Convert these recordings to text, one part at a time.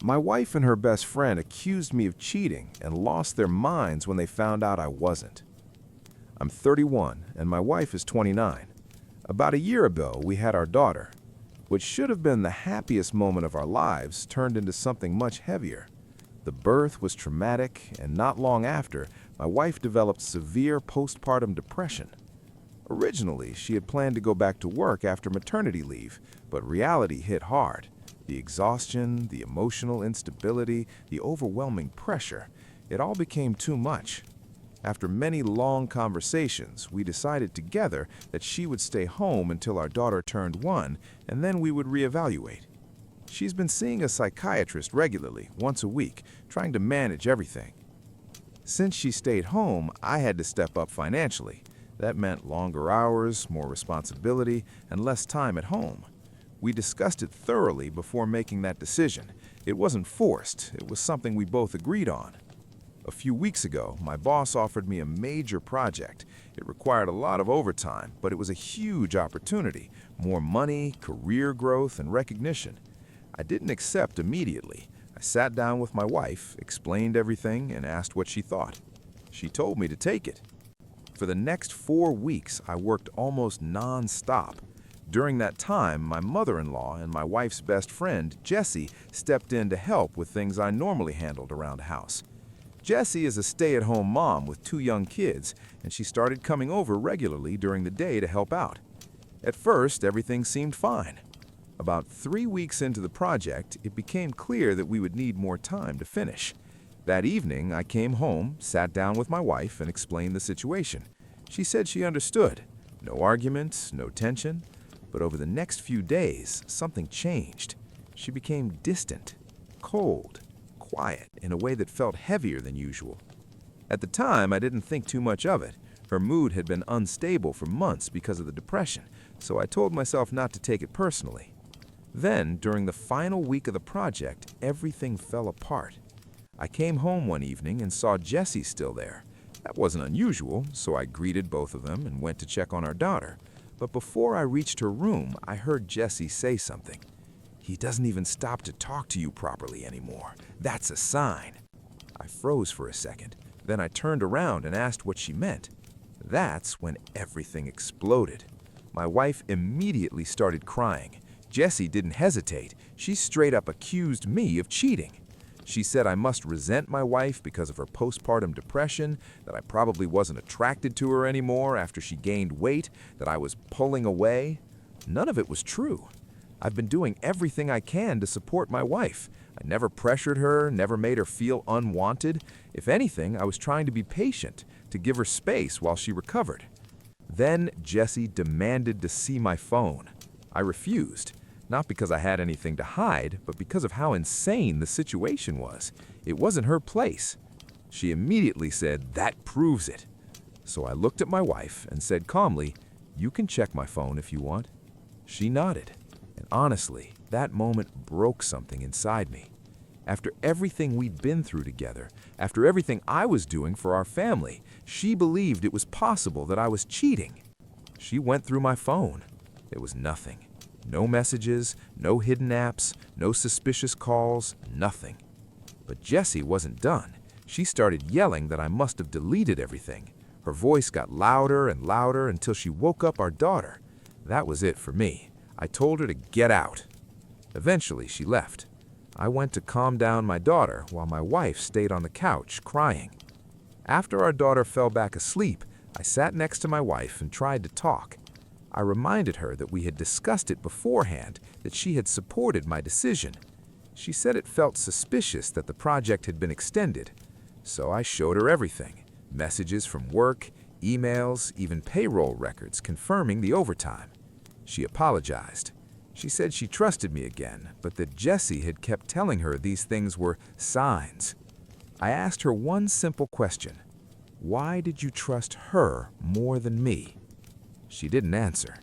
My wife and her best friend accused me of cheating and lost their minds when they found out I wasn't. I'm 31 and my wife is 29. About a year ago, we had our daughter. What should have been the happiest moment of our lives turned into something much heavier. The birth was traumatic, and not long after, my wife developed severe postpartum depression. Originally, she had planned to go back to work after maternity leave, but reality hit hard. The exhaustion, the emotional instability, the overwhelming pressure, it all became too much. After many long conversations, we decided together that she would stay home until our daughter turned 1, and then we would reevaluate. She's been seeing a psychiatrist regularly, once a week, trying to manage everything. Since she stayed home, I had to step up financially. That meant longer hours, more responsibility, and less time at home. We discussed it thoroughly before making that decision. It wasn't forced, it was something we both agreed on. A few weeks ago, my boss offered me a major project. It required a lot of overtime, but it was a huge opportunity, more money, career growth, and recognition. I didn't accept immediately. I sat down with my wife, explained everything, and asked what she thought. She told me to take it. For the next 4 weeks, I worked almost non-stop. During that time, my mother-in-law and my wife's best friend, Jessie, stepped in to help with things I normally handled around the house. Jessie is a stay-at-home mom with 2 young kids, and she started coming over regularly during the day to help out. At first, everything seemed fine. About 3 weeks into the project, it became clear that we would need more time to finish. That evening, I came home, sat down with my wife, and explained the situation. She said she understood. No argument, no tension. But over the next few days, something changed. She became distant, cold, quiet in a way that felt heavier than usual. At the time, I didn't think too much of it. Her mood had been unstable for months because of the depression, so I told myself not to take it personally. Then, during the final week of the project, everything fell apart. I came home one evening and saw Jessie still there. That wasn't unusual, so I greeted both of them and went to check on our daughter. But before I reached her room, I heard Jessie say something. "He doesn't even stop to talk to you properly anymore. That's a sign." I froze for a second. Then I turned around and asked what she meant. That's when everything exploded. My wife immediately started crying. Jessie didn't hesitate. She straight up accused me of cheating. She said I must resent my wife because of her postpartum depression, that I probably wasn't attracted to her anymore after she gained weight, that I was pulling away. None of it was true. I've been doing everything I can to support my wife. I never pressured her, never made her feel unwanted. If anything, I was trying to be patient, to give her space while she recovered. Then Jessie demanded to see my phone. I refused, not because I had anything to hide, but because of how insane the situation was. It wasn't her place. She immediately said, "That proves it." So I looked at my wife and said calmly, "You can check my phone if you want." She nodded. And honestly, that moment broke something inside me. After everything we'd been through together, after everything I was doing for our family, she believed it was possible that I was cheating. She went through my phone. There was nothing. No messages, no hidden apps, no suspicious calls, nothing. But Jessie wasn't done. She started yelling that I must have deleted everything. Her voice got louder and louder until she woke up our daughter. That was it for me. I told her to get out. Eventually, she left. I went to calm down my daughter while my wife stayed on the couch crying. After our daughter fell back asleep, I sat next to my wife and tried to talk. I reminded her that we had discussed it beforehand, that she had supported my decision. She said it felt suspicious that the project had been extended. So I showed her everything. Messages from work, emails, even payroll records confirming the overtime. She apologized. She said she trusted me again, but that Jessie had kept telling her these things were signs. I asked her one simple question. Why did you trust her more than me? She didn't answer.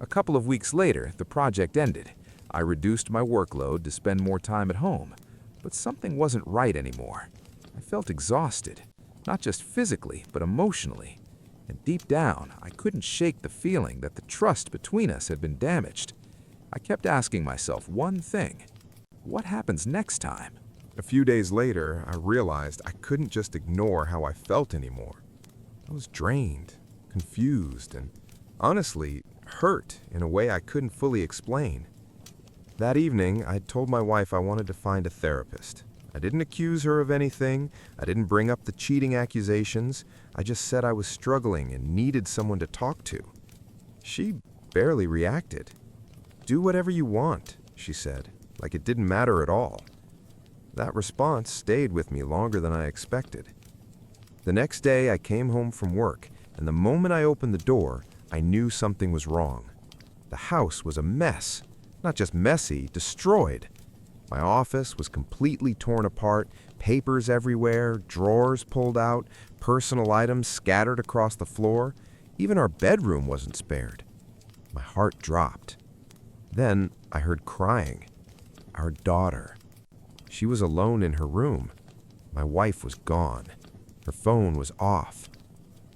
A couple of weeks later, the project ended. I reduced my workload to spend more time at home, but something wasn't right anymore. I felt exhausted, not just physically, but emotionally. And deep down, I couldn't shake the feeling that the trust between us had been damaged. I kept asking myself one thing. What happens next time? A few days later, I realized I couldn't just ignore how I felt anymore. I was drained, confused, and honestly, hurt in a way I couldn't fully explain. That evening, I told my wife I wanted to find a therapist. I didn't accuse her of anything. I didn't bring up the cheating accusations. I just said I was struggling and needed someone to talk to. She barely reacted. "Do whatever you want," she said, like it didn't matter at all. That response stayed with me longer than I expected. The next day, I came home from work, and the moment I opened the door, I knew something was wrong. The house was a mess. Not just messy, destroyed. My office was completely torn apart, papers everywhere, drawers pulled out, personal items scattered across the floor. Even our bedroom wasn't spared. My heart dropped. Then I heard crying. Our daughter. She was alone in her room. My wife was gone. Her phone was off.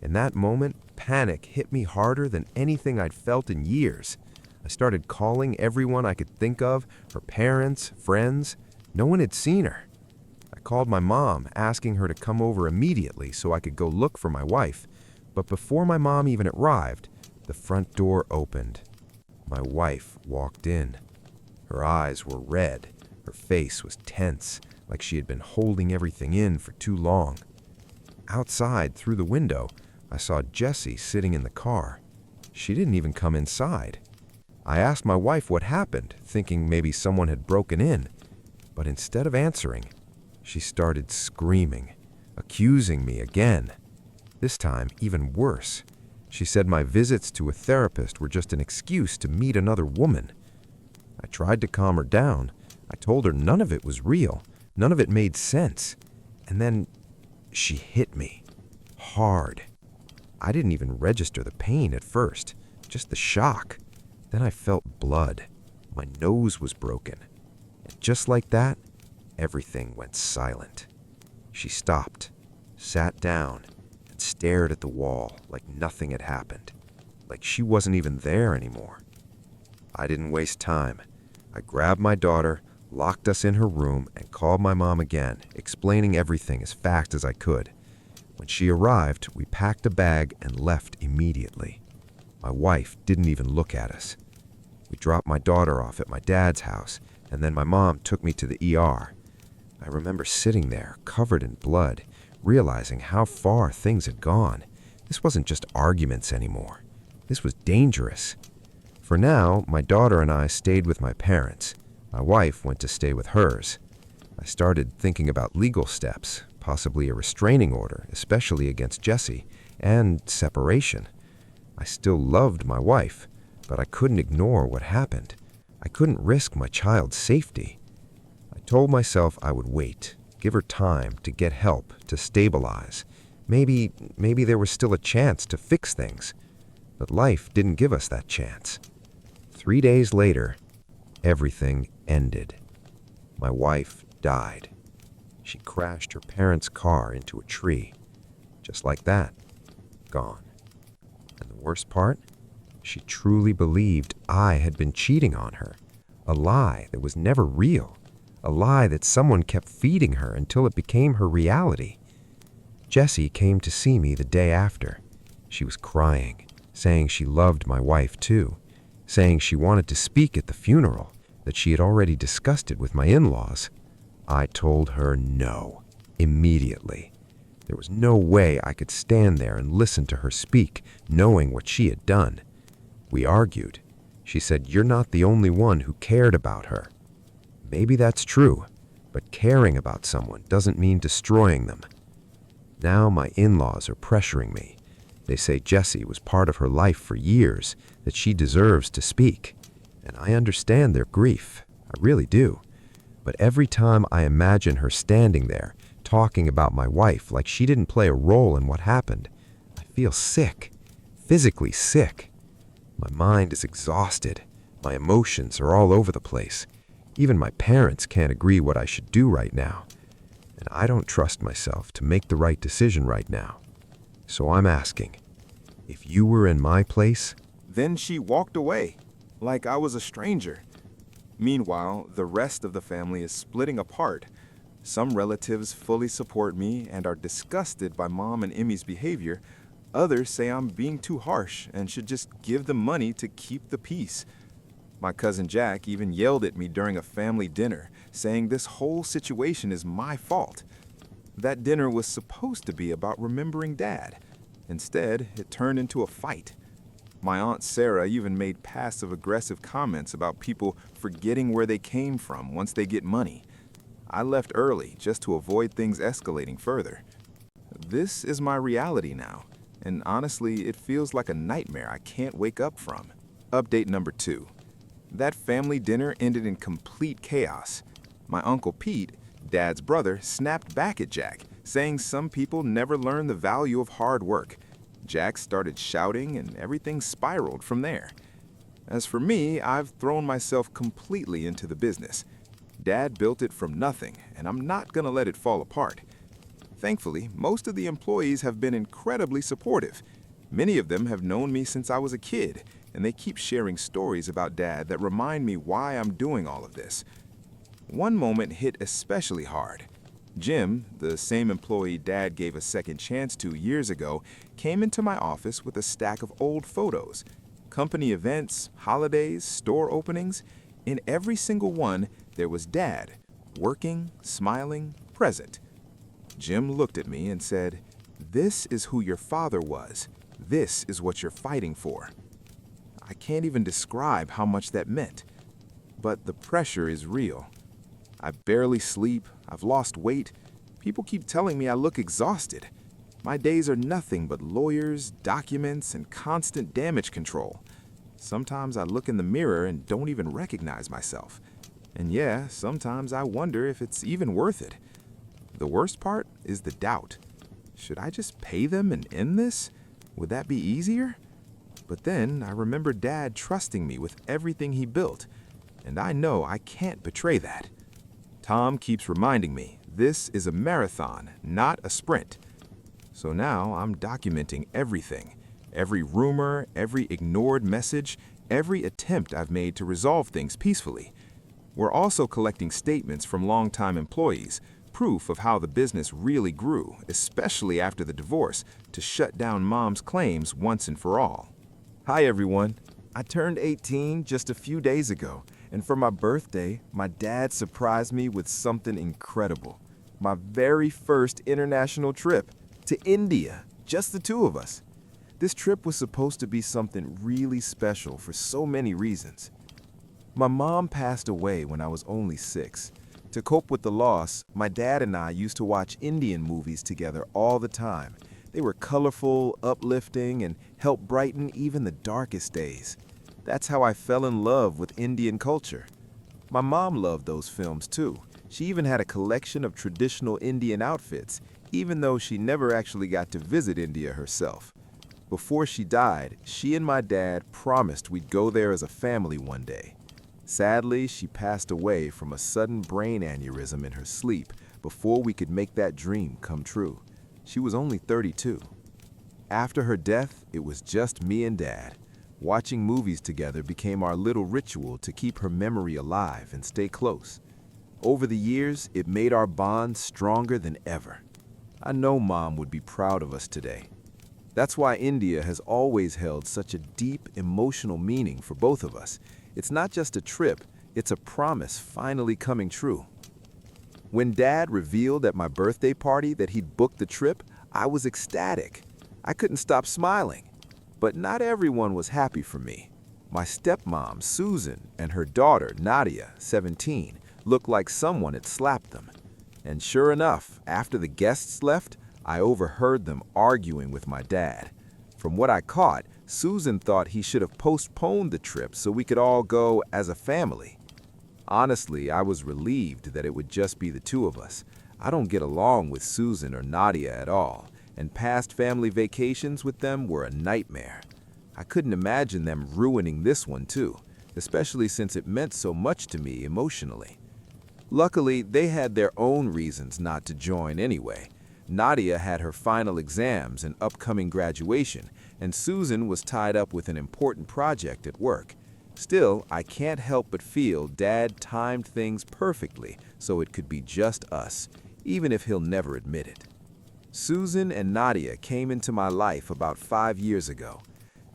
In that moment, panic hit me harder than anything I'd felt in years. I started calling everyone I could think of, her parents, friends. No one had seen her. I called my mom, asking her to come over immediately so I could go look for my wife. But before my mom even arrived, the front door opened. My wife walked in. Her eyes were red. Her face was tense, like she had been holding everything in for too long. Outside, through the window, I saw Jessie sitting in the car. She didn't even come inside. I asked my wife what happened, thinking maybe someone had broken in. But instead of answering, she started screaming, accusing me again. This time, even worse. She said my visits to a therapist were just an excuse to meet another woman. I tried to calm her down. I told her none of it was real. None of it made sense. And then she hit me. Hard. I didn't even register the pain at first, just the shock. Then I felt blood. My nose was broken. And just like that, everything went silent. She stopped, sat down, and stared at the wall like nothing had happened, like she wasn't even there anymore. I didn't waste time. I grabbed my daughter, locked us in her room, and called my mom again, explaining everything as fast as I could. When she arrived, we packed a bag and left immediately. My wife didn't even look at us. We dropped my daughter off at my dad's house, and then my mom took me to the ER. I remember sitting there, covered in blood, realizing how far things had gone. This wasn't just arguments anymore. This was dangerous. For now, my daughter and I stayed with my parents. My wife went to stay with hers. I started thinking about legal steps, possibly a restraining order, especially against Jessie, and separation. I still loved my wife, but I couldn't ignore what happened. I couldn't risk my child's safety. I told myself I would wait, give her time to get help, to stabilize. Maybe there was still a chance to fix things. But life didn't give us that chance. 3 days later, everything ended. My wife died. She crashed her parents' car into a tree. Just like that, gone. And the worst part? She truly believed I had been cheating on her. A lie that was never real. A lie that someone kept feeding her until it became her reality. Jessie came to see me the day after. She was crying, saying she loved my wife too, saying she wanted to speak at the funeral, that she had already discussed it with my in-laws. I told her no, immediately. There was no way I could stand there and listen to her speak, knowing what she had done. We argued. She said, "You're not the only one who cared about her." Maybe that's true, but caring about someone doesn't mean destroying them. Now my in-laws are pressuring me. They say Jessie was part of her life for years, that she deserves to speak. And I understand their grief. I really do. But every time I imagine her standing there, talking about my wife like she didn't play a role in what happened, I feel sick, physically sick. My mind is exhausted. My emotions are all over the place. Even my parents can't agree what I should do right now. And I don't trust myself to make the right decision right now. So I'm asking, if you were in my place? Then she walked away, like I was a stranger. Meanwhile, the rest of the family is splitting apart. Some relatives fully support me and are disgusted by Mom and Emmy's behavior. Others say I'm being too harsh and should just give them money to keep the peace. My cousin Jack even yelled at me during a family dinner, saying this whole situation is my fault. That dinner was supposed to be about remembering Dad. Instead, it turned into a fight. My Aunt Sarah even made passive-aggressive comments about people forgetting where they came from once they get money. I left early just to avoid things escalating further. This is my reality now, and honestly, it feels like a nightmare I can't wake up from. Update number 2. That family dinner ended in complete chaos. My Uncle Pete, Dad's brother, snapped back at Jack, saying some people never learn the value of hard work. Jack started shouting, and everything spiraled from there. As for me, I've thrown myself completely into the business. Dad built it from nothing, and I'm not gonna let it fall apart. Thankfully, most of the employees have been incredibly supportive. Many of them have known me since I was a kid, and they keep sharing stories about Dad that remind me why I'm doing all of this. One moment hit especially hard. Jim, the same employee Dad gave a second chance to years ago, came into my office with a stack of old photos. Company events, holidays, store openings. In every single one, there was Dad, working, smiling, present. Jim looked at me and said, "This is who your father was. This is what you're fighting for." I can't even describe how much that meant. But the pressure is real. I barely sleep, I've lost weight. People keep telling me I look exhausted. My days are nothing but lawyers, documents, and constant damage control. Sometimes I look in the mirror and don't even recognize myself. And yeah, sometimes I wonder if it's even worth it. The worst part is the doubt. Should I just pay them and end this? Would that be easier? But then I remember Dad trusting me with everything he built, and I know I can't betray that. Tom keeps reminding me, this is a marathon, not a sprint. So now I'm documenting everything, every rumor, every ignored message, every attempt I've made to resolve things peacefully. We're also collecting statements from longtime employees, proof of how the business really grew, especially after the divorce, to shut down Mom's claims once and for all. Hi everyone. I turned 18 just a few days ago, and for my birthday, my dad surprised me with something incredible. My very first international trip to India, just the two of us. This trip was supposed to be something really special for so many reasons. My mom passed away when I was only 6. To cope with the loss, my dad and I used to watch Indian movies together all the time. They were colorful, uplifting, and helped brighten even the darkest days. That's how I fell in love with Indian culture. My mom loved those films too. She even had a collection of traditional Indian outfits, even though she never actually got to visit India herself. Before she died, she and my dad promised we'd go there as a family one day. Sadly, she passed away from a sudden brain aneurysm in her sleep before we could make that dream come true. She was only 32. After her death, it was just me and Dad. Watching movies together became our little ritual to keep her memory alive and stay close. Over the years, it made our bond stronger than ever. I know Mom would be proud of us today. That's why India has always held such a deep emotional meaning for both of us. It's not just a trip, it's a promise finally coming true. When Dad revealed at my birthday party that he'd booked the trip, I was ecstatic. I couldn't stop smiling. But not everyone was happy for me. My stepmom, Susan, and her daughter, Nadia, 17, looked like someone had slapped them. And sure enough, after the guests left, I overheard them arguing with my dad. From what I caught, Susan thought he should have postponed the trip so we could all go as a family. Honestly, I was relieved that it would just be the two of us. I don't get along with Susan or Nadia at all, and past family vacations with them were a nightmare. I couldn't imagine them ruining this one too, especially since it meant so much to me emotionally. Luckily, they had their own reasons not to join anyway. Nadia had her final exams and upcoming graduation, and Susan was tied up with an important project at work. Still, I can't help but feel Dad timed things perfectly so it could be just us, even if he'll never admit it. Susan and Nadia came into my life about 5 years ago.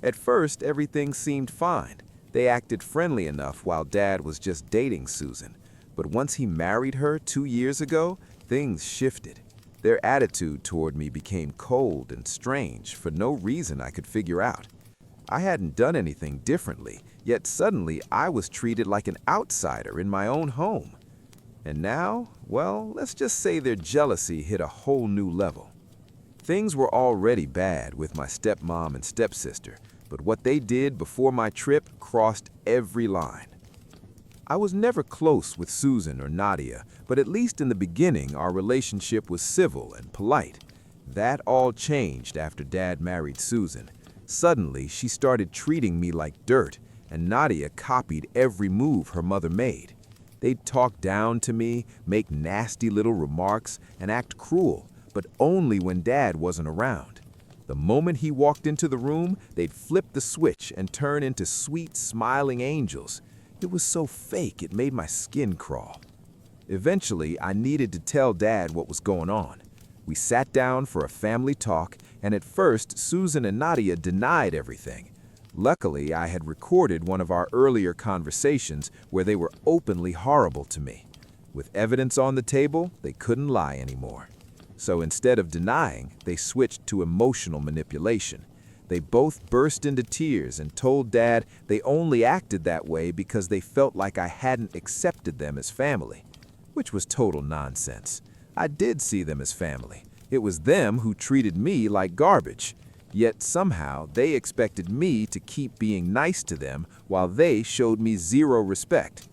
At first, everything seemed fine. They acted friendly enough while Dad was just dating Susan. But once he married her 2 years ago, things shifted. Their attitude toward me became cold and strange for no reason I could figure out. I hadn't done anything differently, yet suddenly I was treated like an outsider in my own home. And now, well, let's just say their jealousy hit a whole new level. Things were already bad with my stepmom and stepsister, but what they did before my trip crossed every line. I was never close with Susan or Nadia, but at least in the beginning our relationship was civil and polite. That all changed after Dad married Susan. Suddenly, she started treating me like dirt, and Nadia copied every move her mother made. They'd talk down to me, make nasty little remarks, and act cruel, but only when Dad wasn't around. The moment he walked into the room, they'd flip the switch and turn into sweet, smiling angels. It was so fake it made my skin crawl. Eventually, I needed to tell Dad what was going on. We sat down for a family talk, and at first, Susan and Nadia denied everything. Luckily, I had recorded one of our earlier conversations where they were openly horrible to me. With evidence on the table, they couldn't lie anymore. So instead of denying, they switched to emotional manipulation. They both burst into tears and told Dad they only acted that way because they felt like I hadn't accepted them as family, which was total nonsense. I did see them as family. It was them who treated me like garbage. Yet somehow they expected me to keep being nice to them while they showed me zero respect.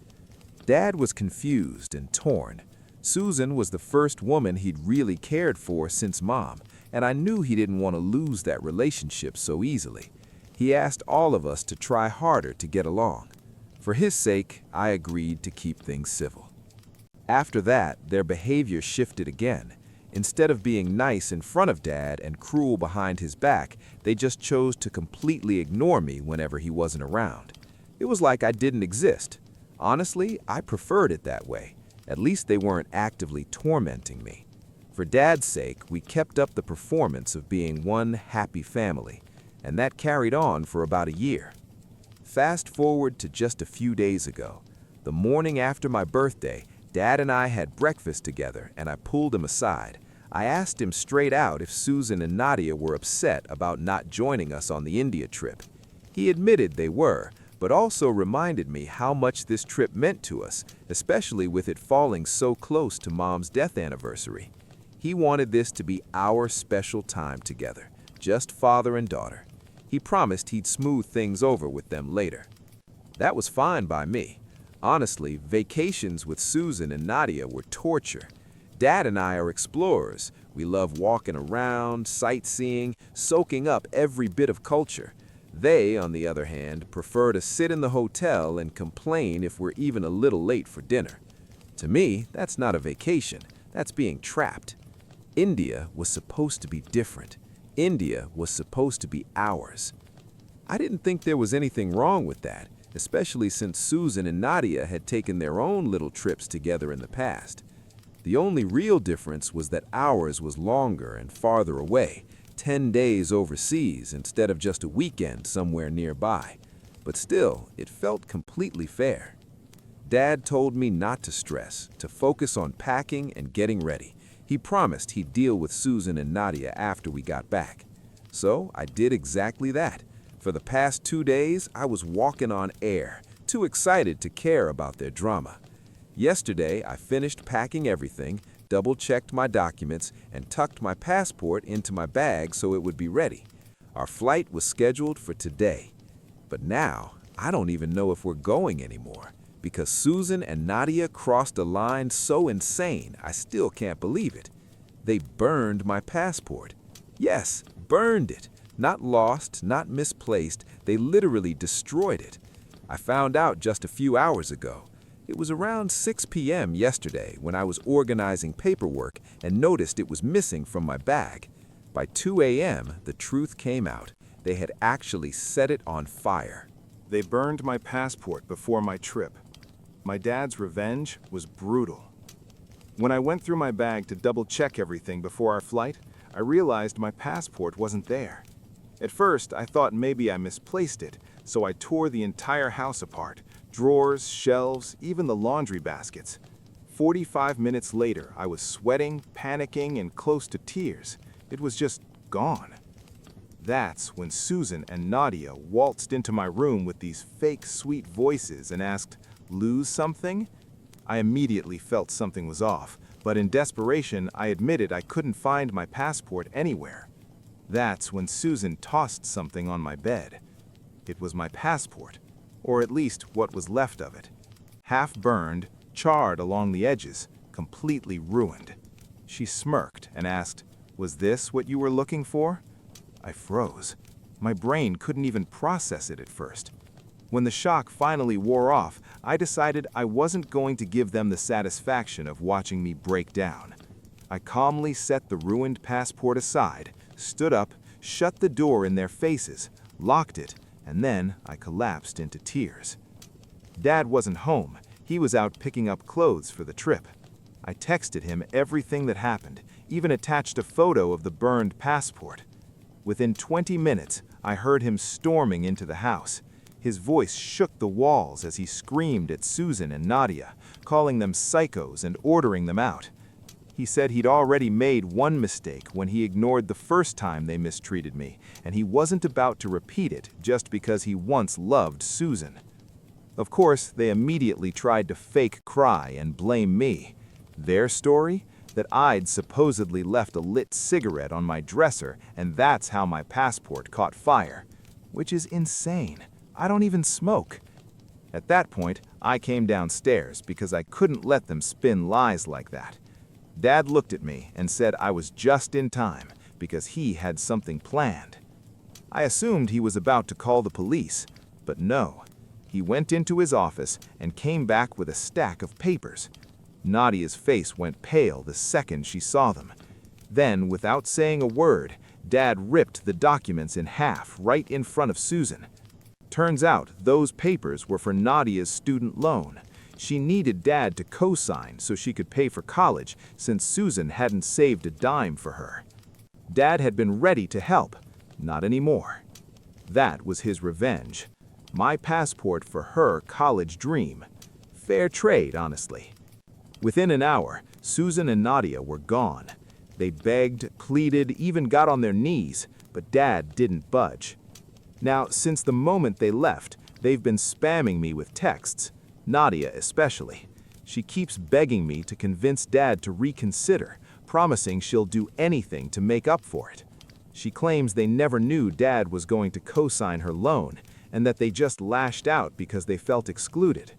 Dad was confused and torn. Susan was the first woman he'd really cared for since Mom, and I knew he didn't want to lose that relationship so easily. He asked all of us to try harder to get along. For his sake, I agreed to keep things civil. After that, their behavior shifted again. Instead of being nice in front of Dad and cruel behind his back, they just chose to completely ignore me whenever he wasn't around. It was like I didn't exist. Honestly, I preferred it that way. At least they weren't actively tormenting me. For Dad's sake, we kept up the performance of being one happy family, and that carried on for about a year. Fast forward to just a few days ago. The morning after my birthday, Dad and I had breakfast together, and I pulled him aside. I asked him straight out if Susan and Nadia were upset about not joining us on the India trip. He admitted they were, but also reminded me how much this trip meant to us, especially with it falling so close to Mom's death anniversary. He wanted this to be our special time together, just father and daughter. He promised he'd smooth things over with them later. That was fine by me. Honestly, vacations with Susan and Nadia were torture. Dad and I are explorers. We love walking around, sightseeing, soaking up every bit of culture. They, on the other hand, prefer to sit in the hotel and complain if we're even a little late for dinner. To me, that's not a vacation. That's being trapped. India was supposed to be different. India was supposed to be ours. I didn't think there was anything wrong with that, especially since Susan and Nadia had taken their own little trips together in the past. The only real difference was that ours was longer and farther away, 10 days overseas instead of just a weekend somewhere nearby. But still, it felt completely fair. Dad told me not to stress, to focus on packing and getting ready. He promised he'd deal with Susan and Nadia after we got back. So I did exactly that. For the past 2 days, I was walking on air, too excited to care about their drama. Yesterday, I finished packing everything, double-checked my documents, and tucked my passport into my bag so it would be ready. Our flight was scheduled for today. But now, I don't even know if we're going anymore, because Susan and Nadia crossed a line so insane I still can't believe it. They burned my passport. Yes, burned it. Not lost, not misplaced, they literally destroyed it. I found out just a few hours ago. It was around 6 p.m. yesterday when I was organizing paperwork and noticed it was missing from my bag. By 2 a.m., the truth came out. They had actually set it on fire. They burned my passport before my trip. My dad's revenge was brutal. When I went through my bag to double-check everything before our flight, I realized my passport wasn't there. At first, I thought maybe I misplaced it, so I tore the entire house apart, drawers, shelves, even the laundry baskets. 45 minutes later, I was sweating, panicking, and close to tears. It was just gone. That's when Susan and Nadia waltzed into my room with these fake sweet voices and asked, "Lose something?" I immediately felt something was off, but in desperation, I admitted I couldn't find my passport anywhere. That's when Susan tossed something on my bed. It was my passport, or at least what was left of it. Half burned, charred along the edges, completely ruined. She smirked and asked, "Was this what you were looking for?" I froze. My brain couldn't even process it at first. When the shock finally wore off, I decided I wasn't going to give them the satisfaction of watching me break down. I calmly set the ruined passport aside, stood up, shut the door in their faces, locked it, and then I collapsed into tears. Dad wasn't home. He was out picking up clothes for the trip. I texted him everything that happened, even attached a photo of the burned passport. Within 20 minutes, I heard him storming into the house. His voice shook the walls as he screamed at Susan and Nadia, calling them psychos and ordering them out. He said he'd already made one mistake when he ignored the first time they mistreated me, and he wasn't about to repeat it just because he once loved Susan. Of course, they immediately tried to fake cry and blame me. Their story? That I'd supposedly left a lit cigarette on my dresser, and that's how my passport caught fire. Which is insane. I don't even smoke. At that point, I came downstairs because I couldn't let them spin lies like that. Dad looked at me and said I was just in time because he had something planned. I assumed he was about to call the police, but no. He went into his office and came back with a stack of papers. Nadia's face went pale the second she saw them. Then, without saying a word, Dad ripped the documents in half right in front of Susan. Turns out those papers were for Nadia's student loan. She needed Dad to co-sign so she could pay for college since Susan hadn't saved a dime for her. Dad had been ready to help, not anymore. That was his revenge. My passport for her college dream. Fair trade, honestly. Within an hour, Susan and Nadia were gone. They begged, pleaded, even got on their knees, but Dad didn't budge. Now, since the moment they left, they've been spamming me with texts, Nadia especially. She keeps begging me to convince Dad to reconsider, promising she'll do anything to make up for it. She claims they never knew Dad was going to co-sign her loan, and that they just lashed out because they felt excluded.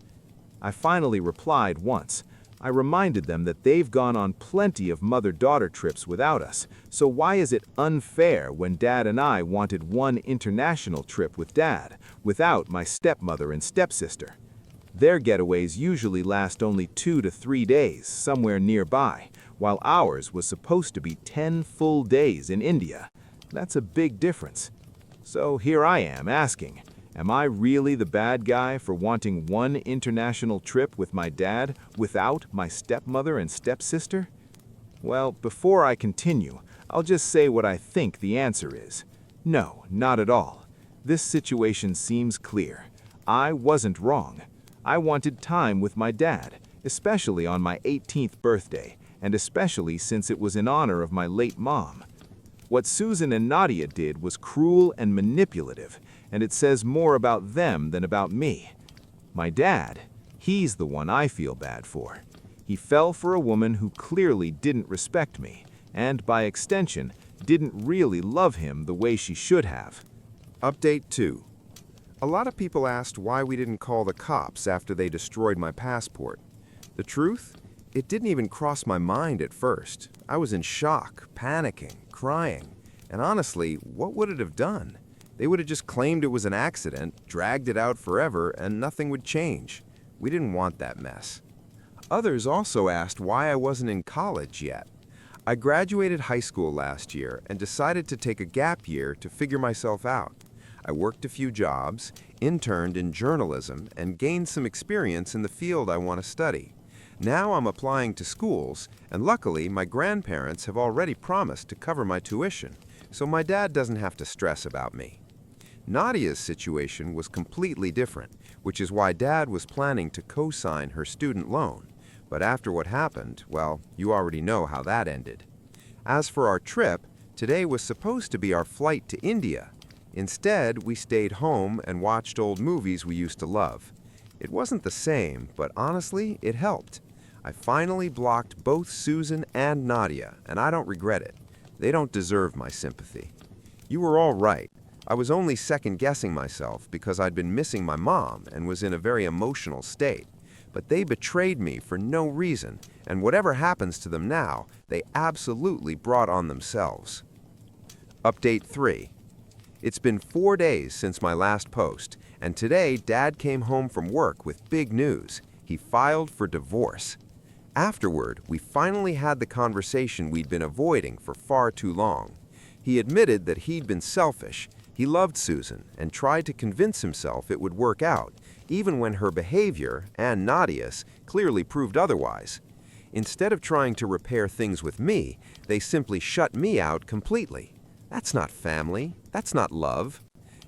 I finally replied once. I reminded them that they've gone on plenty of mother-daughter trips without us, so why is it unfair when Dad and I wanted one international trip with Dad, without my stepmother and stepsister? Their getaways usually last only 2 to 3 days, somewhere nearby, while ours was supposed to be 10 full days in India. That's a big difference. So here I am asking, am I really the bad guy for wanting one international trip with my dad without my stepmother and stepsister? Well, before I continue, I'll just say what I think the answer is. No, not at all. This situation seems clear. I wasn't wrong. I wanted time with my dad, especially on my 18th birthday, and especially since it was in honor of my late mom. What Susan and Nadia did was cruel and manipulative, and it says more about them than about me. My dad, he's the one I feel bad for. He fell for a woman who clearly didn't respect me, and by extension, didn't really love him the way she should have. Update 2. A lot of people asked why we didn't call the cops after they destroyed my passport. The truth? It didn't even cross my mind at first. I was in shock, panicking, crying, and honestly, what would it have done? They would have just claimed it was an accident, dragged it out forever, and nothing would change. We didn't want that mess. Others also asked why I wasn't in college yet. I graduated high school last year and decided to take a gap year to figure myself out. I worked a few jobs, interned in journalism, and gained some experience in the field I want to study. Now I'm applying to schools, and luckily my grandparents have already promised to cover my tuition, so my dad doesn't have to stress about me. Nadia's situation was completely different, which is why Dad was planning to co-sign her student loan. But after what happened, well, you already know how that ended. As for our trip, today was supposed to be our flight to India. Instead, we stayed home and watched old movies we used to love. It wasn't the same, but honestly, it helped. I finally blocked both Susan and Nadia, and I don't regret it. They don't deserve my sympathy. You were all right. I was only second-guessing myself because I'd been missing my mom and was in a very emotional state. But they betrayed me for no reason, and whatever happens to them now, they absolutely brought on themselves. Update 3. It's been 4 days since my last post, and today Dad came home from work with big news. He filed for divorce. Afterward, we finally had the conversation we'd been avoiding for far too long. He admitted that he'd been selfish. He loved Susan and tried to convince himself it would work out, even when her behavior, and Nadia's, clearly proved otherwise. Instead of trying to repair things with me, they simply shut me out completely. That's not family. That's not love.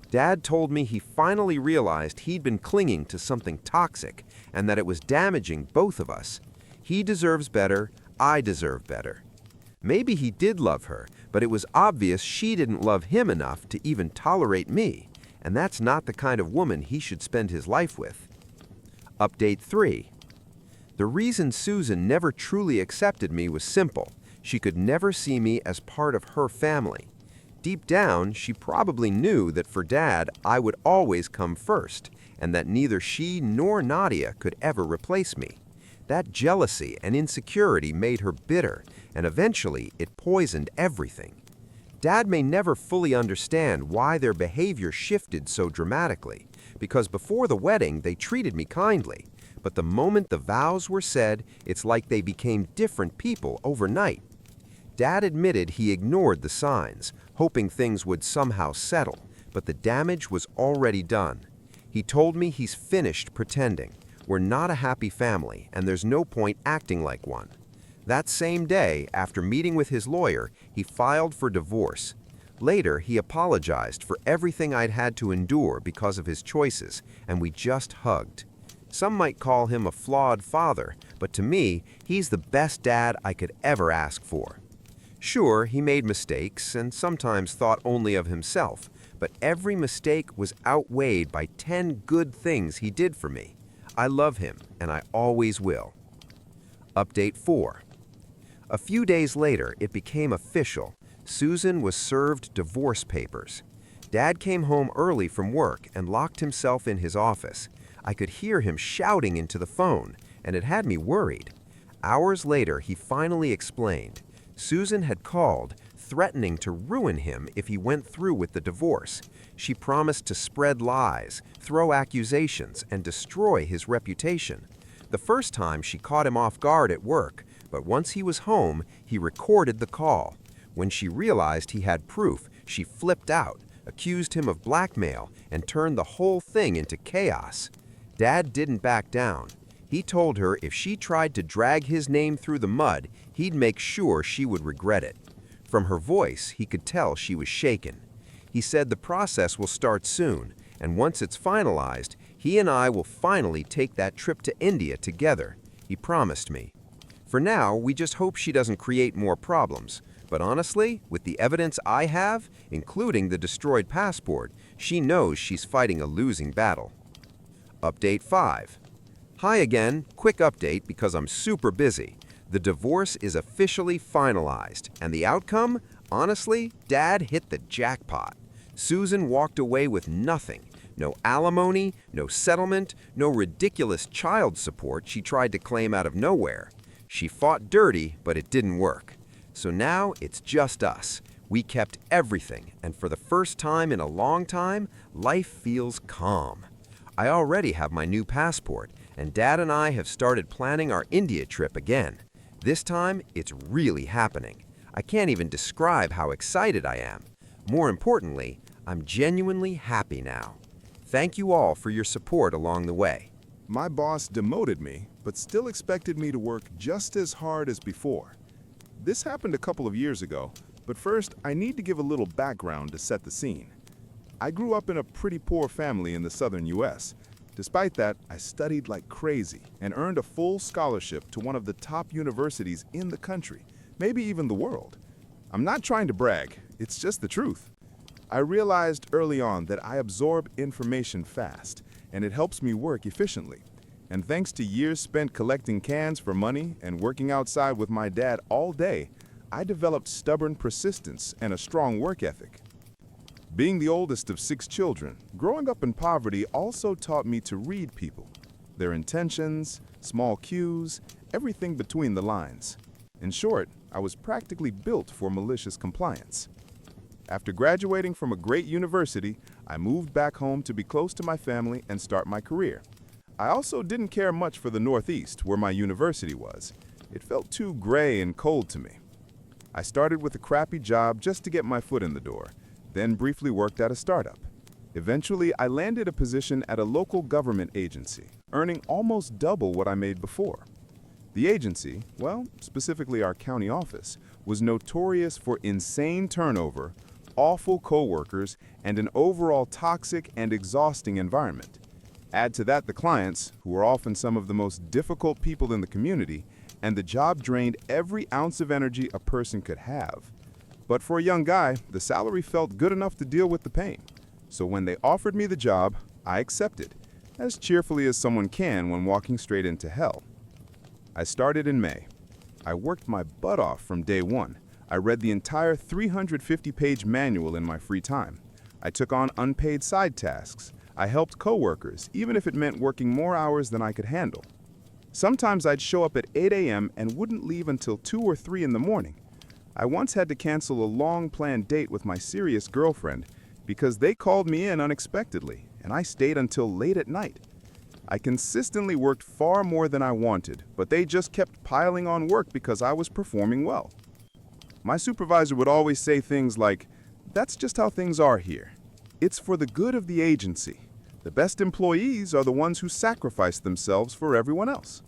Dad told me he finally realized he'd been clinging to something toxic and that it was damaging both of us. He deserves better. I deserve better. Maybe he did love her, but it was obvious she didn't love him enough to even tolerate me, and that's not the kind of woman he should spend his life with. Update 3. The reason Susan never truly accepted me was simple. She could never see me as part of her family. Deep down, she probably knew that for Dad, I would always come first, and that neither she nor Nadia could ever replace me. That jealousy and insecurity made her bitter, and eventually it poisoned everything. Dad may never fully understand why their behavior shifted so dramatically, because before the wedding they treated me kindly, but the moment the vows were said, it's like they became different people overnight. Dad admitted he ignored the signs, hoping things would somehow settle, but the damage was already done. He told me he's finished pretending. We're not a happy family, and there's no point acting like one. That same day, after meeting with his lawyer, he filed for divorce. Later, he apologized for everything I'd had to endure because of his choices, and we just hugged. Some might call him a flawed father, but to me, he's the best dad I could ever ask for. Sure, he made mistakes and sometimes thought only of himself, but every mistake was outweighed by 10 good things he did for me. I love him, and I always will. Update 4. A few days later, it became official. Susan was served divorce papers. Dad came home early from work and locked himself in his office. I could hear him shouting into the phone, and it had me worried. Hours later, he finally explained. Susan had called, threatening to ruin him if he went through with the divorce. She promised to spread lies, throw accusations, and destroy his reputation. The first time she caught him off guard at work, but once he was home, he recorded the call. When she realized he had proof, she flipped out, accused him of blackmail, and turned the whole thing into chaos. Dad didn't back down. He told her if she tried to drag his name through the mud, he'd make sure she would regret it. From her voice, he could tell she was shaken. He said the process will start soon, and once it's finalized, he and I will finally take that trip to India together. He promised me. For now, we just hope she doesn't create more problems. But honestly, with the evidence I have, including the destroyed passport, she knows she's fighting a losing battle. Update 5. Hi again, quick update because I'm super busy. The divorce is officially finalized, and the outcome? Honestly, Dad hit the jackpot. Susan walked away with nothing. No alimony, no settlement, no ridiculous child support she tried to claim out of nowhere. She fought dirty, but it didn't work. So now it's just us. We kept everything, and for the first time in a long time, life feels calm. I already have my new passport, and Dad and I have started planning our India trip again. This time, it's really happening. I can't even describe how excited I am. More importantly, I'm genuinely happy now. Thank you all for your support along the way. My boss demoted me, but still expected me to work just as hard as before. This happened a couple of years ago, but first I need to give a little background to set the scene. I grew up in a pretty poor family in the southern US. Despite that, I studied like crazy and earned a full scholarship to one of the top universities in the country, maybe even the world. I'm not trying to brag, it's just the truth. I realized early on that I absorb information fast, and it helps me work efficiently. And thanks to years spent collecting cans for money and working outside with my dad all day, I developed stubborn persistence and a strong work ethic. Being the oldest of 6 children, growing up in poverty also taught me to read people, their intentions, small cues, everything between the lines. In short, I was practically built for malicious compliance. After graduating from a great university, I moved back home to be close to my family and start my career. I also didn't care much for the Northeast, where my university was. It felt too gray and cold to me. I started with a crappy job just to get my foot in the door, then briefly worked at a startup. Eventually, I landed a position at a local government agency, earning almost double what I made before. The agency, well, specifically our county office, was notorious for insane turnover, awful coworkers, and an overall toxic and exhausting environment. Add to that the clients, who were often some of the most difficult people in the community, and the job drained every ounce of energy a person could have. But for a young guy, the salary felt good enough to deal with the pain. So when they offered me the job, I accepted, as cheerfully as someone can when walking straight into hell. I started in May. I worked my butt off from day one. I read the entire 350-page manual in my free time. I took on unpaid side tasks. I helped coworkers, even if it meant working more hours than I could handle. Sometimes I'd show up at 8 a.m. and wouldn't leave until 2 or 3 in the morning. I once had to cancel a long-planned date with my serious girlfriend because they called me in unexpectedly, and I stayed until late at night. I consistently worked far more than I wanted, but they just kept piling on work because I was performing well. My supervisor would always say things like, "That's just how things are here. It's for the good of the agency. The best employees are the ones who sacrifice themselves for everyone else."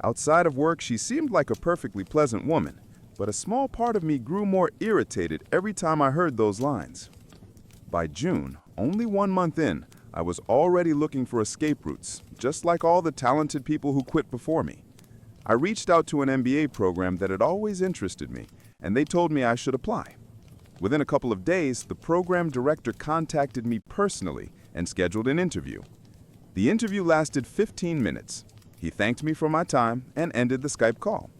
Outside of work, she seemed like a perfectly pleasant woman, but a small part of me grew more irritated every time I heard those lines. By June, only 1 month in, I was already looking for escape routes, just like all the talented people who quit before me. I reached out to an MBA program that had always interested me, and they told me I should apply. Within a couple of days, the program director contacted me personally and scheduled an interview. The interview lasted 15 minutes. He thanked me for my time and ended the Skype call.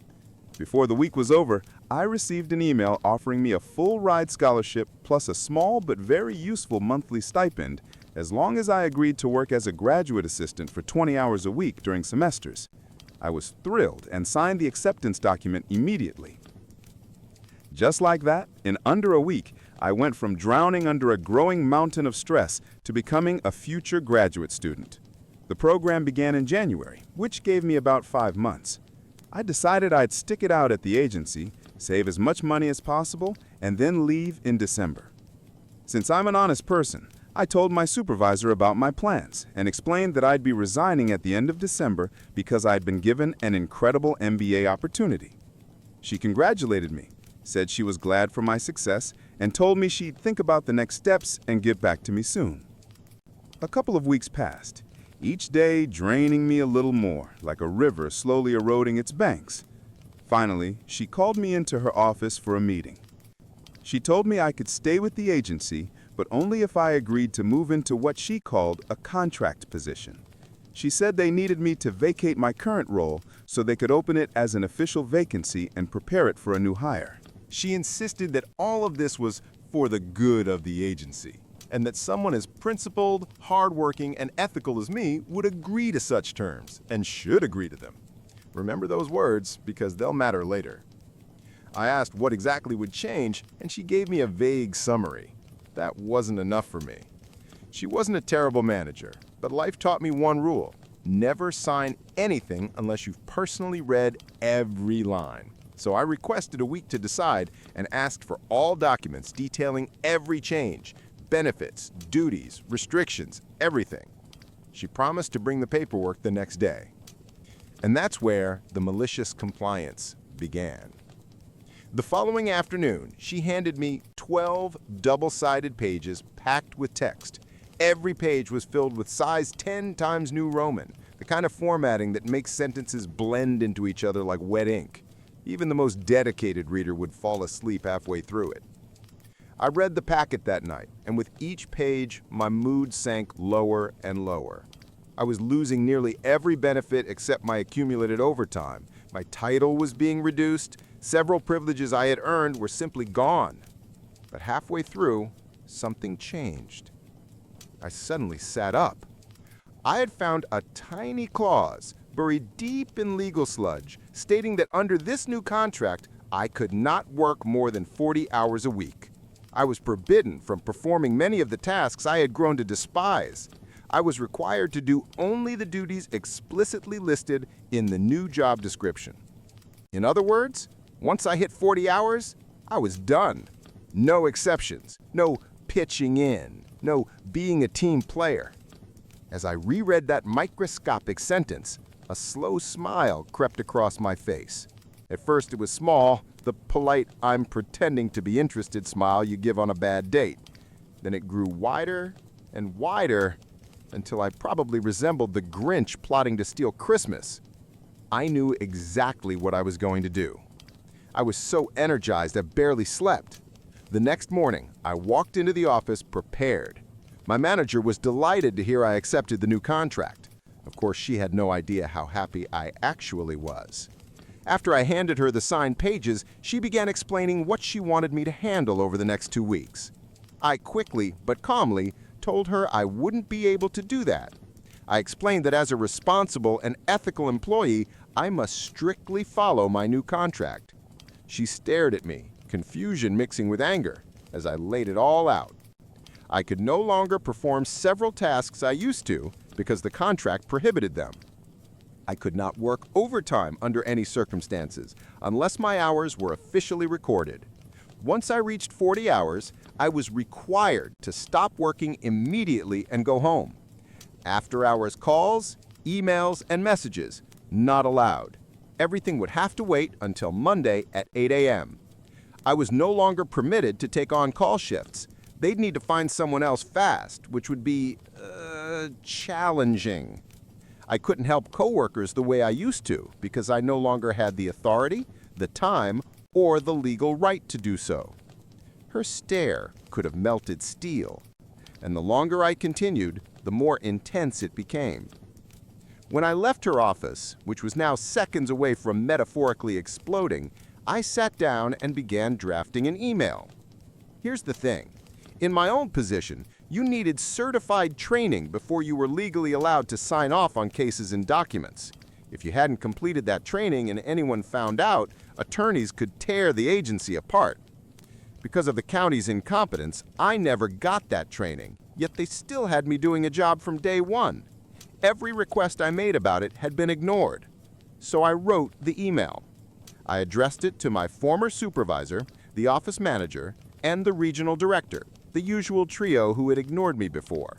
Before the week was over, I received an email offering me a full-ride scholarship plus a small but very useful monthly stipend as long as I agreed to work as a graduate assistant for 20 hours a week during semesters. I was thrilled and signed the acceptance document immediately. Just like that, in under a week, I went from drowning under a growing mountain of stress to becoming a future graduate student. The program began in January, which gave me about 5 months. I decided I'd stick it out at the agency, save as much money as possible, and then leave in December. Since I'm an honest person, I told my supervisor about my plans and explained that I'd be resigning at the end of December because I'd been given an incredible MBA opportunity. She congratulated me, said she was glad for my success, and told me she'd think about the next steps and get back to me soon. A couple of weeks passed, each day draining me a little more, like a river slowly eroding its banks. Finally, she called me into her office for a meeting. She told me I could stay with the agency, but only if I agreed to move into what she called a contract position. She said they needed me to vacate my current role so they could open it as an official vacancy and prepare it for a new hire. She insisted that all of this was for the good of the agency, and that someone as principled, hardworking, and ethical as me would agree to such terms, and should agree to them. Remember those words, because they'll matter later. I asked what exactly would change, and she gave me a vague summary. That wasn't enough for me. She wasn't a terrible manager, but life taught me one rule: never sign anything unless you've personally read every line. So I requested a week to decide and asked for all documents detailing every change, benefits, duties, restrictions, everything. She promised to bring the paperwork the next day. And that's where the malicious compliance began. The following afternoon, she handed me 12 double-sided pages packed with text. Every page was filled with size 10 times New Roman, the kind of formatting that makes sentences blend into each other like wet ink. Even the most dedicated reader would fall asleep halfway through it. I read the packet that night, and with each page, my mood sank lower and lower. I was losing nearly every benefit except my accumulated overtime. My title was being reduced. Several privileges I had earned were simply gone. But halfway through, something changed. I suddenly sat up. I had found a tiny clause buried deep in legal sludge, stating that under this new contract, I could not work more than 40 hours a week. I was forbidden from performing many of the tasks I had grown to despise. I was required to do only the duties explicitly listed in the new job description. In other words, once I hit 40 hours, I was done. No exceptions, no pitching in, no being a team player. As I reread that microscopic sentence, a slow smile crept across my face. At first it was small, the polite "I'm pretending to be interested" smile you give on a bad date. Then it grew wider and wider until I probably resembled the Grinch plotting to steal Christmas. I knew exactly what I was going to do. I was so energized I barely slept. The next morning, I walked into the office prepared. My manager was delighted to hear I accepted the new contract. Of course, she had no idea how happy I actually was. After I handed her the signed pages, she began explaining what she wanted me to handle over the next 2 weeks. I quickly, but calmly, told her I wouldn't be able to do that. I explained that as a responsible and ethical employee, I must strictly follow my new contract. She stared at me, confusion mixing with anger, as I laid it all out. I could no longer perform several tasks I used to because the contract prohibited them. I could not work overtime under any circumstances unless my hours were officially recorded. Once I reached 40 hours, I was required to stop working immediately and go home. After-hours calls, emails, and messages, not allowed. Everything would have to wait until Monday at 8 a.m. I was no longer permitted to take on call shifts. They'd need to find someone else fast, which would be, challenging. I couldn't help coworkers the way I used to because I no longer had the authority, the time, or the legal right to do so. Her stare could have melted steel, and the longer I continued, the more intense it became. When I left her office, which was now seconds away from metaphorically exploding, I sat down and began drafting an email. Here's the thing. In my own position, you needed certified training before you were legally allowed to sign off on cases and documents. If you hadn't completed that training and anyone found out, attorneys could tear the agency apart. Because of the county's incompetence, I never got that training, yet they still had me doing a job from day one. Every request I made about it had been ignored. So I wrote the email. I addressed it to my former supervisor, the office manager, and the regional director, the usual trio who had ignored me before.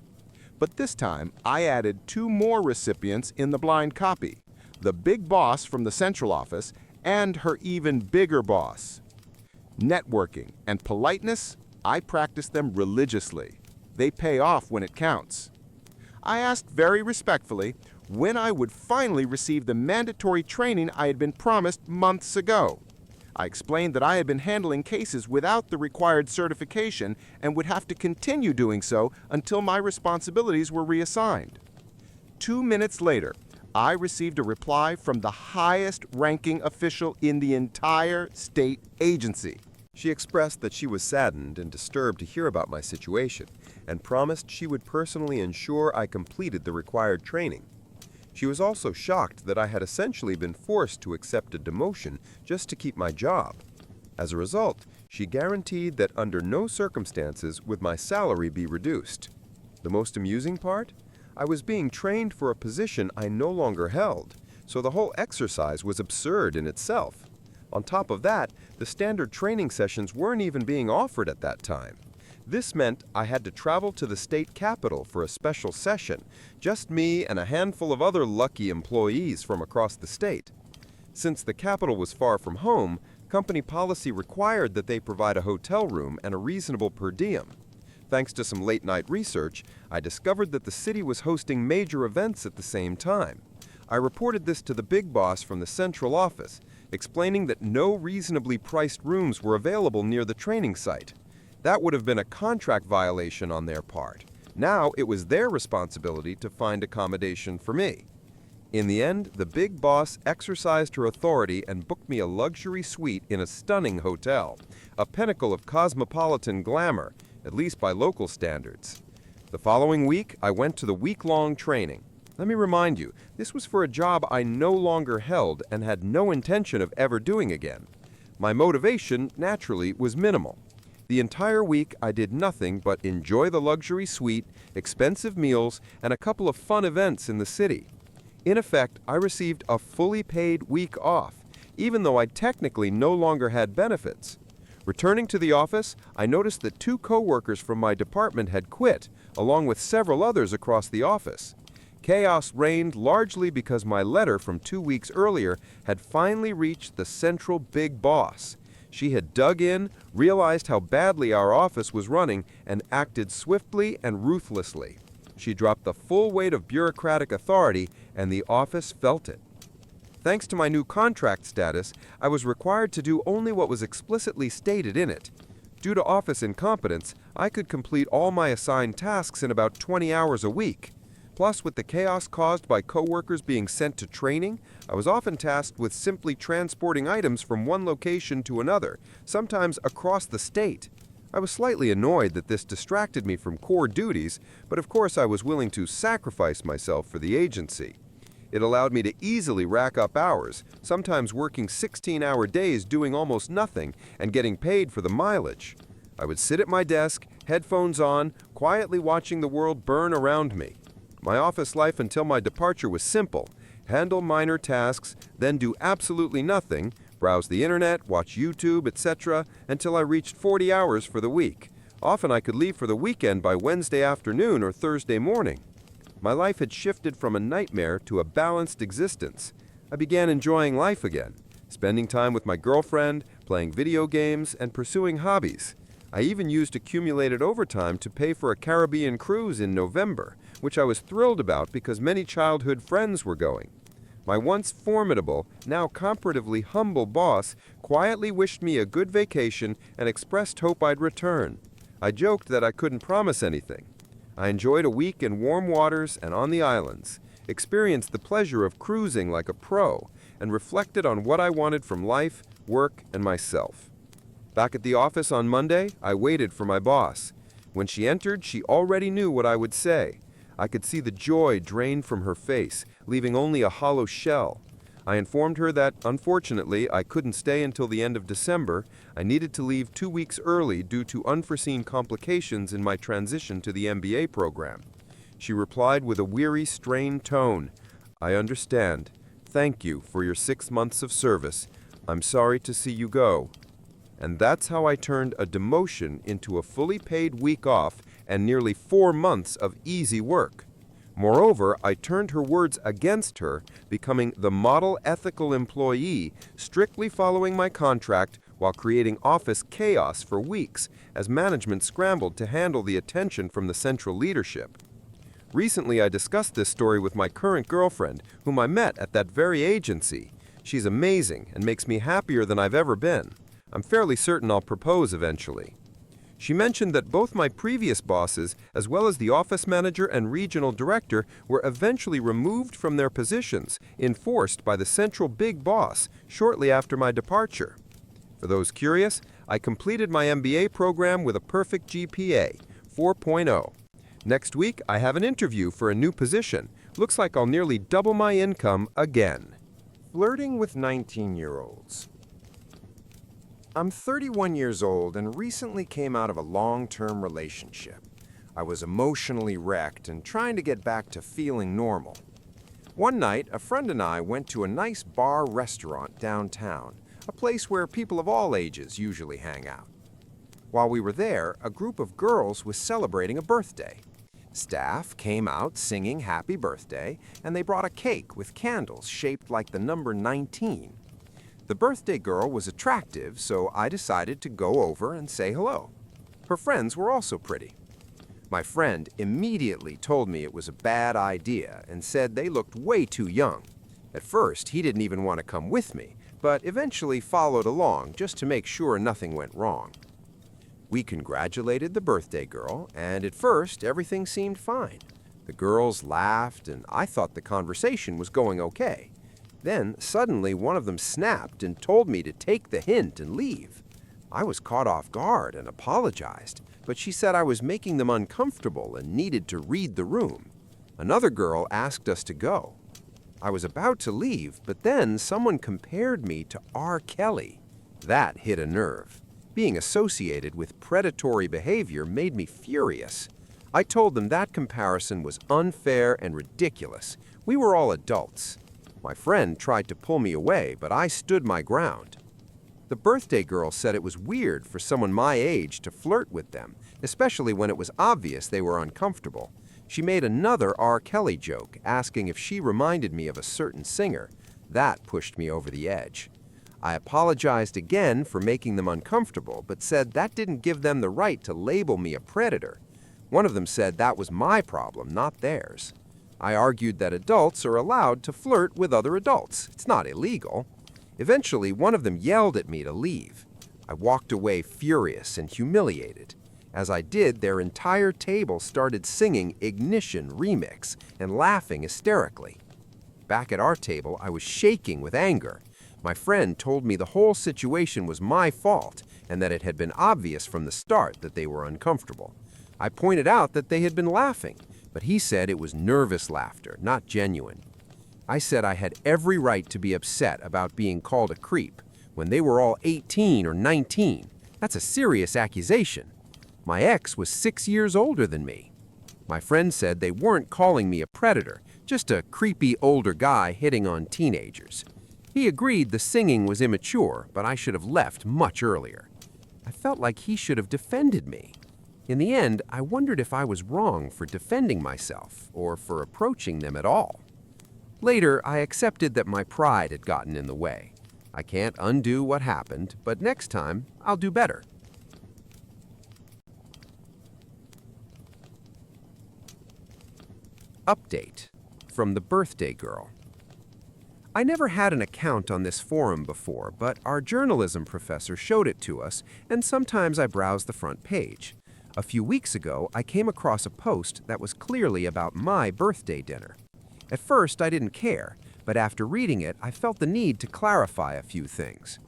But this time, I added 2 more recipients in the blind copy, the big boss from the central office and her even bigger boss. Networking and politeness, I practice them religiously. They pay off when it counts. I asked very respectfully when I would finally receive the mandatory training I had been promised months ago. I explained that I had been handling cases without the required certification and would have to continue doing so until my responsibilities were reassigned. 2 minutes later, I received a reply from the highest-ranking official in the entire state agency. She expressed that she was saddened and disturbed to hear about my situation and promised she would personally ensure I completed the required training. She was also shocked that I had essentially been forced to accept a demotion just to keep my job. As a result, she guaranteed that under no circumstances would my salary be reduced. The most amusing part? I was being trained for a position I no longer held, so the whole exercise was absurd in itself. On top of that, the standard training sessions weren't even being offered at that time. This meant I had to travel to the state capitol for a special session, just me and a handful of other lucky employees from across the state. Since the capital was far from home, company policy required that they provide a hotel room and a reasonable per diem. Thanks to some late-night research, I discovered that the city was hosting major events at the same time. I reported this to the big boss from the central office, explaining that no reasonably priced rooms were available near the training site. That would have been a contract violation on their part. Now it was their responsibility to find accommodation for me. In the end, the big boss exercised her authority and booked me a luxury suite in a stunning hotel, a pinnacle of cosmopolitan glamour, at least by local standards. The following week, I went to the week-long training. Let me remind you, this was for a job I no longer held and had no intention of ever doing again. My motivation, naturally, was minimal. The entire week, I did nothing but enjoy the luxury suite, expensive meals, and a couple of fun events in the city. In effect, I received a fully paid week off, even though I technically no longer had benefits. Returning to the office, I noticed that 2 coworkers from my department had quit, along with several others across the office. Chaos reigned largely because my letter from 2 weeks earlier had finally reached the central big boss. She had dug in, realized how badly our office was running, and acted swiftly and ruthlessly. She dropped the full weight of bureaucratic authority, and the office felt it. Thanks to my new contract status, I was required to do only what was explicitly stated in it. Due to office incompetence, I could complete all my assigned tasks in about 20 hours a week. Plus, with the chaos caused by coworkers being sent to training, I was often tasked with simply transporting items from one location to another, sometimes across the state. I was slightly annoyed that this distracted me from core duties, but of course I was willing to sacrifice myself for the agency. It allowed me to easily rack up hours, sometimes working 16-hour days doing almost nothing and getting paid for the mileage. I would sit at my desk, headphones on, quietly watching the world burn around me. My office life until my departure was simple: handle minor tasks, then do absolutely nothing, browse the internet, watch YouTube, etc., until I reached 40 hours for the week. Often I could leave for the weekend by Wednesday afternoon or Thursday morning. My life had shifted from a nightmare to a balanced existence. I began enjoying life again, spending time with my girlfriend, playing video games, and pursuing hobbies. I even used accumulated overtime to pay for a Caribbean cruise in November, which I was thrilled about because many childhood friends were going. My once formidable, now comparatively humble boss quietly wished me a good vacation and expressed hope I'd return. I joked that I couldn't promise anything. I enjoyed a week in warm waters and on the islands, experienced the pleasure of cruising like a pro, and reflected on what I wanted from life, work, and myself. Back at the office on Monday, I waited for my boss. When she entered, she already knew what I would say. I could see the joy drain from her face, leaving only a hollow shell. I informed her that, unfortunately, I couldn't stay until the end of December. I needed to leave 2 weeks early due to unforeseen complications in my transition to the MBA program. She replied with a weary, strained tone, "I understand. Thank you for your 6 months of service. I'm sorry to see you go." And that's how I turned a demotion into a fully paid week off and nearly 4 months of easy work. Moreover, I turned her words against her, becoming the model ethical employee, strictly following my contract while creating office chaos for weeks as management scrambled to handle the attention from the central leadership. Recently, I discussed this story with my current girlfriend, whom I met at that very agency. She's amazing and makes me happier than I've ever been. I'm fairly certain I'll propose eventually. She mentioned that both my previous bosses, as well as the office manager and regional director, were eventually removed from their positions, enforced by the central big boss, shortly after my departure. For those curious, I completed my MBA program with a perfect GPA, 4.0. Next week, I have an interview for a new position. Looks like I'll nearly double my income again. Flirting with 19-year-olds. I'm 31 years old and recently came out of a long-term relationship. I was emotionally wrecked and trying to get back to feeling normal. One night, a friend and I went to a nice bar-restaurant downtown, a place where people of all ages usually hang out. While we were there, a group of girls was celebrating a birthday. Staff came out singing happy birthday, and they brought a cake with candles shaped like the number 19. The birthday girl was attractive, so I decided to go over and say hello. Her friends were also pretty. My friend immediately told me it was a bad idea and said they looked way too young. At first, he didn't even want to come with me, but eventually followed along just to make sure nothing went wrong. We congratulated the birthday girl, and at first, everything seemed fine. The girls laughed, and I thought the conversation was going okay. Then, suddenly, one of them snapped and told me to take the hint and leave. I was caught off guard and apologized, but she said I was making them uncomfortable and needed to read the room. Another girl asked us to go. I was about to leave, but then someone compared me to R. Kelly. That hit a nerve. Being associated with predatory behavior made me furious. I told them that comparison was unfair and ridiculous. We were all adults. My friend tried to pull me away, but I stood my ground. The birthday girl said it was weird for someone my age to flirt with them, especially when it was obvious they were uncomfortable. She made another R. Kelly joke, asking if she reminded me of a certain singer. That pushed me over the edge. I apologized again for making them uncomfortable, but said that didn't give them the right to label me a predator. One of them said that was my problem, not theirs. I argued that adults are allowed to flirt with other adults. It's not illegal. Eventually, one of them yelled at me to leave. I walked away furious and humiliated. As I did, their entire table started singing Ignition Remix and laughing hysterically. Back at our table, I was shaking with anger. My friend told me the whole situation was my fault and that it had been obvious from the start that they were uncomfortable. I pointed out that they had been laughing, but he said it was nervous laughter, not genuine. I said I had every right to be upset about being called a creep when they were all 18 or 19. That's a serious accusation. My ex was 6 years older than me. My friend said they weren't calling me a predator, just a creepy older guy hitting on teenagers. He agreed the singing was immature, but I should have left much earlier. I felt like he should have defended me. In the end, I wondered if I was wrong for defending myself or for approaching them at all. Later, I accepted that my pride had gotten in the way. I can't undo what happened, but next time, I'll do better. Update from the birthday girl. I never had an account on this forum before, but our journalism professor showed it to us, and sometimes I browse the front page. A few weeks ago, I came across a post that was clearly about my birthday dinner. At first, I didn't care, but after reading it, I felt the need to clarify a few things.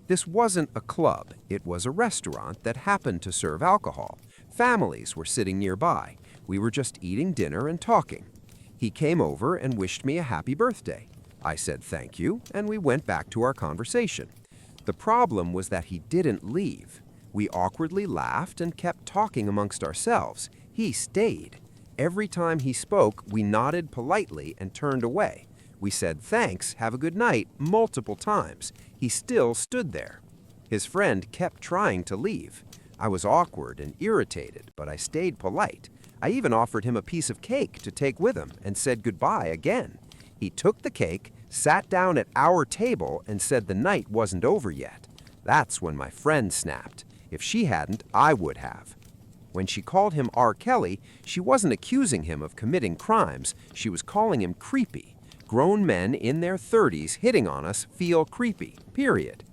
This wasn't a club, it was a restaurant that happened to serve alcohol. Families were sitting nearby. We were just eating dinner and talking. He came over and wished me a happy birthday. I said thank you, and we went back to our conversation. The problem was that he didn't leave. We awkwardly laughed and kept talking amongst ourselves. He stayed. Every time he spoke, we nodded politely and turned away. We said thanks, have a good night, multiple times. He still stood there. His friend kept trying to leave. I was awkward and irritated, but I stayed polite. I even offered him a piece of cake to take with him and said goodbye again. He took the cake, sat down at our table, and said the night wasn't over yet. That's when my friend snapped. If she hadn't, I would have. When she called him R. Kelly, she wasn't accusing him of committing crimes. She was calling him creepy. Grown men in their 30s hitting on us feel creepy, period.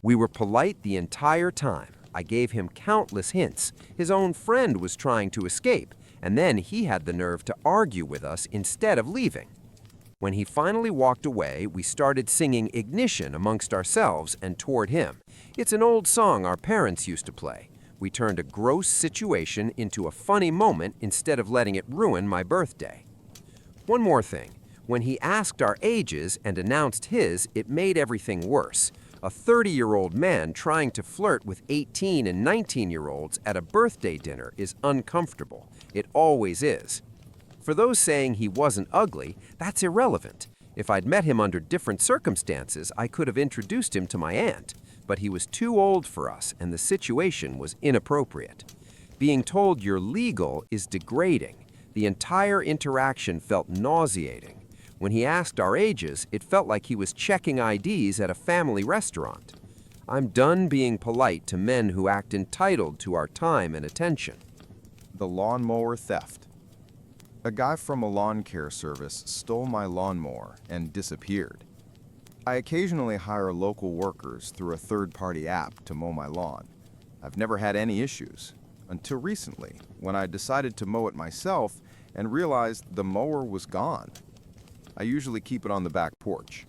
We were polite the entire time. I gave him countless hints. His own friend was trying to escape, and then he had the nerve to argue with us instead of leaving. When he finally walked away, we started singing Ignition amongst ourselves and toward him. It's an old song our parents used to play. We turned a gross situation into a funny moment instead of letting it ruin my birthday. One more thing. When he asked our ages and announced his, it made everything worse. A 30-year-old man trying to flirt with 18 and 19-year-olds at a birthday dinner is uncomfortable. It always is. For those saying he wasn't ugly, that's irrelevant. If I'd met him under different circumstances, I could have introduced him to my aunt. but he was too old for us and the situation was inappropriate. Being told you're legal is degrading. The entire interaction felt nauseating. When he asked our ages, it felt like he was checking IDs at a family restaurant. I'm done being polite to men who act entitled to our time and attention. The lawnmower theft. A guy from a lawn care service stole my lawnmower and disappeared. I occasionally hire local workers through a third-party app to mow my lawn. I've never had any issues, until recently, when I decided to mow it myself and realized the mower was gone. I usually keep it on the back porch.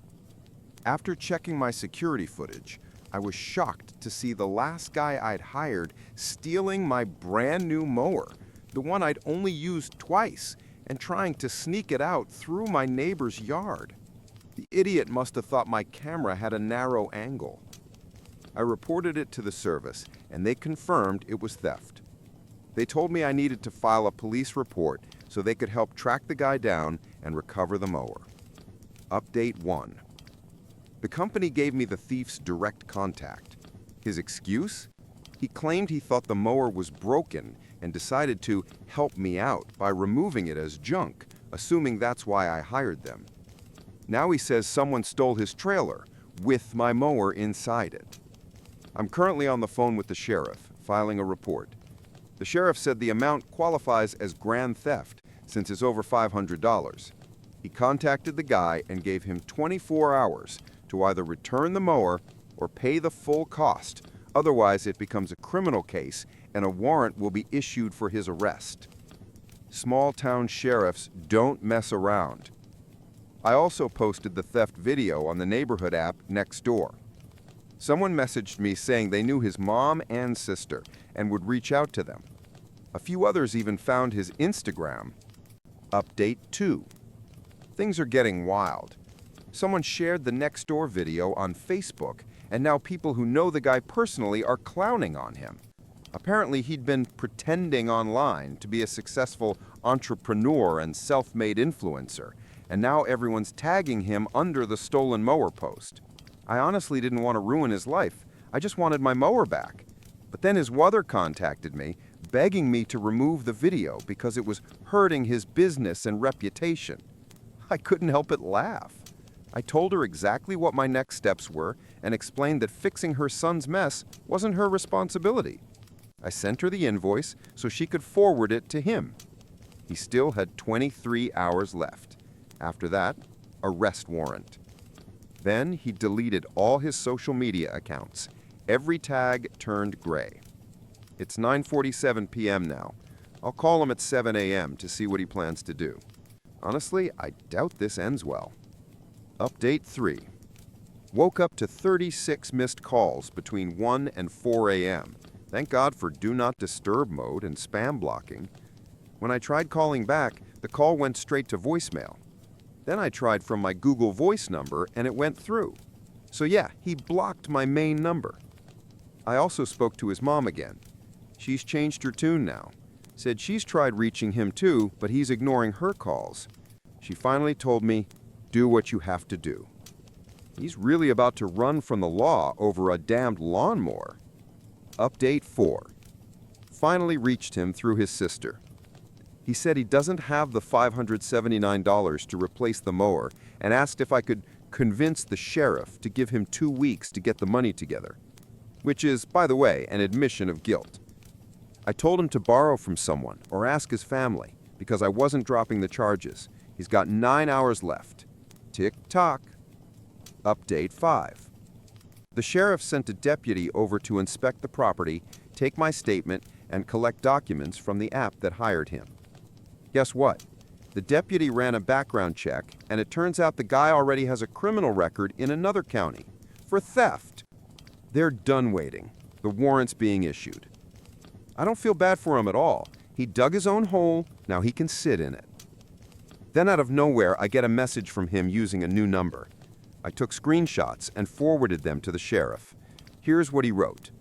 After checking my security footage, I was shocked to see the last guy I'd hired stealing my brand new mower, the one I'd only used twice, and trying to sneak it out through my neighbor's yard. The idiot must have thought my camera had a narrow angle. I reported it to the service, and they confirmed it was theft. They told me I needed to file a police report so they could help track the guy down and recover the mower. Update 1. The company gave me the thief's direct contact. His excuse? He claimed he thought the mower was broken and decided to help me out by removing it as junk, assuming that's why I hired them. Now he says someone stole his trailer with my mower inside it. I'm currently on the phone with the sheriff, filing a report. The sheriff said the amount qualifies as grand theft since it's over $500. He contacted the guy and gave him 24 hours to either return the mower or pay the full cost. Otherwise, it becomes a criminal case and a warrant will be issued for his arrest. Small-town sheriffs don't mess around. I also posted the theft video on the neighborhood app next door. Someone messaged me saying they knew his mom and sister and would reach out to them. A few others even found his Instagram. Update 2. Things are getting wild. Someone shared the next door video on Facebook, and now people who know the guy personally are clowning on him. Apparently, he'd been pretending online to be a successful entrepreneur and self-made influencer, and now everyone's tagging him under the stolen mower post. I honestly didn't want to ruin his life. I just wanted my mower back. But then his mother contacted me, begging me to remove the video because it was hurting his business and reputation. I couldn't help but laugh. I told her exactly what my next steps were and explained that fixing her son's mess wasn't her responsibility. I sent her the invoice so she could forward it to him. He still had 23 hours left. After that, arrest warrant. Then he deleted all his social media accounts. Every tag turned gray. It's 9:47 p.m. now. I'll call him at 7 a.m. to see what he plans to do. Honestly, I doubt this ends well. Update 3. Woke up to 36 missed calls between 1 and 4 a.m. Thank God for Do Not Disturb mode and spam blocking. When I tried calling back, the call went straight to voicemail. Then I tried from my Google Voice number and it went through. So yeah, he blocked my main number. I also spoke to his mom again. She's changed her tune now. Said she's tried reaching him too, but he's ignoring her calls. She finally told me, do what you have to do. He's really about to run from the law over a damned lawnmower. Update 4. Finally reached him through his sister. He said he doesn't have the $579 to replace the mower and asked if I could convince the sheriff to give him 2 weeks to get the money together, which is, by the way, an admission of guilt. I told him to borrow from someone or ask his family because I wasn't dropping the charges. He's got 9 hours left. Tick-tock. Update 5. The sheriff sent a deputy over to inspect the property, take my statement, and collect documents from the app that hired him. Guess what? The deputy ran a background check, and it turns out the guy already has a criminal record in another county for theft. They're done waiting. The warrant's being issued. I don't feel bad for him at all. He dug his own hole, now he can sit in it. Then out of nowhere, I get a message from him using a new number. I took screenshots and forwarded them to the sheriff. Here's what he wrote.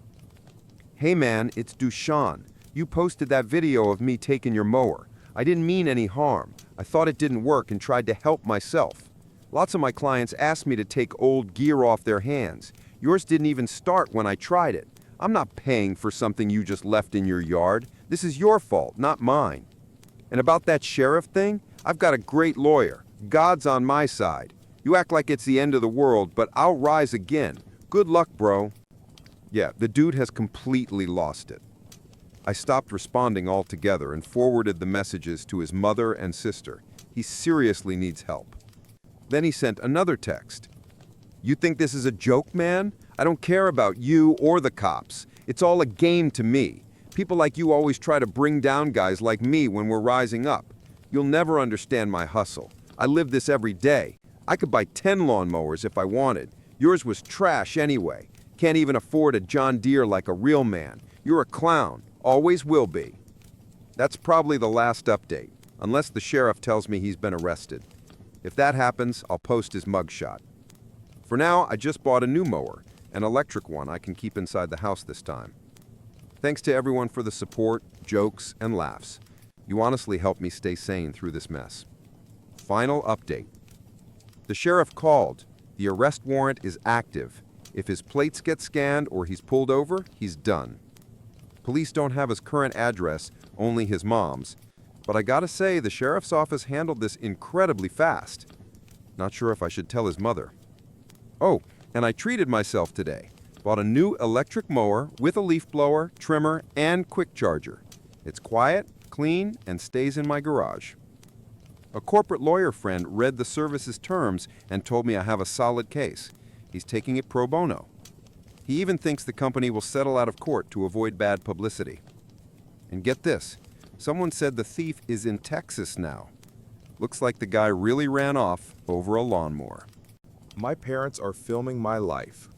Hey man, it's Dushan. You posted that video of me taking your mower. I didn't mean any harm. I thought it didn't work and tried to help myself. Lots of my clients asked me to take old gear off their hands. Yours didn't even start when I tried it. I'm not paying for something you just left in your yard. This is your fault, not mine. And about that sheriff thing, I've got a great lawyer. God's on my side. You act like it's the end of the world, but I'll rise again. Good luck, bro. Yeah, the dude has completely lost it. I stopped responding altogether and forwarded the messages to his mother and sister. He seriously needs help. Then he sent another text. You think this is a joke, man? I don't care about you or the cops. It's all a game to me. People like you always try to bring down guys like me when we're rising up. You'll never understand my hustle. I live this every day. I could buy 10 lawnmowers if I wanted. Yours was trash anyway. Can't even afford a John Deere like a real man. You're a clown. Always will be. That's probably the last update, unless the sheriff tells me he's been arrested. If that happens, I'll post his mugshot. For now, I just bought a new mower, an electric one I can keep inside the house this time. Thanks to everyone for the support, jokes, and laughs. You honestly helped me stay sane through this mess. Final update. The sheriff called. The arrest warrant is active. If his plates get scanned or he's pulled over, he's done. Police don't have his current address, only his mom's. But I gotta say, the sheriff's office handled this incredibly fast. Not sure if I should tell his mother. Oh, and I treated myself today. Bought a new electric mower with a leaf blower, trimmer, and quick charger. It's quiet, clean, and stays in my garage. A corporate lawyer friend read the service's terms and told me I have a solid case. He's taking it pro bono. He even thinks the company will settle out of court to avoid bad publicity. And get this, someone said the thief is in Texas now. Looks like the guy really ran off over a lawnmower. My parents are filming my life.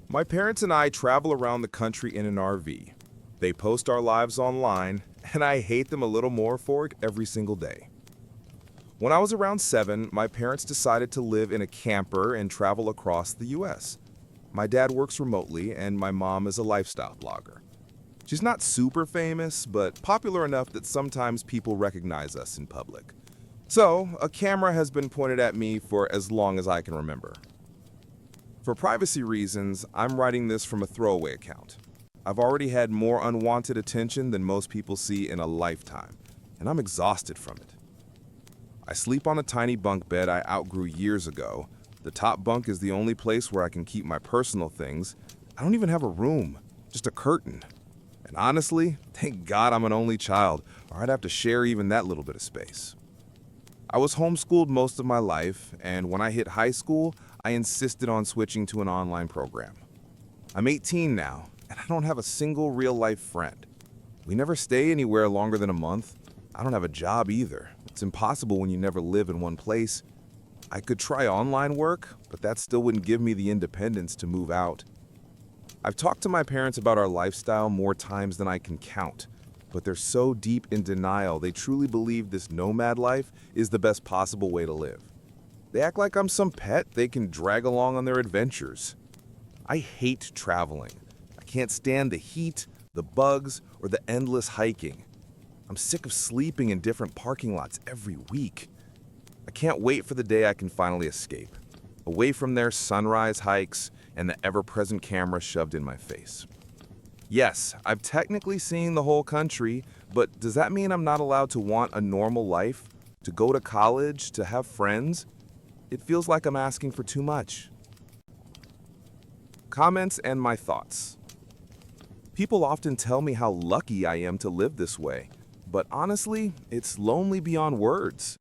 My parents and I travel around the country in an RV. They post our lives online, and I hate them a little more for it every single day. When I was around 7, my parents decided to live in a camper and travel across the US. My dad works remotely, and my mom is a lifestyle blogger. She's not super famous, but popular enough that sometimes people recognize us in public. So, a camera has been pointed at me for as long as I can remember. For privacy reasons, I'm writing this from a throwaway account. I've already had more unwanted attention than most people see in a lifetime, and I'm exhausted from it. I sleep on a tiny bunk bed I outgrew years ago. The top bunk is the only place where I can keep my personal things. I don't even have a room, just a curtain. And honestly, thank God I'm an only child, or I'd have to share even that little bit of space. I was homeschooled most of my life, and when I hit high school, I insisted on switching to an online program. I'm 18 now, and I don't have a single real-life friend. We never stay anywhere longer than a month. I don't have a job either. It's impossible when you never live in one place. I could try online work, but that still wouldn't give me the independence to move out. I've talked to my parents about our lifestyle more times than I can count, but they're so deep in denial they truly believe this nomad life is the best possible way to live. They act like I'm some pet they can drag along on their adventures. I hate traveling. I can't stand the heat, the bugs, or the endless hiking. I'm sick of sleeping in different parking lots every week. I can't wait for the day I can finally escape, away from their sunrise hikes and the ever-present camera shoved in my face. Yes, I've technically seen the whole country, but does that mean I'm not allowed to want a normal life, to go to college, to have friends? It feels like I'm asking for too much. Comments and my thoughts. People often tell me how lucky I am to live this way, but honestly, it's lonely beyond words.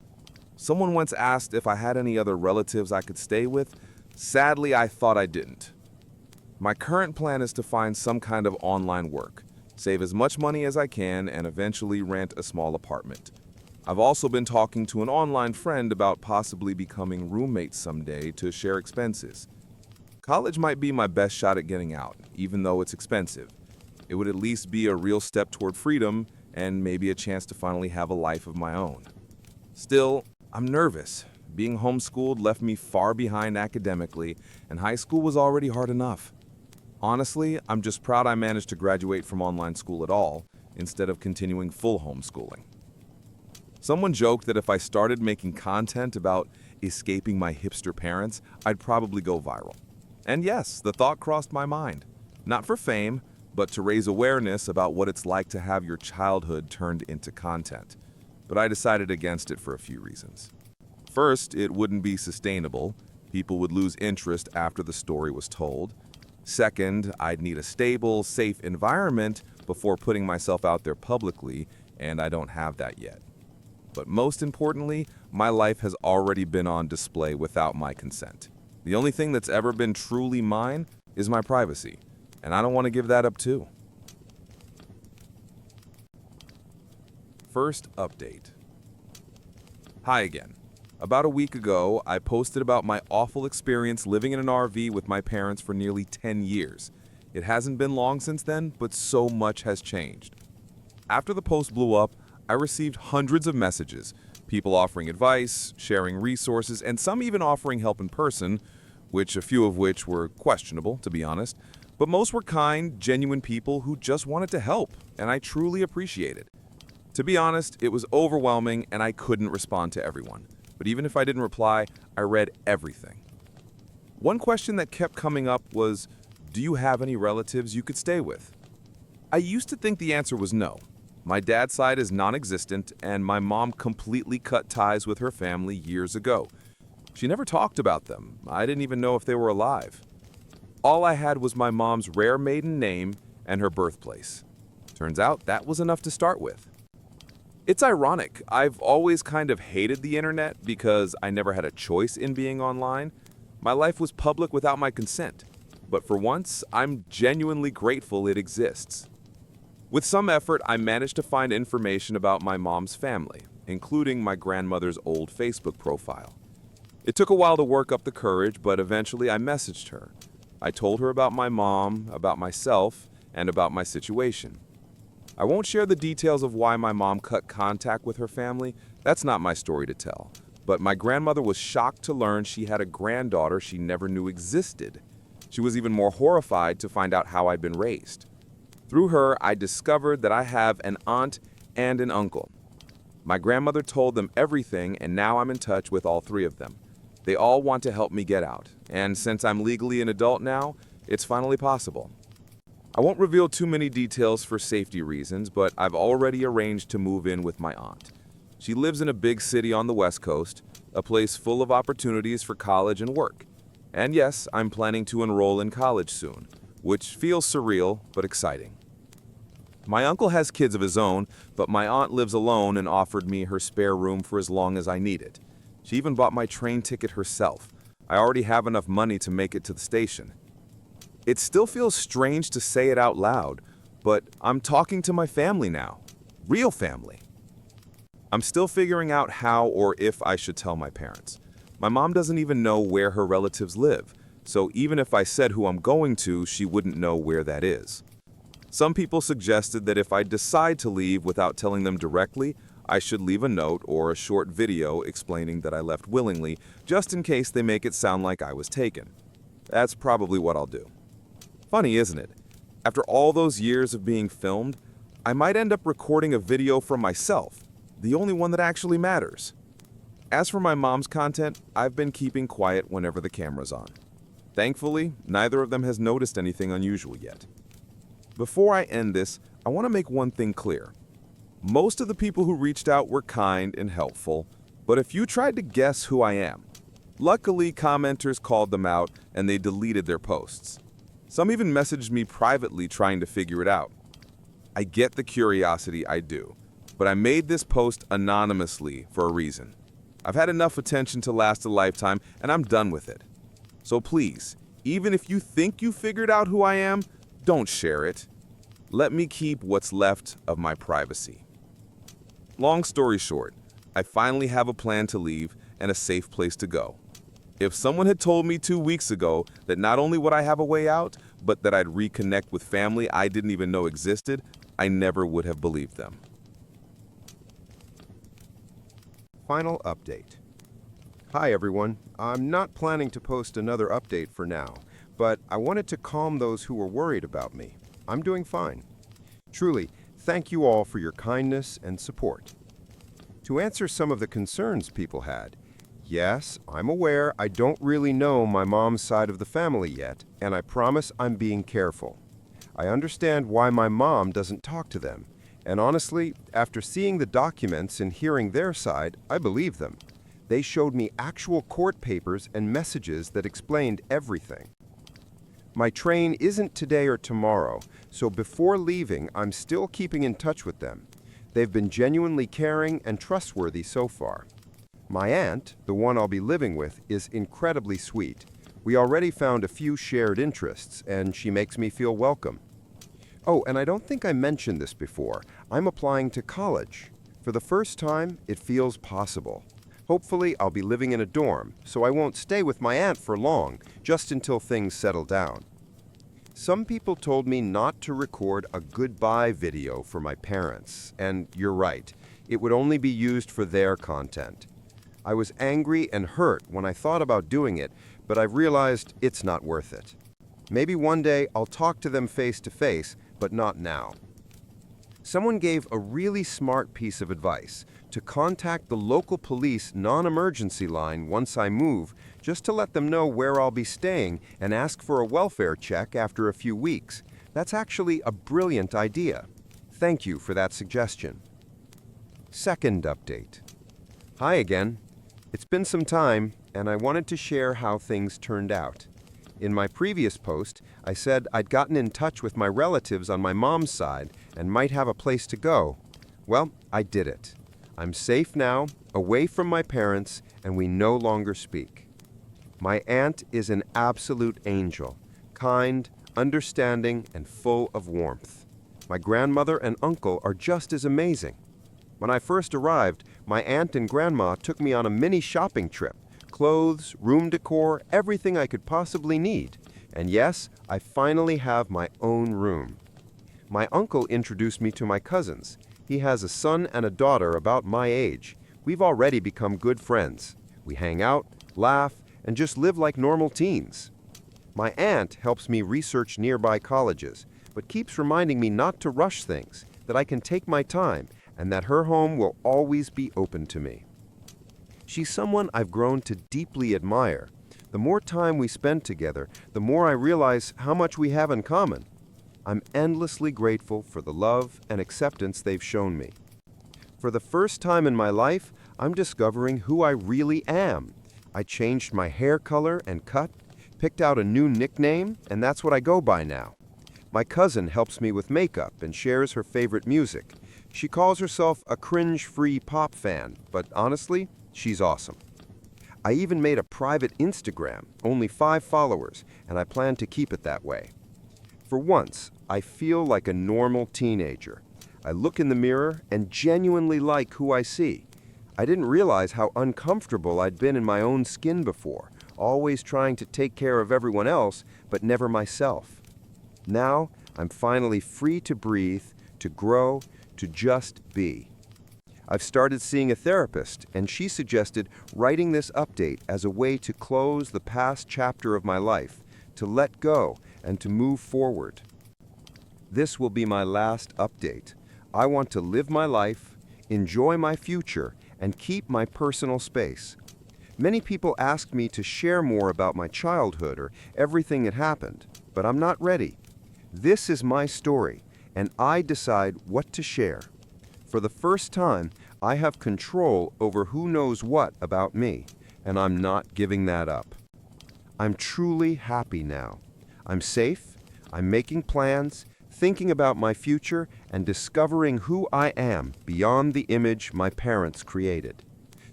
Someone once asked if I had any other relatives I could stay with. Sadly, I thought I didn't. My current plan is to find some kind of online work, save as much money as I can, and eventually rent a small apartment. I've also been talking to an online friend about possibly becoming roommates someday to share expenses. College might be my best shot at getting out, even though it's expensive. It would at least be a real step toward freedom and maybe a chance to finally have a life of my own. Still, I'm nervous. Being homeschooled left me far behind academically, and high school was already hard enough. Honestly, I'm just proud I managed to graduate from online school at all, instead of continuing full homeschooling. Someone joked that if I started making content about escaping my hipster parents, I'd probably go viral. And yes, the thought crossed my mind. Not for fame, but to raise awareness about what it's like to have your childhood turned into content. But I decided against it for a few reasons. First, it wouldn't be sustainable. People would lose interest after the story was told. Second, I'd need a stable, safe environment before putting myself out there publicly, and I don't have that yet. But most importantly, my life has already been on display without my consent. The only thing that's ever been truly mine is my privacy, and I don't want to give that up too. First update. Hi again. About a week ago, I posted about my awful experience living in an RV with my parents for nearly 10 years. It hasn't been long since then, but so much has changed. After the post blew up, I received hundreds of messages, people offering advice, sharing resources, and some even offering help in person, a few of which were questionable, to be honest. But most were kind, genuine people who just wanted to help, and I truly appreciate it. To be honest, it was overwhelming and I couldn't respond to everyone. But even if I didn't reply, I read everything. One question that kept coming up was, do you have any relatives you could stay with? I used to think the answer was no. My dad's side is non-existent, and my mom completely cut ties with her family years ago. She never talked about them. I didn't even know if they were alive. All I had was my mom's rare maiden name and her birthplace. Turns out that was enough to start with. It's ironic. I've always kind of hated the internet because I never had a choice in being online. My life was public without my consent. But for once, I'm genuinely grateful it exists. With some effort, I managed to find information about my mom's family, including my grandmother's old Facebook profile. It took a while to work up the courage, but eventually I messaged her. I told her about my mom, about myself, and about my situation. I won't share the details of why my mom cut contact with her family. That's not my story to tell. But my grandmother was shocked to learn she had a granddaughter she never knew existed. She was even more horrified to find out how I'd been raised. Through her, I discovered that I have an aunt and an uncle. My grandmother told them everything, and now I'm in touch with all three of them. They all want to help me get out, and since I'm legally an adult now, it's finally possible. I won't reveal too many details for safety reasons, but I've already arranged to move in with my aunt. She lives in a big city on the West Coast, a place full of opportunities for college and work. And yes, I'm planning to enroll in college soon, which feels surreal but exciting. My uncle has kids of his own, but my aunt lives alone and offered me her spare room for as long as I need it. She even bought my train ticket herself. I already have enough money to make it to the station. It still feels strange to say it out loud, but I'm talking to my family now. Real family. I'm still figuring out how or if I should tell my parents. My mom doesn't even know where her relatives live, so even if I said who I'm going to, she wouldn't know where that is. Some people suggested that if I decide to leave without telling them directly, I should leave a note or a short video explaining that I left willingly, just in case they make it sound like I was taken. That's probably what I'll do. Funny, isn't it? After all those years of being filmed, I might end up recording a video from myself, the only one that actually matters. As for my mom's content, I've been keeping quiet whenever the camera's on. Thankfully, neither of them has noticed anything unusual yet. Before I end this, I want to make one thing clear. Most of the people who reached out were kind and helpful, but if you tried to guess who I am, luckily commenters called them out and they deleted their posts. Some even messaged me privately trying to figure it out. I get the curiosity, I do, but I made this post anonymously for a reason. I've had enough attention to last a lifetime, and I'm done with it. So please, even if you think you figured out who I am, don't share it. Let me keep what's left of my privacy. Long story short, I finally have a plan to leave and a safe place to go. If someone had told me 2 weeks ago that not only would I have a way out, but that I'd reconnect with family I didn't even know existed, I never would have believed them. Final update. Hi everyone. I'm not planning to post another update for now, but I wanted to calm those who were worried about me. I'm doing fine. Truly, thank you all for your kindness and support. To answer some of the concerns people had, Yes, I'm aware I don't really know my mom's side of the family yet, and I promise I'm being careful. I understand why my mom doesn't talk to them, and honestly, after seeing the documents and hearing their side, I believe them. They showed me actual court papers and messages that explained everything. My train isn't today or tomorrow, so before leaving, I'm still keeping in touch with them. They've been genuinely caring and trustworthy so far. My aunt, the one I'll be living with, is incredibly sweet. We already found a few shared interests, and she makes me feel welcome. Oh, and I don't think I mentioned this before. I'm applying to college. For the first time, it feels possible. Hopefully, I'll be living in a dorm, so I won't stay with my aunt for long, just until things settle down. Some people told me not to record a goodbye video for my parents, and you're right, it would only be used for their content. I was angry and hurt when I thought about doing it, but I've realized it's not worth it. Maybe one day I'll talk to them face to face, but not now. Someone gave a really smart piece of advice: to contact the local police non-emergency line once I move, just to let them know where I'll be staying and ask for a welfare check after a few weeks. That's actually a brilliant idea. Thank you for that suggestion. Second update. Hi again. It's been some time, and I wanted to share how things turned out. In my previous post, I said I'd gotten in touch with my relatives on my mom's side and might have a place to go. Well, I did it. I'm safe now, away from my parents, and we no longer speak. My aunt is an absolute angel, kind, understanding, and full of warmth. My grandmother and uncle are just as amazing. When I first arrived, my aunt and grandma took me on a mini shopping trip. Clothes, room decor, everything I could possibly need. And yes, I finally have my own room. My uncle introduced me to my cousins. He has a son and a daughter about my age. We've already become good friends. We hang out, laugh, and just live like normal teens. My aunt helps me research nearby colleges, but keeps reminding me not to rush things, that I can take my time, and that her home will always be open to me. She's someone I've grown to deeply admire. The more time we spend together, the more I realize how much we have in common. I'm endlessly grateful for the love and acceptance they've shown me. For the first time in my life, I'm discovering who I really am. I changed my hair color and cut, picked out a new nickname, and that's what I go by now. My cousin helps me with makeup and shares her favorite music. She calls herself a cringe-free pop fan, but honestly, she's awesome. I even made a private Instagram, only 5 followers, and I plan to keep it that way. For once, I feel like a normal teenager. I look in the mirror and genuinely like who I see. I didn't realize how uncomfortable I'd been in my own skin before, always trying to take care of everyone else, but never myself. Now, I'm finally free to breathe, to grow, to just be. I've started seeing a therapist, and she suggested writing this update as a way to close the past chapter of my life, to let go, and to move forward. This will be my last update. I want to live my life, enjoy my future, and keep my personal space. Many people ask me to share more about my childhood or everything that happened, but I'm not ready. This is my story, and I decide what to share. For the first time, I have control over who knows what about me, and I'm not giving that up. I'm truly happy now. I'm safe, I'm making plans, thinking about my future, and discovering who I am beyond the image my parents created.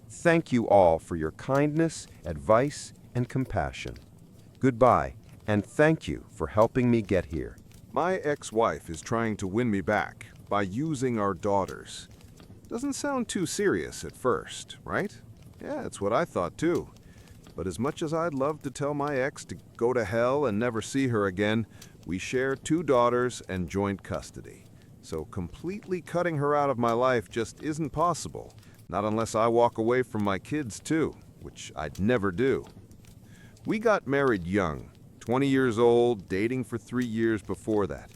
Thank you all for your kindness, advice, and compassion. Goodbye, and thank you for helping me get here. My ex-wife is trying to win me back by using our daughters. Doesn't sound too serious at first, right? Yeah, it's what I thought too. But as much as I'd love to tell my ex to go to hell and never see her again, we share 2 daughters and joint custody. So completely cutting her out of my life just isn't possible, not unless I walk away from my kids too, which I'd never do. We got married young, 20 years old, dating for 3 years before that.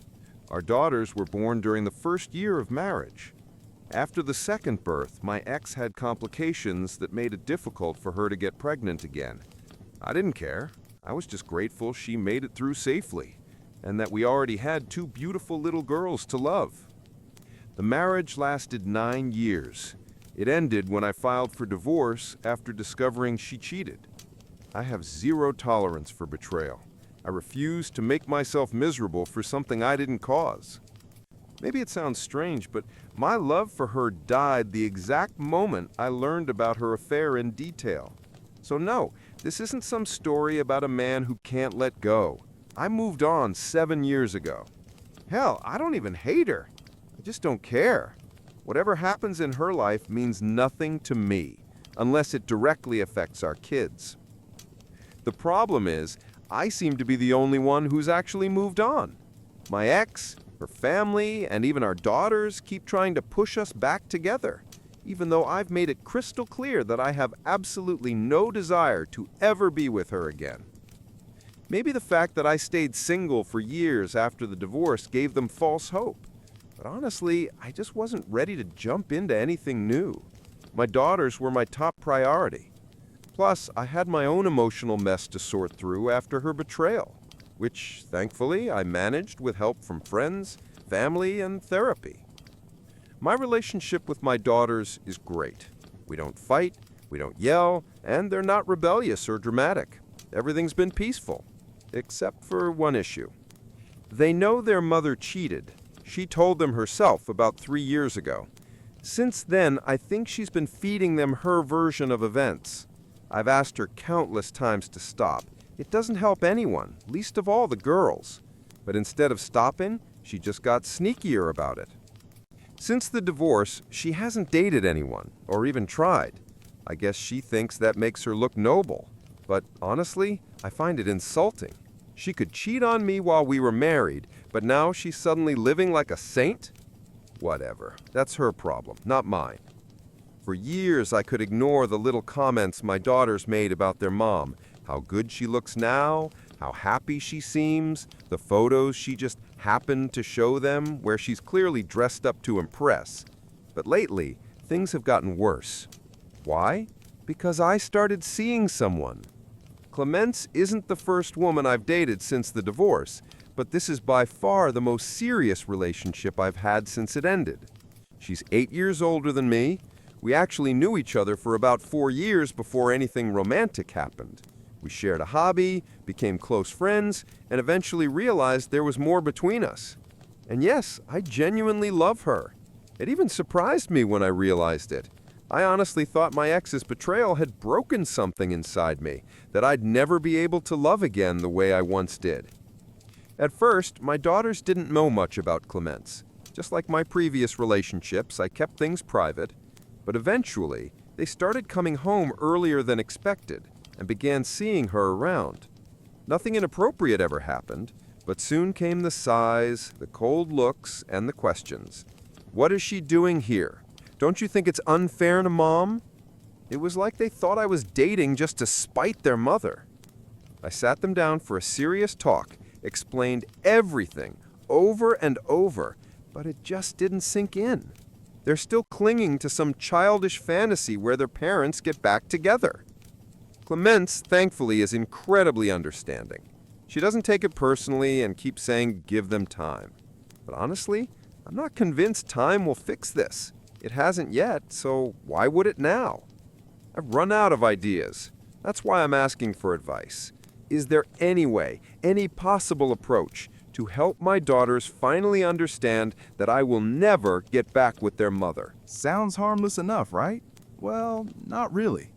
Our daughters were born during the first year of marriage. After the second birth, my ex had complications that made it difficult for her to get pregnant again. I didn't care. I was just grateful she made it through safely, and that we already had two beautiful little girls to love. The marriage lasted 9 years. It ended when I filed for divorce after discovering she cheated. I have zero tolerance for betrayal. I refuse to make myself miserable for something I didn't cause. Maybe it sounds strange, but my love for her died the exact moment I learned about her affair in detail. So no, this isn't some story about a man who can't let go. I moved on 7 years ago. Hell, I don't even hate her. I just don't care. Whatever happens in her life means nothing to me, unless it directly affects our kids. The problem is, I seem to be the only one who's actually moved on. My ex, her family, and even our daughters keep trying to push us back together, even though I've made it crystal clear that I have absolutely no desire to ever be with her again. Maybe the fact that I stayed single for years after the divorce gave them false hope. But honestly, I just wasn't ready to jump into anything new. My daughters were my top priority. Plus, I had my own emotional mess to sort through after her betrayal, which, thankfully, I managed with help from friends, family, and therapy. My relationship with my daughters is great. We don't fight, we don't yell, and they're not rebellious or dramatic. Everything's been peaceful, except for one issue. They know their mother cheated. She told them herself about 3 years ago. Since then, I think she's been feeding them her version of events. I've asked her countless times to stop. It doesn't help anyone, least of all the girls. But instead of stopping, she just got sneakier about it. Since the divorce, she hasn't dated anyone, or even tried. I guess she thinks that makes her look noble. But honestly, I find it insulting. She could cheat on me while we were married, but now she's suddenly living like a saint? Whatever. That's her problem, not mine. For years, I could ignore the little comments my daughters made about their mom. How good she looks now, how happy she seems, the photos she just happened to show them where she's clearly dressed up to impress. But lately, things have gotten worse. Why? Because I started seeing someone. Clemence isn't the first woman I've dated since the divorce, but this is by far the most serious relationship I've had since it ended. She's 8 years older than me. We actually knew each other for about 4 years before anything romantic happened. We shared a hobby, became close friends, and eventually realized there was more between us. And yes, I genuinely love her. It even surprised me when I realized it. I honestly thought my ex's betrayal had broken something inside me, that I'd never be able to love again the way I once did. At first, my daughters didn't know much about Clemence. Just like my previous relationships, I kept things private. But eventually, they started coming home earlier than expected and began seeing her around. Nothing inappropriate ever happened, but soon came the sighs, the cold looks, and the questions. What is she doing here? Don't you think it's unfair to Mom? It was like they thought I was dating just to spite their mother. I sat them down for a serious talk, explained everything over and over, but it just didn't sink in. They're still clinging to some childish fantasy where their parents get back together. Clemence, thankfully, is incredibly understanding. She doesn't take it personally and keeps saying, give them time. But honestly, I'm not convinced time will fix this. It hasn't yet, so why would it now? I've run out of ideas. That's why I'm asking for advice. Is there any way, any possible approach to help my daughters finally understand that I will never get back with their mother? Sounds harmless enough, right? Well, not really.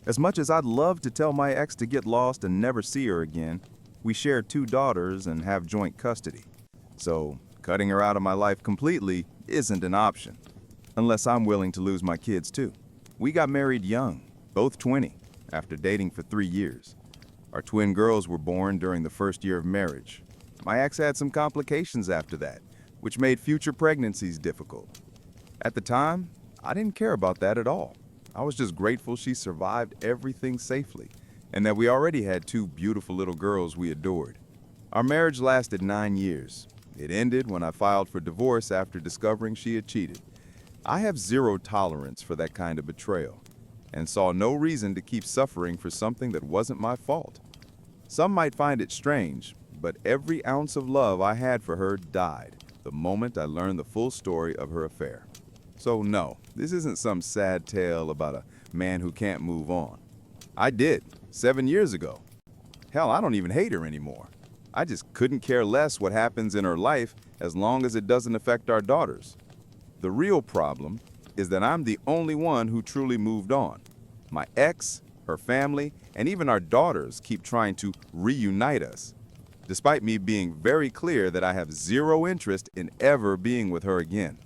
As much as I'd love to tell my ex to get lost and never see her again, we share 2 daughters and have joint custody. So, cutting her out of my life completely isn't an option, unless I'm willing to lose my kids too. We got married young, both 20, after dating for 3 years. Our twin girls were born during the first year of marriage. My ex had some complications after that, which made future pregnancies difficult. At the time, I didn't care about that at all. I was just grateful she survived everything safely, and that we already had 2 beautiful little girls we adored. Our marriage lasted 9 years. It ended when I filed for divorce after discovering she had cheated. I have zero tolerance for that kind of betrayal, and saw no reason to keep suffering for something that wasn't my fault. Some might find it strange, but every ounce of love I had for her died the moment I learned the full story of her affair. So no, this isn't some sad tale about a man who can't move on. I did, 7 years ago. Hell, I don't even hate her anymore. I just couldn't care less what happens in her life as long as it doesn't affect our daughters. The real problem is that I'm the only one who truly moved on. My ex, her family, and even our daughters keep trying to reunite us, despite me being very clear that I have zero interest in ever being with her again.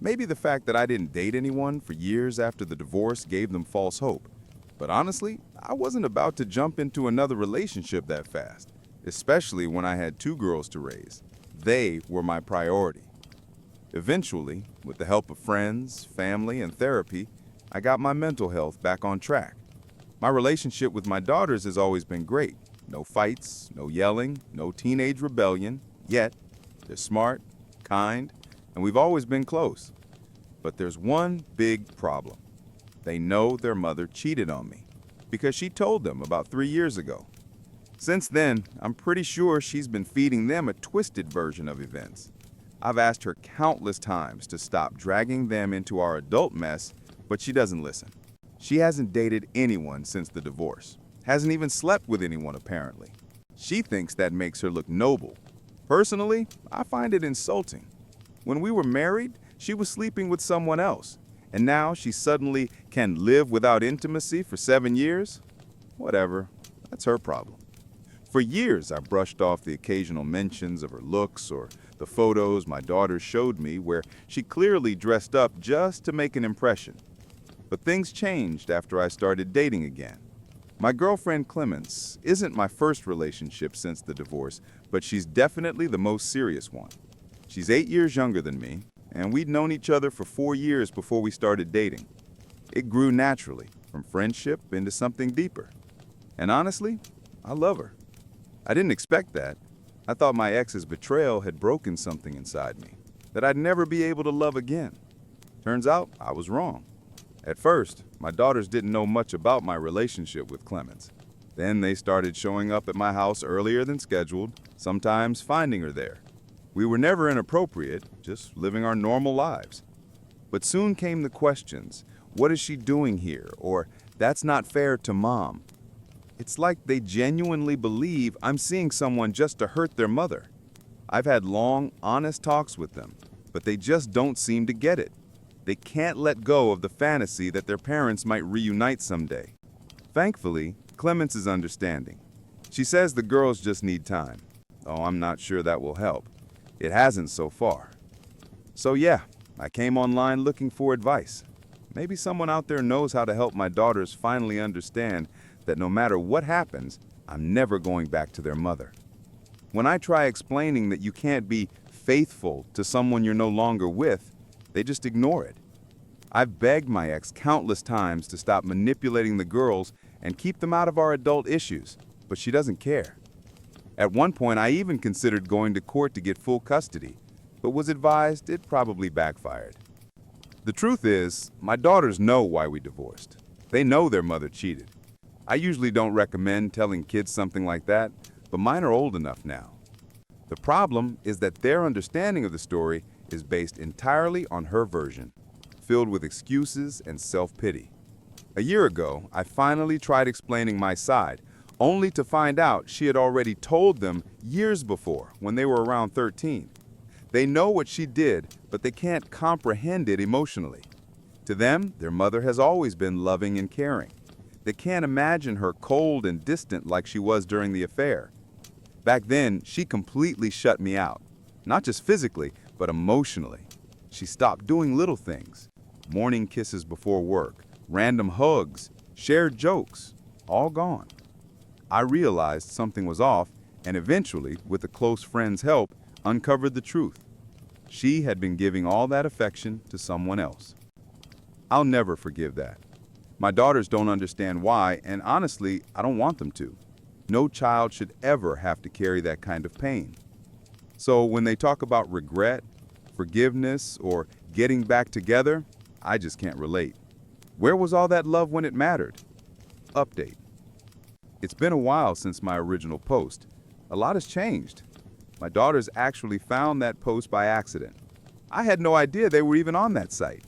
Maybe the fact that I didn't date anyone for years after the divorce gave them false hope. But honestly, I wasn't about to jump into another relationship that fast, especially when I had 2 girls to raise. They were my priority. Eventually, with the help of friends, family, and therapy, I got my mental health back on track. My relationship with my daughters has always been great. No fights, no yelling, no teenage rebellion, yet they're smart, kind, and we've always been close. But there's one big problem. They know their mother cheated on me because she told them about 3 years ago. Since then, I'm pretty sure she's been feeding them a twisted version of events. I've asked her countless times to stop dragging them into our adult mess, but she doesn't listen. She hasn't dated anyone since the divorce, hasn't even slept with anyone apparently. She thinks that makes her look noble. Personally, I find it insulting. When we were married, she was sleeping with someone else, and now she suddenly can live without intimacy for 7 years? Whatever, that's her problem. For years, I brushed off the occasional mentions of her looks or the photos my daughters showed me where she clearly dressed up just to make an impression. But things changed after I started dating again. My girlfriend Clemens isn't my first relationship since the divorce, but she's definitely the most serious one. She's 8 years younger than me, and we'd known each other for 4 years before we started dating. It grew naturally, from friendship into something deeper. And honestly, I love her. I didn't expect that. I thought my ex's betrayal had broken something inside me, that I'd never be able to love again. Turns out I was wrong. At first, my daughters didn't know much about my relationship with Clemens. Then they started showing up at my house earlier than scheduled, sometimes finding her there. We were never inappropriate, just living our normal lives. But soon came the questions, what is she doing here? Or, that's not fair to Mom. It's like they genuinely believe I'm seeing someone just to hurt their mother. I've had long, honest talks with them, but they just don't seem to get it. They can't let go of the fantasy that their parents might reunite someday. Thankfully, Clemens is understanding. She says the girls just need time. Oh, I'm not sure that will help. It hasn't so far. So yeah, I came online looking for advice. Maybe someone out there knows how to help my daughters finally understand that no matter what happens, I'm never going back to their mother. When I try explaining that you can't be faithful to someone you're no longer with, they just ignore it. I've begged my ex countless times to stop manipulating the girls and keep them out of our adult issues, but she doesn't care. At one point, I even considered going to court to get full custody, but was advised it probably backfired. The truth is, my daughters know why we divorced. They know their mother cheated. I usually don't recommend telling kids something like that, but mine are old enough now. The problem is that their understanding of the story is based entirely on her version, filled with excuses and self-pity. A year ago, I finally tried explaining my side, only to find out she had already told them years before, when they were around 13. They know what she did, but they can't comprehend it emotionally. To them, their mother has always been loving and caring. They can't imagine her cold and distant like she was during the affair. Back then, she completely shut me out, not just physically, but emotionally. She stopped doing little things, morning kisses before work, random hugs, shared jokes, all gone. I realized something was off and eventually, with a close friend's help, uncovered the truth. She had been giving all that affection to someone else. I'll never forgive that. My daughters don't understand why, and honestly, I don't want them to. No child should ever have to carry that kind of pain. So when they talk about regret, forgiveness, or getting back together, I just can't relate. Where was all that love when it mattered? Update. It's been a while since my original post. A lot has changed. My daughters actually found that post by accident. I had no idea they were even on that site.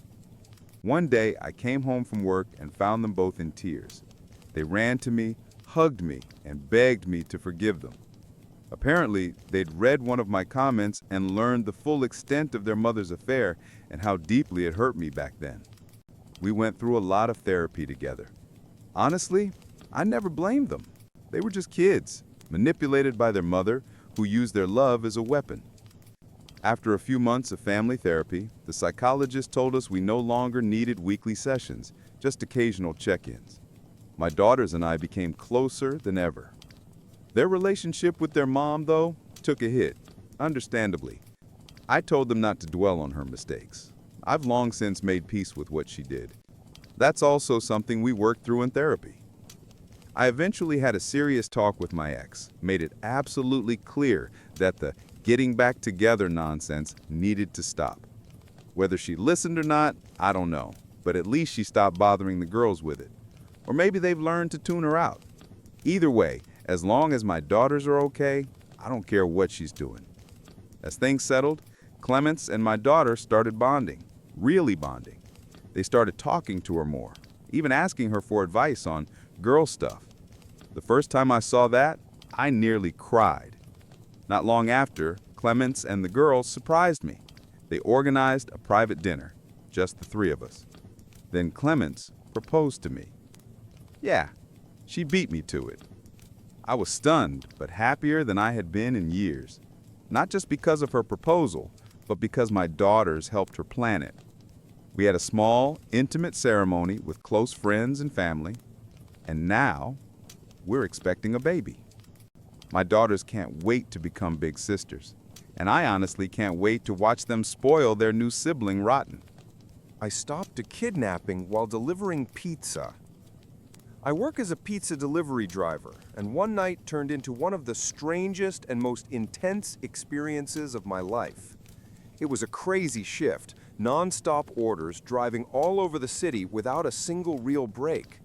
One day, I came home from work and found them both in tears. They ran to me, hugged me, and begged me to forgive them. Apparently, they'd read one of my comments and learned the full extent of their mother's affair and how deeply it hurt me back then. We went through a lot of therapy together. Honestly, I never blamed them. They were just kids, manipulated by their mother, who used their love as a weapon. After a few months of family therapy, the psychologist told us we no longer needed weekly sessions, just occasional check-ins. My daughters and I became closer than ever. Their relationship with their mom, though, took a hit, understandably. I told them not to dwell on her mistakes. I've long since made peace with what she did. That's also something we worked through in therapy. I eventually had a serious talk with my ex, made it absolutely clear that the getting back together nonsense needed to stop. Whether she listened or not, I don't know, but at least she stopped bothering the girls with it. Or maybe they've learned to tune her out. Either way, as long as my daughters are okay, I don't care what she's doing. As things settled, Clements and my daughter started bonding, really bonding. They started talking to her more, even asking her for advice on girl stuff. The first time I saw that, I nearly cried. Not long after, Clements and the girls surprised me. They organized a private dinner, just the three of us. Then Clements proposed to me. Yeah, she beat me to it. I was stunned, but happier than I had been in years. Not just because of her proposal, but because my daughters helped her plan it. We had a small, intimate ceremony with close friends and family, and now we're expecting a baby. My daughters can't wait to become big sisters, and I honestly can't wait to watch them spoil their new sibling rotten. I stopped a kidnapping while delivering pizza. I work as a pizza delivery driver, and one night turned into one of the strangest and most intense experiences of my life. It was a crazy shift, non-stop orders driving all over the city without a single real break.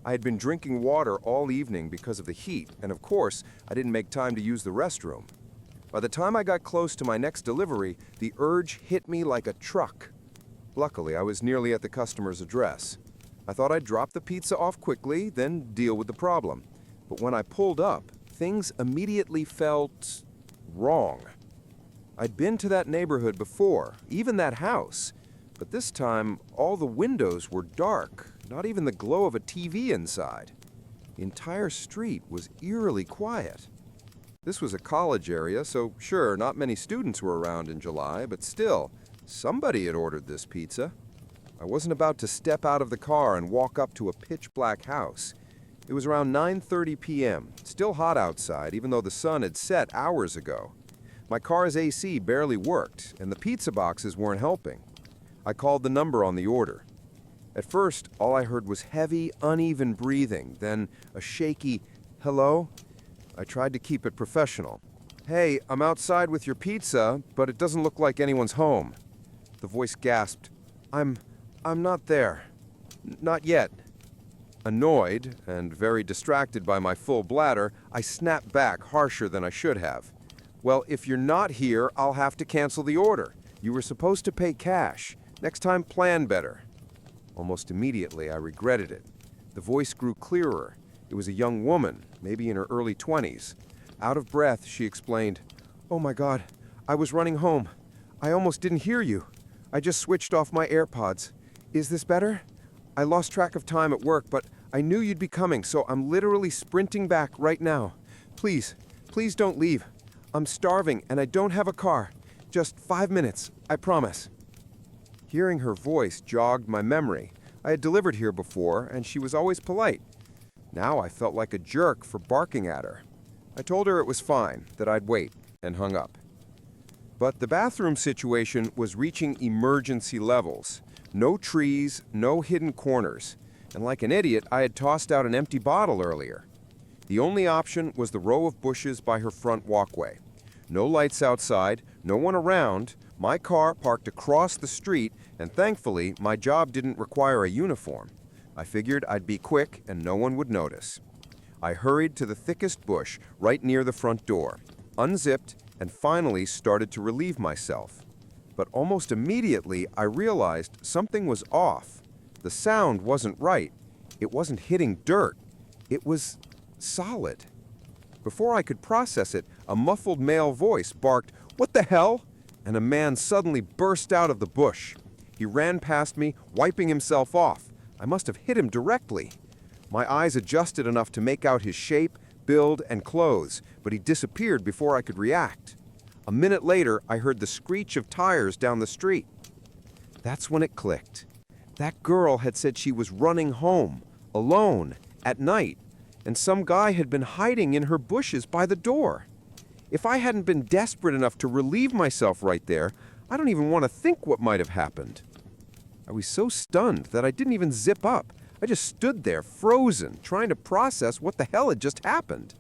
I had been drinking water all evening because of the heat, and of course, I didn't make time to use the restroom. By the time I got close to my next delivery, the urge hit me like a truck. Luckily, I was nearly at the customer's address. I thought I'd drop the pizza off quickly, then deal with the problem. But when I pulled up, things immediately felt wrong. I'd been to that neighborhood before, even that house, but this time all the windows were dark, not even the glow of a TV inside. The entire street was eerily quiet. This was a college area, so sure, not many students were around in July, but still, somebody had ordered this pizza. I wasn't about to step out of the car and walk up to a pitch-black house. It was around 9:30 p.m., still hot outside, even though the sun had set hours ago. My car's AC barely worked, and the pizza boxes weren't helping. I called the number on the order. At first, all I heard was heavy, uneven breathing, then a shaky, "Hello?" I tried to keep it professional. "Hey, I'm outside with your pizza, but it doesn't look like anyone's home." The voice gasped, I'm not there. Not yet." Annoyed, and very distracted by my full bladder, I snapped back harsher than I should have. "Well, if you're not here, I'll have to cancel the order. You were supposed to pay cash. Next time, plan better." Almost immediately, I regretted it. The voice grew clearer. It was a young woman, maybe in her early 20s. Out of breath, she explained, "Oh my God, I was running home. I almost didn't hear you. I just switched off my AirPods. Is this better? I lost track of time at work, but I knew you'd be coming, so I'm literally sprinting back right now. Please, please don't leave. I'm starving and I don't have a car. Just 5 minutes, I promise." Hearing her voice jogged my memory. I had delivered here before, and she was always polite. Now I felt like a jerk for barking at her. I told her it was fine, that I'd wait, and hung up. But the bathroom situation was reaching emergency levels. No trees, no hidden corners. And like an idiot, I had tossed out an empty bottle earlier. The only option was the row of bushes by her front walkway. No lights outside, no one around, My car parked across the street, and thankfully, my job didn't require a uniform. I figured I'd be quick and no one would notice. I hurried to the thickest bush right near the front door, unzipped, and finally started to relieve myself. But almost immediately, I realized something was off. The sound wasn't right. It wasn't hitting dirt. It was solid. Before I could process it, a muffled male voice barked, "What the hell?" And a man suddenly burst out of the bush. He ran past me, wiping himself off. I must have hit him directly. My eyes adjusted enough to make out his shape, build, and clothes, but he disappeared before I could react. A minute later, I heard the screech of tires down the street. That's when it clicked. That girl had said she was running home, alone, at night, and some guy had been hiding in her bushes by the door. If I hadn't been desperate enough to relieve myself right there, I don't even want to think what might have happened. I was so stunned that I didn't even zip up. I just stood there, frozen, trying to process what the hell had just happened.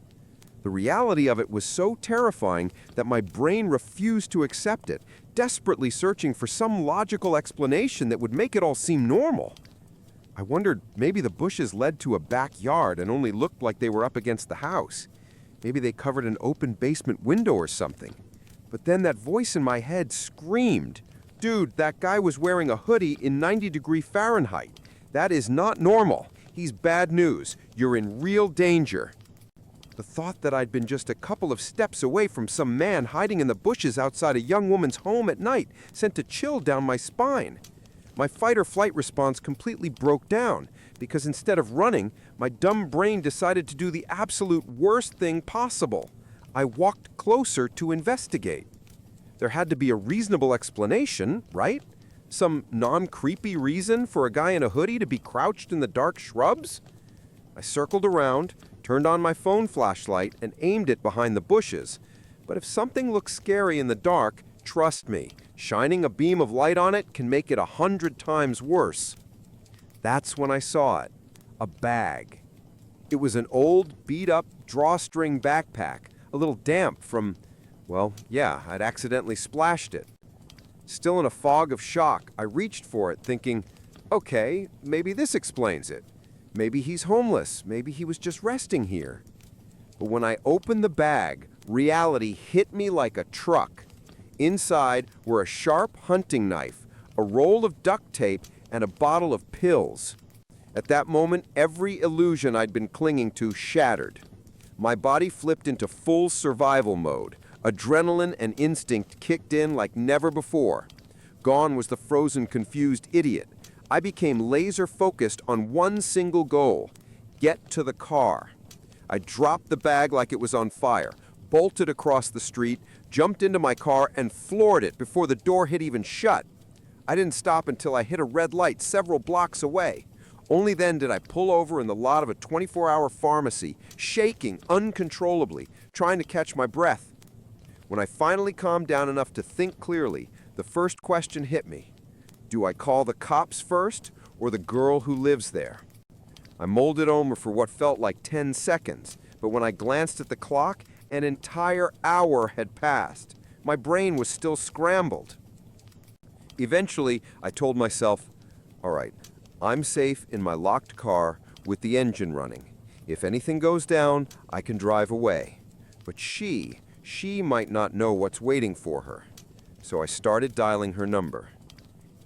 The reality of it was so terrifying that my brain refused to accept it, desperately searching for some logical explanation that would make it all seem normal. I wondered maybe the bushes led to a backyard and only looked like they were up against the house. Maybe they covered an open basement window or something. But then that voice in my head screamed, "Dude, that guy was wearing a hoodie in 90-degree Fahrenheit. That is not normal. He's bad news. You're in real danger." The thought that I'd been just a couple of steps away from some man hiding in the bushes outside a young woman's home at night sent a chill down my spine. My fight-or-flight response completely broke down because instead of running, my dumb brain decided to do the absolute worst thing possible. I walked closer to investigate. There had to be a reasonable explanation, right? Some non-creepy reason for a guy in a hoodie to be crouched in the dark shrubs? I circled around, turned on my phone flashlight, and aimed it behind the bushes. But if something looks scary in the dark, trust me, shining a beam of light on it can make it 100 times worse. That's when I saw it. A bag. It was an old, beat-up drawstring backpack, a little damp from, well, yeah, I'd accidentally splashed it. Still in a fog of shock, I reached for it, thinking, okay, maybe this explains it. Maybe he's homeless. Maybe he was just resting here. But when I opened the bag, reality hit me like a truck. Inside were a sharp hunting knife, a roll of duct tape, and a bottle of pills. At that moment, every illusion I'd been clinging to shattered. My body flipped into full survival mode. Adrenaline and instinct kicked in like never before. Gone was the frozen, confused idiot. I became laser-focused on one single goal: get to the car. I dropped the bag like it was on fire, bolted across the street, jumped into my car, and floored it before the door had even shut. I didn't stop until I hit a red light several blocks away. Only then did I pull over in the lot of a 24-hour pharmacy, shaking uncontrollably, trying to catch my breath. When I finally calmed down enough to think clearly, the first question hit me. Do I call the cops first, or the girl who lives there? I mulled it over for what felt like 10 seconds, but when I glanced at the clock, an entire hour had passed. My brain was still scrambled. Eventually, I told myself, all right, I'm safe in my locked car with the engine running. If anything goes down, I can drive away. But she might not know what's waiting for her. So I started dialing her number.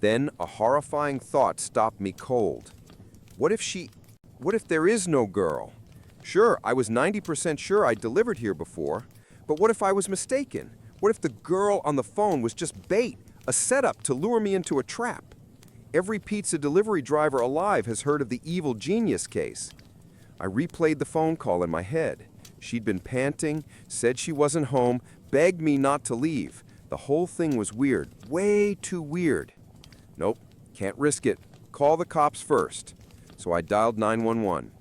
Then a horrifying thought stopped me cold. What if there is no girl? Sure, I was 90% sure I'd delivered here before, but what if I was mistaken? What if the girl on the phone was just bait, a setup to lure me into a trap? Every pizza delivery driver alive has heard of the evil genius case. I replayed the phone call in my head. She'd been panting, said she wasn't home, begged me not to leave. The whole thing was weird, way too weird. Nope, can't risk it. Call the cops first. So I dialed 911.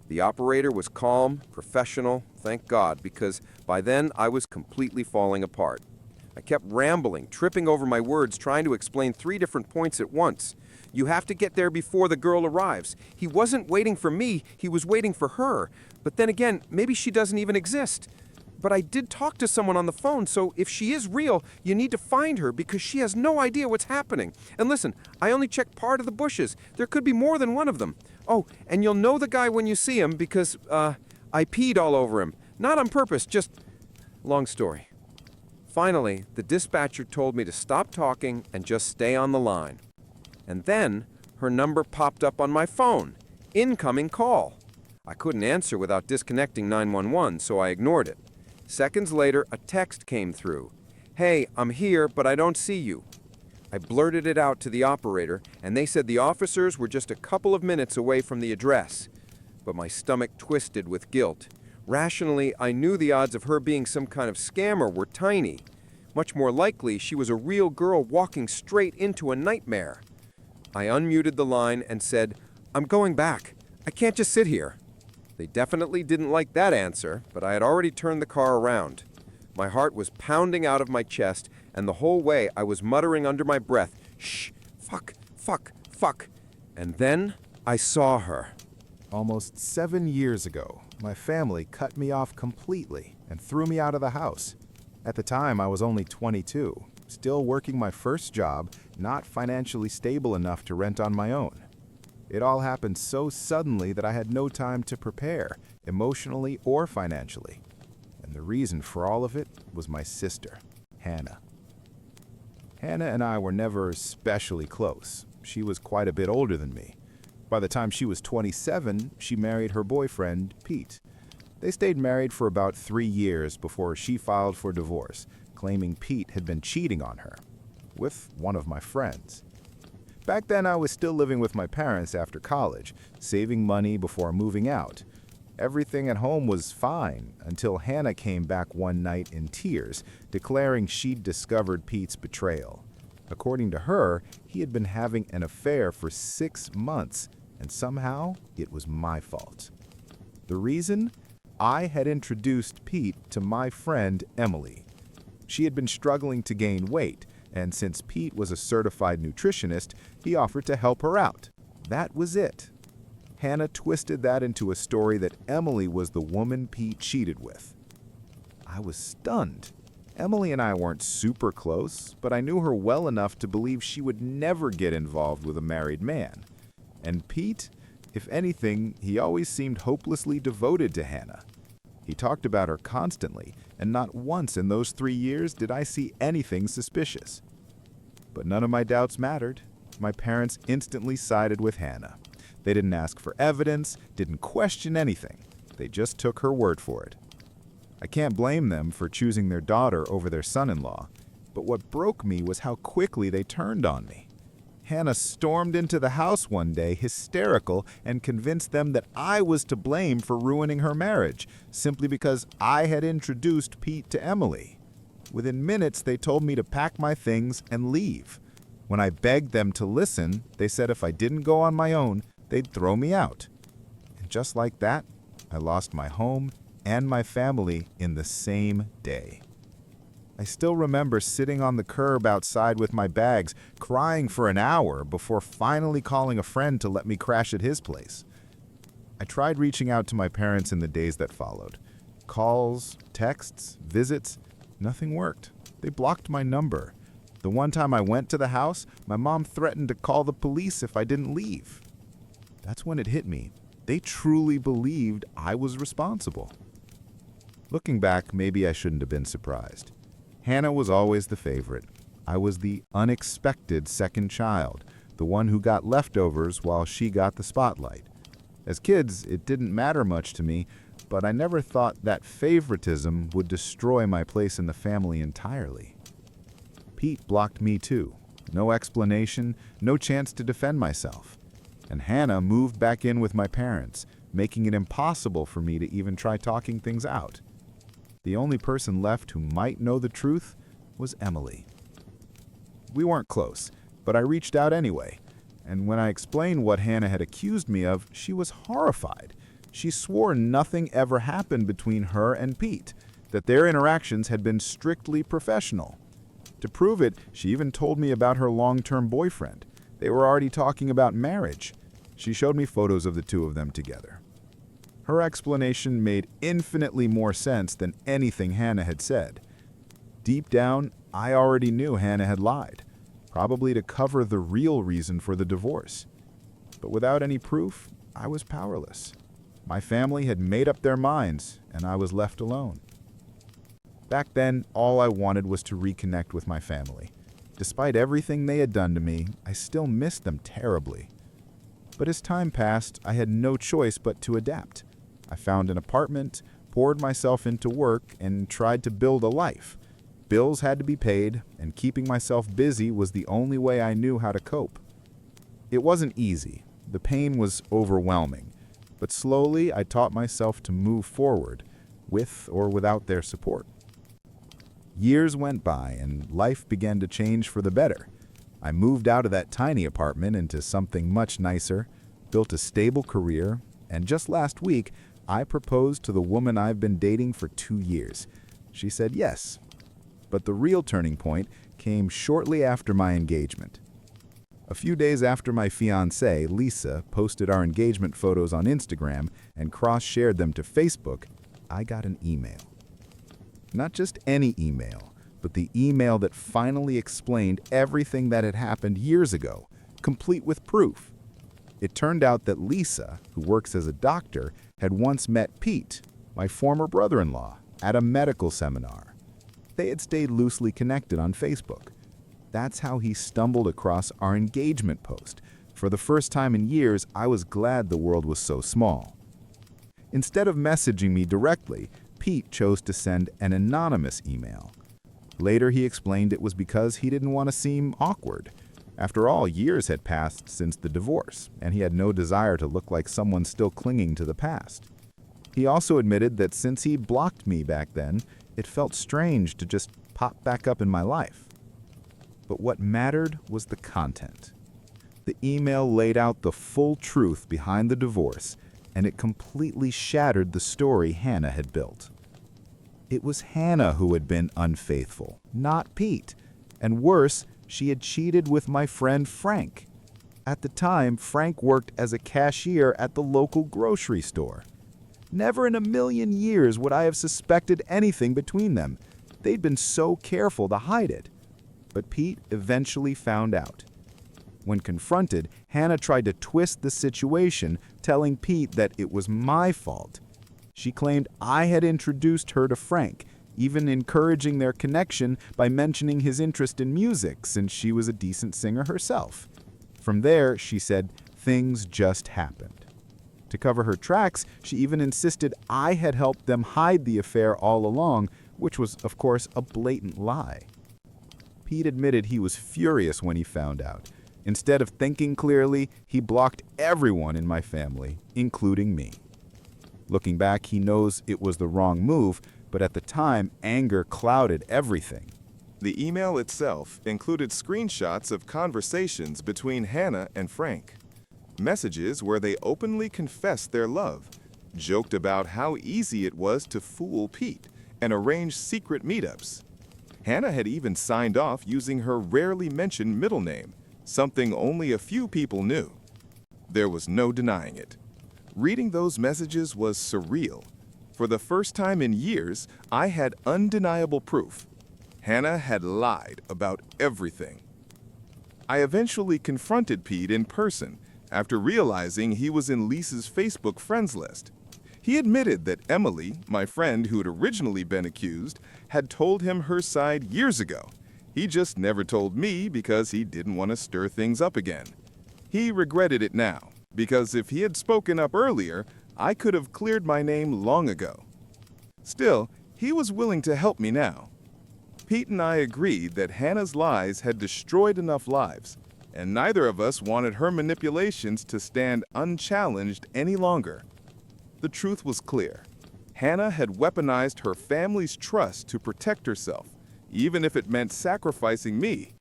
The operator was calm, professional, thank God, because by then I was completely falling apart. I kept rambling, tripping over my words, trying to explain 3 different points at once. You have to get there before the girl arrives. He wasn't waiting for me, he was waiting for her. But then again, maybe she doesn't even exist. but I did talk to someone on the phone, so if she is real, you need to find her because she has no idea what's happening. And listen, I only checked part of the bushes. There could be more than one of them. Oh, and you'll know the guy when you see him because, I peed all over him. Not on purpose, just... Long story. Finally, the dispatcher told me to stop talking and just stay on the line. And then, her number popped up on my phone. Incoming call. I couldn't answer without disconnecting 911, so I ignored it. Seconds later, a text came through. "Hey, I'm here, but I don't see you." I blurted it out to the operator, and they said the officers were just a couple of minutes away from the address. But my stomach twisted with guilt. Rationally, I knew the odds of her being some kind of scammer were tiny. Much more likely, she was a real girl walking straight into a nightmare. I unmuted the line and said, "I'm going back. I can't just sit here." They definitely didn't like that answer, but I had already turned the car around. My heart was pounding out of my chest, and the whole way I was muttering under my breath, "Shh, fuck, fuck, fuck." And then I saw her. Almost 7 years ago, my family cut me off completely and threw me out of the house. At the time, I was only 22, still working my first job, not financially stable enough to rent on my own. It all happened so suddenly that I had no time to prepare, emotionally or financially. And the reason for all of it was my sister, Hannah. Hannah and I were never especially close. She was quite a bit older than me. By the time she was 27, she married her boyfriend, Pete. They stayed married for about 3 years before she filed for divorce, claiming Pete had been cheating on her with one of my friends. Back then, I was still living with my parents after college, saving money before moving out. Everything at home was fine until Hannah came back one night in tears, declaring she'd discovered Pete's betrayal. According to her, he had been having an affair for 6 months, and somehow it was my fault. The reason? I had introduced Pete to my friend Emily. She had been struggling to gain weight, and since Pete was a certified nutritionist, he offered to help her out. That was it. Hannah twisted that into a story that Emily was the woman Pete cheated with. I was stunned. Emily and I weren't super close, but I knew her well enough to believe she would never get involved with a married man. And Pete, if anything, he always seemed hopelessly devoted to Hannah. He talked about her constantly, and not once in those 3 years did I see anything suspicious. But none of my doubts mattered. My parents instantly sided with Hannah. They didn't ask for evidence, didn't question anything. They just took her word for it. I can't blame them for choosing their daughter over their son-in-law, but what broke me was how quickly they turned on me. Hannah stormed into the house one day, hysterical, and convinced them that I was to blame for ruining her marriage, simply because I had introduced Pete to Emily. Within minutes, they told me to pack my things and leave. When I begged them to listen, they said if I didn't go on my own, they'd throw me out. And just like that, I lost my home and my family in the same day. I still remember sitting on the curb outside with my bags, crying for an hour before finally calling a friend to let me crash at his place. I tried reaching out to my parents in the days that followed. Calls, texts, visits, nothing worked. They blocked my number. The one time I went to the house, my mom threatened to call the police if I didn't leave. That's when it hit me. They truly believed I was responsible. Looking back, maybe I shouldn't have been surprised. Hannah was always the favorite. I was the unexpected second child, the one who got leftovers while she got the spotlight. As kids, it didn't matter much to me, but I never thought that favoritism would destroy my place in the family entirely. Pete blocked me too. No explanation, no chance to defend myself. And Hannah moved back in with my parents, making it impossible for me to even try talking things out. The only person left who might know the truth was Emily. We weren't close, but I reached out anyway, and when I explained what Hannah had accused me of, she was horrified. She swore nothing ever happened between her and Pete, that their interactions had been strictly professional. To prove it, she even told me about her long-term boyfriend. They were already talking about marriage. She showed me photos of the two of them together. Her explanation made infinitely more sense than anything Hannah had said. Deep down, I already knew Hannah had lied, probably to cover the real reason for the divorce. But without any proof, I was powerless. My family had made up their minds, and I was left alone. Back then, all I wanted was to reconnect with my family. Despite everything they had done to me, I still missed them terribly. But as time passed, I had no choice but to adapt. I found an apartment, poured myself into work, and tried to build a life. Bills had to be paid, and keeping myself busy was the only way I knew how to cope. It wasn't easy. The pain was overwhelming. But slowly, I taught myself to move forward, with or without their support. Years went by, and life began to change for the better. I moved out of that tiny apartment into something much nicer, built a stable career, and just last week, I proposed to the woman I've been dating for 2 years. She said yes. But the real turning point came shortly after my engagement. A few days after my fiancée, Lisa, posted our engagement photos on Instagram and cross-shared them to Facebook, I got an email. Not just any email, but the email that finally explained everything that had happened years ago, complete with proof. It turned out that Lisa, who works as a doctor, had once met Pete, my former brother-in-law, at a medical seminar. They had stayed loosely connected on Facebook. That's how he stumbled across our engagement post. For the first time in years, I was glad the world was so small. Instead of messaging me directly, Pete chose to send an anonymous email. Later, he explained it was because he didn't want to seem awkward. After all, years had passed since the divorce, and he had no desire to look like someone still clinging to the past. He also admitted that since he blocked me back then, it felt strange to just pop back up in my life. But what mattered was the content. The email laid out the full truth behind the divorce, and it completely shattered the story Hannah had built. It was Hannah who had been unfaithful, not Pete. And worse, she had cheated with my friend Frank. At the time, Frank worked as a cashier at the local grocery store. Never in a million years would I have suspected anything between them. They'd been so careful to hide it. But Pete eventually found out. When confronted, Hannah tried to twist the situation, telling Pete that it was my fault. She claimed I had introduced her to Frank, even encouraging their connection by mentioning his interest in music since she was a decent singer herself. From there, she said, things just happened. To cover her tracks, she even insisted I had helped them hide the affair all along, which was, of course, a blatant lie. Pete admitted he was furious when he found out. Instead of thinking clearly, he blocked everyone in my family, including me. Looking back, he knows it was the wrong move, but at the time, anger clouded everything. The email itself included screenshots of conversations between Hannah and Frank. Messages where they openly confessed their love, joked about how easy it was to fool Pete, and arranged secret meetups. Hannah had even signed off using her rarely mentioned middle name, something only a few people knew. There was no denying it. Reading those messages was surreal. For the first time in years, I had undeniable proof. Hannah had lied about everything. I eventually confronted Pete in person after realizing he was in Lisa's Facebook friends list. He admitted that Emily, my friend who had originally been accused, had told him her side years ago. He just never told me because he didn't want to stir things up again. He regretted it now, because if he had spoken up earlier, I could have cleared my name long ago. Still, he was willing to help me now. Pete and I agreed that Hannah's lies had destroyed enough lives, and neither of us wanted her manipulations to stand unchallenged any longer. The truth was clear. Hannah had weaponized her family's trust to protect herself, even if it meant sacrificing me.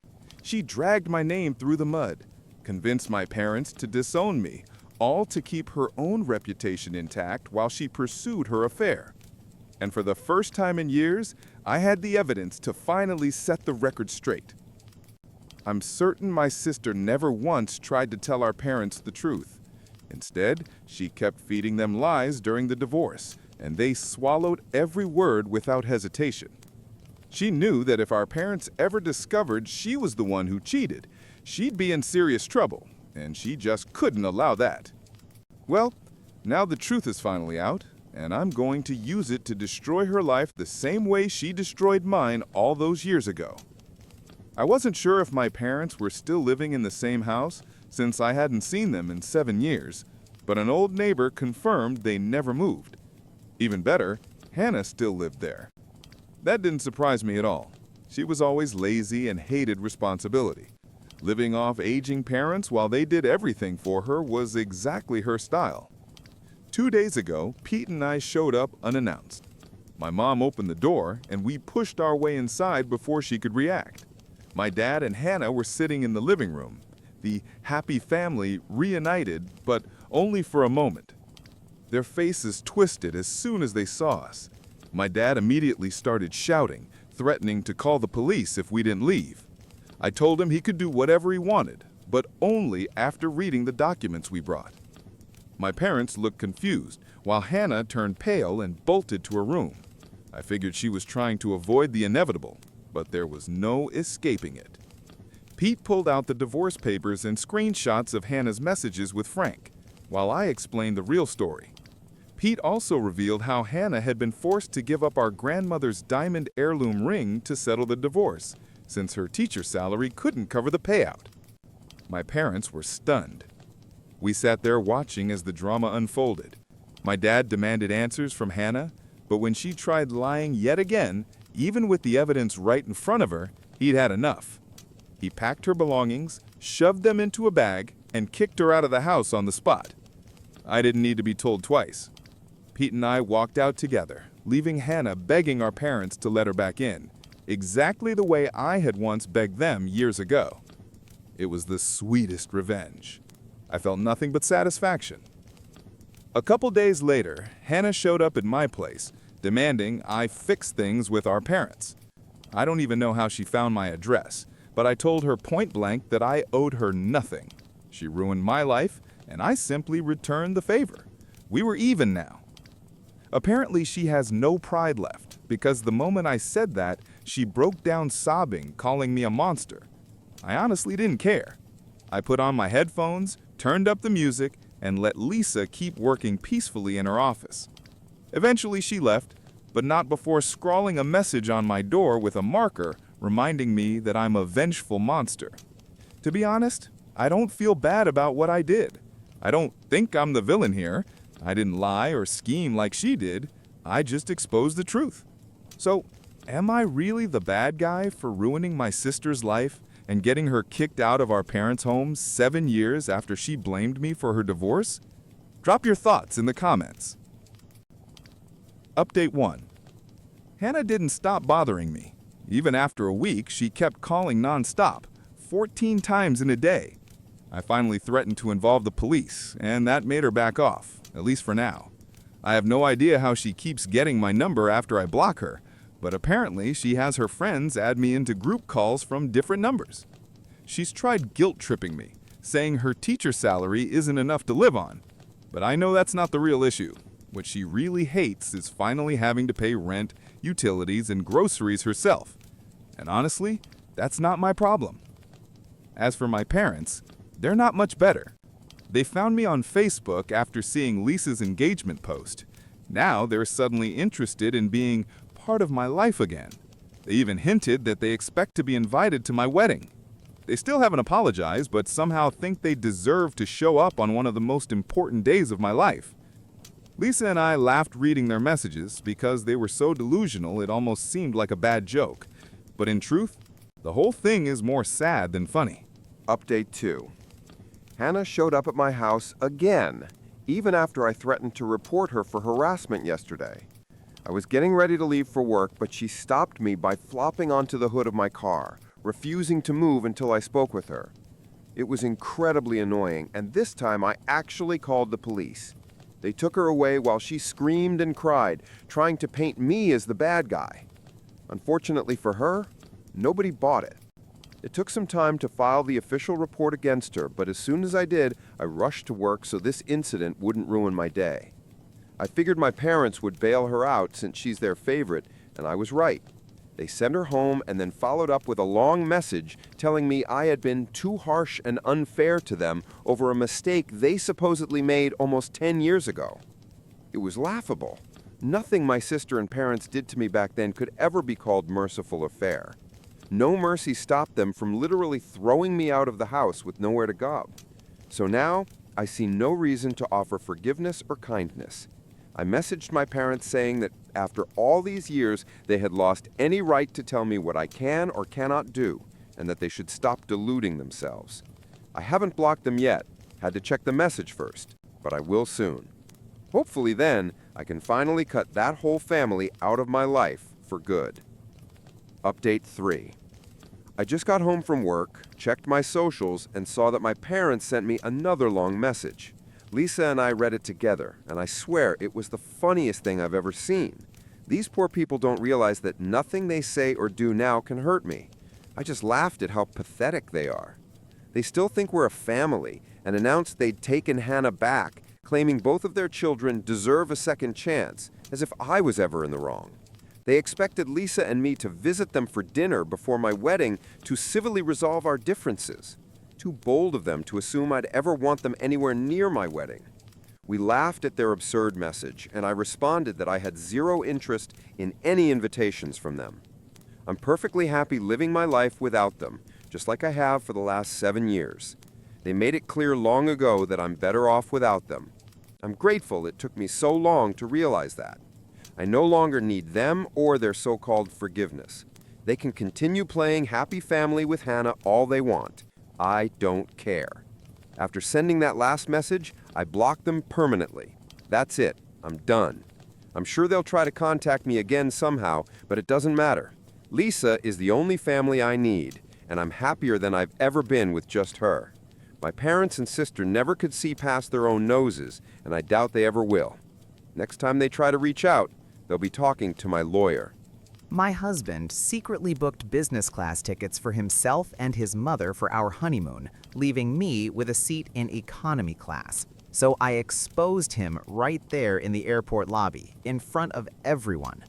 She dragged my name through the mud, convinced my parents to disown me, all to keep her own reputation intact while she pursued her affair. And for the first time in years, I had the evidence to finally set the record straight. I'm certain my sister never once tried to tell our parents the truth. Instead, she kept feeding them lies during the divorce, and they swallowed every word without hesitation. She knew that if our parents ever discovered she was the one who cheated, she'd be in serious trouble, and she just couldn't allow that. Well, now the truth is finally out, and I'm going to use it to destroy her life the same way she destroyed mine all those years ago. I wasn't sure if my parents were still living in the same house, since I hadn't seen them in 7 years, but an old neighbor confirmed they never moved. Even better, Hannah still lived there. That didn't surprise me at all. She was always lazy and hated responsibility. Living off aging parents while they did everything for her was exactly her style. 2 days ago, Pete and I showed up unannounced. My mom opened the door, and we pushed our way inside before she could react. My dad and Hannah were sitting in the living room, the happy family reunited, but only for a moment. Their faces twisted as soon as they saw us. My dad immediately started shouting, threatening to call the police if we didn't leave. I told him he could do whatever he wanted, but only after reading the documents we brought. My parents looked confused, while Hannah turned pale and bolted to her room. I figured she was trying to avoid the inevitable, but there was no escaping it. Pete pulled out the divorce papers and screenshots of Hannah's messages with Frank, while I explained the real story. Pete also revealed how Hannah had been forced to give up our grandmother's diamond heirloom ring to settle the divorce, since her teacher salary couldn't cover the payout. My parents were stunned. We sat there watching as the drama unfolded. My dad demanded answers from Hannah, but when she tried lying yet again, even with the evidence right in front of her, he'd had enough. He packed her belongings, shoved them into a bag, and kicked her out of the house on the spot. I didn't need to be told twice. Pete and I walked out together, leaving Hannah begging our parents to let her back in, exactly the way I had once begged them years ago. It was the sweetest revenge. I felt nothing but satisfaction. A couple days later, Hannah showed up at my place, demanding I fix things with our parents. I don't even know how she found my address, but I told her point blank that I owed her nothing. She ruined my life, and I simply returned the favor. We were even now. Apparently, she has no pride left, because the moment I said that, she broke down sobbing, calling me a monster. I honestly didn't care. I put on my headphones, turned up the music, and let Lisa keep working peacefully in her office. Eventually, she left, but not before scrawling a message on my door with a marker reminding me that I'm a vengeful monster. To be honest, I don't feel bad about what I did. I don't think I'm the villain here. I didn't lie or scheme like she did. I just exposed the truth. So, am I really the bad guy for ruining my sister's life and getting her kicked out of our parents' home 7 years after she blamed me for her divorce? Drop your thoughts in the comments. Update 1. Hannah didn't stop bothering me. Even after a week, she kept calling nonstop, 14 times in a day. I finally threatened to involve the police, and that made her back off, at least for now. I have no idea how she keeps getting my number after I block her, but apparently she has her friends add me into group calls from different numbers. She's tried guilt-tripping me, saying her teacher salary isn't enough to live on. But I know that's not the real issue. What she really hates is finally having to pay rent, utilities, and groceries herself. And honestly, that's not my problem. As for my parents, they're not much better. They found me on Facebook after seeing Lisa's engagement post. Now they're suddenly interested in being part of my life again. They even hinted that they expect to be invited to my wedding. They still haven't apologized, but somehow think they deserve to show up on one of the most important days of my life. Lisa and I laughed reading their messages because they were so delusional it almost seemed like a bad joke. But in truth, the whole thing is more sad than funny. Update 2. Hannah showed up at my house again, even after I threatened to report her for harassment yesterday. I was getting ready to leave for work, but she stopped me by flopping onto the hood of my car, refusing to move until I spoke with her. It was incredibly annoying, and this time I actually called the police. They took her away while she screamed and cried, trying to paint me as the bad guy. Unfortunately for her, nobody bought it. It took some time to file the official report against her, but as soon as I did, I rushed to work so this incident wouldn't ruin my day. I figured my parents would bail her out since she's their favorite, and I was right. They sent her home and then followed up with a long message telling me I had been too harsh and unfair to them over a mistake they supposedly made almost 10 years ago. It was laughable. Nothing my sister and parents did to me back then could ever be called merciful or fair. No mercy stopped them from literally throwing me out of the house with nowhere to go. So now, I see no reason to offer forgiveness or kindness. I messaged my parents saying that after all these years, they had lost any right to tell me what I can or cannot do, and that they should stop deluding themselves. I haven't blocked them yet, had to check the message first, but I will soon. Hopefully then, I can finally cut that whole family out of my life for good. Update 3. I just got home from work, checked my socials, and saw that my parents sent me another long message. Lisa and I read it together, and I swear it was the funniest thing I've ever seen. These poor people don't realize that nothing they say or do now can hurt me. I just laughed at how pathetic they are. They still think we're a family, and announced they'd taken Hannah back, claiming both of their children deserve a second chance, as if I was ever in the wrong. They expected Lisa and me to visit them for dinner before my wedding to civilly resolve our differences. Too bold of them to assume I'd ever want them anywhere near my wedding. We laughed at their absurd message, and I responded that I had zero interest in any invitations from them. I'm perfectly happy living my life without them, just like I have for the last 7 years. They made it clear long ago that I'm better off without them. I'm grateful it took me so long to realize that. I no longer need them or their so-called forgiveness. They can continue playing happy family with Hannah all they want. I don't care. After sending that last message, I blocked them permanently. That's it. I'm done. I'm sure they'll try to contact me again somehow, but it doesn't matter. Lisa is the only family I need, and I'm happier than I've ever been with just her. My parents and sister never could see past their own noses, and I doubt they ever will. Next time they try to reach out, they'll be talking to my lawyer. My husband secretly booked business class tickets for himself and his mother for our honeymoon, leaving me with a seat in economy class. So I exposed him right there in the airport lobby, in front of everyone.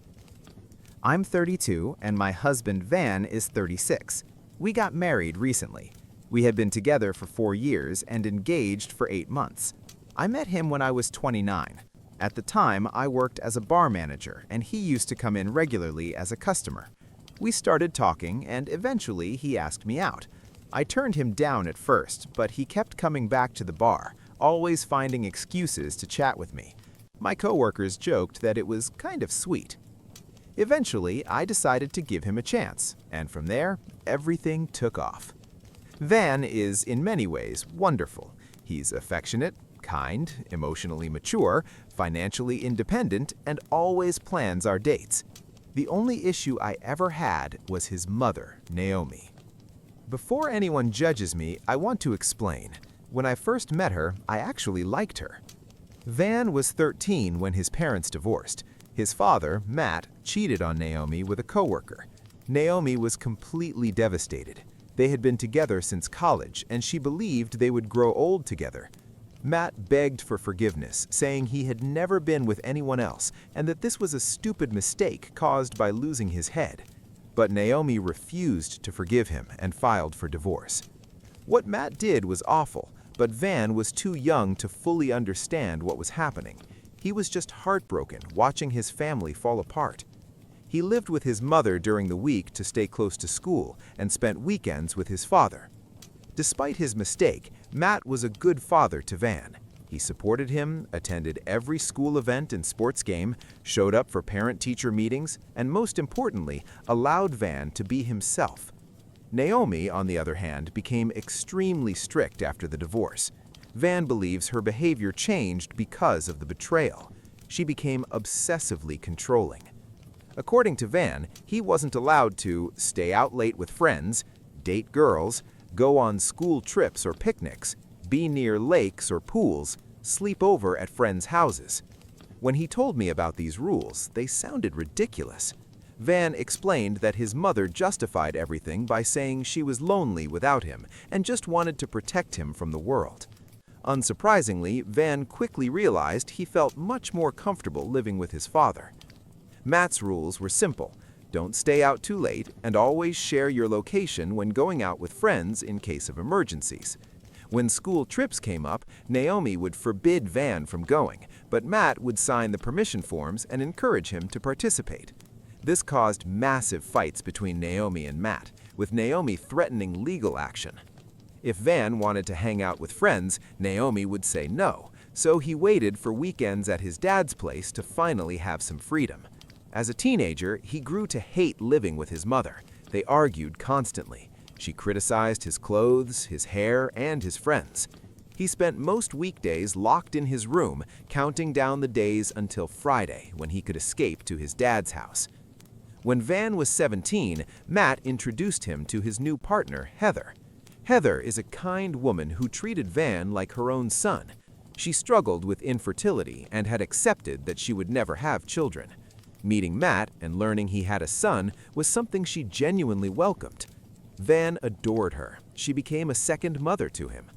I'm 32 and my husband Van is 36. We got married recently. We had been together for 4 years and engaged for 8 months. I met him when I was 29. At the time, I worked as a bar manager, and he used to come in regularly as a customer. We started talking, and eventually he asked me out. I turned him down at first, but he kept coming back to the bar, always finding excuses to chat with me. My coworkers joked that it was kind of sweet. Eventually, I decided to give him a chance, and from there, everything took off. Van is, in many ways, wonderful. He's affectionate, kind, emotionally mature, financially independent, and always plans our dates. The only issue I ever had was his mother, Naomi. Before anyone judges me, I want to explain. When I first met her, I actually liked her. Van was 13 when his parents divorced. His father, Matt, cheated on Naomi with a coworker. Naomi was completely devastated. They had been together since college, and she believed they would grow old together. Matt begged for forgiveness, saying he had never been with anyone else and that this was a stupid mistake caused by losing his head. But Naomi refused to forgive him and filed for divorce. What Matt did was awful, but Van was too young to fully understand what was happening. He was just heartbroken watching his family fall apart. He lived with his mother during the week to stay close to school and spent weekends with his father. Despite his mistake, Matt was a good father to Van. He supported him, attended every school event and sports game, showed up for parent-teacher meetings, and most importantly, allowed Van to be himself. Naomi, on the other hand, became extremely strict after the divorce. Van believes her behavior changed because of the betrayal. She became obsessively controlling. According to Van, he wasn't allowed to stay out late with friends, date girls, go on school trips or picnics, be near lakes or pools, sleep over at friends' houses. When he told me about these rules, they sounded ridiculous. Van explained that his mother justified everything by saying she was lonely without him and just wanted to protect him from the world. Unsurprisingly, Van quickly realized he felt much more comfortable living with his father. Matt's rules were simple. Don't stay out too late, and always share your location when going out with friends in case of emergencies. When school trips came up, Naomi would forbid Van from going, but Matt would sign the permission forms and encourage him to participate. This caused massive fights between Naomi and Matt, with Naomi threatening legal action. If Van wanted to hang out with friends, Naomi would say no, so he waited for weekends at his dad's place to finally have some freedom. As a teenager, he grew to hate living with his mother. They argued constantly. She criticized his clothes, his hair, and his friends. He spent most weekdays locked in his room, counting down the days until Friday, when he could escape to his dad's house. When Van was 17, Matt introduced him to his new partner, Heather. Heather is a kind woman who treated Van like her own son. She struggled with infertility and had accepted that she would never have children. Meeting Matt and learning he had a son was something she genuinely welcomed. Van adored her. She became a second mother to him.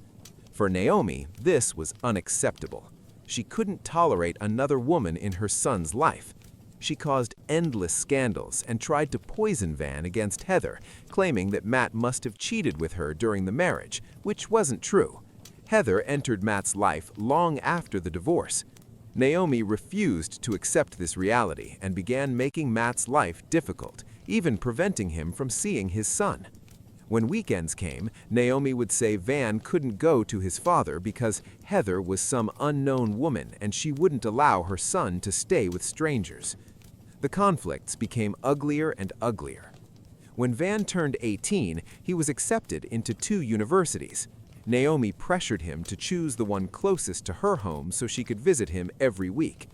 For Naomi, this was unacceptable. She couldn't tolerate another woman in her son's life. She caused endless scandals and tried to poison Van against Heather, claiming that Matt must have cheated with her during the marriage, which wasn't true. Heather entered Matt's life long after the divorce. Naomi refused to accept this reality and began making Matt's life difficult, even preventing him from seeing his son. When weekends came, Naomi would say Van couldn't go to his father because Heather was some unknown woman and she wouldn't allow her son to stay with strangers. The conflicts became uglier and uglier. When Van turned 18, he was accepted into 2 universities. Naomi pressured him to choose the one closest to her home so she could visit him every week.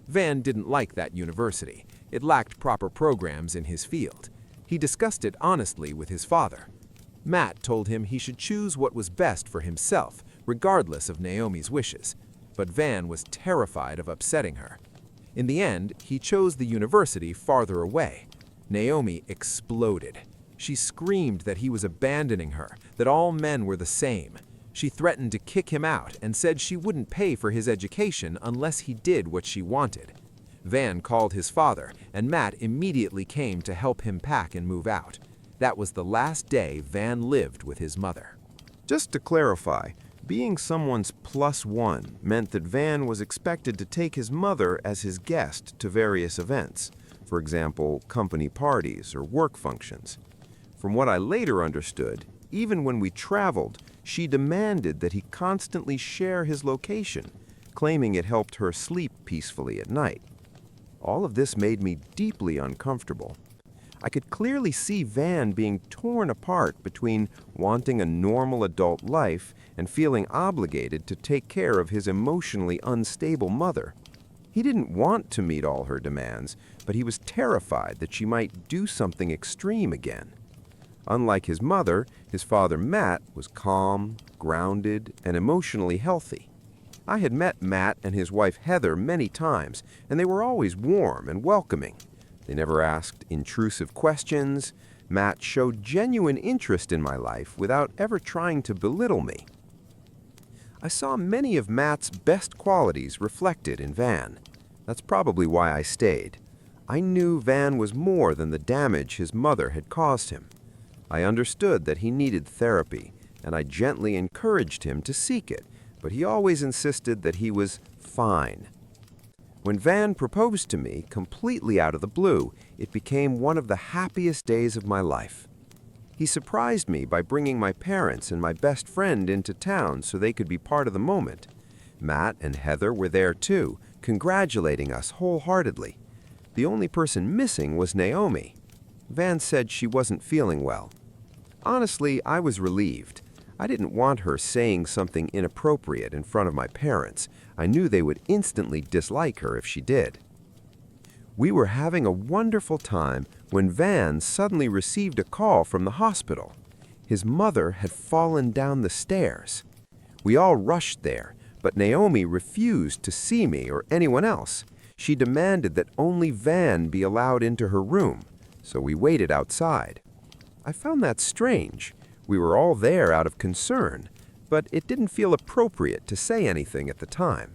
Van didn't like that university. It lacked proper programs in his field. He discussed it honestly with his father. Matt told him he should choose what was best for himself, regardless of Naomi's wishes, but Van was terrified of upsetting her. In the end, he chose the university farther away. Naomi exploded. She screamed that he was abandoning her, that all men were the same. She threatened to kick him out and said she wouldn't pay for his education unless he did what she wanted. Van called his father, and Matt immediately came to help him pack and move out. That was the last day Van lived with his mother. Just to clarify, being someone's +1 meant that Van was expected to take his mother as his guest to various events, for example, company parties or work functions. From what I later understood, even when we traveled, she demanded that he constantly share his location, claiming it helped her sleep peacefully at night. All of this made me deeply uncomfortable. I could clearly see Van being torn apart between wanting a normal adult life and feeling obligated to take care of his emotionally unstable mother. He didn't want to meet all her demands, but he was terrified that she might do something extreme again. Unlike his mother, his father Matt was calm, grounded, and emotionally healthy. I had met Matt and his wife Heather many times, and they were always warm and welcoming. They never asked intrusive questions. Matt showed genuine interest in my life without ever trying to belittle me. I saw many of Matt's best qualities reflected in Van. That's probably why I stayed. I knew Van was more than the damage his mother had caused him. I understood that he needed therapy, and I gently encouraged him to seek it, but he always insisted that he was fine. When Van proposed to me, completely out of the blue, it became one of the happiest days of my life. He surprised me by bringing my parents and my best friend into town so they could be part of the moment. Matt and Heather were there too, congratulating us wholeheartedly. The only person missing was Naomi. Van said she wasn't feeling well. Honestly, I was relieved. I didn't want her saying something inappropriate in front of my parents. I knew they would instantly dislike her if she did. We were having a wonderful time when Van suddenly received a call from the hospital. His mother had fallen down the stairs. We all rushed there, but Naomi refused to see me or anyone else. She demanded that only Van be allowed into her room. so we waited outside. I found that strange. We were all there out of concern, but it didn't feel appropriate to say anything at the time.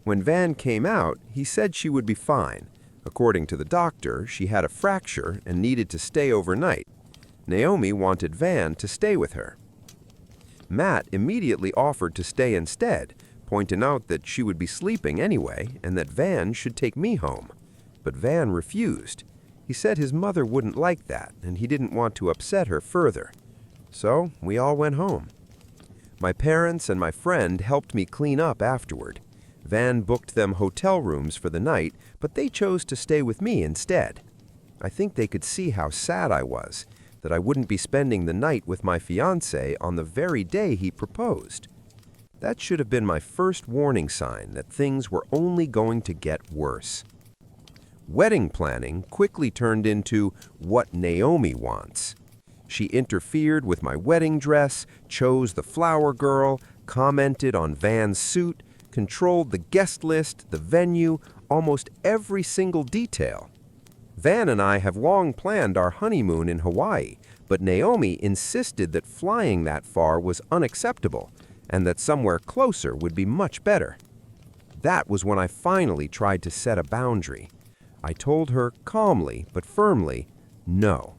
When Van came out, he said she would be fine. According to the doctor, she had a fracture and needed to stay overnight. Naomi wanted Van to stay with her. Matt immediately offered to stay instead, pointing out that she would be sleeping anyway and that Van should take me home. But Van refused. He said his mother wouldn't like that and he didn't want to upset her further. So we all went home. My parents and my friend helped me clean up afterward. Van booked them hotel rooms for the night, but they chose to stay with me instead. I think they could see how sad I was, that I wouldn't be spending the night with my fiancé on the very day he proposed. That should have been my first warning sign that things were only going to get worse. Wedding planning quickly turned into what Naomi wants. She interfered with my wedding dress, chose the flower girl, commented on Van's suit, controlled the guest list, the venue, almost every single detail. Van and I have long planned our honeymoon in Hawaii, but Naomi insisted that flying that far was unacceptable and that somewhere closer would be much better. That was when I finally tried to set a boundary. I told her calmly but firmly, no.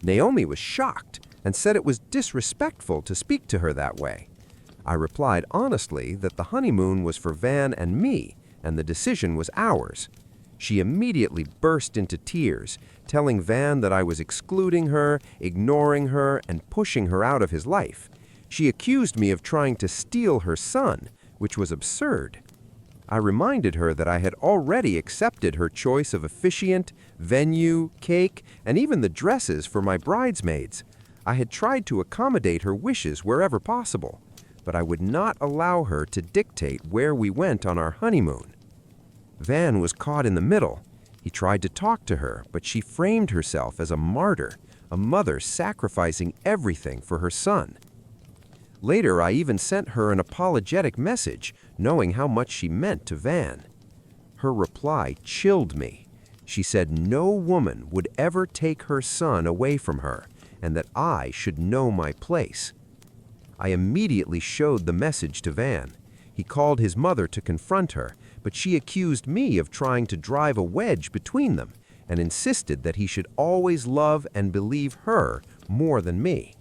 Naomi was shocked and said it was disrespectful to speak to her that way. I replied honestly that the honeymoon was for Van and me, and the decision was ours. She immediately burst into tears, telling Van that I was excluding her, ignoring her, and pushing her out of his life. She accused me of trying to steal her son, which was absurd. I reminded her that I had already accepted her choice of officiant, venue, cake, and even the dresses for my bridesmaids. I had tried to accommodate her wishes wherever possible, but I would not allow her to dictate where we went on our honeymoon. Van was caught in the middle. He tried to talk to her, but she framed herself as a martyr, a mother sacrificing everything for her son. Later, I even sent her an apologetic message, knowing how much she meant to Van. Her reply chilled me. She said no woman would ever take her son away from her, and that I should know my place. I immediately showed the message to Van. He called his mother to confront her, but she accused me of trying to drive a wedge between them and insisted that he should always love and believe her more than me.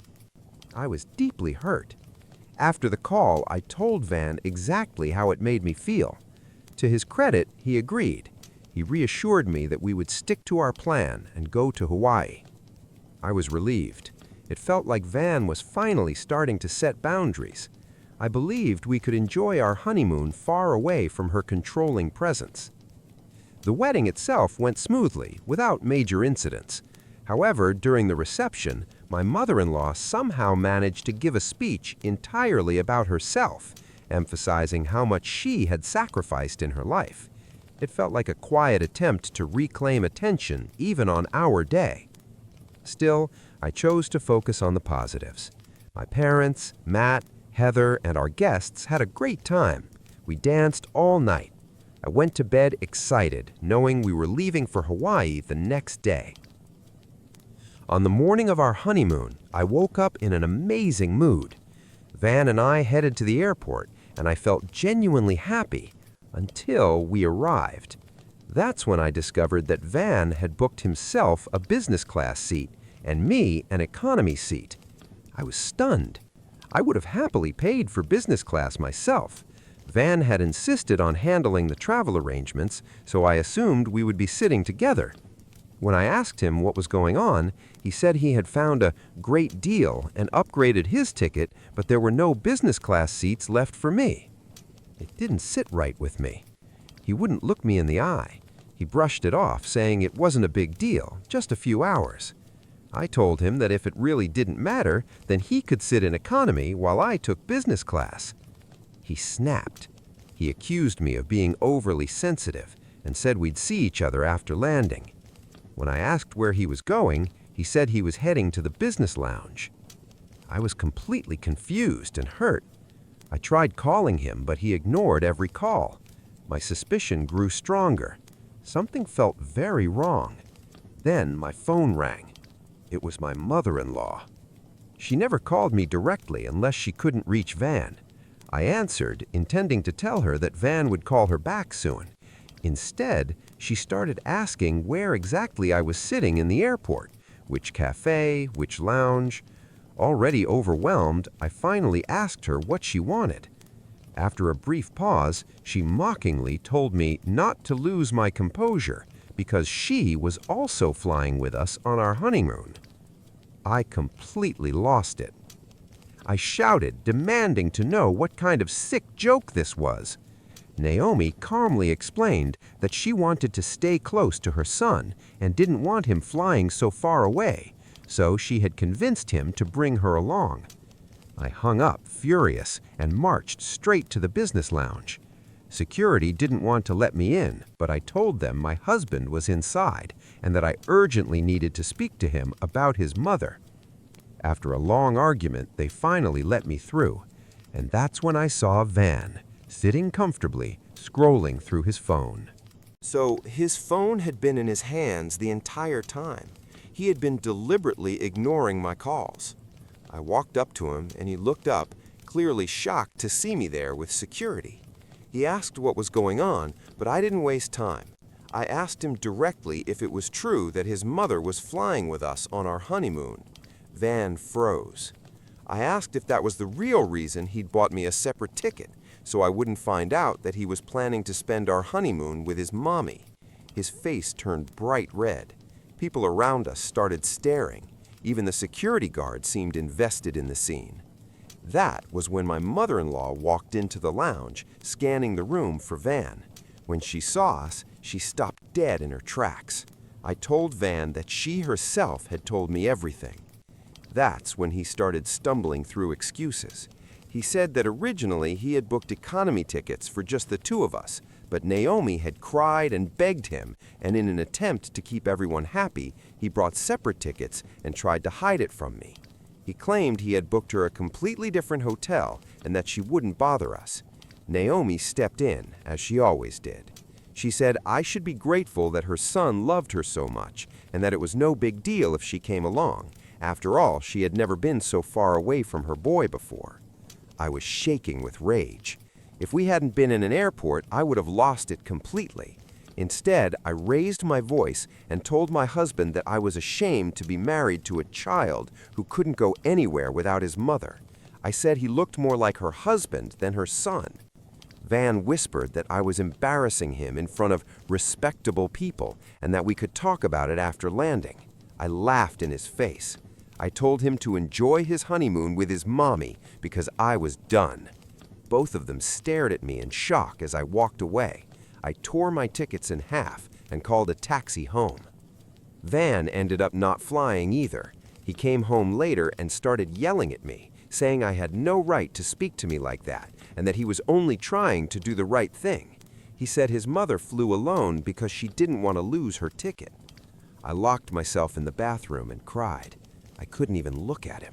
I was deeply hurt. After the call, I told Van exactly how it made me feel. To his credit, he agreed. He reassured me that we would stick to our plan and go to Hawaii. I was relieved. It felt like Van was finally starting to set boundaries. I believed we could enjoy our honeymoon far away from her controlling presence. The wedding itself went smoothly, without major incidents. However, during the reception, my mother-in-law somehow managed to give a speech entirely about herself, emphasizing how much she had sacrificed in her life. It felt like a quiet attempt to reclaim attention even on our day. Still, I chose to focus on the positives. My parents, Matt, Heather, and our guests had a great time. We danced all night. I went to bed excited, knowing we were leaving for Hawaii the next day. On the morning of our honeymoon, I woke up in an amazing mood. Van and I headed to the airport, and I felt genuinely happy until we arrived. That's when I discovered that Van had booked himself a business class seat and me an economy seat. I was stunned. I would have happily paid for business class myself. Van had insisted on handling the travel arrangements, so I assumed we would be sitting together. When I asked him what was going on, he said he had found a great deal and upgraded his ticket, but there were no business class seats left for me. It didn't sit right with me. He wouldn't look me in the eye. He brushed it off, saying it wasn't a big deal, just a few hours. I told him that if it really didn't matter, then he could sit in economy while I took business class. He snapped. He accused me of being overly sensitive and said we'd see each other after landing. When I asked where he was going, he said he was heading to the business lounge. I was completely confused and hurt. I tried calling him, but he ignored every call. My suspicion grew stronger. Something felt very wrong. Then my phone rang. It was my mother-in-law. She never called me directly unless she couldn't reach Van. I answered, intending to tell her that Van would call her back soon. Instead, she started asking where exactly I was sitting in the airport, which cafe, which lounge. Already overwhelmed, I finally asked her what she wanted. After a brief pause, she mockingly told me not to lose my composure because she was also flying with us on our honeymoon. I completely lost it. I shouted, demanding to know what kind of sick joke this was. Naomi calmly explained that she wanted to stay close to her son and didn't want him flying so far away, so she had convinced him to bring her along. I hung up, furious, and marched straight to the business lounge. Security didn't want to let me in, but I told them my husband was inside and that I urgently needed to speak to him about his mother. After a long argument, they finally let me through, and that's when I saw Van, sitting comfortably, scrolling through his phone. So his phone had been in his hands the entire time. He had been deliberately ignoring my calls. I walked up to him and he looked up, clearly shocked to see me there with security. He asked what was going on, but I didn't waste time. I asked him directly if it was true that his mother was flying with us on our honeymoon. Van froze. I asked if that was the real reason he'd bought me a separate ticket, so I wouldn't find out that he was planning to spend our honeymoon with his mommy. His face turned bright red. People around us started staring. Even the security guard seemed invested in the scene. That was when my mother-in-law walked into the lounge, scanning the room for Van. When she saw us, she stopped dead in her tracks. I told Van that she herself had told me everything. That's when he started stumbling through excuses. He said that originally he had booked economy tickets for just the two of us, but Naomi had cried and begged him, and in an attempt to keep everyone happy, he brought separate tickets and tried to hide it from me. He claimed he had booked her a completely different hotel and that she wouldn't bother us. Naomi stepped in, as she always did. She said I should be grateful that her son loved her so much and that it was no big deal if she came along. After all, she had never been so far away from her boy before. I was shaking with rage. If we hadn't been in an airport, I would have lost it completely. Instead, I raised my voice and told my husband that I was ashamed to be married to a child who couldn't go anywhere without his mother. I said he looked more like her husband than her son. Van whispered that I was embarrassing him in front of respectable people and that we could talk about it after landing. I laughed in his face. I told him to enjoy his honeymoon with his mommy because I was done. Both of them stared at me in shock as I walked away. I tore my tickets in half and called a taxi home. Van ended up not flying either. He came home later and started yelling at me, saying I had no right to speak to me like that and that he was only trying to do the right thing. He said his mother flew alone because she didn't want to lose her ticket. I locked myself in the bathroom and cried. I couldn't even look at him.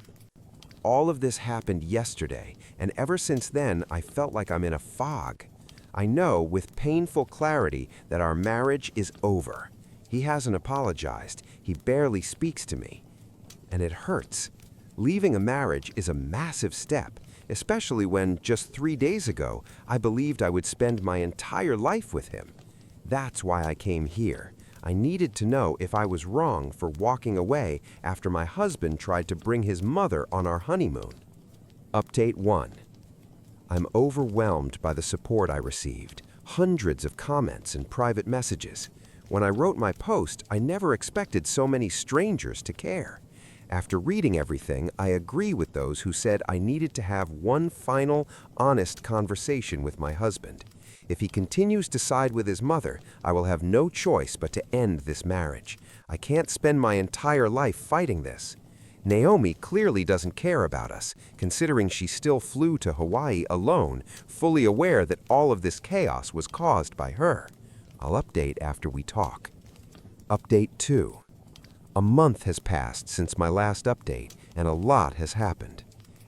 All of this happened yesterday, and ever since then, I felt like I'm in a fog. I know with painful clarity that our marriage is over. He hasn't apologized. He barely speaks to me. And it hurts. Leaving a marriage is a massive step, especially when just 3 days ago, I believed I would spend my entire life with him. That's why I came here. I needed to know if I was wrong for walking away after my husband tried to bring his mother on our honeymoon. Update 1. I'm overwhelmed by the support I received, hundreds of comments and private messages. When I wrote my post, I never expected so many strangers to care. After reading everything, I agree with those who said I needed to have one final, honest conversation with my husband. If he continues to side with his mother, I will have no choice but to end this marriage. I can't spend my entire life fighting this. Naomi clearly doesn't care about us, considering she still flew to Hawaii alone, fully aware that all of this chaos was caused by her. I'll update after we talk. Update 2. A month has passed since my last update, and a lot has happened.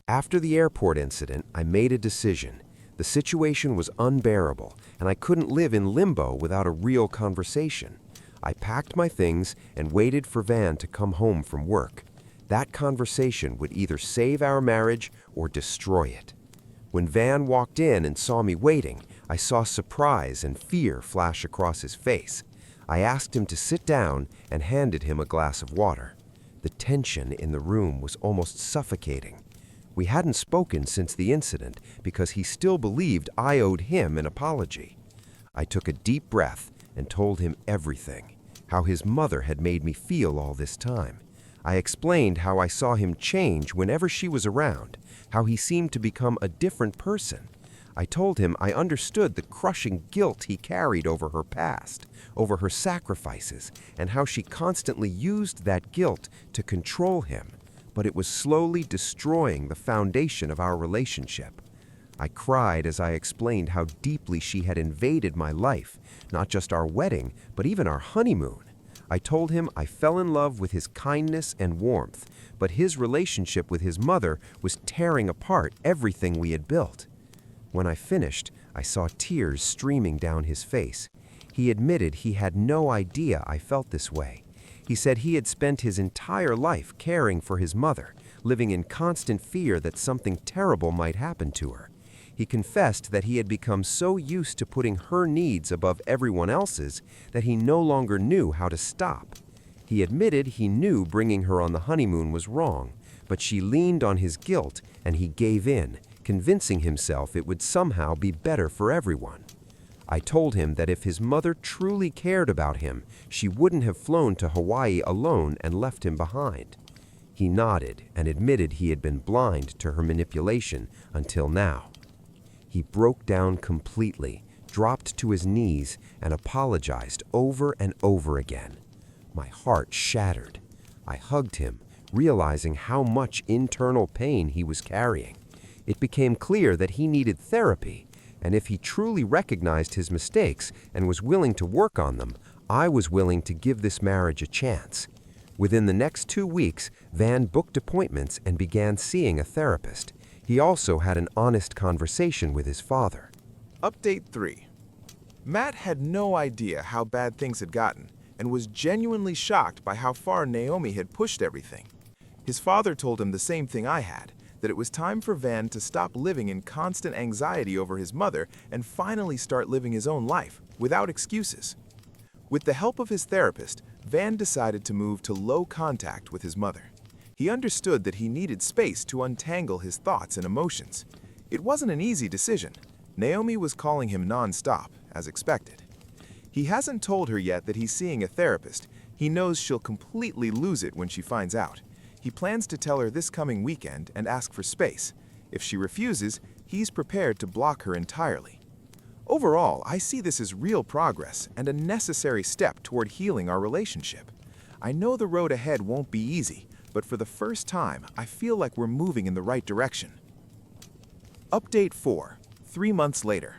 After the airport incident, I made a decision. The situation was unbearable, and I couldn't live in limbo without a real conversation. I packed my things and waited for Van to come home from work. That conversation would either save our marriage or destroy it. When Van walked in and saw me waiting, I saw surprise and fear flash across his face. I asked him to sit down and handed him a glass of water. The tension in the room was almost suffocating. We hadn't spoken since the incident because he still believed I owed him an apology. I took a deep breath and told him everything, how his mother had made me feel all this time. I explained how I saw him change whenever she was around, how he seemed to become a different person. I told him I understood the crushing guilt he carried over her past, over her sacrifices, and how she constantly used that guilt to control him, but it was slowly destroying the foundation of our relationship. I cried as I explained how deeply she had invaded my life, not just our wedding, but even our honeymoon. I told him I fell in love with his kindness and warmth, but his relationship with his mother was tearing apart everything we had built. When I finished, I saw tears streaming down his face. He admitted he had no idea I felt this way. He said he had spent his entire life caring for his mother, living in constant fear that something terrible might happen to her. He confessed that he had become so used to putting her needs above everyone else's that he no longer knew how to stop. He admitted he knew bringing her on the honeymoon was wrong, but she leaned on his guilt and he gave in, convincing himself it would somehow be better for everyone. I told him that if his mother truly cared about him, she wouldn't have flown to Hawaii alone and left him behind. He nodded and admitted he had been blind to her manipulation until now. He broke down completely, dropped to his knees, and apologized over and over again. My heart shattered. I hugged him, realizing how much internal pain he was carrying. It became clear that he needed therapy, and if he truly recognized his mistakes and was willing to work on them, I was willing to give this marriage a chance. Within the next 2 weeks, Van booked appointments and began seeing a therapist. He also had an honest conversation with his father. Update 3. Matt had no idea how bad things had gotten and was genuinely shocked by how far Naomi had pushed everything. His father told him the same thing I had, that it was time for Van to stop living in constant anxiety over his mother and finally start living his own life, without excuses. With the help of his therapist, Van decided to move to low contact with his mother. He understood that he needed space to untangle his thoughts and emotions. It wasn't an easy decision. Naomi was calling him non-stop, as expected. He hasn't told her yet that he's seeing a therapist. He knows she'll completely lose it when she finds out. He plans to tell her this coming weekend and ask for space. If she refuses, he's prepared to block her entirely. Overall, I see this as real progress and a necessary step toward healing our relationship. I know the road ahead won't be easy, but for the first time, I feel like we're moving in the right direction. Update 4, 3 months later.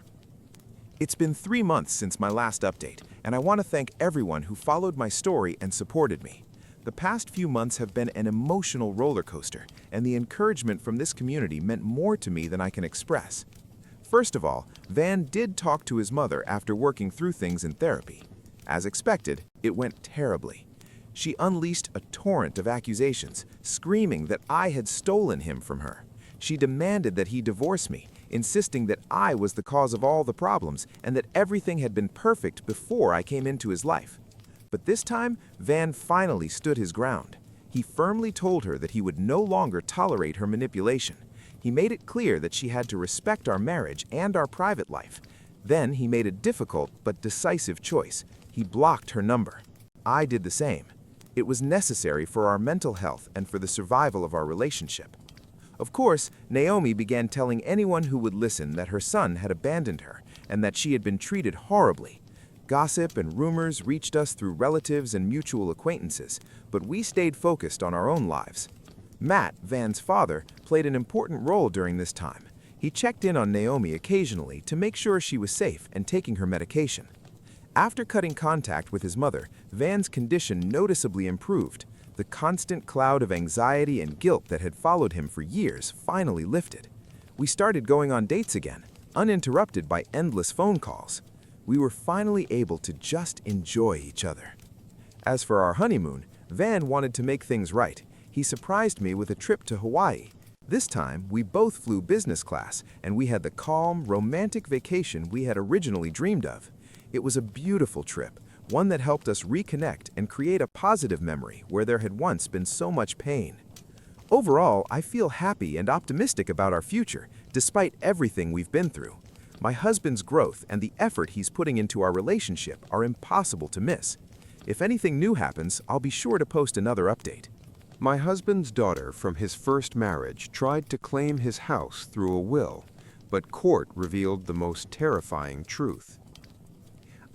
It's been 3 months since my last update, and I want to thank everyone who followed my story and supported me. The past few months have been an emotional roller coaster, and the encouragement from this community meant more to me than I can express. First of all, Van did talk to his mother after working through things in therapy. As expected, it went terribly. She unleashed a torrent of accusations, screaming that I had stolen him from her. She demanded that he divorce me, insisting that I was the cause of all the problems and that everything had been perfect before I came into his life. But this time, Van finally stood his ground. He firmly told her that he would no longer tolerate her manipulation. He made it clear that she had to respect our marriage and our private life. Then he made a difficult but decisive choice. He blocked her number. I did the same. It was necessary for our mental health and for the survival of our relationship. Of course, Naomi began telling anyone who would listen that her son had abandoned her and that she had been treated horribly. Gossip and rumors reached us through relatives and mutual acquaintances, but we stayed focused on our own lives. Matt, Van's father, played an important role during this time. He checked in on Naomi occasionally to make sure she was safe and taking her medication. After cutting contact with his mother, Van's condition noticeably improved. The constant cloud of anxiety and guilt that had followed him for years finally lifted. We started going on dates again, uninterrupted by endless phone calls. We were finally able to just enjoy each other. As for our honeymoon, Van wanted to make things right. He surprised me with a trip to Hawaii. This time, we both flew business class, and we had the calm, romantic vacation we had originally dreamed of. It was a beautiful trip, one that helped us reconnect and create a positive memory where there had once been so much pain. Overall, I feel happy and optimistic about our future, despite everything we've been through. My husband's growth and the effort he's putting into our relationship are impossible to miss. If anything new happens, I'll be sure to post another update. My husband's daughter from his first marriage tried to claim his house through a will, but court revealed the most terrifying truth.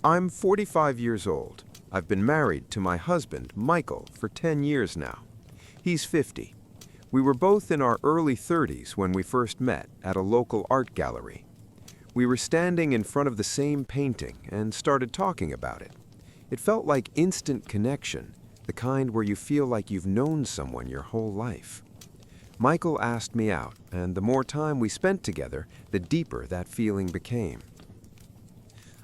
I'm 45 years old. I've been married to my husband, Michael, for 10 years now. He's 50. We were both in our early 30s when we first met at a local art gallery. We were standing in front of the same painting and started talking about it. It felt like instant connection, the kind where you feel like you've known someone your whole life. Michael asked me out, and the more time we spent together, the deeper that feeling became.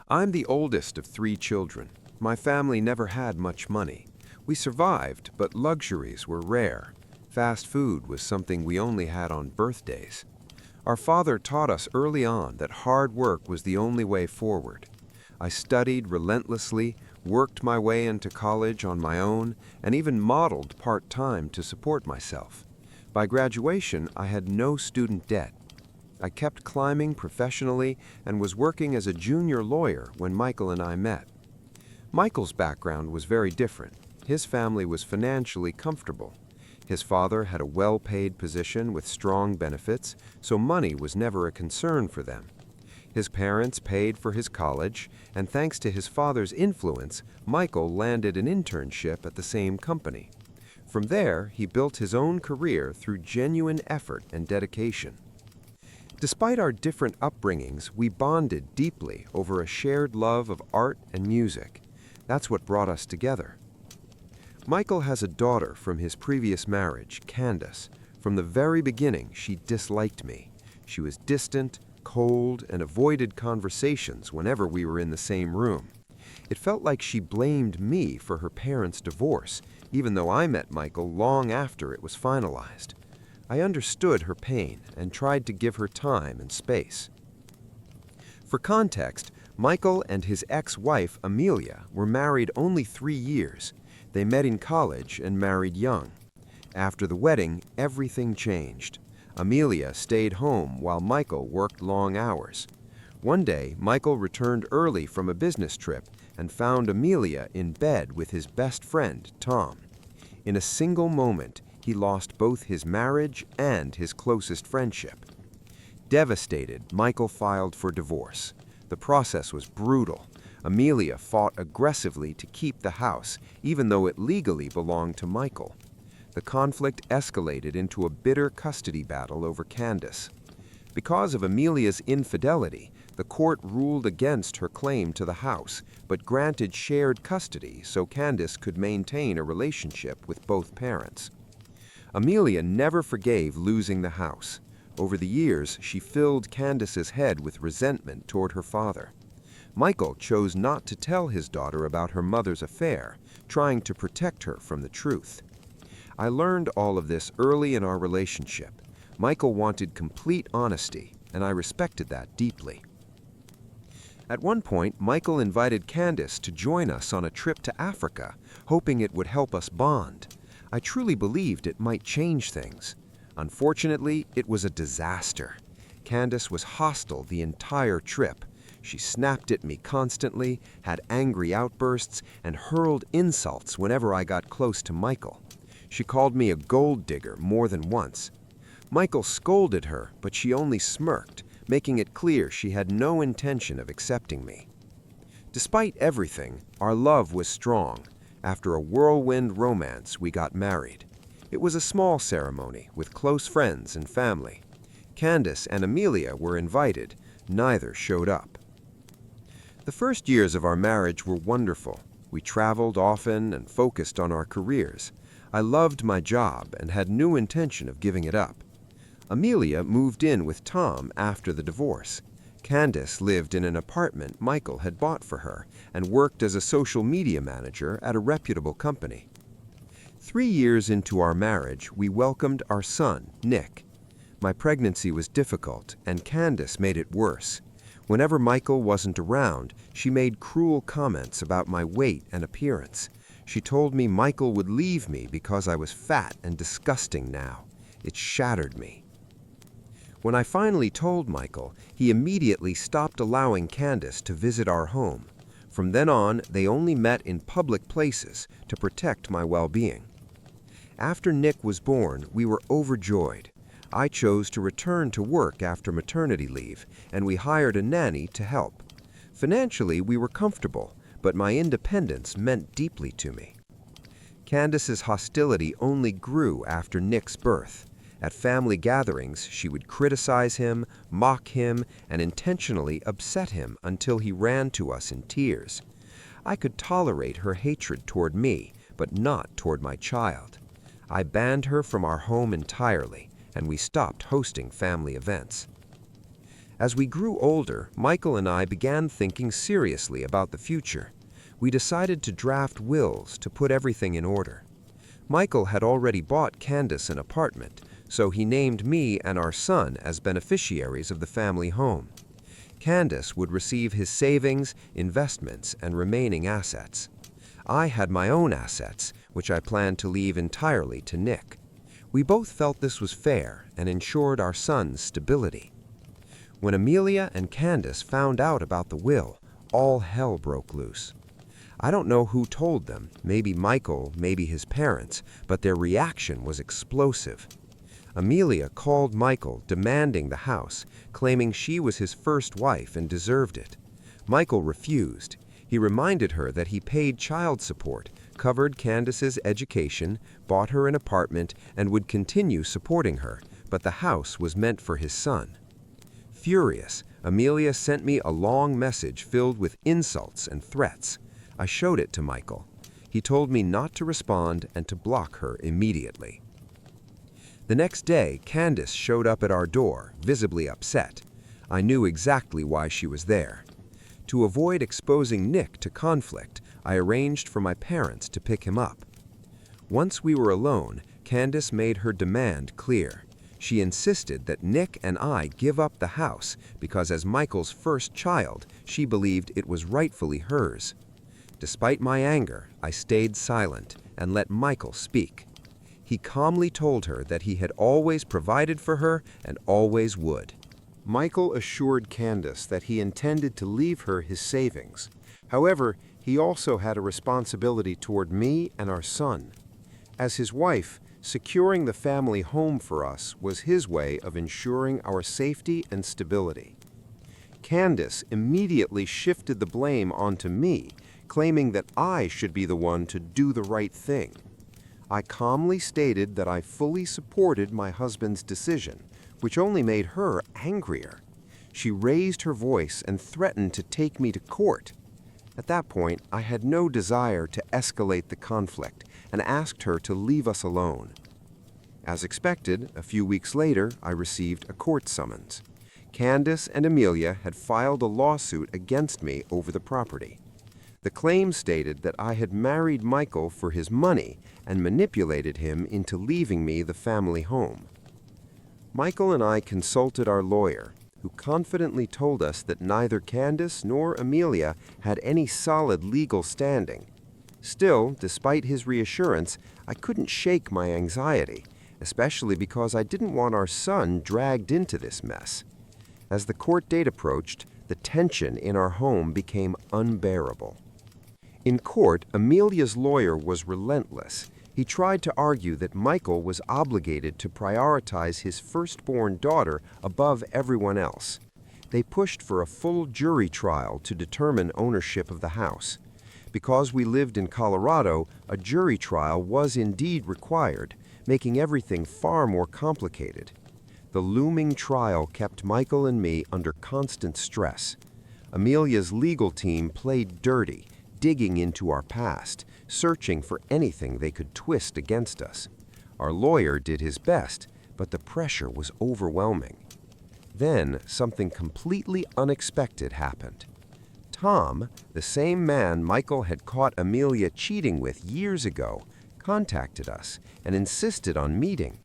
I'm the oldest of 3 children. My family never had much money. We survived, but luxuries were rare. Fast food was something we only had on birthdays. Our father taught us early on that hard work was the only way forward. I studied relentlessly, worked my way into college on my own, and even modeled part-time to support myself. By graduation, I had no student debt. I kept climbing professionally and was working as a junior lawyer when Michael and I met. Michael's background was very different. His family was financially comfortable. His father had a well-paid position with strong benefits, so money was never a concern for them. His parents paid for his college, and thanks to his father's influence, Michael landed an internship at the same company. From there, he built his own career through genuine effort and dedication. Despite our different upbringings, we bonded deeply over a shared love of art and music. That's what brought us together. Michael has a daughter from his previous marriage, Candace. From the very beginning, she disliked me. She was distant, cold, and avoided conversations whenever we were in the same room. It felt like she blamed me for her parents' divorce, even though I met Michael long after it was finalized. I understood her pain and tried to give her time and space. For context, Michael and his ex-wife, Amelia, were married only 3 years. They met in college and married young. After the wedding, everything changed. Amelia stayed home while Michael worked long hours. One day, Michael returned early from a business trip and found Amelia in bed with his best friend, Tom. In a single moment, he lost both his marriage and his closest friendship. Devastated, Michael filed for divorce. The process was brutal. Amelia fought aggressively to keep the house, even though it legally belonged to Michael. The conflict escalated into a bitter custody battle over Candace. Because of Amelia's infidelity, the court ruled against her claim to the house, but granted shared custody so Candace could maintain a relationship with both parents. Amelia never forgave losing the house. Over the years, she filled Candace's head with resentment toward her father. Michael chose not to tell his daughter about her mother's affair, trying to protect her from the truth. I learned all of this early in our relationship. Michael wanted complete honesty, and I respected that deeply. At one point, Michael invited Candace to join us on a trip to Africa, hoping it would help us bond. I truly believed it might change things. Unfortunately, it was a disaster. Candace was hostile the entire trip. She snapped at me constantly, had angry outbursts, and hurled insults whenever I got close to Michael. She called me a gold digger more than once. Michael scolded her, but she only smirked, making it clear she had no intention of accepting me. Despite everything, our love was strong. After a whirlwind romance, we got married. It was a small ceremony with close friends and family. Candace and Amelia were invited. Neither showed up. The first years of our marriage were wonderful. We traveled often and focused on our careers. I loved my job and had no intention of giving it up. Amelia moved in with Tom after the divorce. Candace lived in an apartment Michael had bought for her and worked as a social media manager at a reputable company. 3 years into our marriage, we welcomed our son, Nick. My pregnancy was difficult, and Candace made it worse. Whenever Michael wasn't around, she made cruel comments about my weight and appearance. She told me Michael would leave me because I was fat and disgusting now. It shattered me. When I finally told Michael, he immediately stopped allowing Candace to visit our home. From then on, they only met in public places to protect my well-being. After Nick was born, we were overjoyed. I chose to return to work after maternity leave, and we hired a nanny to help. Financially, we were comfortable, but my independence meant deeply to me. Candace's hostility only grew after Nick's birth. At family gatherings, she would criticize him, mock him, and intentionally upset him until he ran to us in tears. I could tolerate her hatred toward me, but not toward my child. I banned her from our home entirely, and we stopped hosting family events. As we grew older, Michael and I began thinking seriously about the future. We decided to draft wills to put everything in order. Michael had already bought Candace an apartment, so he named me and our son as beneficiaries of the family home. Candace would receive his savings, investments, and remaining assets. I had my own assets, which I planned to leave entirely to Nick. We both felt this was fair and ensured our son's stability. When Amelia and Candace found out about the will, all hell broke loose. I don't know who told them, maybe Michael, maybe his parents, but their reaction was explosive. Amelia called Michael, demanding the house, claiming she was his first wife and deserved it. Michael refused. He reminded her that he paid child support, covered Candace's education, bought her an apartment, and would continue supporting her, but the house was meant for his son. Furious, Amelia sent me a long message filled with insults and threats. I showed it to Michael. He told me not to respond and to block her immediately. The next day, Candace showed up at our door, visibly upset. I knew exactly why she was there. To avoid exposing Nick to conflict, I arranged for my parents to pick him up. Once we were alone, Candace made her demand clear. She insisted that Nick and I give up the house because as Michael's first child, she believed it was rightfully hers. Despite my anger, I stayed silent and let Michael speak. He calmly told her that he had always provided for her and always would. Michael assured Candace that he intended to leave her his savings. However, he also had a responsibility toward me and our son. As his wife, securing the family home for us was his way of ensuring our safety and stability. Candace immediately shifted the blame onto me, claiming that I should be the one to do the right thing. I calmly stated that I fully supported my husband's decision, which only made her angrier. She raised her voice and threatened to take me to court. At that point, I had no desire to escalate the conflict and asked her to leave us alone. As expected, a few weeks later, I received a court summons. Candace and Amelia had filed a lawsuit against me over the property. The claim stated that I had married Michael for his money and manipulated him into leaving me the family home. Michael and I consulted our lawyer, who confidently told us that neither Candace nor Amelia had any solid legal standing. Still, despite his reassurance, I couldn't shake my anxiety, especially because I didn't want our son dragged into this mess. As the court date approached, the tension in our home became unbearable. In court, Amelia's lawyer was relentless. He tried to argue that Michael was obligated to prioritize his firstborn daughter above everyone else. They pushed for a full jury trial to determine ownership of the house. Because we lived in Colorado, a jury trial was indeed required, making everything far more complicated. The looming trial kept Michael and me under constant stress. Amelia's legal team played dirty, digging into our past, searching for anything they could twist against us. Our lawyer did his best, but the pressure was overwhelming. Then something completely unexpected happened. Tom, the same man Michael had caught Amelia cheating with years ago, contacted us and insisted on meeting.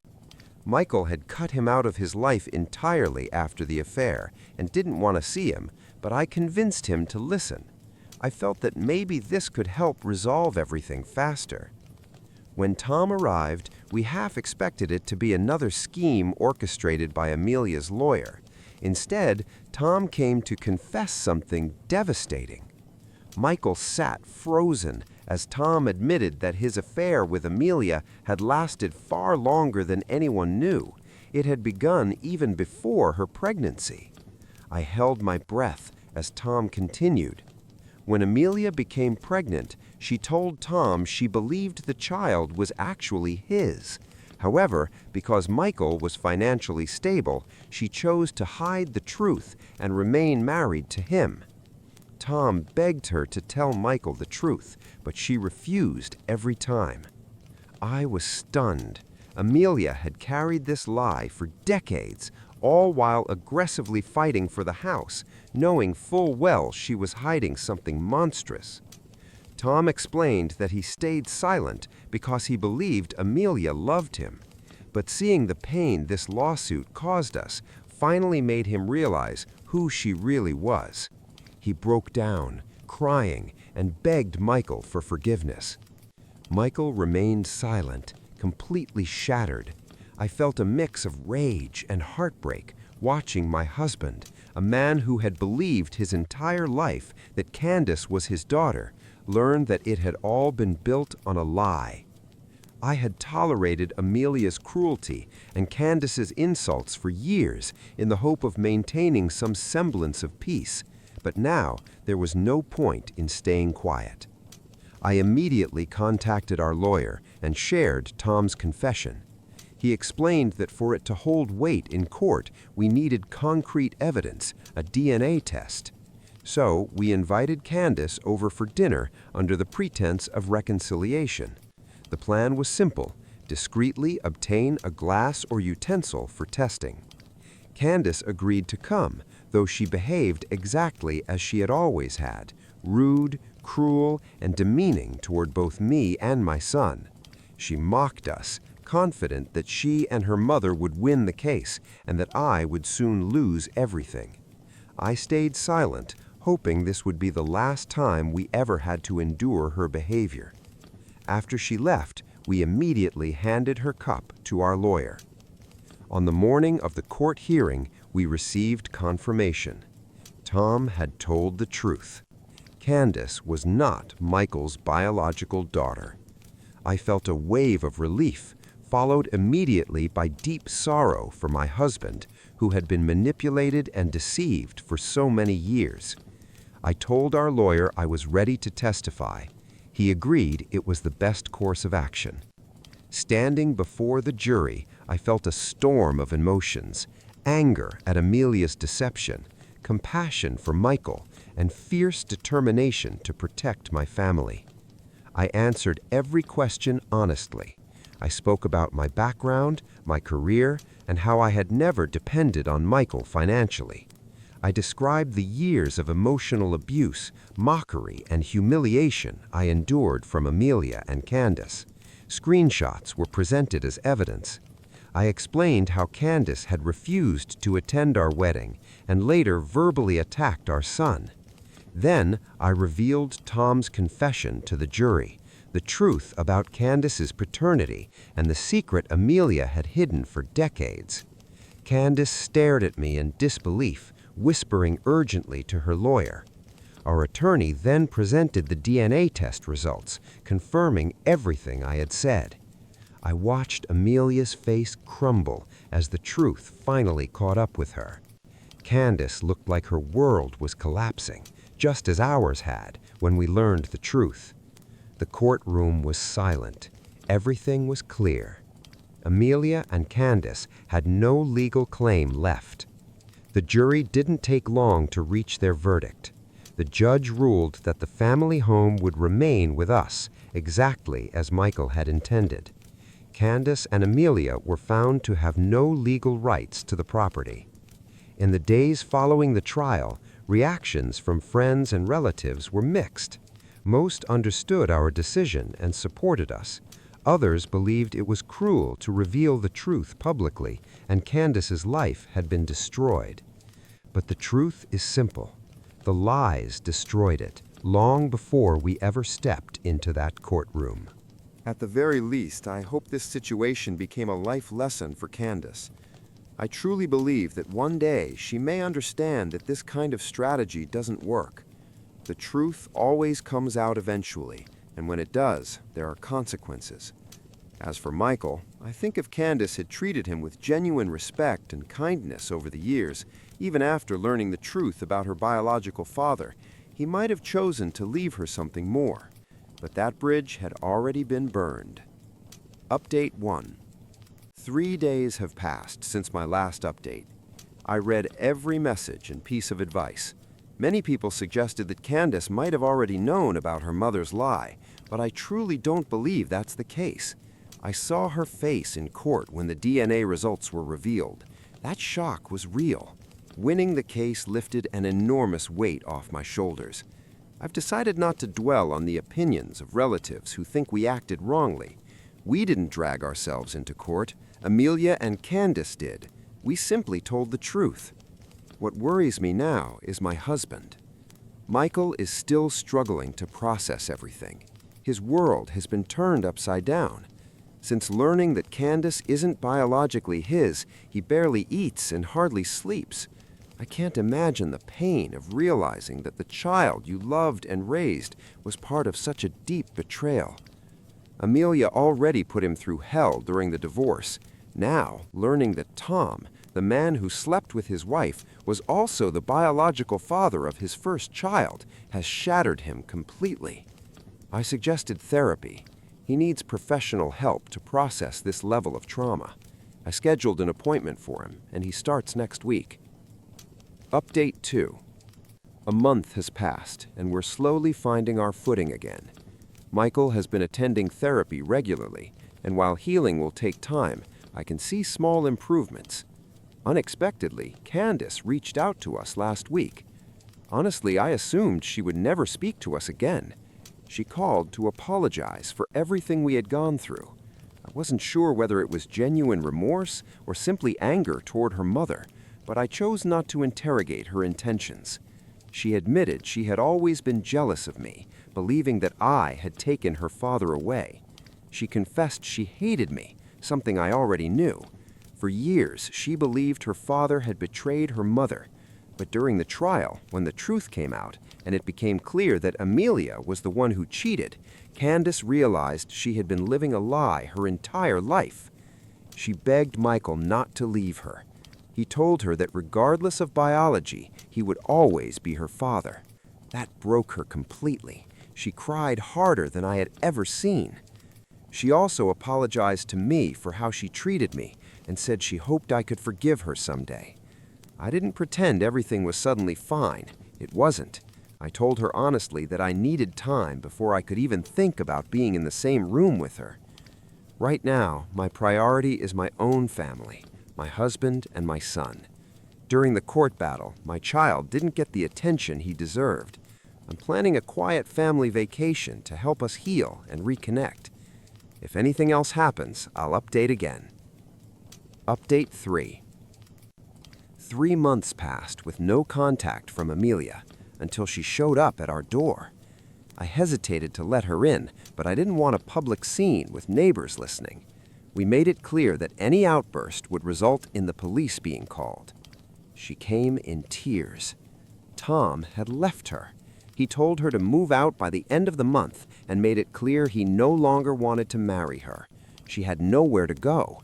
Michael had cut him out of his life entirely after the affair and didn't want to see him, but I convinced him to listen. I felt that maybe this could help resolve everything faster. When Tom arrived, we half expected it to be another scheme orchestrated by Amelia's lawyer. Instead, Tom came to confess something devastating. Michael sat frozen as Tom admitted that his affair with Amelia had lasted far longer than anyone knew. It had begun even before her pregnancy. I held my breath as Tom continued. When Amelia became pregnant, she told Tom she believed the child was actually his. However, because Michael was financially stable, she chose to hide the truth and remain married to him. Tom begged her to tell Michael the truth, but she refused every time. I was stunned. Amelia had carried this lie for decades, all while aggressively fighting for the house, knowing full well she was hiding something monstrous. Tom explained that he stayed silent because he believed Amelia loved him. But seeing the pain this lawsuit caused us finally made him realize who she really was. He broke down, crying, and begged Michael for forgiveness. Michael remained silent, completely shattered. I felt a mix of rage and heartbreak watching my husband, a man who had believed his entire life that Candace was his daughter, learn that it had all been built on a lie. I had tolerated Amelia's cruelty and Candace's insults for years in the hope of maintaining some semblance of peace, but now there was no point in staying quiet. I immediately contacted our lawyer and shared Tom's confession. He explained that for it to hold weight in court, we needed concrete evidence, a DNA test. So we invited Candace over for dinner under the pretense of reconciliation. The plan was simple: discreetly obtain a glass or utensil for testing. Candace agreed to come, though she behaved exactly as she had always had, rude, cruel, and demeaning toward both me and my son. She mocked us, confident that she and her mother would win the case and that I would soon lose everything. I stayed silent, hoping this would be the last time we ever had to endure her behavior. After she left, we immediately handed her cup to our lawyer. On the morning of the court hearing, we received confirmation. Tom had told the truth. Candace was not Michael's biological daughter. I felt a wave of relief, followed immediately by deep sorrow for my husband, who had been manipulated and deceived for so many years. I told our lawyer I was ready to testify. He agreed it was the best course of action. Standing before the jury, I felt a storm of emotions: anger at Amelia's deception, compassion for Michael, and fierce determination to protect my family. I answered every question honestly. I spoke about my background, my career, and how I had never depended on Michael financially. I described the years of emotional abuse, mockery, and humiliation I endured from Amelia and Candace. Screenshots were presented as evidence. I explained how Candace had refused to attend our wedding and later verbally attacked our son. Then I revealed Tom's confession to the jury, the truth about Candace's paternity and the secret Amelia had hidden for decades. Candace stared at me in disbelief, whispering urgently to her lawyer. Our attorney then presented the DNA test results, confirming everything I had said. I watched Amelia's face crumble as the truth finally caught up with her. Candace looked like her world was collapsing, just as ours had when we learned the truth. The courtroom was silent. Everything was clear. Amelia and Candace had no legal claim left. The jury didn't take long to reach their verdict. The judge ruled that the family home would remain with us, exactly as Michael had intended. Candace and Amelia were found to have no legal rights to the property. In the days following the trial, reactions from friends and relatives were mixed. Most understood our decision and supported us. Others believed it was cruel to reveal the truth publicly, and Candace's life had been destroyed. But the truth is simple. The lies destroyed it, long before we ever stepped into that courtroom. At the very least, I hope this situation became a life lesson for Candace. I truly believe that one day she may understand that this kind of strategy doesn't work. The truth always comes out eventually, and when it does, there are consequences. As for Michael, I think if Candace had treated him with genuine respect and kindness over the years, even after learning the truth about her biological father, he might have chosen to leave her something more. But that bridge had already been burned. Update 1. 3 days have passed since my last update. I read every message and piece of advice. Many people suggested that Candace might have already known about her mother's lie, but I truly don't believe that's the case. I saw her face in court when the DNA results were revealed. That shock was real. Winning the case lifted an enormous weight off my shoulders. I've decided not to dwell on the opinions of relatives who think we acted wrongly. We didn't drag ourselves into court. Amelia and Candace did. We simply told the truth. What worries me now is my husband. Michael is still struggling to process everything. His world has been turned upside down. Since learning that Candace isn't biologically his, he barely eats and hardly sleeps. I can't imagine the pain of realizing that the child you loved and raised was part of such a deep betrayal. Amelia already put him through hell during the divorce. Now, learning that Tom, the man who slept with his wife, was also the biological father of his first child, has shattered him completely. I suggested therapy. He needs professional help to process this level of trauma. I scheduled an appointment for him, and he starts next week. Update 2. A month has passed, and we're slowly finding our footing again. Michael has been attending therapy regularly, and while healing will take time, I can see small improvements. Unexpectedly, Candace reached out to us last week. Honestly, I assumed she would never speak to us again. She called to apologize for everything we had gone through. I wasn't sure whether it was genuine remorse or simply anger toward her mother, but I chose not to interrogate her intentions. She admitted she had always been jealous of me, believing that I had taken her father away. She confessed she hated me, something I already knew. For years, she believed her father had betrayed her mother. But during the trial, when the truth came out, and it became clear that Amelia was the one who cheated, Candace realized she had been living a lie her entire life. She begged Michael not to leave her. He told her that regardless of biology, he would always be her father. That broke her completely. She cried harder than I had ever seen. She also apologized to me for how she treated me and said she hoped I could forgive her someday. I didn't pretend everything was suddenly fine. It wasn't. I told her honestly that I needed time before I could even think about being in the same room with her. Right now, my priority is my own family, my husband and my son. During the court battle, my child didn't get the attention he deserved. I'm planning a quiet family vacation to help us heal and reconnect. If anything else happens, I'll update again. Update 3. 3 months passed with no contact from Amelia until she showed up at our door. I hesitated to let her in, but I didn't want a public scene with neighbors listening. We made it clear that any outburst would result in the police being called. She came in tears. Tom had left her. He told her to move out by the end of the month and made it clear he no longer wanted to marry her. She had nowhere to go.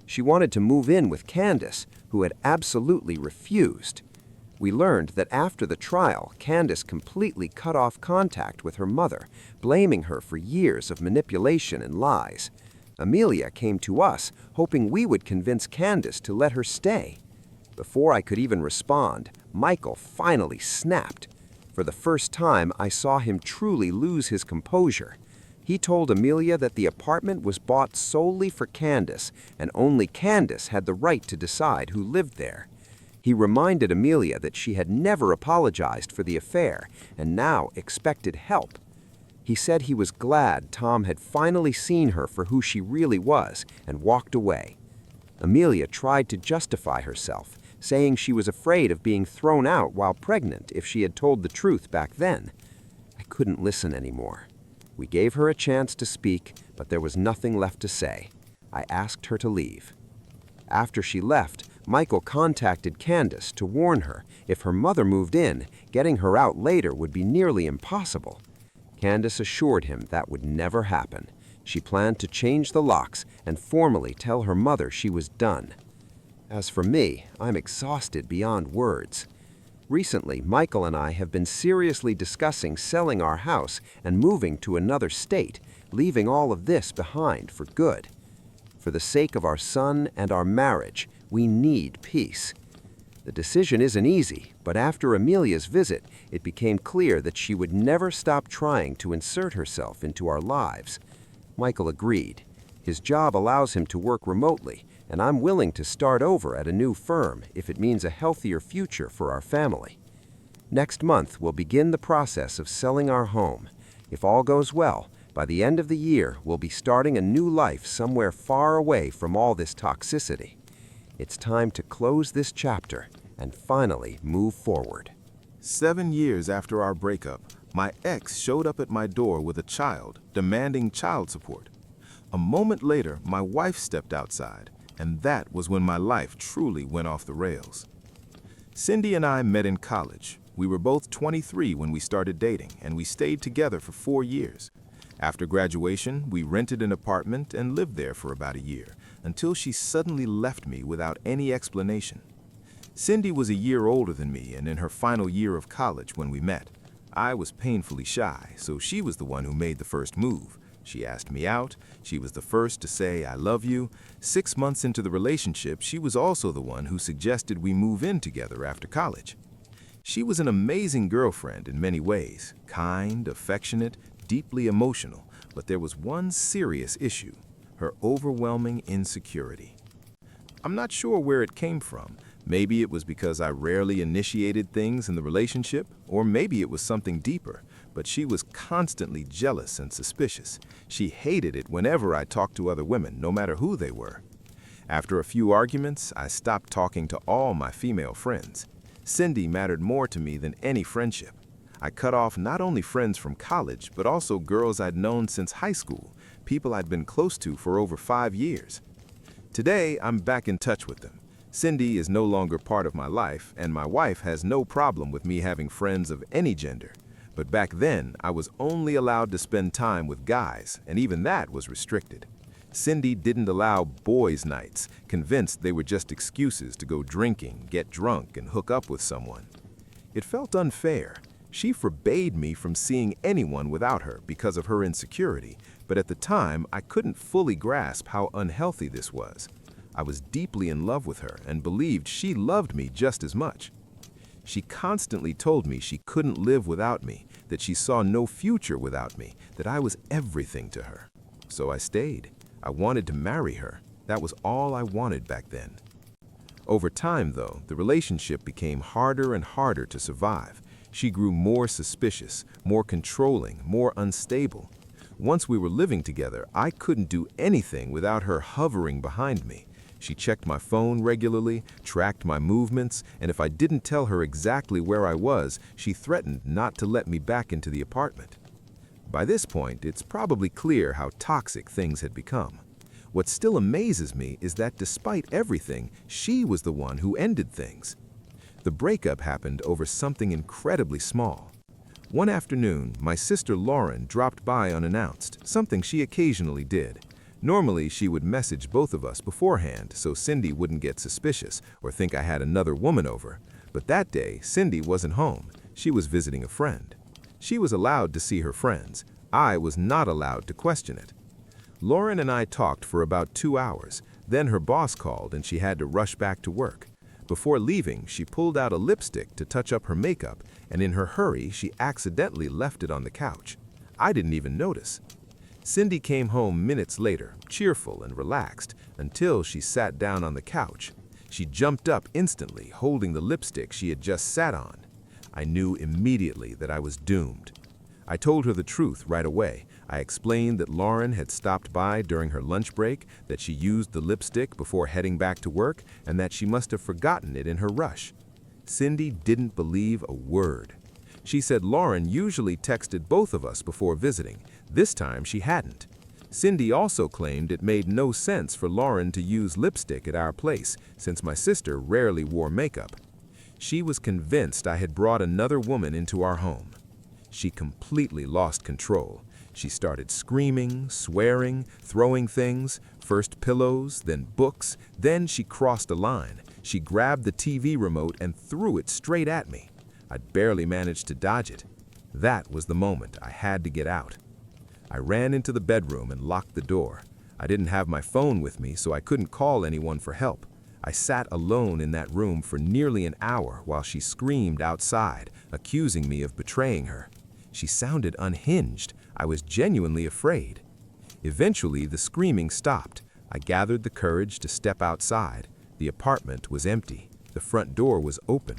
She wanted to move in with Candace, who had absolutely refused. We learned that after the trial, Candace completely cut off contact with her mother, blaming her for years of manipulation and lies. Amelia came to us, hoping we would convince Candace to let her stay. Before I could even respond, Michael finally snapped. For the first time, I saw him truly lose his composure. He told Amelia that the apartment was bought solely for Candace, and only Candace had the right to decide who lived there. He reminded Amelia that she had never apologized for the affair and now expected help. He said he was glad Tom had finally seen her for who she really was and walked away. Amelia tried to justify herself, saying she was afraid of being thrown out while pregnant if she had told the truth back then. I couldn't listen anymore. We gave her a chance to speak, but there was nothing left to say. I asked her to leave. After she left, Michael contacted Candace to warn her if her mother moved in, getting her out later would be nearly impossible. Candace assured him that would never happen. She planned to change the locks and formally tell her mother she was done. As for me, I'm exhausted beyond words. Recently, Michael and I have been seriously discussing selling our house and moving to another state, leaving all of this behind for good. For the sake of our son and our marriage, we need peace. The decision isn't easy, but after Amelia's visit, it became clear that she would never stop trying to insert herself into our lives. Michael agreed. His job allows him to work remotely, and I'm willing to start over at a new firm if it means a healthier future for our family. Next month, we'll begin the process of selling our home. If all goes well, by the end of the year, we'll be starting a new life somewhere far away from all this toxicity. It's time to close this chapter and finally move forward. 7 years after our breakup, my ex showed up at my door with a child, demanding child support. A moment later, my wife stepped outside, and that was when my life truly went off the rails. Cindy and I met in college. We were both 23 when we started dating, and we stayed together for 4 years. After graduation, we rented an apartment and lived there for about a year, until she suddenly left me without any explanation. Cindy was a year older than me and in her final year of college when we met. I was painfully shy, so she was the one who made the first move. She asked me out. She was the first to say, "I love you." 6 months into the relationship, she was also the one who suggested we move in together after college. She was an amazing girlfriend in many ways, kind, affectionate, deeply emotional, but there was one serious issue: her overwhelming insecurity. I'm not sure where it came from. Maybe it was because I rarely initiated things in the relationship, or maybe it was something deeper, but she was constantly jealous and suspicious. She hated it whenever I talked to other women, no matter who they were. After a few arguments, I stopped talking to all my female friends. Cindy mattered more to me than any friendship. I cut off not only friends from college, but also girls I'd known since high school, people I'd been close to for over 5 years. Today, I'm back in touch with them. Cindy is no longer part of my life, and my wife has no problem with me having friends of any gender. But back then, I was only allowed to spend time with guys, and even that was restricted. Cindy didn't allow boys' nights, convinced they were just excuses to go drinking, get drunk, and hook up with someone. It felt unfair. She forbade me from seeing anyone without her because of her insecurity, but at the time, I couldn't fully grasp how unhealthy this was. I was deeply in love with her and believed she loved me just as much. She constantly told me she couldn't live without me, that she saw no future without me, that I was everything to her. So I stayed. I wanted to marry her. That was all I wanted back then. Over time, though, the relationship became harder and harder to survive. She grew more suspicious, more controlling, more unstable. Once we were living together, I couldn't do anything without her hovering behind me. She checked my phone regularly, tracked my movements, and if I didn't tell her exactly where I was, she threatened not to let me back into the apartment. By this point, it's probably clear how toxic things had become. What still amazes me is that despite everything, she was the one who ended things. The breakup happened over something incredibly small. One afternoon, my sister Lauren dropped by unannounced, something she occasionally did. Normally, she would message both of us beforehand so Cindy wouldn't get suspicious or think I had another woman over. But that day, Cindy wasn't home. She was visiting a friend. She was allowed to see her friends. I was not allowed to question it. Lauren and I talked for about 2 hours. Then her boss called and she had to rush back to work. Before leaving, she pulled out a lipstick to touch up her makeup, and in her hurry, she accidentally left it on the couch. I didn't even notice. Cindy came home minutes later, cheerful and relaxed, until she sat down on the couch. She jumped up instantly, holding the lipstick she had just sat on. I knew immediately that I was doomed. I told her the truth right away. I explained that Lauren had stopped by during her lunch break, that she used the lipstick before heading back to work, and that she must have forgotten it in her rush. Cindy didn't believe a word. She said Lauren usually texted both of us before visiting. This time she hadn't. Cindy also claimed it made no sense for Lauren to use lipstick at our place, since my sister rarely wore makeup. She was convinced I had brought another woman into our home. She completely lost control. She started screaming, swearing, throwing things, first pillows, then books, then she crossed a line. She grabbed the TV remote and threw it straight at me. I'd barely managed to dodge it. That was the moment I had to get out. I ran into the bedroom and locked the door. I didn't have my phone with me, so I couldn't call anyone for help. I sat alone in that room for nearly an hour while she screamed outside, accusing me of betraying her. She sounded unhinged. I was genuinely afraid. Eventually, the screaming stopped. I gathered the courage to step outside. The apartment was empty. The front door was open.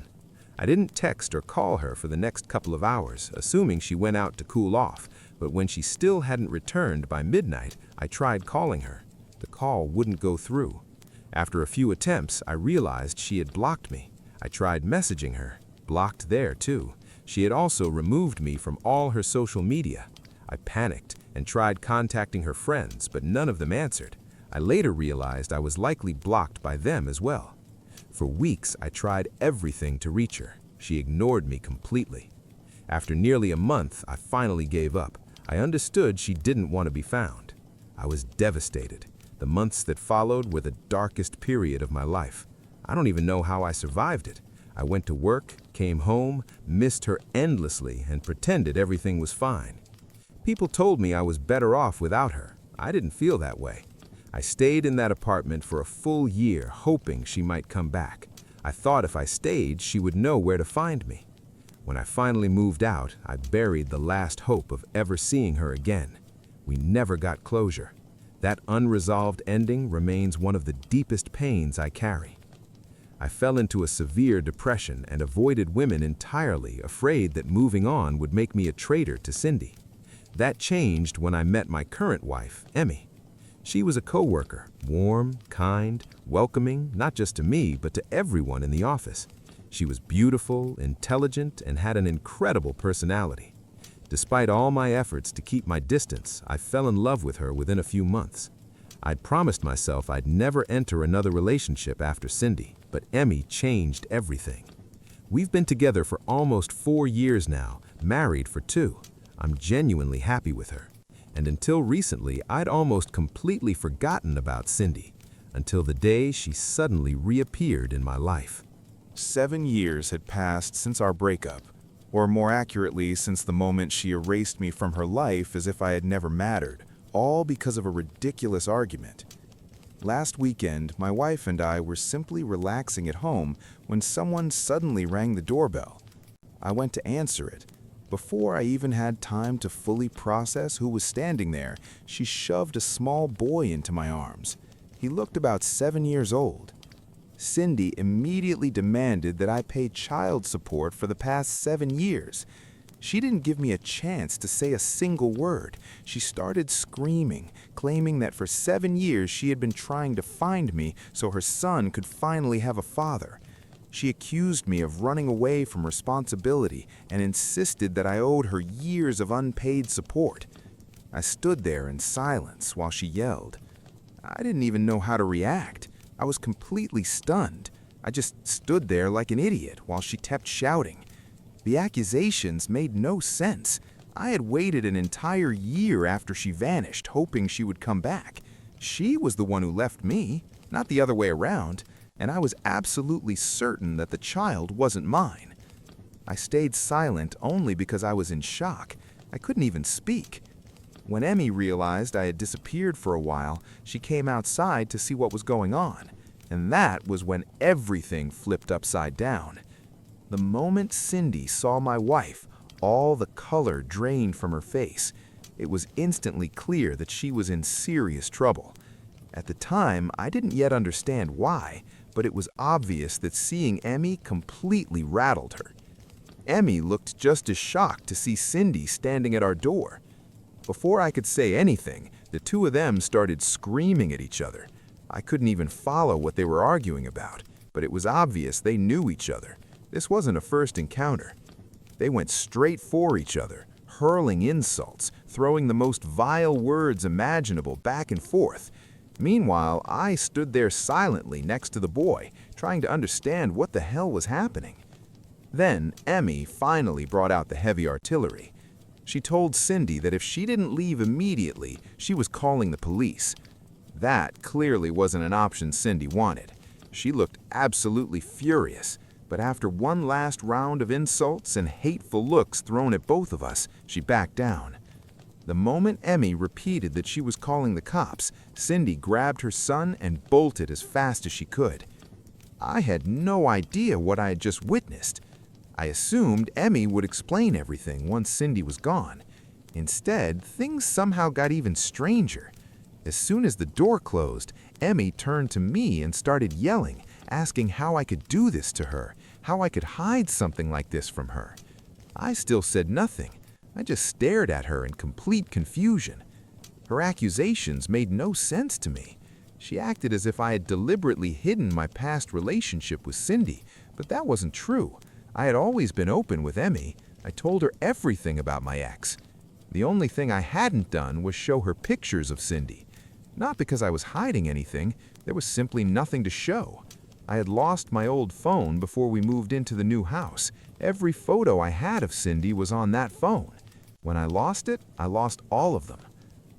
I didn't text or call her for the next couple of hours, assuming she went out to cool off, but when she still hadn't returned by midnight, I tried calling her. The call wouldn't go through. After a few attempts, I realized she had blocked me. I tried messaging her, blocked there too. She had also removed me from all her social media. I panicked and tried contacting her friends, but none of them answered. I later realized I was likely blocked by them as well. For weeks, I tried everything to reach her. She ignored me completely. After nearly a month, I finally gave up. I understood she didn't want to be found. I was devastated. The months that followed were the darkest period of my life. I don't even know how I survived it. I went to work, came home, missed her endlessly, and pretended everything was fine. People told me I was better off without her. I didn't feel that way. I stayed in that apartment for a full year, hoping she might come back. I thought if I stayed, she would know where to find me. When I finally moved out, I buried the last hope of ever seeing her again. We never got closure. That unresolved ending remains one of the deepest pains I carry. I fell into a severe depression and avoided women entirely, afraid that moving on would make me a traitor to Cindy. That changed when I met my current wife, Emmy. She was a coworker, warm, kind, welcoming, not just to me, but to everyone in the office. She was beautiful, intelligent, and had an incredible personality. Despite all my efforts to keep my distance, I fell in love with her within a few months. I'd promised myself I'd never enter another relationship after Cindy, but Emmy changed everything. We've been together for almost 4 years now, married for 2. I'm genuinely happy with her. And until recently, I'd almost completely forgotten about Cindy, until the day she suddenly reappeared in my life. 7 years had passed since our breakup, or more accurately, since the moment she erased me from her life as if I had never mattered, all because of a ridiculous argument. Last weekend, my wife and I were simply relaxing at home when someone suddenly rang the doorbell. I went to answer it. Before I even had time to fully process who was standing there, she shoved a small boy into my arms. He looked about 7 years old. Cindy immediately demanded that I pay child support for the past 7 years. She didn't give me a chance to say a single word. She started screaming, claiming that for 7 years she had been trying to find me so her son could finally have a father. She accused me of running away from responsibility and insisted that I owed her years of unpaid support. I stood there in silence while she yelled. I didn't even know how to react. I was completely stunned. I just stood there like an idiot while she kept shouting. The accusations made no sense. I had waited an entire year after she vanished, hoping she would come back. She was the one who left me, not the other way around, and I was absolutely certain that the child wasn't mine. I stayed silent only because I was in shock. I couldn't even speak. When Emmy realized I had disappeared for a while, she came outside to see what was going on, and that was when everything flipped upside down. The moment Cindy saw my wife, all the color drained from her face. It was instantly clear that she was in serious trouble. At the time, I didn't yet understand why, but it was obvious that seeing Emmy completely rattled her. Emmy looked just as shocked to see Cindy standing at our door. Before I could say anything, the two of them started screaming at each other. I couldn't even follow what they were arguing about, but it was obvious they knew each other. This wasn't a first encounter. They went straight for each other, hurling insults, throwing the most vile words imaginable back and forth. Meanwhile, I stood there silently next to the boy, trying to understand what the hell was happening. Then, Emmy finally brought out the heavy artillery. She told Cindy that if she didn't leave immediately, she was calling the police. That clearly wasn't an option Cindy wanted. She looked absolutely furious, but after one last round of insults and hateful looks thrown at both of us, she backed down. The moment Emmy repeated that she was calling the cops, Cindy grabbed her son and bolted as fast as she could. I had no idea what I had just witnessed. I assumed Emmy would explain everything once Cindy was gone. Instead, things somehow got even stranger. As soon as the door closed, Emmy turned to me and started yelling, asking how I could do this to her, how I could hide something like this from her. I still said nothing. I just stared at her in complete confusion. Her accusations made no sense to me. She acted as if I had deliberately hidden my past relationship with Cindy, but that wasn't true. I had always been open with Emmy. I told her everything about my ex. The only thing I hadn't done was show her pictures of Cindy. Not because I was hiding anything, there was simply nothing to show. I had lost my old phone before we moved into the new house. Every photo I had of Cindy was on that phone. When I lost it, I lost all of them.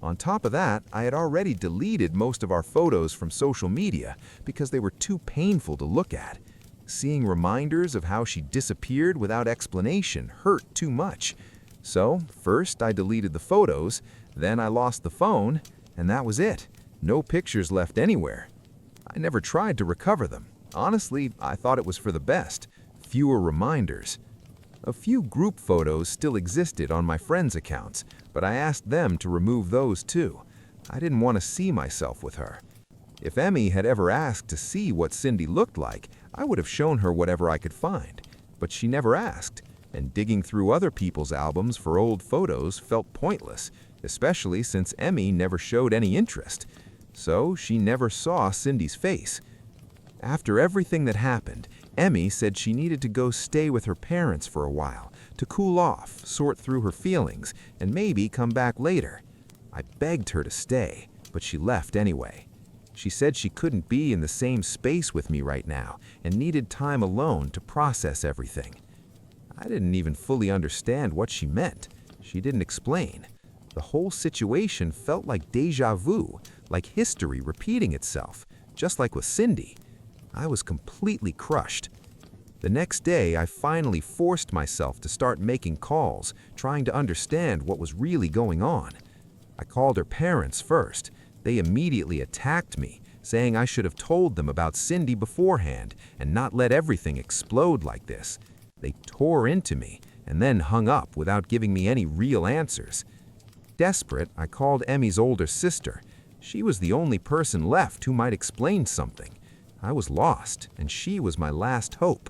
On top of that, I had already deleted most of our photos from social media because they were too painful to look at. Seeing reminders of how she disappeared without explanation hurt too much. So, first I deleted the photos, then I lost the phone, and that was it. No pictures left anywhere. I never tried to recover them. Honestly, I thought it was for the best. Fewer reminders. A few group photos still existed on my friends' accounts, but I asked them to remove those too. I didn't want to see myself with her. If Emmy had ever asked to see what Cindy looked like, I would have shown her whatever I could find. But she never asked, and digging through other people's albums for old photos felt pointless, especially since Emmy never showed any interest. So she never saw Cindy's face. After everything that happened, Emmy said she needed to go stay with her parents for a while, to cool off, sort through her feelings, and maybe come back later. I begged her to stay, but she left anyway. She said she couldn't be in the same space with me right now and needed time alone to process everything. I didn't even fully understand what she meant. She didn't explain. The whole situation felt like déjà vu, like history repeating itself, just like with Cindy. I was completely crushed. The next day, I finally forced myself to start making calls, trying to understand what was really going on. I called her parents first. They immediately attacked me, saying I should have told them about Cindy beforehand and not let everything explode like this. They tore into me and then hung up without giving me any real answers. Desperate, I called Emmy's older sister. She was the only person left who might explain something. I was lost, and she was my last hope.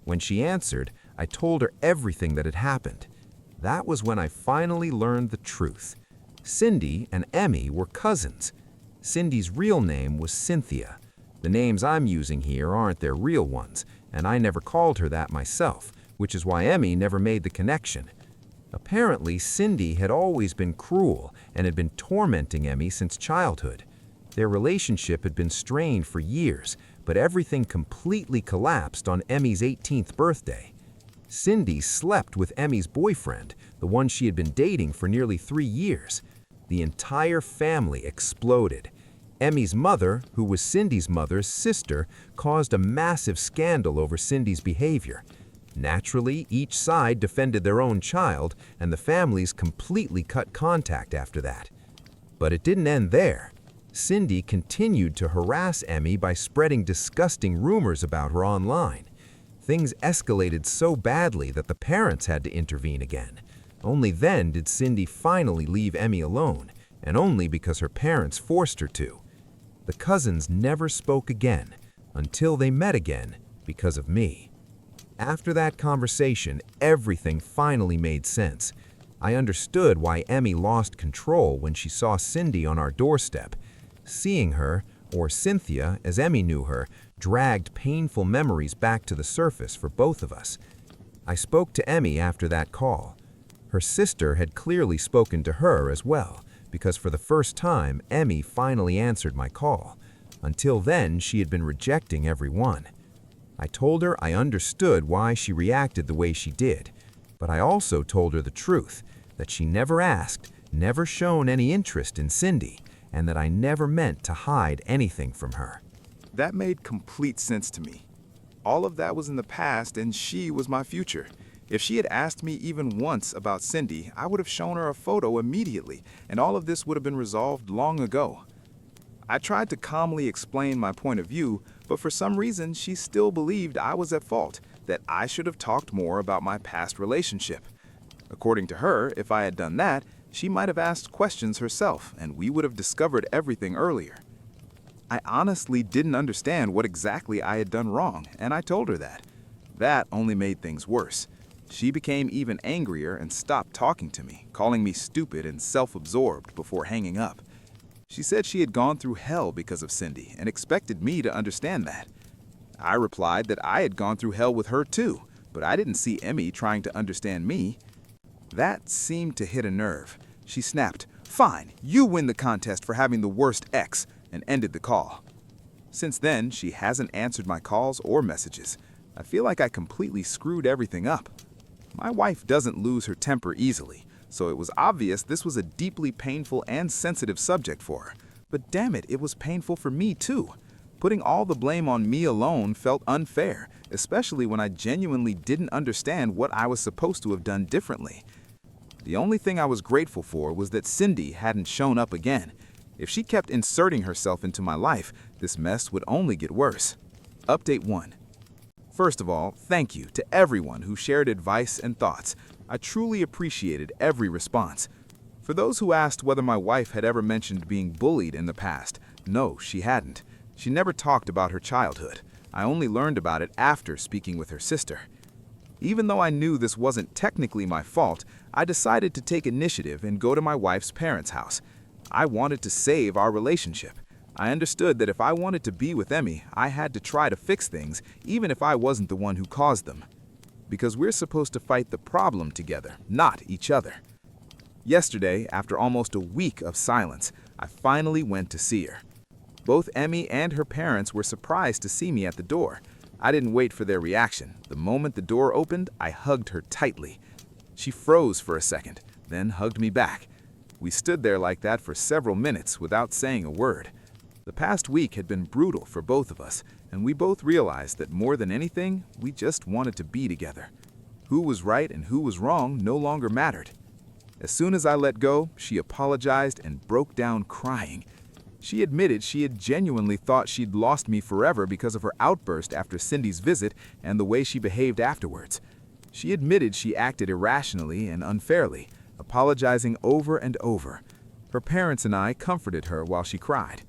When she answered, I told her everything that had happened. That was when I finally learned the truth. Cindy and Emmy were cousins. Cindy's real name was Cynthia. The names I'm using here aren't their real ones, and I never called her that myself, which is why Emmy never made the connection. Apparently, Cindy had always been cruel and had been tormenting Emmy since childhood. Their relationship had been strained for years, but everything completely collapsed on Emmy's 18th birthday. Cindy slept with Emmy's boyfriend, the one she had been dating for nearly 3 years. The entire family exploded. Emmy's mother, who was Cindy's mother's sister, caused a massive scandal over Cindy's behavior. Naturally, each side defended their own child, and the families completely cut contact after that. But it didn't end there. Cindy continued to harass Emmy by spreading disgusting rumors about her online. Things escalated so badly that the parents had to intervene again. Only then did Cindy finally leave Emmy alone, and only because her parents forced her to. The cousins never spoke again. until they met again because of me. After that conversation, everything finally made sense. I understood why Emmy lost control when she saw Cindy on our doorstep. Seeing her, or Cynthia as Emmy knew her, dragged painful memories back to the surface for both of us. I spoke to Emmy after that call. Her sister had clearly spoken to her as well, because for the first time, Emmy finally answered my call. Until then, she had been rejecting everyone. I told her I understood why she reacted the way she did, but I also told her the truth, that she never asked, never shown any interest in Cindy, and that I never meant to hide anything from her. That made complete sense to me. All of that was in the past, and she was my future. If she had asked me even once about Cindy, I would have shown her a photo immediately, and all of this would have been resolved long ago. I tried to calmly explain my point of view, but for some reason she still believed I was at fault, that I should have talked more about my past relationship. According to her, if I had done that, she might have asked questions herself, and we would have discovered everything earlier. I honestly didn't understand what exactly I had done wrong, and I told her that. That only made things worse. She became even angrier and stopped talking to me, calling me stupid and self-absorbed before hanging up. She said she had gone through hell because of Cindy and expected me to understand that. I replied that I had gone through hell with her too, but I didn't see Emmy trying to understand me. That seemed to hit a nerve. She snapped, "Fine, you win the contest for having the worst ex," and ended the call. Since then, she hasn't answered my calls or messages. I feel like I completely screwed everything up. My wife doesn't lose her temper easily, so it was obvious this was a deeply painful and sensitive subject for her. But damn it, it was painful for me too. Putting all the blame on me alone felt unfair, especially when I genuinely didn't understand what I was supposed to have done differently. The only thing I was grateful for was that Cindy hadn't shown up again. If she kept inserting herself into my life, this mess would only get worse. Update 1. First of all, thank you to everyone who shared advice and thoughts. I truly appreciated every response. For those who asked whether my wife had ever mentioned being bullied in the past, no, she hadn't. She never talked about her childhood. I only learned about it after speaking with her sister. Even though I knew this wasn't technically my fault, I decided to take initiative and go to my wife's parents' house. I wanted to save our relationship. I understood that if I wanted to be with Emmy, I had to try to fix things, even if I wasn't the one who caused them. Because we're supposed to fight the problem together, not each other. Yesterday, after almost a week of silence, I finally went to see her. Both Emmy and her parents were surprised to see me at the door. I didn't wait for their reaction. The moment the door opened, I hugged her tightly. She froze for a second, then hugged me back. We stood there like that for several minutes without saying a word. The past week had been brutal for both of us, and we both realized that more than anything, we just wanted to be together. Who was right and who was wrong no longer mattered. As soon as I let go, she apologized and broke down crying. She admitted she had genuinely thought she'd lost me forever because of her outburst after Cindy's visit and the way she behaved afterwards. She admitted she acted irrationally and unfairly, apologizing over and over. Her parents and I comforted her while she cried.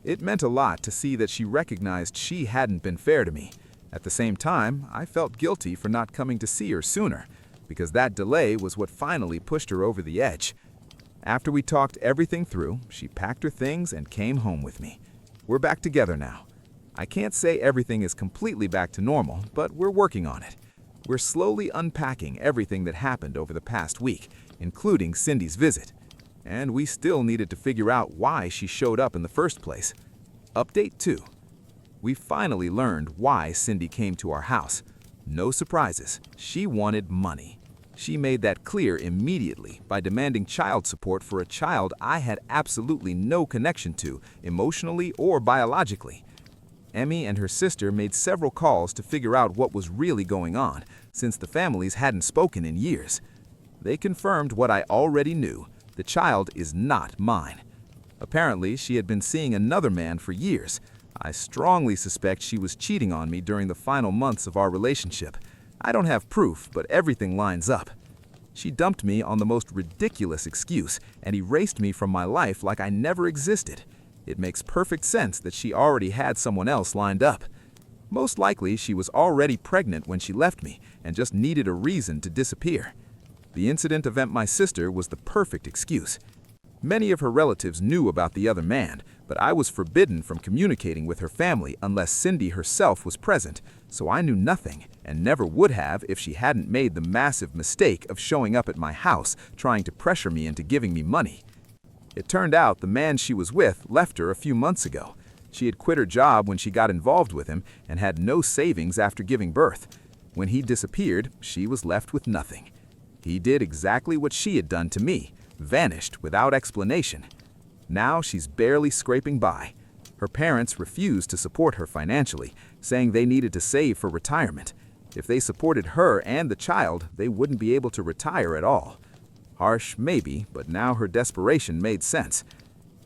It meant a lot to see that she recognized she hadn't been fair to me. At the same time, I felt guilty for not coming to see her sooner, because that delay was what finally pushed her over the edge. After we talked everything through, she packed her things and came home with me. We're back together now. I can't say everything is completely back to normal, but we're working on it. We're slowly unpacking everything that happened over the past week, including Cindy's visit. And we still needed to figure out why she showed up in the first place. Update 2. We finally learned why Cindy came to our house. No surprises. She wanted money. She made that clear immediately by demanding child support for a child I had absolutely no connection to, emotionally or biologically. Emmy and her sister made several calls to figure out what was really going on, since the families hadn't spoken in years. They confirmed what I already knew. The child is not mine. Apparently, she had been seeing another man for years. I strongly suspect she was cheating on me during the final months of our relationship. I don't have proof, but everything lines up. She dumped me on the most ridiculous excuse and erased me from my life like I never existed. It makes perfect sense that she already had someone else lined up. Most likely, she was already pregnant when she left me and just needed a reason to disappear. The incident of my sister was the perfect excuse. Many of her relatives knew about the other man, but I was forbidden from communicating with her family unless Cindy herself was present, so I knew nothing and never would have if she hadn't made the massive mistake of showing up at my house trying to pressure me into giving me money. It turned out the man she was with left her a few months ago. She had quit her job when she got involved with him and had no savings after giving birth. When he disappeared, she was left with nothing. He did exactly what she had done to me, vanished without explanation. Now she's barely scraping by. Her parents refused to support her financially, saying they needed to save for retirement. If they supported her and the child, they wouldn't be able to retire at all. Harsh, maybe, but now her desperation made sense.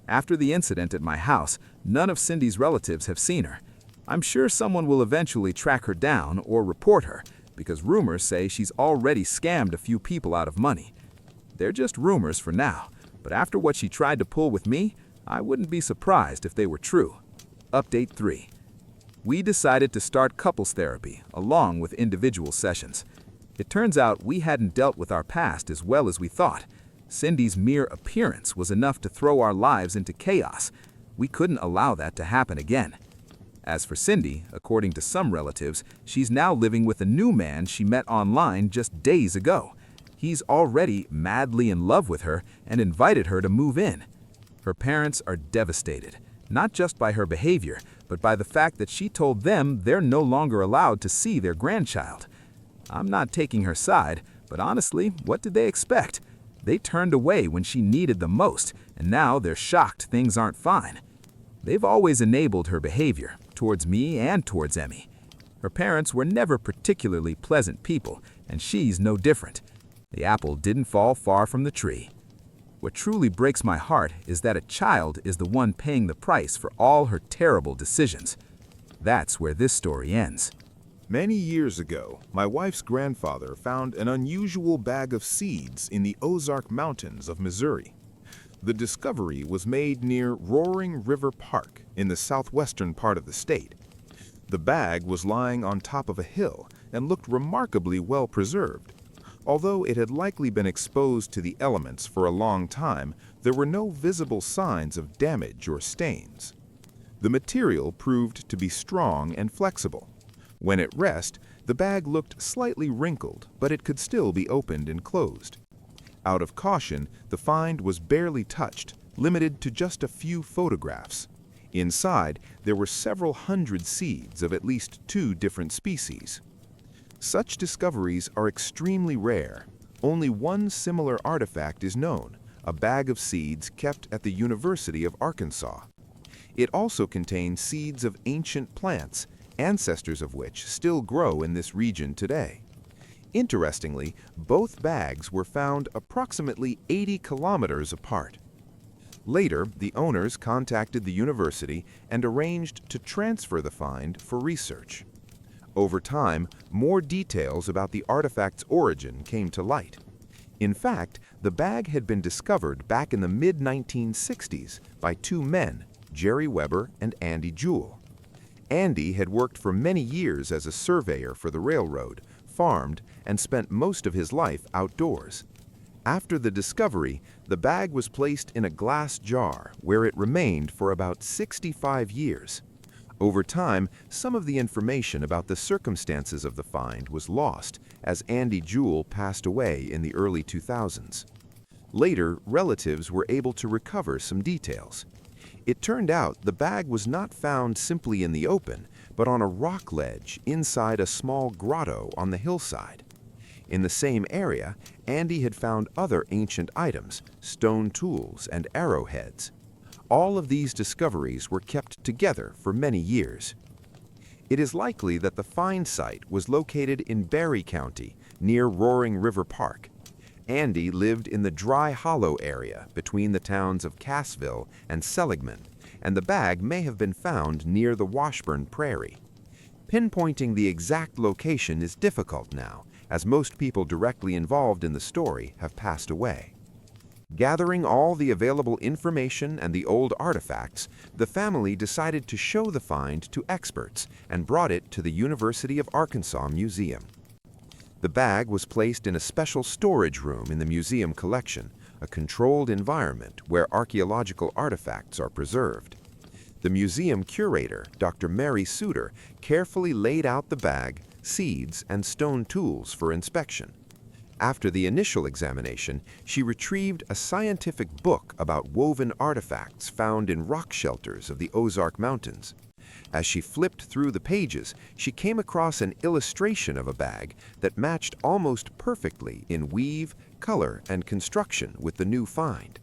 After the incident at my house, none of Cindy's relatives have seen her. I'm sure someone will eventually track her down or report her, because rumors say she's already scammed a few people out of money. They're just rumors for now, but after what she tried to pull with me, I wouldn't be surprised if they were true. Update 3. We decided to start couples therapy, along with individual sessions. It turns out we hadn't dealt with our past as well as we thought. Cindy's mere appearance was enough to throw our lives into chaos. We couldn't allow that to happen again. As for Cindy, according to some relatives, she's now living with a new man she met online just days ago. He's already madly in love with her and invited her to move in. Her parents are devastated, not just by her behavior, but by the fact that she told them they're no longer allowed to see their grandchild. I'm not taking her side, but honestly, what did they expect? They turned away when she needed them most, and now they're shocked things aren't fine. They've always enabled her behavior, towards me and towards Emmy. Her parents were never particularly pleasant people, and she's no different. The apple didn't fall far from the tree. What truly breaks my heart is that a child is the one paying the price for all her terrible decisions. That's where this story ends. Many years ago, my wife's grandfather found an unusual bag of seeds in the Ozark Mountains of Missouri. The discovery was made near Roaring River Park in the southwestern part of the state. The bag was lying on top of a hill and looked remarkably well preserved. Although it had likely been exposed to the elements for a long time, there were no visible signs of damage or stains. The material proved to be strong and flexible. When at rest, the bag looked slightly wrinkled, but it could still be opened and closed. Out of caution, the find was barely touched, limited to just a few photographs. Inside, there were several hundred seeds of at least 2 different species. Such discoveries are extremely rare. Only one similar artifact is known, a bag of seeds kept at the University of Arkansas. It also contains seeds of ancient plants, ancestors of which still grow in this region today. Interestingly, both bags were found approximately 80 kilometers apart. Later, the owners contacted the university and arranged to transfer the find for research. Over time, more details about the artifact's origin came to light. In fact, the bag had been discovered back in the mid-1960s by 2 men, Jerry Weber and Andy Jewell. Andy had worked for many years as a surveyor for the railroad, farmed, and spent most of his life outdoors. After the discovery, the bag was placed in a glass jar where it remained for about 65 years. Over time, some of the information about the circumstances of the find was lost as Andy Jewell passed away in the early 2000s. Later, relatives were able to recover some details. It turned out the bag was not found simply in the open, but on a rock ledge inside a small grotto on the hillside. In the same area, Andy had found other ancient items, stone tools, and arrowheads. All of these discoveries were kept together for many years. It is likely that the find site was located in Barry County, near Roaring River Park. Andy lived in the Dry Hollow area between the towns of Cassville and Seligman, and the bag may have been found near the Washburn Prairie. Pinpointing the exact location is difficult now, as most people directly involved in the story have passed away. Gathering all the available information and the old artifacts, the family decided to show the find to experts and brought it to the University of Arkansas Museum. The bag was placed in a special storage room in the museum collection, a controlled environment where archaeological artifacts are preserved. The museum curator, Dr. Mary Suter, carefully laid out the bag, seeds, and stone tools for inspection. After the initial examination, she retrieved a scientific book about woven artifacts found in rock shelters of the Ozark Mountains. As she flipped through the pages, she came across an illustration of a bag that matched almost perfectly in weave, color, and construction with the new find.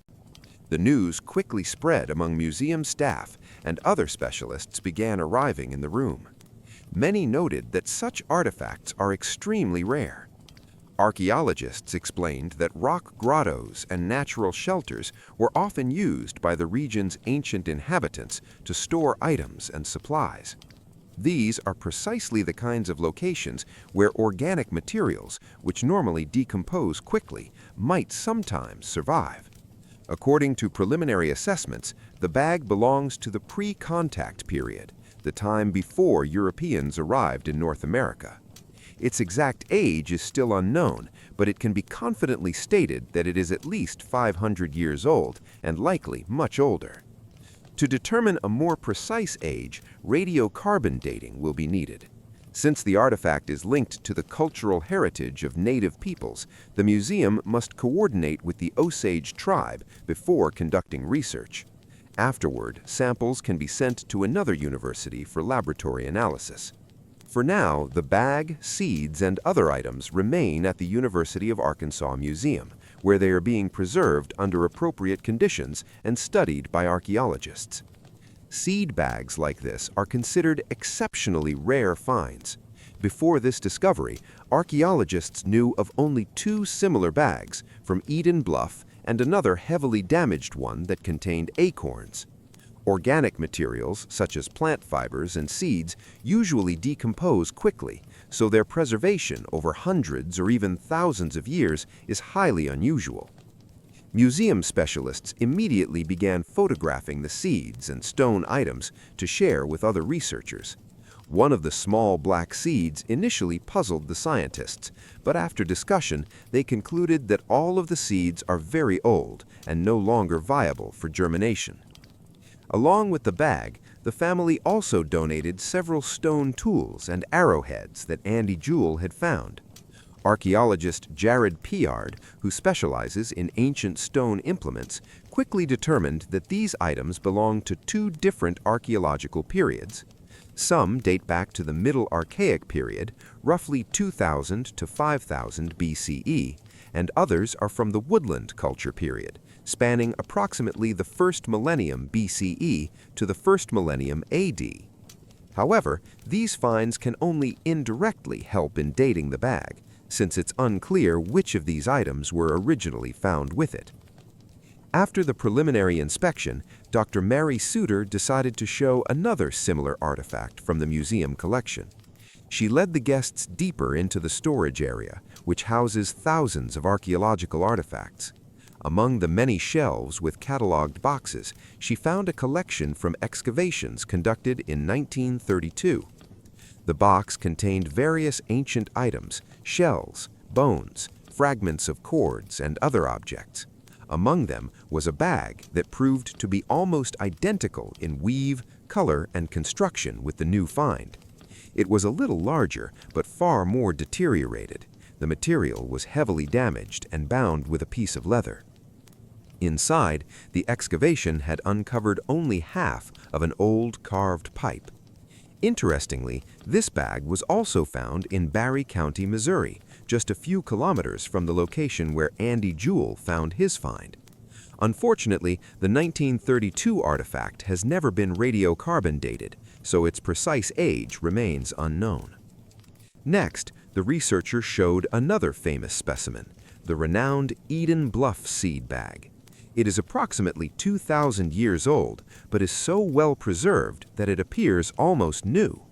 The news quickly spread among museum staff, and other specialists began arriving in the room. Many noted that such artifacts are extremely rare. Archaeologists explained that rock grottos and natural shelters were often used by the region's ancient inhabitants to store items and supplies. These are precisely the kinds of locations where organic materials, which normally decompose quickly, might sometimes survive. According to preliminary assessments, the bag belongs to the pre-contact period, the time before Europeans arrived in North America. Its exact age is still unknown, but it can be confidently stated that it is at least 500 years old and likely much older. To determine a more precise age, radiocarbon dating will be needed. Since the artifact is linked to the cultural heritage of native peoples, the museum must coordinate with the Osage tribe before conducting research. Afterward, samples can be sent to another university for laboratory analysis. For now, the bag, seeds, and other items remain at the University of Arkansas Museum, where they are being preserved under appropriate conditions and studied by archaeologists. Seed bags like this are considered exceptionally rare finds. Before this discovery, archaeologists knew of only 2 similar bags, from Eden Bluff and another heavily damaged one that contained acorns. Organic materials, such as plant fibers and seeds, usually decompose quickly, so their preservation over hundreds or even thousands of years is highly unusual. Museum specialists immediately began photographing the seeds and stone items to share with other researchers. One of the small black seeds initially puzzled the scientists, but after discussion, they concluded that all of the seeds are very old and no longer viable for germination. Along with the bag, the family also donated several stone tools and arrowheads that Andy Jewell had found. Archaeologist Jared Piard, who specializes in ancient stone implements, quickly determined that these items belong to 2 different archaeological periods. Some date back to the Middle Archaic period, roughly 2000 to 5000 BCE, and others are from the Woodland Culture period, spanning approximately the 1st millennium BCE to the 1st millennium AD. However, these finds can only indirectly help in dating the bag, since it's unclear which of these items were originally found with it. After the preliminary inspection, Dr. Mary Suter decided to show another similar artifact from the museum collection. She led the guests deeper into the storage area, which houses thousands of archaeological artifacts. Among the many shelves with cataloged boxes, she found a collection from excavations conducted in 1932. The box contained various ancient items, shells, bones, fragments of cords, and other objects. Among them was a bag that proved to be almost identical in weave, color, and construction with the new find. It was a little larger, but far more deteriorated. The material was heavily damaged and bound with a piece of leather. Inside, the excavation had uncovered only half of an old carved pipe. Interestingly, this bag was also found in Barry County, Missouri, just a few kilometers from the location where Andy Jewell found his find. Unfortunately, the 1932 artifact has never been radiocarbon dated, so its precise age remains unknown. Next, the researcher showed another famous specimen, the renowned Eden Bluff seed bag. It is approximately 2,000 years old, but is so well preserved that it appears almost new.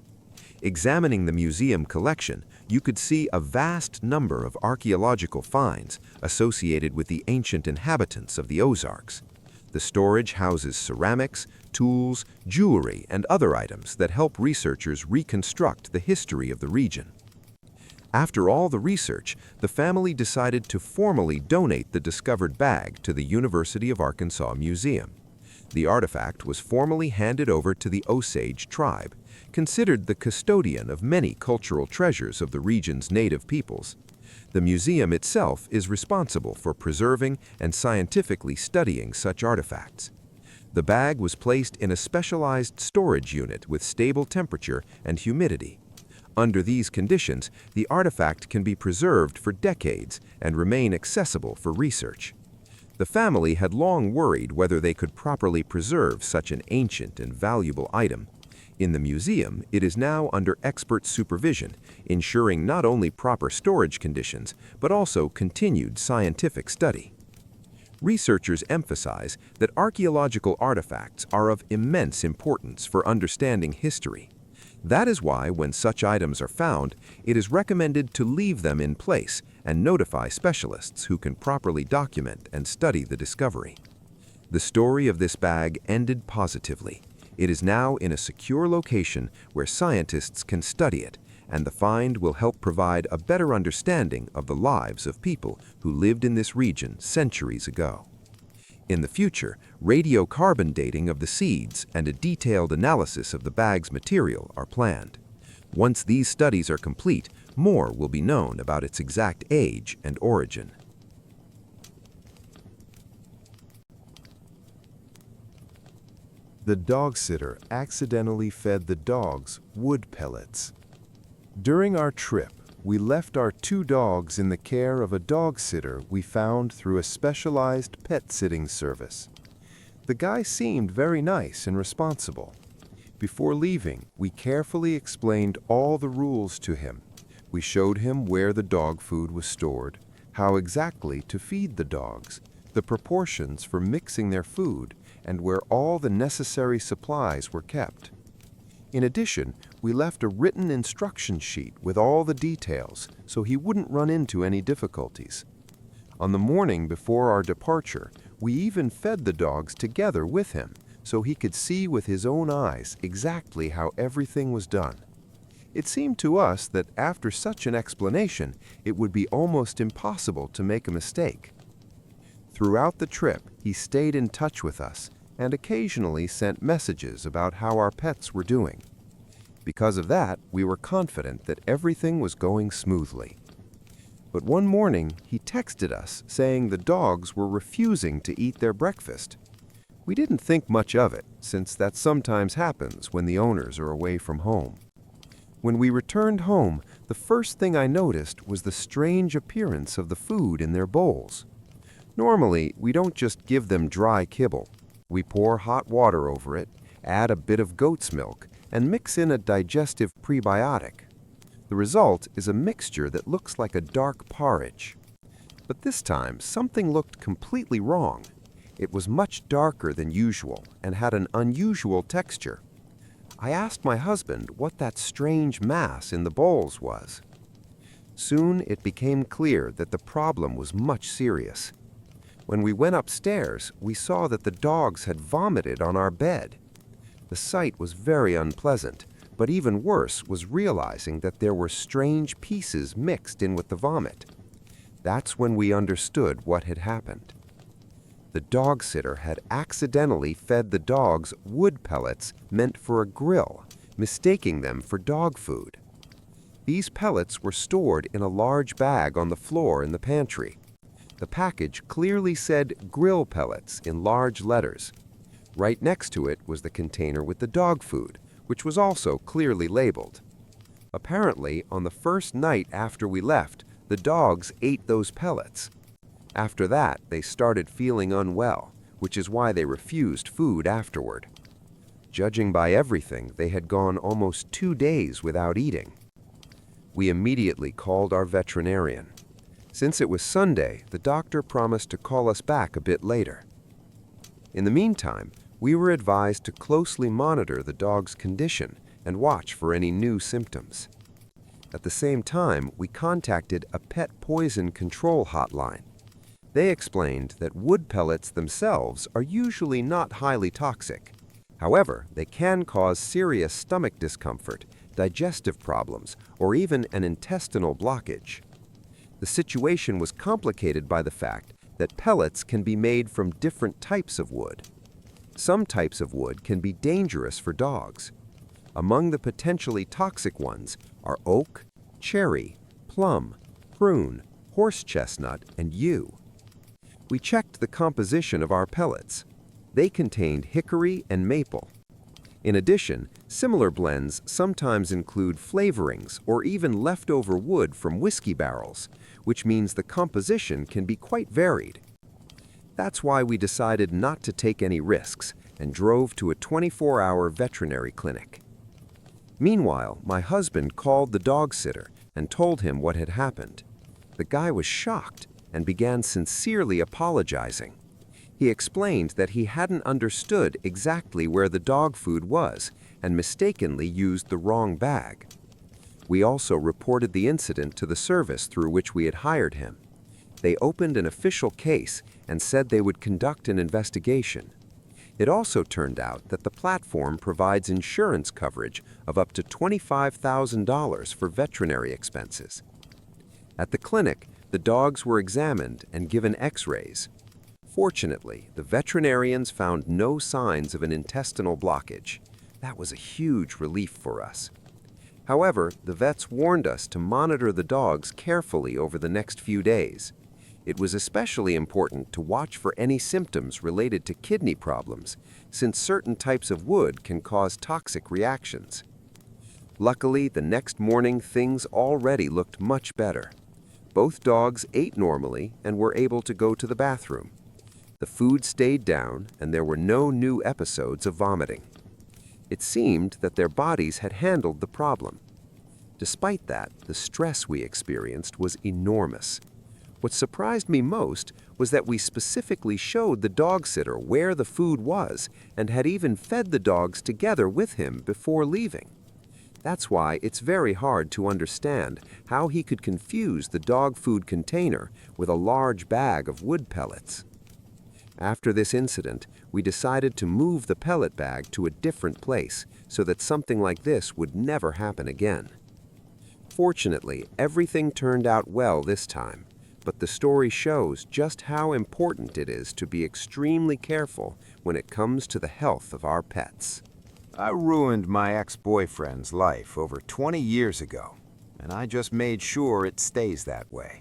Examining the museum collection, you could see a vast number of archaeological finds associated with the ancient inhabitants of the Ozarks. The storage houses ceramics, tools, jewelry, and other items that help researchers reconstruct the history of the region. After all the research, the family decided to formally donate the discovered bag to the University of Arkansas Museum. The artifact was formally handed over to the Osage tribe, considered the custodian of many cultural treasures of the region's native peoples. The museum itself is responsible for preserving and scientifically studying such artifacts. The bag was placed in a specialized storage unit with stable temperature and humidity. Under these conditions, the artifact can be preserved for decades and remain accessible for research. The family had long worried whether they could properly preserve such an ancient and valuable item. In the museum, it is now under expert supervision, ensuring not only proper storage conditions, but also continued scientific study. Researchers emphasize that archaeological artifacts are of immense importance for understanding history. That is why, when such items are found, it is recommended to leave them in place and notify specialists who can properly document and study the discovery. The story of this bag ended positively. It is now in a secure location where scientists can study it, and the find will help provide a better understanding of the lives of people who lived in this region centuries ago. In the future, radiocarbon dating of the seeds and a detailed analysis of the bag's material are planned. Once these studies are complete, more will be known about its exact age and origin. The dog sitter accidentally fed the dogs wood pellets. During our trip, we left our 2 dogs in the care of a dog sitter we found through a specialized pet sitting service. The guy seemed very nice and responsible. Before leaving, we carefully explained all the rules to him. We showed him where the dog food was stored, how exactly to feed the dogs, the proportions for mixing their food, and where all the necessary supplies were kept. In addition, we left a written instruction sheet with all the details so he wouldn't run into any difficulties. On the morning before our departure, we even fed the dogs together with him so he could see with his own eyes exactly how everything was done. It seemed to us that after such an explanation, it would be almost impossible to make a mistake. Throughout the trip, he stayed in touch with us and occasionally sent messages about how our pets were doing. Because of that, we were confident that everything was going smoothly. But one morning, he texted us saying the dogs were refusing to eat their breakfast. We didn't think much of it, since that sometimes happens when the owners are away from home. When we returned home, the first thing I noticed was the strange appearance of the food in their bowls. Normally, we don't just give them dry kibble. We pour hot water over it, add a bit of goat's milk, and mix in a digestive prebiotic. The result is a mixture that looks like a dark porridge. But this time, something looked completely wrong. It was much darker than usual and had an unusual texture. I asked my husband what that strange mass in the bowls was. Soon it became clear that the problem was much serious. When we went upstairs, we saw that the dogs had vomited on our bed. The sight was very unpleasant, but even worse was realizing that there were strange pieces mixed in with the vomit. That's when we understood what had happened. The dog sitter had accidentally fed the dogs wood pellets meant for a grill, mistaking them for dog food. These pellets were stored in a large bag on the floor in the pantry. The package clearly said grill pellets in large letters. Right next to it was the container with the dog food, which was also clearly labeled. Apparently, on the first night after we left, the dogs ate those pellets. After that, they started feeling unwell, which is why they refused food afterward. Judging by everything, they had gone almost 2 days without eating. We immediately called our veterinarian. Since it was Sunday, the doctor promised to call us back a bit later. In the meantime, we were advised to closely monitor the dog's condition and watch for any new symptoms. At the same time, we contacted a pet poison control hotline. They explained that wood pellets themselves are usually not highly toxic. However, they can cause serious stomach discomfort, digestive problems, or even an intestinal blockage. The situation was complicated by the fact that pellets can be made from different types of wood. Some types of wood can be dangerous for dogs. Among the potentially toxic ones are oak, cherry, plum, prune, horse chestnut, and yew. We checked the composition of our pellets. They contained hickory and maple. In addition, similar blends sometimes include flavorings or even leftover wood from whiskey barrels, which means the composition can be quite varied. That's why we decided not to take any risks and drove to a 24-hour veterinary clinic. Meanwhile, my husband called the dog sitter and told him what had happened. The guy was shocked and began sincerely apologizing. He explained that he hadn't understood exactly where the dog food was and mistakenly used the wrong bag. We also reported the incident to the service through which we had hired him. They opened an official case and said they would conduct an investigation. It also turned out that the platform provides insurance coverage of up to $25,000 for veterinary expenses. At the clinic, the dogs were examined and given x-rays. Fortunately, the veterinarians found no signs of an intestinal blockage. That was a huge relief for us. However, the vets warned us to monitor the dogs carefully over the next few days. It was especially important to watch for any symptoms related to kidney problems, since certain types of wood can cause toxic reactions. Luckily, the next morning things already looked much better. Both dogs ate normally and were able to go to the bathroom. The food stayed down and there were no new episodes of vomiting. It seemed that their bodies had handled the problem. Despite that, the stress we experienced was enormous. What surprised me most was that we specifically showed the dog sitter where the food was and had even fed the dogs together with him before leaving. That's why it's very hard to understand how he could confuse the dog food container with a large bag of wood pellets. After this incident, we decided to move the pellet bag to a different place so that something like this would never happen again. Fortunately, everything turned out well this time, but the story shows just how important it is to be extremely careful when it comes to the health of our pets. I ruined my ex-boyfriend's life over 20 years ago, and I just made sure it stays that way.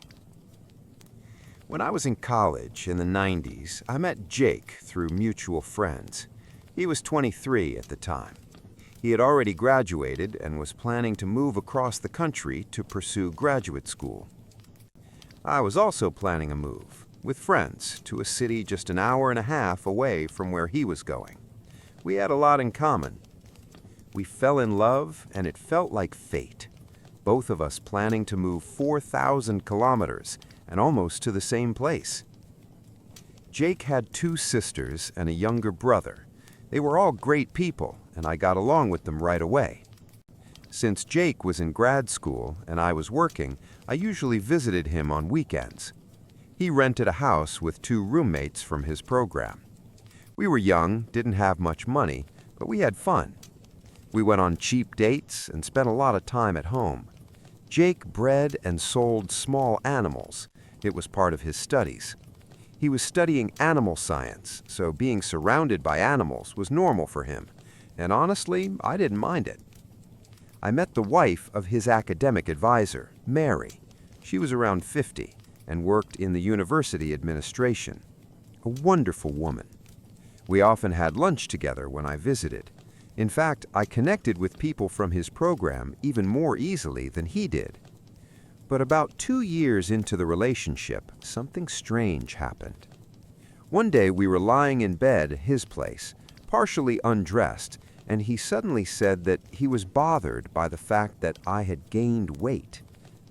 When I was in college in the 90s, I met Jake through mutual friends. He was 23 at the time. He had already graduated and was planning to move across the country to pursue graduate school. I was also planning a move, with friends, to a city just an hour and a half away from where he was going. We had a lot in common. We fell in love, and it felt like fate. Both of us planning to move 4,000 kilometers, and almost to the same place. Jake had 2 sisters and a younger brother. They were all great people, and I got along with them right away. Since Jake was in grad school and I was working, I usually visited him on weekends. He rented a house with 2 roommates from his program. We were young, didn't have much money, but we had fun. We went on cheap dates and spent a lot of time at home. Jake bred and sold small animals. It was part of his studies. He was studying animal science, so being surrounded by animals was normal for him. And honestly, I didn't mind it. I met the wife of his academic advisor, Mary. She was around 50 and worked in the university administration. A wonderful woman. We often had lunch together when I visited. In fact, I connected with people from his program even more easily than he did. But about 2 years into the relationship, something strange happened. One day we were lying in bed at his place, partially undressed, and he suddenly said that he was bothered by the fact that I had gained weight,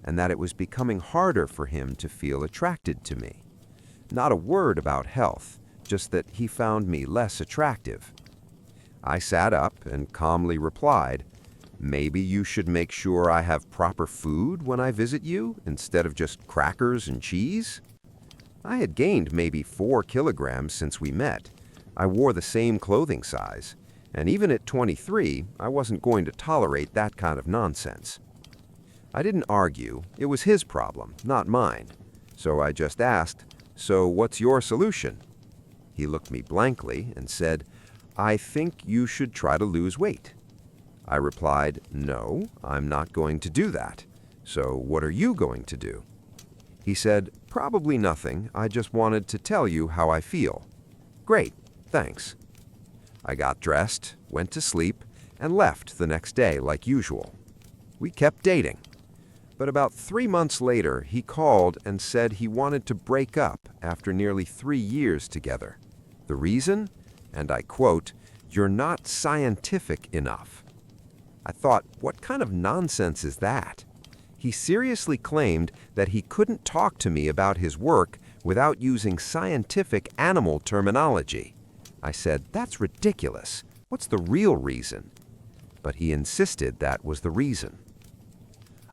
and that it was becoming harder for him to feel attracted to me. Not a word about health, just that he found me less attractive. I sat up and calmly replied, Maybe you should make sure I have proper food when I visit you instead of just crackers and cheese? I had gained maybe 4 kilograms since we met. I wore the same clothing size, and even at 23, I wasn't going to tolerate that kind of nonsense. I didn't argue. It was his problem, not mine. So I just asked, "So what's your solution?" He looked me blankly and said, "I think you should try to lose weight." I replied, "No, I'm not going to do that. So what are you going to do?" He said, "Probably nothing. I just wanted to tell you how I feel." "Great, thanks." I got dressed, went to sleep, and left the next day like usual. We kept dating. But about 3 months later, he called and said he wanted to break up after nearly 3 years together. The reason? And I quote, "You're not scientific enough." I thought, what kind of nonsense is that? He seriously claimed that he couldn't talk to me about his work without using scientific animal terminology. I said, "That's ridiculous. What's the real reason?" But he insisted that was the reason.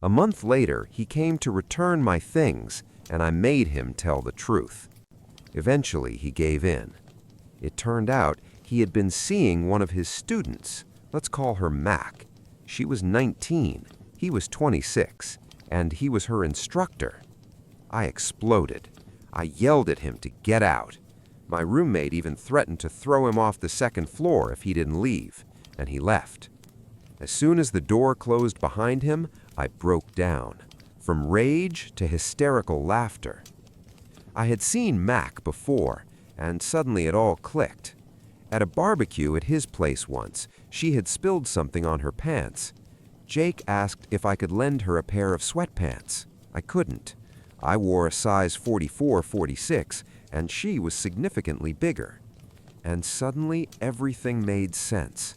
A month later, he came to return my things, and I made him tell the truth. Eventually, he gave in. It turned out he had been seeing one of his students. Let's call her Mac. She was 19, he was 26, and he was her instructor. I exploded. I yelled at him to get out. My roommate even threatened to throw him off the second floor if he didn't leave, and he left. As soon as the door closed behind him, I broke down, from rage to hysterical laughter. I had seen Mac before, and suddenly it all clicked. At a barbecue at his place once, she had spilled something on her pants. Jake asked if I could lend her a pair of sweatpants. I couldn't. I wore a size 44-46, and she was significantly bigger. And suddenly everything made sense.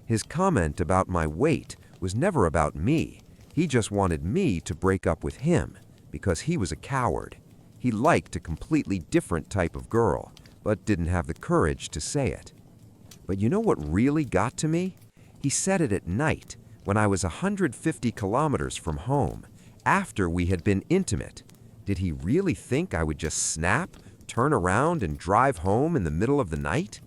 His comment about my weight was never about me. He just wanted me to break up with him, because he was a coward. He liked a completely different type of girl, but didn't have the courage to say it. But you know what really got to me? He said it at night, when I was 150 kilometers from home, after we had been intimate. Did he really think I would just snap, turn around, and drive home in the middle of the night?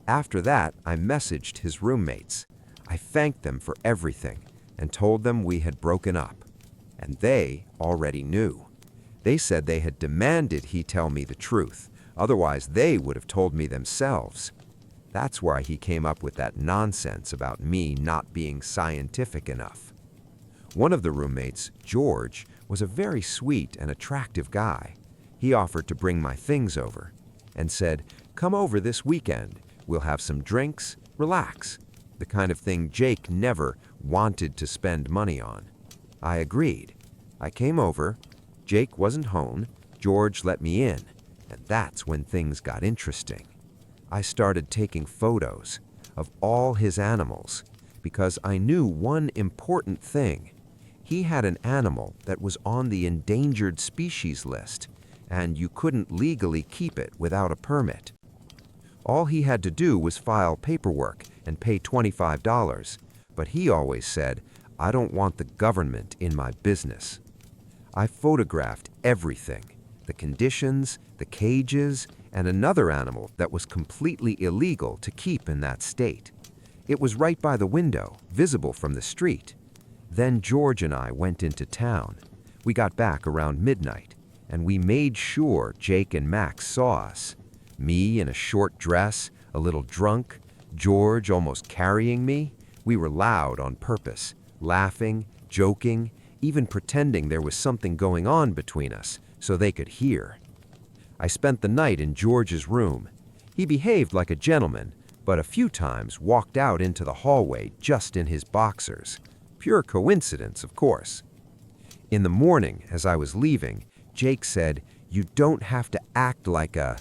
After that, I messaged his roommates. I thanked them for everything and told them we had broken up. And they already knew. They said they had demanded he tell me the truth. Otherwise, they would have told me themselves. That's why he came up with that nonsense about me not being scientific enough. One of the roommates, George, was a very sweet and attractive guy. He offered to bring my things over and said, "Come over this weekend. We'll have some drinks, relax." The kind of thing Jake never wanted to spend money on. I agreed. I came over. Jake wasn't home. George let me in. And that's when things got interesting. I started taking photos of all his animals because I knew one important thing. He had an animal that was on the endangered species list, and you couldn't legally keep it without a permit. All he had to do was file paperwork and pay $25, but he always said, "I don't want the government in my business." I photographed everything, the conditions, the cages, and another animal that was completely illegal to keep in that state. It was right by the window, visible from the street. Then George and I went into town. We got back around midnight, and we made sure Jake and Max saw us. Me in a short dress, a little drunk, George almost carrying me. We were loud on purpose, laughing, joking, even pretending there was something going on between us so they could hear. I spent the night in George's room. He behaved like a gentleman, but a few times walked out into the hallway just in his boxers. Pure coincidence, of course. In the morning, as I was leaving, Jake said, "You don't have to act like a..."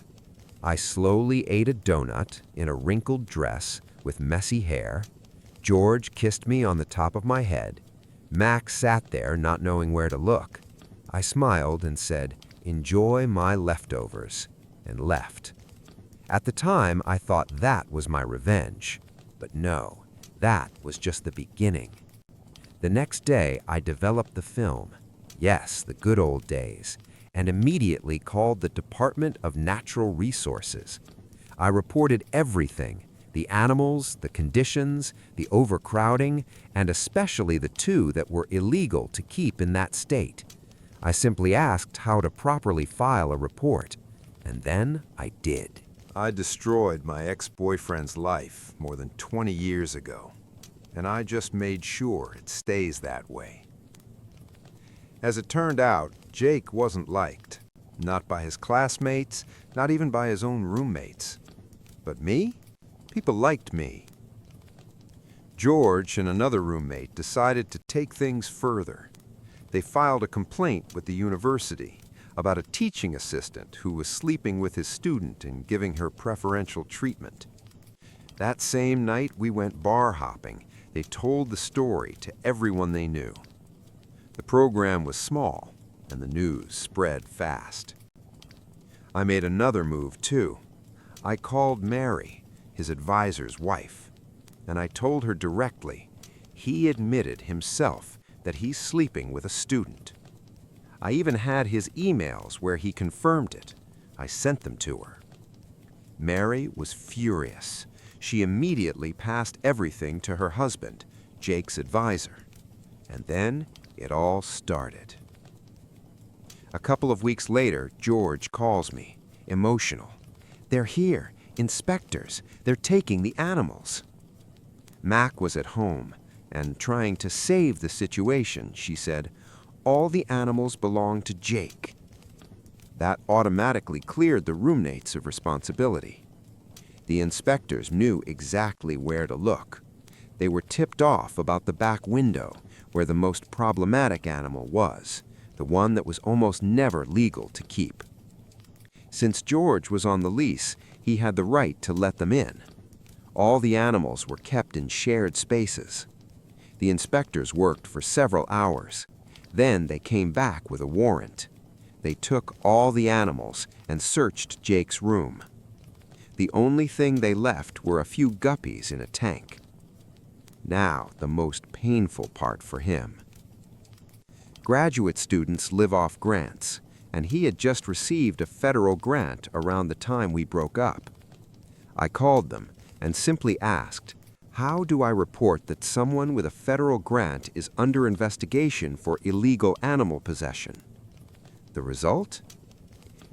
I slowly ate a donut in a wrinkled dress with messy hair. George kissed me on the top of my head. Max sat there not knowing where to look. I smiled and said, "Enjoy my leftovers," and left. At the time, I thought that was my revenge. But no, that was just the beginning. The next day, I developed the film, yes, the good old days, and immediately called the Department of Natural Resources. I reported everything, the animals, the conditions, the overcrowding, and especially the two that were illegal to keep in that state. I simply asked how to properly file a report, and then I did. I destroyed my ex-boyfriend's life more than 20 years ago, and I just made sure it stays that way. As it turned out, Jake wasn't liked, not by his classmates, not even by his own roommates. But me? People liked me. George and another roommate decided to take things further. They filed a complaint with the university about a teaching assistant who was sleeping with his student and giving her preferential treatment. That same night we went bar hopping. They told the story to everyone they knew. The program was small, and the news spread fast. I made another move, too. I called Mary, his advisor's wife, and I told her directly he admitted himself that he's sleeping with a student. I even had his emails where he confirmed it. I sent them to her. Mary was furious. She immediately passed everything to her husband, Jake's advisor. And then it all started. A couple of weeks later, George calls me, emotional. They're here, inspectors. They're taking the animals. Mac was at home, and trying to save the situation, she said, all the animals belong to Jake. That automatically cleared the roommates of responsibility. The inspectors knew exactly where to look. They were tipped off about the back window, where the most problematic animal was, the one that was almost never legal to keep. Since George was on the lease, he had the right to let them in. All the animals were kept in shared spaces. The inspectors worked for several hours. Then they came back with a warrant. They took all the animals and searched Jake's room. The only thing they left were a few guppies in a tank. Now, the most painful part for him. Graduate students live off grants, and he had just received a federal grant around the time we broke up. I called them and simply asked, how do I report that someone with a federal grant is under investigation for illegal animal possession? The result?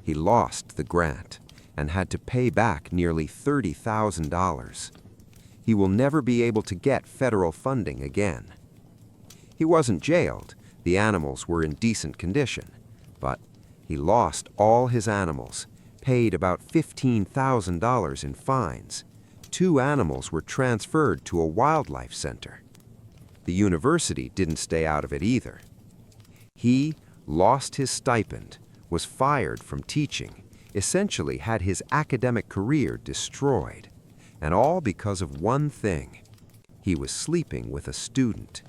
He lost the grant and had to pay back nearly $30,000. He will never be able to get federal funding again. He wasn't jailed. The animals were in decent condition, but he lost all his animals, paid about $15,000 in fines. 2 animals were transferred to a wildlife center. The university didn't stay out of it either. He lost his stipend, was fired from teaching, essentially had his academic career destroyed, and all because of one thing. He was sleeping with a student.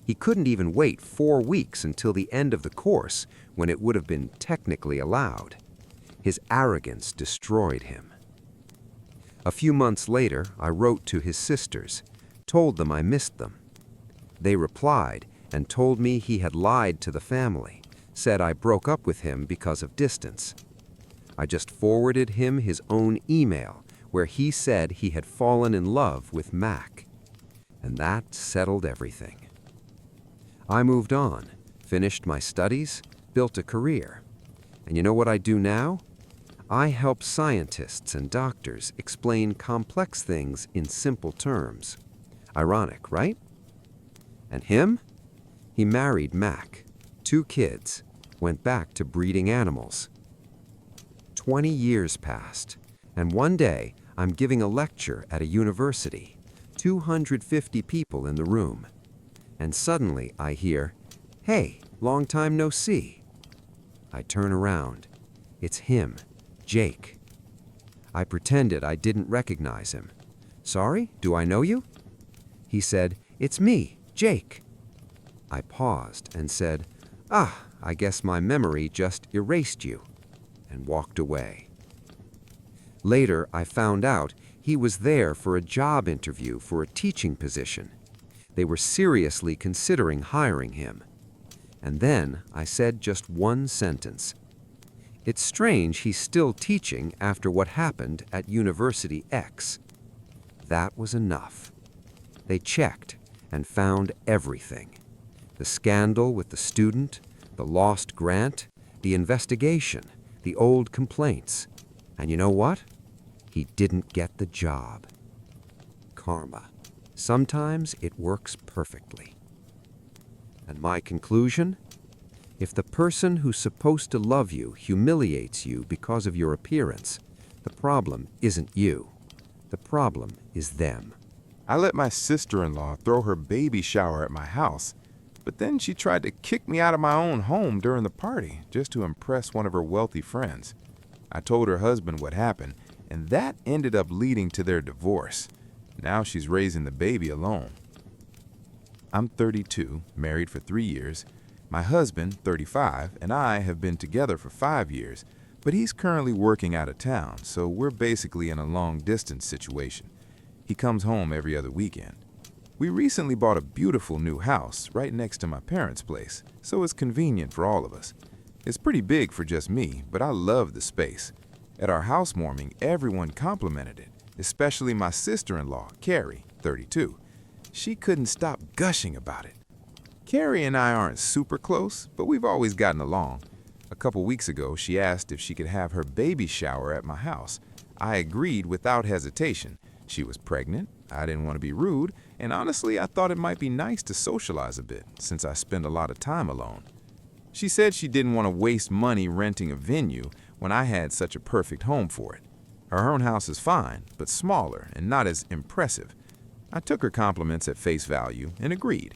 He couldn't even wait 4 weeks until the end of the course when it would have been technically allowed. His arrogance destroyed him. A few months later, I wrote to his sisters, told them I missed them. They replied and told me he had lied to the family, said I broke up with him because of distance. I just forwarded him his own email where he said he had fallen in love with Mac. And that settled everything. I moved on, finished my studies, built a career. And you know what I do now? I help scientists and doctors explain complex things in simple terms. Ironic, right? And him? He married Mac, 2 kids, went back to breeding animals. 20 years passed, and one day I'm giving a lecture at a university, 250 people in the room. And suddenly I hear, "Hey, long time no see." I turn around. It's him, Jake. I pretended I didn't recognize him. "Sorry, do I know you?" He said, "It's me, Jake." I paused and said, I guess my memory just erased you," and walked away. Later, I found out he was there for a job interview for a teaching position. They were seriously considering hiring him. And then I said just one sentence. It's strange he's still teaching after what happened at University X. That was enough. They checked and found everything. The scandal with the student, the lost grant, the investigation, the old complaints. And you know what? He didn't get the job. Karma. Sometimes it works perfectly. And my conclusion? If the person who's supposed to love you humiliates you because of your appearance, the problem isn't you. The problem is them. I let my sister-in-law throw her baby shower at my house, but then she tried to kick me out of my own home during the party just to impress one of her wealthy friends. I told her husband what happened, and that ended up leading to their divorce. Now she's raising the baby alone. I'm 32, married for 3 years. My husband, 35, and I have been together for 5 years, but he's currently working out of town, so we're basically in a long-distance situation. He comes home every other weekend. We recently bought a beautiful new house right next to my parents' place, so it's convenient for all of us. It's pretty big for just me, but I love the space. At our housewarming, everyone complimented it, especially my sister-in-law, Carrie, 32. She couldn't stop gushing about it. Carrie and I aren't super close, but we've always gotten along. A couple weeks ago, she asked if she could have her baby shower at my house. I agreed without hesitation. She was pregnant, I didn't want to be rude, and honestly, I thought it might be nice to socialize a bit, since I spend a lot of time alone. She said she didn't want to waste money renting a venue when I had such a perfect home for it. Her own house is fine, but smaller and not as impressive. I took her compliments at face value and agreed.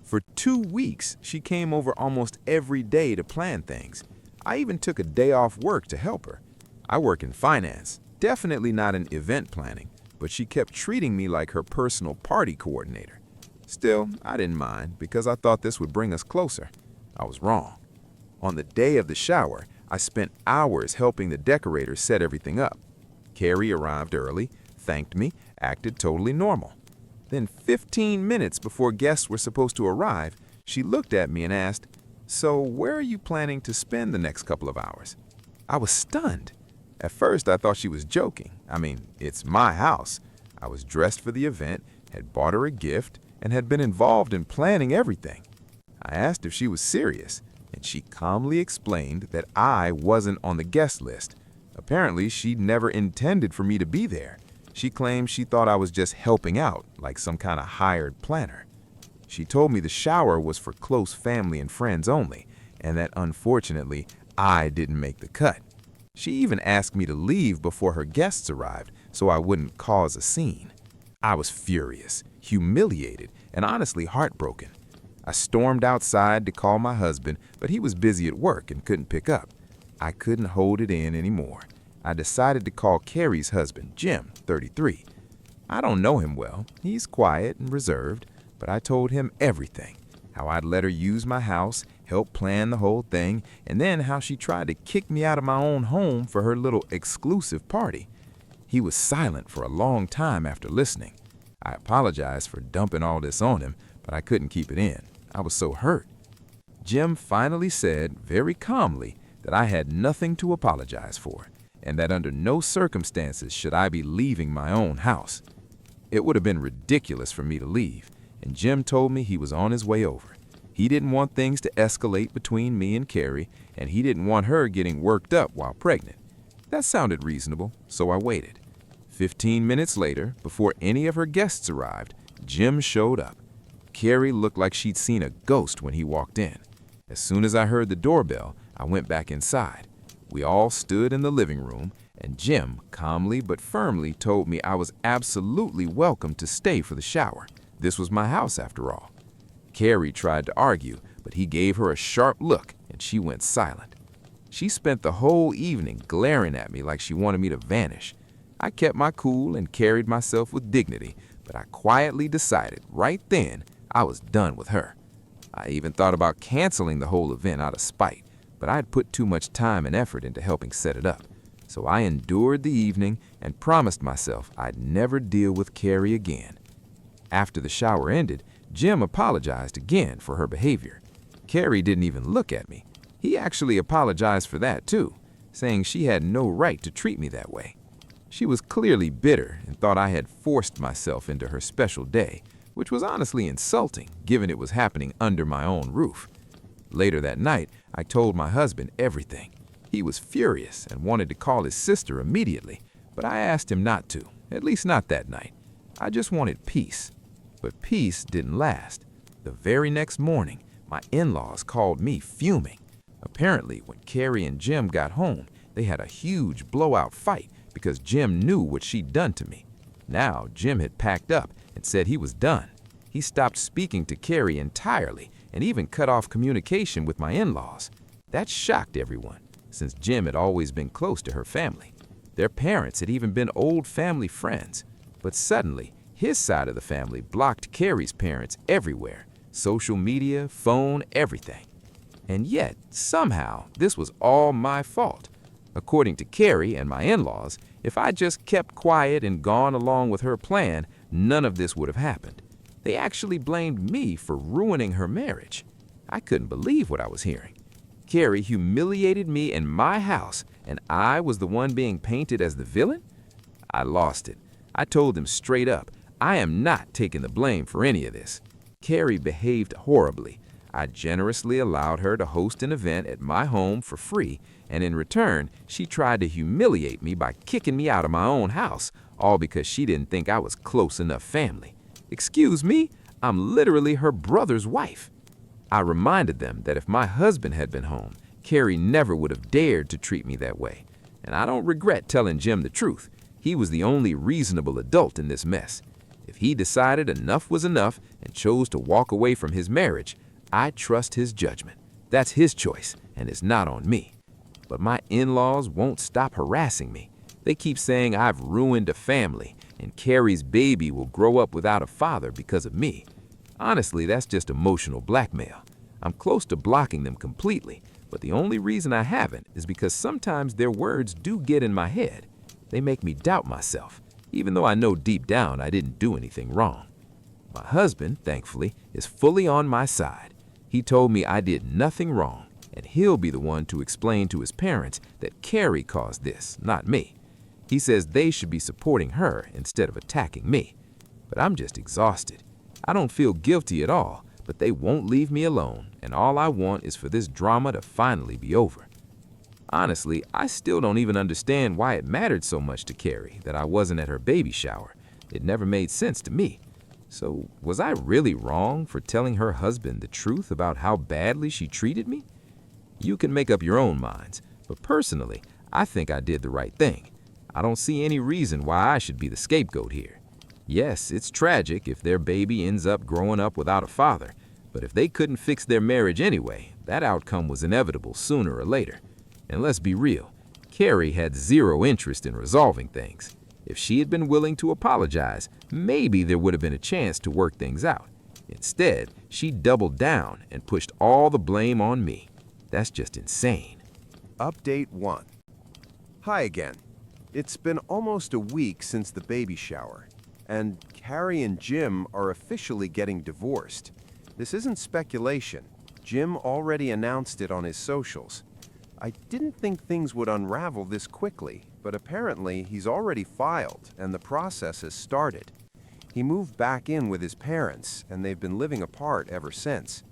For 2 weeks, she came over almost every day to plan things. I even took a day off work to help her. I work in finance, definitely not in event planning, but she kept treating me like her personal party coordinator. Still, I didn't mind because I thought this would bring us closer. I was wrong. On the day of the shower, I spent hours helping the decorators set everything up. Carrie arrived early, thanked me, acted totally normal. Then 15 minutes before guests were supposed to arrive, she looked at me and asked, "So where are you planning to spend the next couple of hours?" I was stunned. At first, I thought she was joking. I mean, it's my house. I was dressed for the event, had bought her a gift, and had been involved in planning everything. I asked if she was serious, and she calmly explained that I wasn't on the guest list. Apparently, she'd never intended for me to be there. She claimed she thought I was just helping out, like some kind of hired planner. She told me the shower was for close family and friends only, and that unfortunately, I didn't make the cut. She even asked me to leave before her guests arrived so I wouldn't cause a scene. I was furious, humiliated, and honestly heartbroken. I stormed outside to call my husband, but he was busy at work and couldn't pick up. I couldn't hold it in anymore. I decided to call Carrie's husband, Jim, 33. I don't know him well. He's quiet and reserved, but I told him everything. How I'd let her use my house, help plan the whole thing, and then how she tried to kick me out of my own home for her little exclusive party. He was silent for a long time after listening. I apologized for dumping all this on him, but I couldn't keep it in. I was so hurt. Jim finally said, very calmly, that I had nothing to apologize for, and that under no circumstances should I be leaving my own house. It would have been ridiculous for me to leave, and Jim told me he was on his way over. He didn't want things to escalate between me and Carrie, and he didn't want her getting worked up while pregnant. That sounded reasonable, so I waited. 15 minutes later, before any of her guests arrived, Jim showed up. Carrie looked like she'd seen a ghost when he walked in. As soon as I heard the doorbell, I went back inside. We all stood in the living room, and Jim calmly but firmly told me I was absolutely welcome to stay for the shower. This was my house after all. Carrie tried to argue, but he gave her a sharp look, and she went silent. She spent the whole evening glaring at me like she wanted me to vanish. I kept my cool and carried myself with dignity, but I quietly decided right then I was done with her. I even thought about canceling the whole event out of spite, but I had put too much time and effort into helping set it up. So I endured the evening and promised myself I'd never deal with Carrie again. After the shower ended, Jim apologized again for her behavior. Carrie didn't even look at me. He actually apologized for that too, saying she had no right to treat me that way. She was clearly bitter and thought I had forced myself into her special day, which was honestly insulting given it was happening under my own roof. Later that night, I told my husband everything. He was furious and wanted to call his sister immediately, but I asked him not to, at least not that night. I just wanted peace. But peace didn't last. The very next morning, my in-laws called me fuming. Apparently, when Carrie and Jim got home, they had a huge blowout fight because Jim knew what she'd done to me. Now, Jim had packed up and said he was done. He stopped speaking to Carrie entirely and even cut off communication with my in-laws. That shocked everyone, since Jim had always been close to her family. Their parents had even been old family friends. But suddenly, his side of the family blocked Carrie's parents everywhere. Social media, phone, everything. And yet, somehow, this was all my fault. According to Carrie and my in-laws, if I just kept quiet and gone along with her plan, none of this would have happened. They actually blamed me for ruining her marriage. I couldn't believe what I was hearing. Carrie humiliated me in my house, and I was the one being painted as the villain? I lost it. I told them straight up, I am not taking the blame for any of this. Carrie behaved horribly. I generously allowed her to host an event at my home for free, and in return, she tried to humiliate me by kicking me out of my own house, all because she didn't think I was close enough family. Excuse me, I'm literally her brother's wife. I reminded them that if my husband had been home, Carrie never would have dared to treat me that way. And I don't regret telling Jim the truth. He was the only reasonable adult in this mess. If he decided enough was enough and chose to walk away from his marriage, I trust his judgment. That's his choice, and it's not on me. But my in-laws won't stop harassing me. They keep saying I've ruined a family, and Carrie's baby will grow up without a father because of me. Honestly, that's just emotional blackmail. I'm close to blocking them completely, but the only reason I haven't is because sometimes their words do get in my head. They make me doubt myself, even though I know deep down I didn't do anything wrong. My husband, thankfully, is fully on my side. He told me I did nothing wrong, and he'll be the one to explain to his parents that Carrie caused this, not me. He says they should be supporting her instead of attacking me. But I'm just exhausted. I don't feel guilty at all, but they won't leave me alone, and all I want is for this drama to finally be over. Honestly, I still don't even understand why it mattered so much to Carrie that I wasn't at her baby shower. It never made sense to me. So, was I really wrong for telling her husband the truth about how badly she treated me? You can make up your own minds, but personally, I think I did the right thing. I don't see any reason why I should be the scapegoat here. Yes, it's tragic if their baby ends up growing up without a father, but if they couldn't fix their marriage anyway, that outcome was inevitable sooner or later. And let's be real, Carrie had zero interest in resolving things. If she had been willing to apologize, maybe there would have been a chance to work things out. Instead, she doubled down and pushed all the blame on me. That's just insane. Update 1. Hi again. It's been almost a week since the baby shower, and Carrie and Jim are officially getting divorced. This isn't speculation. Jim already announced it on his socials. I didn't think things would unravel this quickly, but apparently he's already filed and the process has started. He moved back in with his parents, and they've been living apart ever since.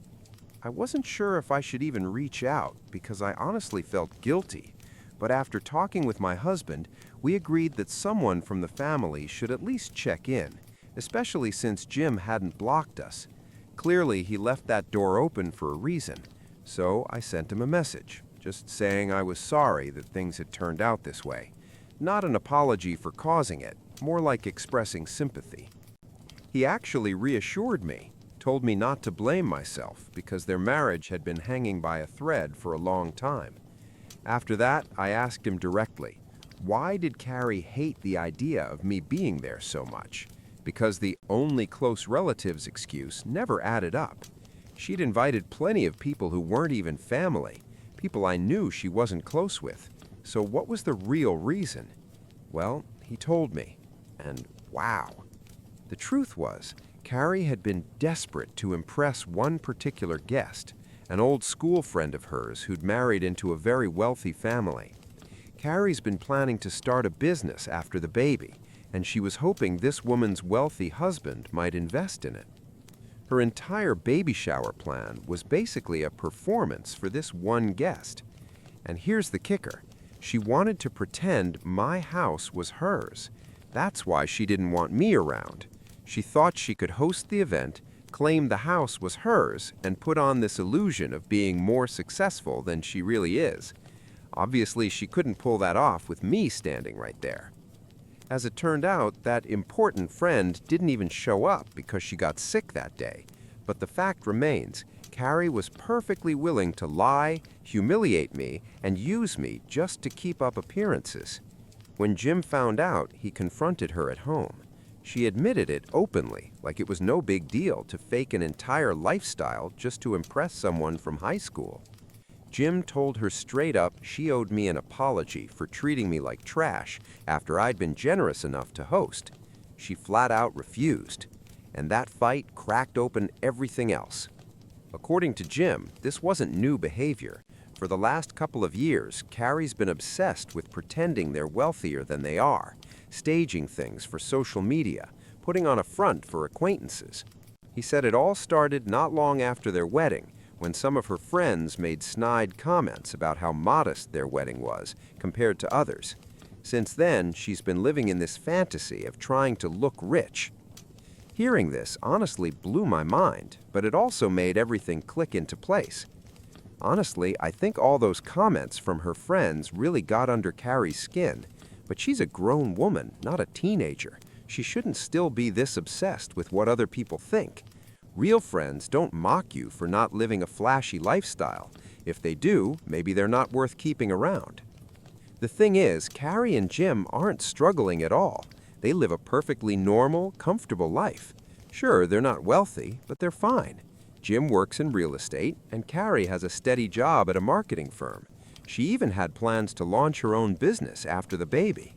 I wasn't sure if I should even reach out because I honestly felt guilty, but after talking with my husband, we agreed that someone from the family should at least check in, especially since Jim hadn't blocked us. Clearly, he left that door open for a reason, so I sent him a message, just saying I was sorry that things had turned out this way. Not an apology for causing it, more like expressing sympathy. He actually reassured me, told me not to blame myself because their marriage had been hanging by a thread for a long time. After that, I asked him directly, why did Carrie hate the idea of me being there so much? Because the only close relatives excuse never added up. She'd invited plenty of people who weren't even family, people I knew she wasn't close with. So what was the real reason? Well, he told me, and wow. The truth was, Carrie had been desperate to impress one particular guest, an old school friend of hers who'd married into a very wealthy family. Carrie's been planning to start a business after the baby, and she was hoping this woman's wealthy husband might invest in it. Her entire baby shower plan was basically a performance for this one guest. And here's the kicker. She wanted to pretend my house was hers. That's why she didn't want me around. She thought she could host the event, claim the house was hers, and put on this illusion of being more successful than she really is. Obviously, she couldn't pull that off with me standing right there. As it turned out, that important friend didn't even show up because she got sick that day. But the fact remains, Carrie was perfectly willing to lie, humiliate me, and use me just to keep up appearances. When Jim found out, he confronted her at home. She admitted it openly, like it was no big deal to fake an entire lifestyle just to impress someone from high school. Jim told her straight up she owed me an apology for treating me like trash after I'd been generous enough to host. She flat out refused, and that fight cracked open everything else. According to Jim, this wasn't new behavior. For the last couple of years, Carrie's been obsessed with pretending they're wealthier than they are, staging things for social media, putting on a front for acquaintances. He said it all started not long after their wedding, when some of her friends made snide comments about how modest their wedding was compared to others. Since then, she's been living in this fantasy of trying to look rich. Hearing this honestly blew my mind, but it also made everything click into place. Honestly, I think all those comments from her friends really got under Carrie's skin. But she's a grown woman, not a teenager. She shouldn't still be this obsessed with what other people think. Real friends don't mock you for not living a flashy lifestyle. If they do, maybe they're not worth keeping around. The thing is, Carrie and Jim aren't struggling at all. They live a perfectly normal, comfortable life. Sure, they're not wealthy, but they're fine. Jim works in real estate, and Carrie has a steady job at a marketing firm. She even had plans to launch her own business after the baby.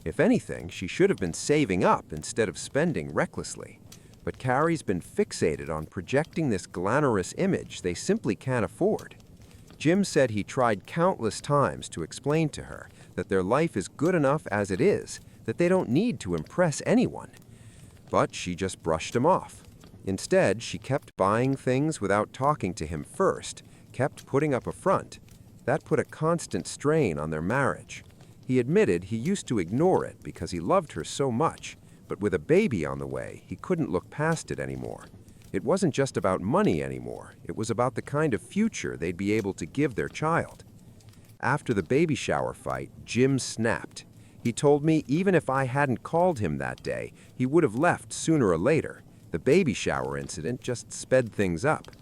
If anything, she should have been saving up instead of spending recklessly. But Carrie's been fixated on projecting this glamorous image they simply can't afford. Jim said he tried countless times to explain to her that their life is good enough as it is, that they don't need to impress anyone. But she just brushed him off. Instead, she kept buying things without talking to him first, kept putting up a front. That put a constant strain on their marriage. He admitted he used to ignore it because he loved her so much, but with a baby on the way, he couldn't look past it anymore. It wasn't just about money anymore. It was about the kind of future they'd be able to give their child. After the baby shower fight, Jim snapped. He told me even if I hadn't called him that day, he would have left sooner or later. The baby shower incident just sped things up.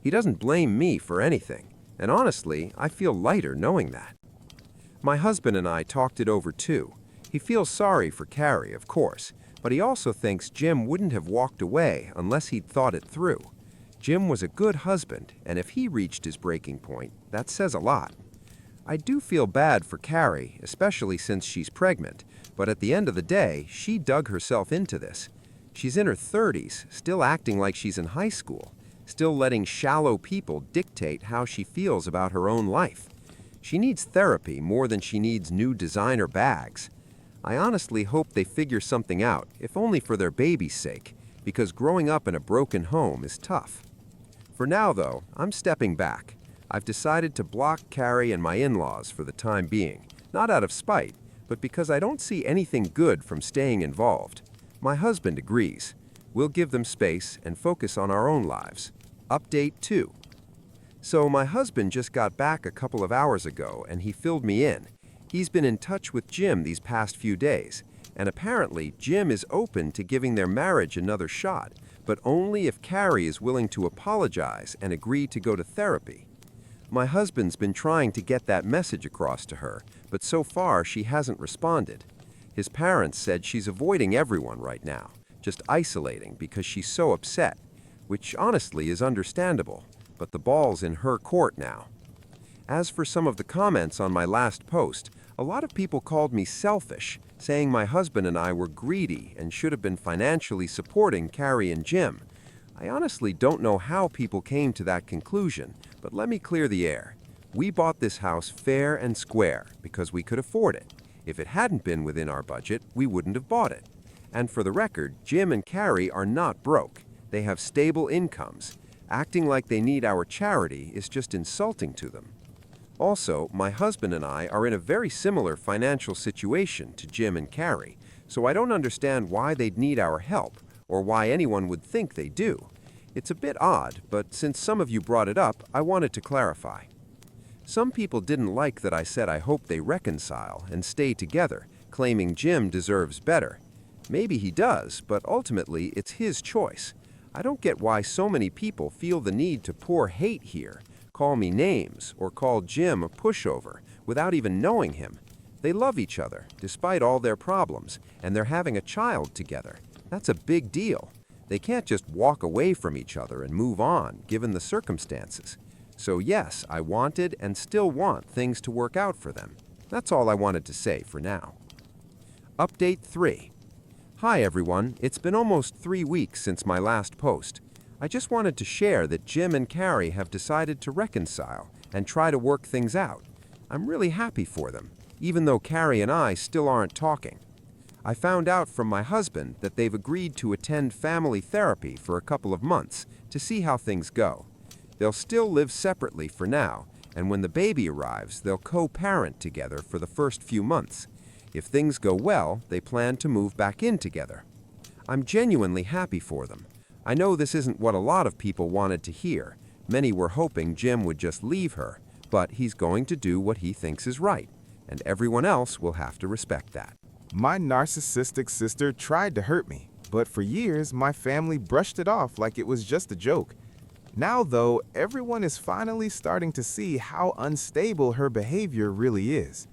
He doesn't blame me for anything. And honestly, I feel lighter knowing that. My husband and I talked it over too. He feels sorry for Carrie, of course, but he also thinks Jim wouldn't have walked away unless he'd thought it through. Jim was a good husband, and if he reached his breaking point, that says a lot. I do feel bad for Carrie, especially since she's pregnant, but at the end of the day, she dug herself into this. She's in her 30s, still acting like she's in high school. Still letting shallow people dictate how she feels about her own life. She needs therapy more than she needs new designer bags. I honestly hope they figure something out, if only for their baby's sake, because growing up in a broken home is tough. For now, though, I'm stepping back. I've decided to block Carrie and my in-laws for the time being, not out of spite, but because I don't see anything good from staying involved. My husband agrees. We'll give them space and focus on our own lives. Update 2. So my husband just got back a couple of hours ago and he filled me in. He's been in touch with Jim these past few days, and apparently Jim is open to giving their marriage another shot, but only if Carrie is willing to apologize and agree to go to therapy. My husband's been trying to get that message across to her, but so far she hasn't responded. His parents said she's avoiding everyone right now, just isolating because she's so upset, which honestly is understandable, but the ball's in her court now. As for some of the comments on my last post, A lot of people called me selfish, saying my husband and I were greedy and should have been financially supporting Carrie and Jim. I honestly don't know how people came to that conclusion, but let me clear the air. We bought this house fair and square because we could afford it. If it hadn't been within our budget, we wouldn't have bought it. And for the record, Jim and Carrie are not broke. They have stable incomes. Acting like they need our charity is just insulting to them. Also, my husband and I are in a very similar financial situation to Jim and Carrie, so I don't understand why they'd need our help, or why anyone would think they do. It's a bit odd, but since some of you brought it up, I wanted to clarify. Some people didn't like that I said I hope they reconcile and stay together, claiming Jim deserves better. Maybe he does, but ultimately it's his choice. I don't get why so many people feel the need to pour hate here, call me names, or call Jim a pushover without even knowing him. They love each other, despite all their problems, and they're having a child together. That's a big deal. They can't just walk away from each other and move on, given the circumstances. So yes, I wanted and still want things to work out for them. That's all I wanted to say for now. Update 3. Hi everyone, it's been almost 3 weeks since my last post. I just wanted to share that Jim and Carrie have decided to reconcile and try to work things out. I'm really happy for them, even though Carrie and I still aren't talking. I found out from my husband that they've agreed to attend family therapy for a couple of months to see how things go. They'll still live separately for now, and when the baby arrives, they'll co-parent together for the first few months. If things go well, they plan to move back in together. I'm genuinely happy for them. I know this isn't what a lot of people wanted to hear. Many were hoping Jim would just leave her, but he's going to do what he thinks is right, and everyone else will have to respect that. My narcissistic sister tried to hurt me, but for years my family brushed it off like it was just a joke. Now, though, everyone is finally starting to see how unstable her behavior really is.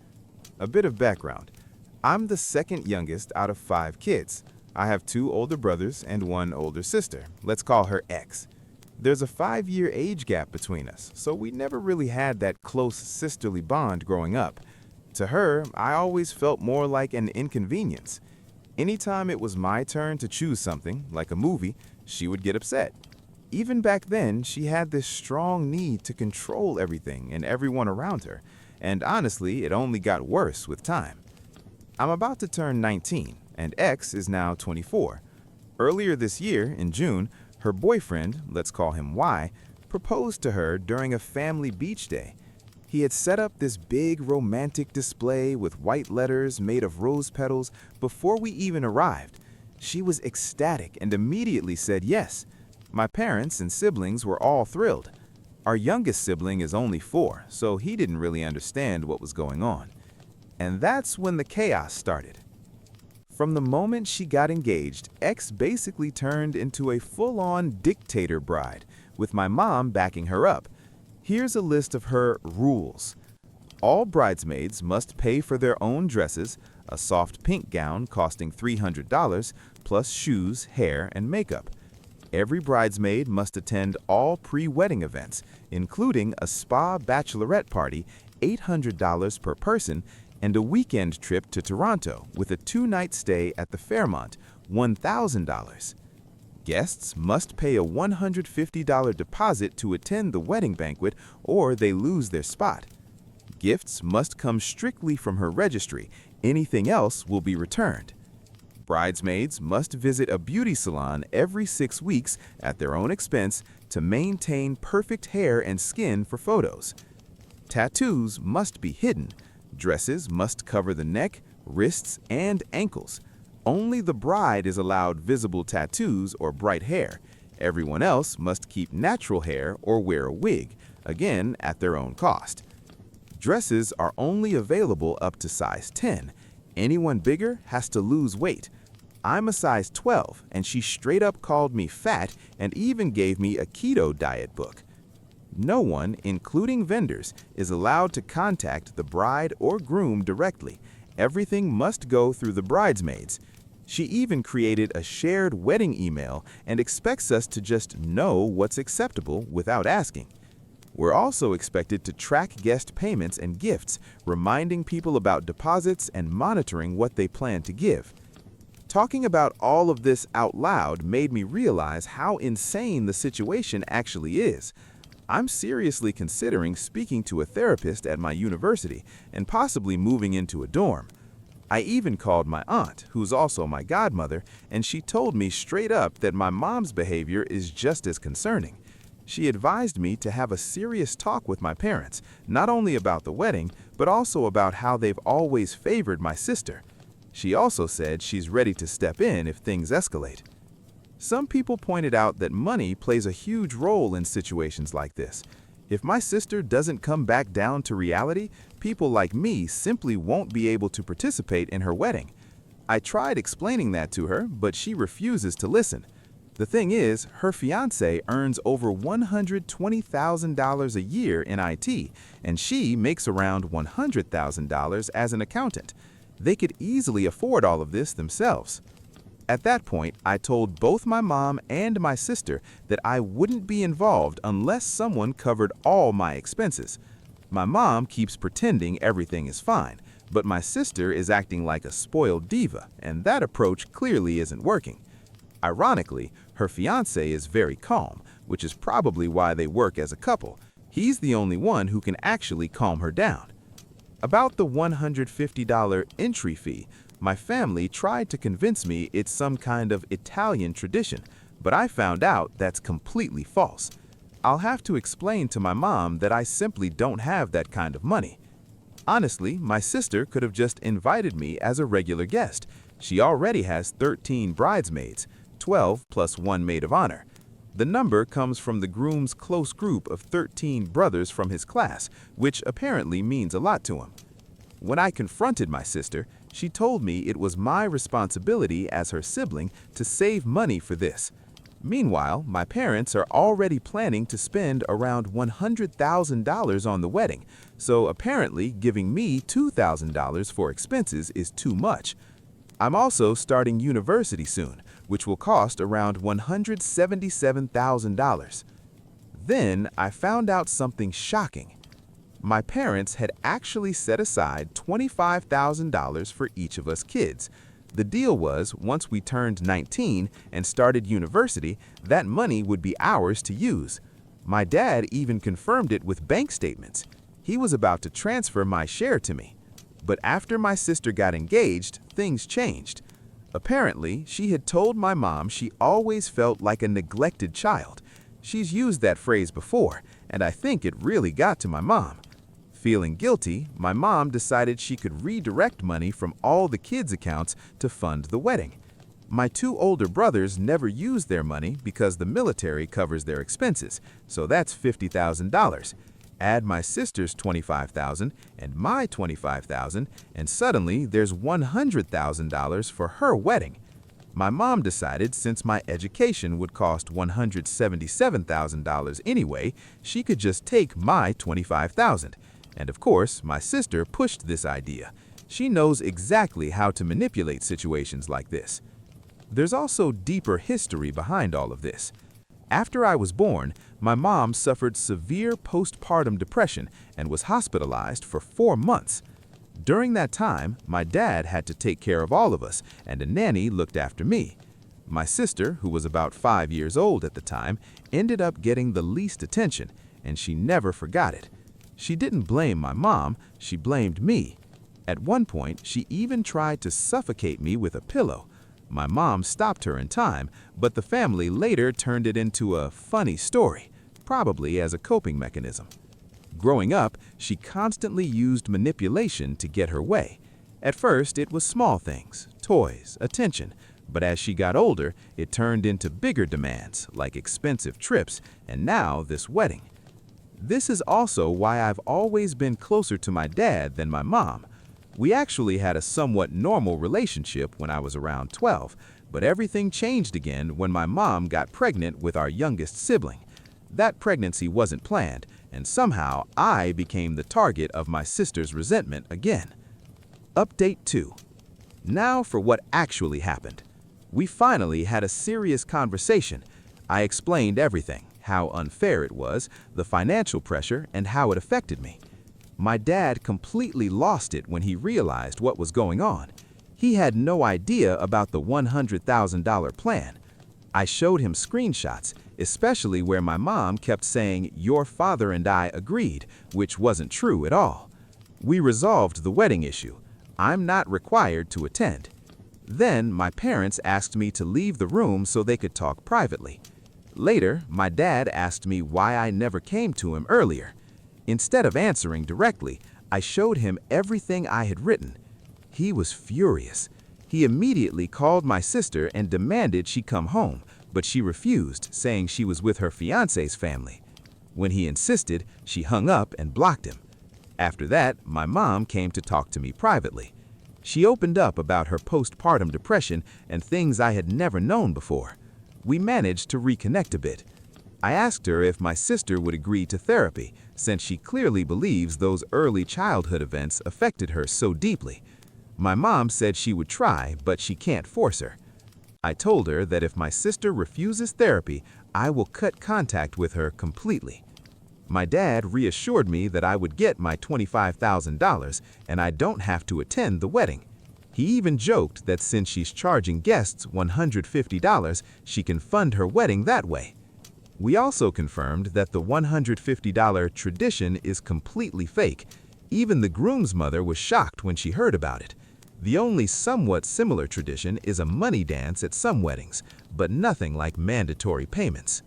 A bit of background. I'm the second youngest out of 5 kids. I have 2 older brothers and 1 older sister. Let's call her X. There's a 5-year age gap between us, so we never really had that close sisterly bond growing up. To her, I always felt more like an inconvenience. Anytime it was my turn to choose something, like a movie, she would get upset. Even back then, she had this strong need to control everything and everyone around her, and honestly, it only got worse with time. I'm about to turn 19, and X is now 24. Earlier this year, in June, her boyfriend, let's call him Y, proposed to her during a family beach day. He had set up this big romantic display with white letters made of rose petals before we even arrived. She was ecstatic and immediately said yes. My parents and siblings were all thrilled. Our youngest sibling is only 4, so he didn't really understand what was going on. And that's when the chaos started. From the moment she got engaged, X basically turned into a full-on dictator bride, with my mom backing her up. Here's a list of her rules. All bridesmaids must pay for their own dresses, a soft pink gown costing $300, plus shoes, hair, and makeup. Every bridesmaid must attend all pre-wedding events, including a spa bachelorette party, $800 per person, and a weekend trip to Toronto with a 2-night stay at the Fairmont, $1,000. Guests must pay a $150 deposit to attend the wedding banquet or they lose their spot. Gifts must come strictly from her registry. Anything else will be returned. Bridesmaids must visit a beauty salon every 6 weeks at their own expense to maintain perfect hair and skin for photos. Tattoos must be hidden. Dresses must cover the neck, wrists, and ankles. Only the bride is allowed visible tattoos or bright hair. Everyone else must keep natural hair or wear a wig, again at their own cost. Dresses are only available up to size 10. Anyone bigger has to lose weight. I'm a size 12, and she straight up called me fat and even gave me a keto diet book. No one, including vendors, is allowed to contact the bride or groom directly. Everything must go through the bridesmaids. She even created a shared wedding email and expects us to just know what's acceptable without asking. We're also expected to track guest payments and gifts, reminding people about deposits and monitoring what they plan to give. Talking about all of this out loud made me realize how insane the situation actually is. I'm seriously considering speaking to a therapist at my university and possibly moving into a dorm. I even called my aunt, who's also my godmother, and she told me straight up that my mom's behavior is just as concerning. She advised me to have a serious talk with my parents, not only about the wedding, but also about how they've always favored my sister. She also said she's ready to step in if things escalate. Some people pointed out that money plays a huge role in situations like this. If my sister doesn't come back down to reality, people like me simply won't be able to participate in her wedding. I tried explaining that to her, but she refuses to listen. The thing is, her fiancé earns over $120,000 a year in IT, and she makes around $100,000 as an accountant. They could easily afford all of this themselves. At that point, I told both my mom and my sister that I wouldn't be involved unless someone covered all my expenses. My mom keeps pretending everything is fine, but my sister is acting like a spoiled diva, and that approach clearly isn't working. Ironically, her fiancé is very calm, which is probably why they work as a couple. He's the only one who can actually calm her down. About the $150 entry fee, my family tried to convince me it's some kind of Italian tradition, but I found out that's completely false. I'll have to explain to my mom that I simply don't have that kind of money. Honestly, my sister could have just invited me as a regular guest. She already has 13 bridesmaids, 12 plus one maid of honor. The number comes from the groom's close group of 13 brothers from his class, which apparently means a lot to him. When I confronted my sister, she told me it was my responsibility as her sibling to save money for this. Meanwhile, my parents are already planning to spend around $100,000 on the wedding, so apparently giving me $2,000 for expenses is too much. I'm also starting university soon, which will cost around $177,000. Then I found out something shocking. My parents had actually set aside $25,000 for each of us kids. The deal was, once we turned 19 and started university, that money would be ours to use. My dad even confirmed it with bank statements. He was about to transfer my share to me. But after my sister got engaged, things changed. Apparently, she had told my mom she always felt like a neglected child. She's used that phrase before, and I think it really got to my mom. Feeling guilty, my mom decided she could redirect money from all the kids' accounts to fund the wedding. My two older brothers never used their money because the military covers their expenses, so that's $50,000. Add my sister's $25,000 and my $25,000, and suddenly there's $100,000 for her wedding. My mom decided since my education would cost $177,000 anyway, she could just take my $25,000. And of course, my sister pushed this idea. She knows exactly how to manipulate situations like this. There's also deeper history behind all of this. After I was born, my mom suffered severe postpartum depression and was hospitalized for 4 months. During that time, my dad had to take care of all of us, and a nanny looked after me. My sister, who was about 5 years old at the time, ended up getting the least attention, and she never forgot it. She didn't blame my mom, she blamed me. At one point, she even tried to suffocate me with a pillow. My mom stopped her in time, but the family later turned it into a funny story, probably as a coping mechanism. Growing up, she constantly used manipulation to get her way. At first, it was small things, toys, attention, but as she got older, it turned into bigger demands, like expensive trips, and now this wedding. This is also why I've always been closer to my dad than my mom. We actually had a somewhat normal relationship when I was around 12, but everything changed again when my mom got pregnant with our youngest sibling. That pregnancy wasn't planned, and somehow I became the target of my sister's resentment again. Update 2. Now for what actually happened. We finally had a serious conversation. I explained everything, how unfair it was, the financial pressure, and how it affected me. My dad completely lost it when he realized what was going on. He had no idea about the $100,000 plan. I showed him screenshots, especially where my mom kept saying, "Your father and I agreed," which wasn't true at all. We resolved the wedding issue. I'm not required to attend. Then my parents asked me to leave the room so they could talk privately. Later, my dad asked me why I never came to him earlier. Instead of answering directly, I showed him everything I had written. He was furious. He immediately called my sister and demanded she come home, but she refused, saying she was with her fiance's family. When he insisted, she hung up and blocked him. After that, my mom came to talk to me privately. She opened up about her postpartum depression and things I had never known before. We managed to reconnect a bit. I asked her if my sister would agree to therapy, since she clearly believes those early childhood events affected her so deeply. My mom said she would try, but she can't force her. I told her that if my sister refuses therapy, I will cut contact with her completely. My dad reassured me that I would get my $25,000 and I don't have to attend the wedding. He even joked that since she's charging guests $150, she can fund her wedding that way. We also confirmed that the $150 tradition is completely fake. Even the groom's mother was shocked when she heard about it. The only somewhat similar tradition is a money dance at some weddings, but nothing like mandatory payments.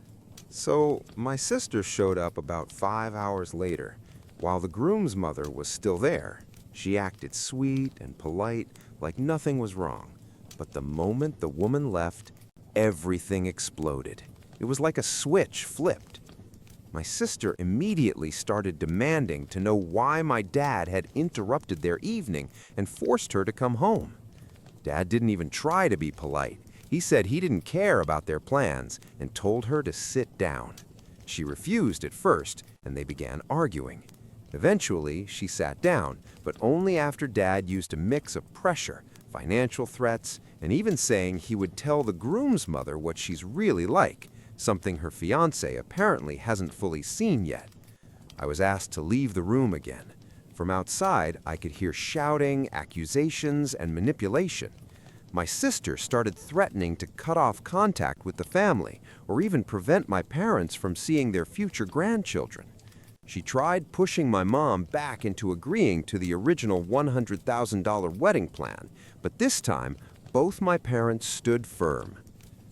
So, my sister showed up about 5 hours later. While the groom's mother was still there, she acted sweet and polite, like nothing was wrong. But the moment the woman left, everything exploded. It was like a switch flipped. My sister immediately started demanding to know why my dad had interrupted their evening and forced her to come home. Dad didn't even try to be polite. He said he didn't care about their plans and told her to sit down. She refused at first, and they began arguing. Eventually, she sat down, but only after Dad used a mix of pressure, financial threats, and even saying he would tell the groom's mother what she's really like, something her fiancé apparently hasn't fully seen yet. I was asked to leave the room again. From outside, I could hear shouting, accusations, and manipulation. My sister started threatening to cut off contact with the family or even prevent my parents from seeing their future grandchildren. She tried pushing my mom back into agreeing to the original $100,000 wedding plan, but this time, both my parents stood firm.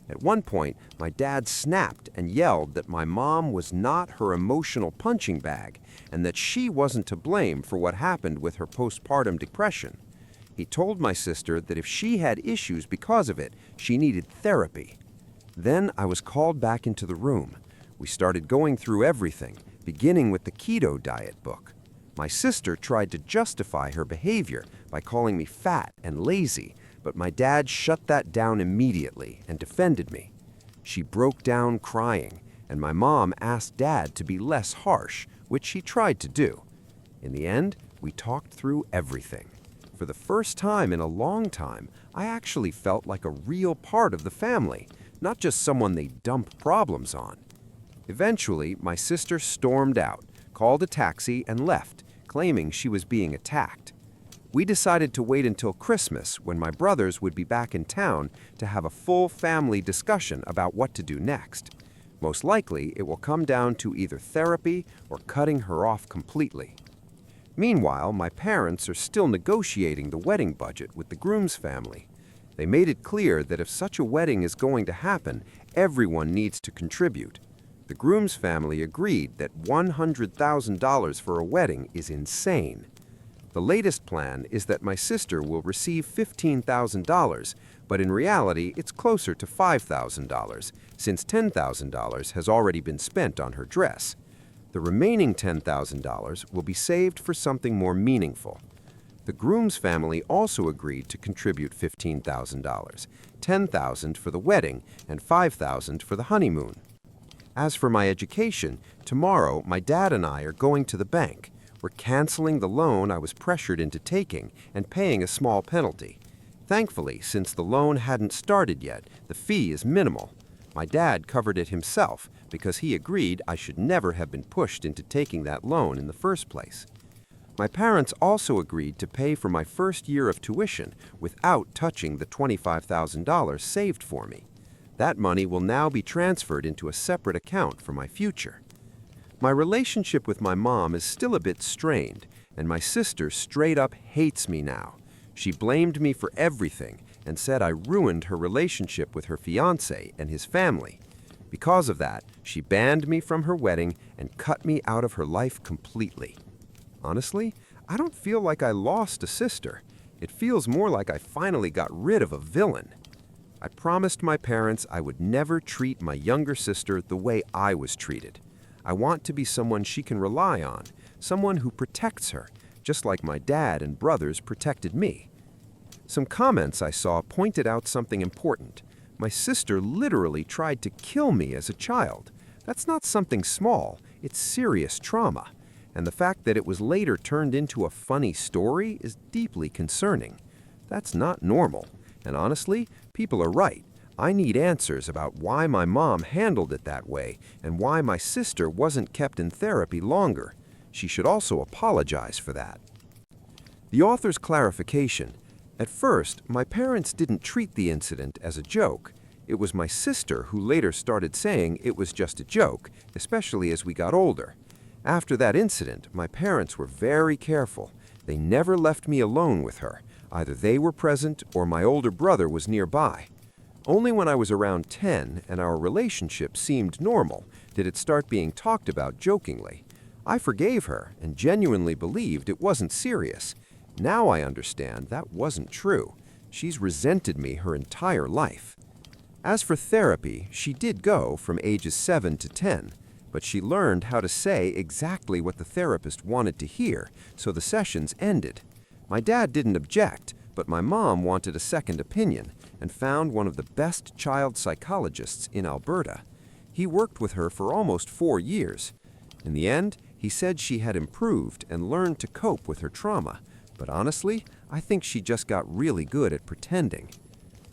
At one point, my dad snapped and yelled that my mom was not her emotional punching bag and that she wasn't to blame for what happened with her postpartum depression. He told my sister that if she had issues because of it, she needed therapy. Then I was called back into the room. We started going through everything, beginning with the keto diet book. My sister tried to justify her behavior by calling me fat and lazy, but my dad shut that down immediately and defended me. She broke down crying, and my mom asked Dad to be less harsh, which he tried to do. In the end, we talked through everything. For the first time in a long time, I actually felt like a real part of the family, not just someone they dump problems on. Eventually, my sister stormed out, called a taxi, and left, claiming she was being attacked. We decided to wait until Christmas, when my brothers would be back in town, to have a full family discussion about what to do next. Most likely, it will come down to either therapy or cutting her off completely. Meanwhile, my parents are still negotiating the wedding budget with the groom's family. They made it clear that if such a wedding is going to happen, everyone needs to contribute. The groom's family agreed that $100,000 for a wedding is insane. The latest plan is that my sister will receive $15,000, but in reality it's closer to $5,000, since $10,000 has already been spent on her dress. The remaining $10,000 will be saved for something more meaningful. The groom's family also agreed to contribute $15,000, $10,000 for the wedding and $5,000 for the honeymoon. As for my education, tomorrow my dad and I are going to the bank. We're canceling the loan I was pressured into taking and paying a small penalty. Thankfully, since the loan hadn't started yet, the fee is minimal. My dad covered it himself because he agreed I should never have been pushed into taking that loan in the first place. My parents also agreed to pay for my first year of tuition without touching the $25,000 saved for me. That money will now be transferred into a separate account for my future. My relationship with my mom is still a bit strained, and my sister straight up hates me now. She blamed me for everything and said I ruined her relationship with her fiancé and his family. Because of that, she banned me from her wedding and cut me out of her life completely. Honestly, I don't feel like I lost a sister. It feels more like I finally got rid of a villain. I promised my parents I would never treat my younger sister the way I was treated. I want to be someone she can rely on, someone who protects her, just like my dad and brothers protected me. Some comments I saw pointed out something important. My sister literally tried to kill me as a child. That's not something small, it's serious trauma. And the fact that it was later turned into a funny story is deeply concerning. That's not normal. And honestly, people are right. I need answers about why my mom handled it that way and why my sister wasn't kept in therapy longer. She should also apologize for that. The author's clarification. At first, my parents didn't treat the incident as a joke. It was my sister who later started saying it was just a joke, especially as we got older. After that incident, my parents were very careful. They never left me alone with her. Either they were present or my older brother was nearby. Only when I was around 10 and our relationship seemed normal did it start being talked about jokingly. I forgave her and genuinely believed it wasn't serious. Now I understand that wasn't true. She's resented me her entire life. As for therapy, she did go from ages 7 to 10, but she learned how to say exactly what the therapist wanted to hear, so the sessions ended. My dad didn't object, but my mom wanted a second opinion and found one of the best child psychologists in Alberta. He worked with her for almost 4 years. In the end, he said she had improved and learned to cope with her trauma, but honestly, I think she just got really good at pretending.